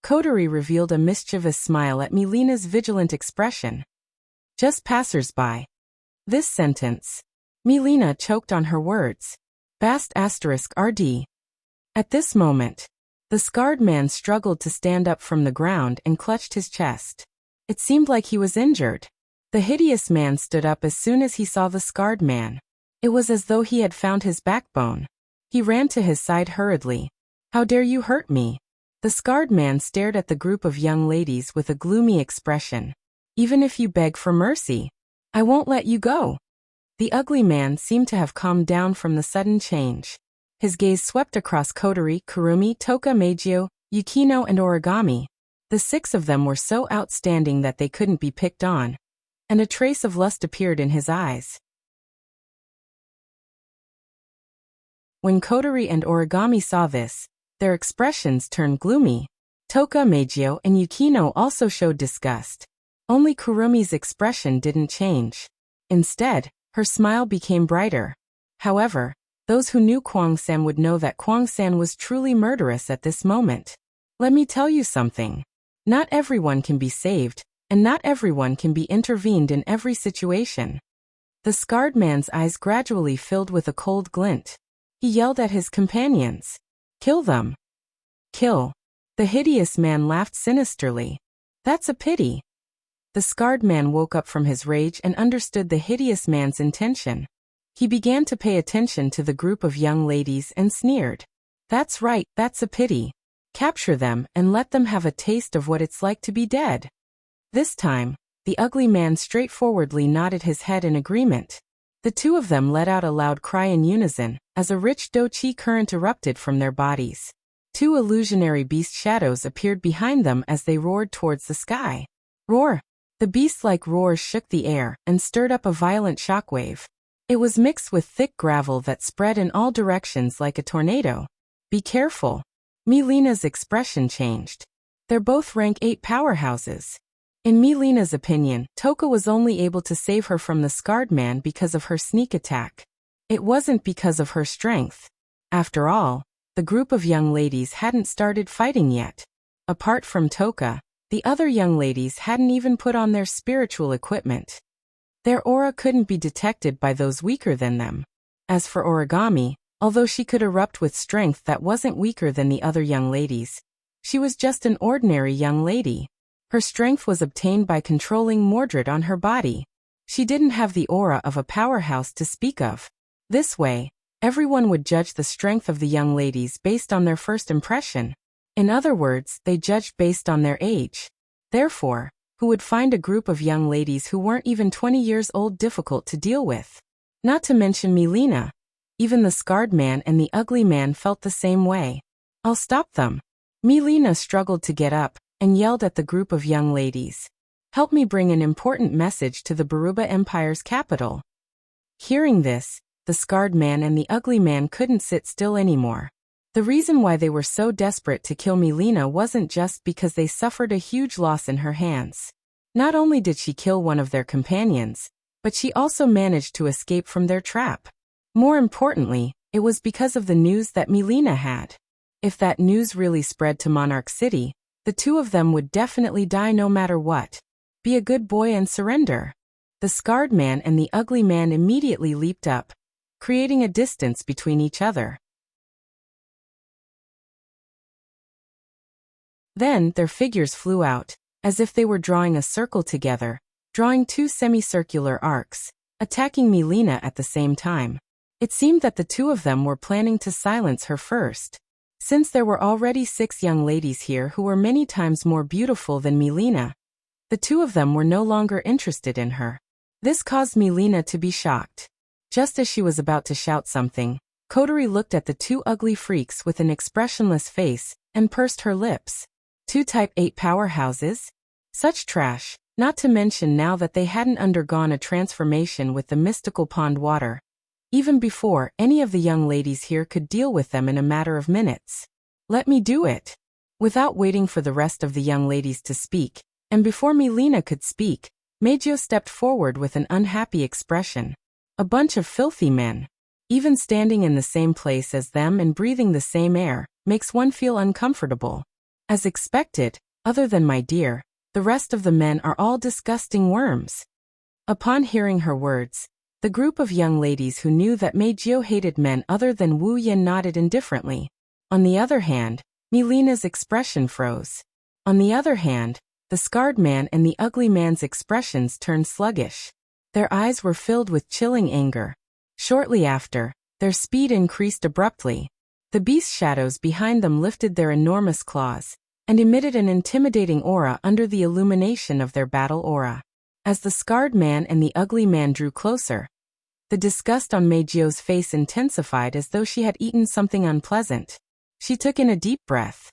Coterie revealed a mischievous smile at Milena's vigilant expression. "Just passers-by." This sentence. Milena choked on her words. Bast *RD. At this moment, the scarred man struggled to stand up from the ground and clutched his chest. It seemed like he was injured. The hideous man stood up as soon as he saw the scarred man. It was as though he had found his backbone. He ran to his side hurriedly. "How dare you hurt me?" The scarred man stared at the group of young ladies with a gloomy expression. "Even if you beg for mercy, I won't let you go." The ugly man seemed to have calmed down from the sudden change. His gaze swept across Kotori, Kurumi, Toka, Meijio, Yukino, and Origami. The 6 of them were so outstanding that they couldn't be picked on, and a trace of lust appeared in his eyes. When Kotori and Origami saw this, their expressions turned gloomy. Toka, Meijio, and Yukino also showed disgust. Only Kurumi's expression didn't change. Instead, her smile became brighter. However, those who knew Kwang-san would know that Kwang-san was truly murderous at this moment. Let me tell you something. Not everyone can be saved, and not everyone can be intervened in every situation. The scarred man's eyes gradually filled with a cold glint. He yelled at his companions. "Kill them. Kill." The hideous man laughed sinisterly. "That's a pity." The scarred man woke up from his rage and understood the hideous man's intention. He began to pay attention to the group of young ladies and sneered. "That's right, that's a pity. Capture them and let them have a taste of what it's like to be dead." This time, the ugly man straightforwardly nodded his head in agreement. The 2 of them let out a loud cry in unison, as a rich do-chi current erupted from their bodies. 2 illusionary beast shadows appeared behind them as they roared towards the sky. Roar! The beast-like roars shook the air and stirred up a violent shockwave. It was mixed with thick gravel that spread in all directions like a tornado. "Be careful." Milena's expression changed. "They're both rank 8 powerhouses." In Milena's opinion, Toka was only able to save her from the scarred man because of her sneak attack. It wasn't because of her strength. After all, the group of young ladies hadn't started fighting yet. Apart from Toka, the other young ladies hadn't even put on their spiritual equipment. Their aura couldn't be detected by those weaker than them. As for Origami, although she could erupt with strength that wasn't weaker than the other young ladies, she was just an ordinary young lady. Her strength was obtained by controlling Mordred on her body. She didn't have the aura of a powerhouse to speak of. This way, everyone would judge the strength of the young ladies based on their first impression. In other words, they judged based on their age. Therefore, who would find a group of young ladies who weren't even 20 years old difficult to deal with? Not to mention Milena. Even the scarred man and the ugly man felt the same way. "I'll stop them." Milena struggled to get up and yelled at the group of young ladies. "Help me bring an important message to the Baruba Empire's capital." Hearing this, the scarred man and the ugly man couldn't sit still anymore. The reason why they were so desperate to kill Milena wasn't just because they suffered a huge loss in her hands. Not only did she kill one of their companions, but she also managed to escape from their trap. More importantly, it was because of the news that Milena had. If that news really spread to Monarch City, the 2 of them would definitely die no matter what. Be a good boy and surrender. The scarred man and the ugly man immediately leaped up, creating a distance between each other. Then, their figures flew out, as if they were drawing a circle together, drawing two semicircular arcs, attacking Milena at the same time. It seemed that the two of them were planning to silence her first. Since there were already 6 young ladies here who were many times more beautiful than Milena, the two of them were no longer interested in her. This caused Milena to be shocked. Just as she was about to shout something, Kotori looked at the 2 ugly freaks with an expressionless face and pursed her lips. 2 Type 8 powerhouses? Such trash, not to mention now that they hadn't undergone a transformation with the mystical pond water. Even before, any of the young ladies here could deal with them in a matter of minutes. Let me do it. Without waiting for the rest of the young ladies to speak, and before Milena could speak, Meijio stepped forward with an unhappy expression. A bunch of filthy men. Even standing in the same place as them and breathing the same air makes one feel uncomfortable. As expected, other than my dear, the rest of the men are all disgusting worms. Upon hearing her words, the group of young ladies who knew that Meijio hated men other than Wu Yin nodded indifferently. On the other hand, Milena's expression froze. On the other hand, the scarred man and the ugly man's expressions turned sluggish. Their eyes were filled with chilling anger. Shortly after, their speed increased abruptly. The beast shadows behind them lifted their enormous claws and emitted an intimidating aura under the illumination of their battle aura. As the scarred man and the ugly man drew closer, the disgust on Meijio's face intensified as though she had eaten something unpleasant. She took in a deep breath.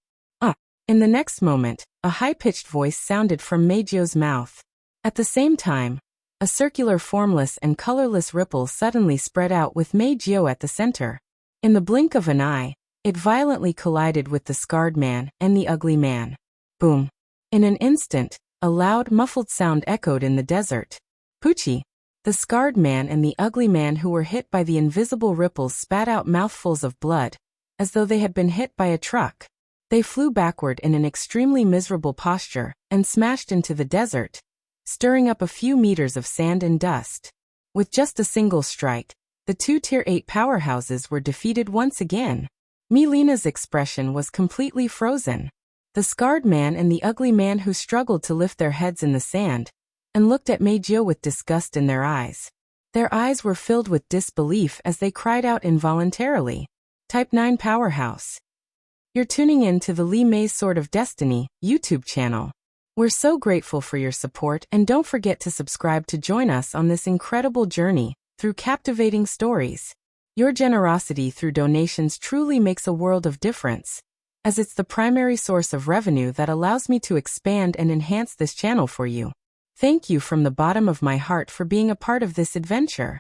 In the next moment, a high-pitched voice sounded from Meijio's mouth. At the same time, a circular formless and colorless ripple suddenly spread out with Meijio at the center. In the blink of an eye, it violently collided with the scarred man and the ugly man. Boom. In an instant, a loud, muffled sound echoed in the desert. Poochie. The scarred man and the ugly man who were hit by the invisible ripples spat out mouthfuls of blood, as though they had been hit by a truck. They flew backward in an extremely miserable posture and smashed into the desert, stirring up a few meters of sand and dust. With just a single strike, the 2 Tier 8 powerhouses were defeated once again. Milena's expression was completely frozen. The scarred man and the ugly man who struggled to lift their heads in the sand and looked at Meijio with disgust in their eyes. Their eyes were filled with disbelief as they cried out involuntarily. Type 9 Powerhouse. You're tuning in to the Li Mei's Sword of Destiny YouTube channel. We're so grateful for your support, and don't forget to subscribe to join us on this incredible journey through captivating stories. Your generosity through donations truly makes a world of difference, as it's the primary source of revenue that allows me to expand and enhance this channel for you. Thank you from the bottom of my heart for being a part of this adventure.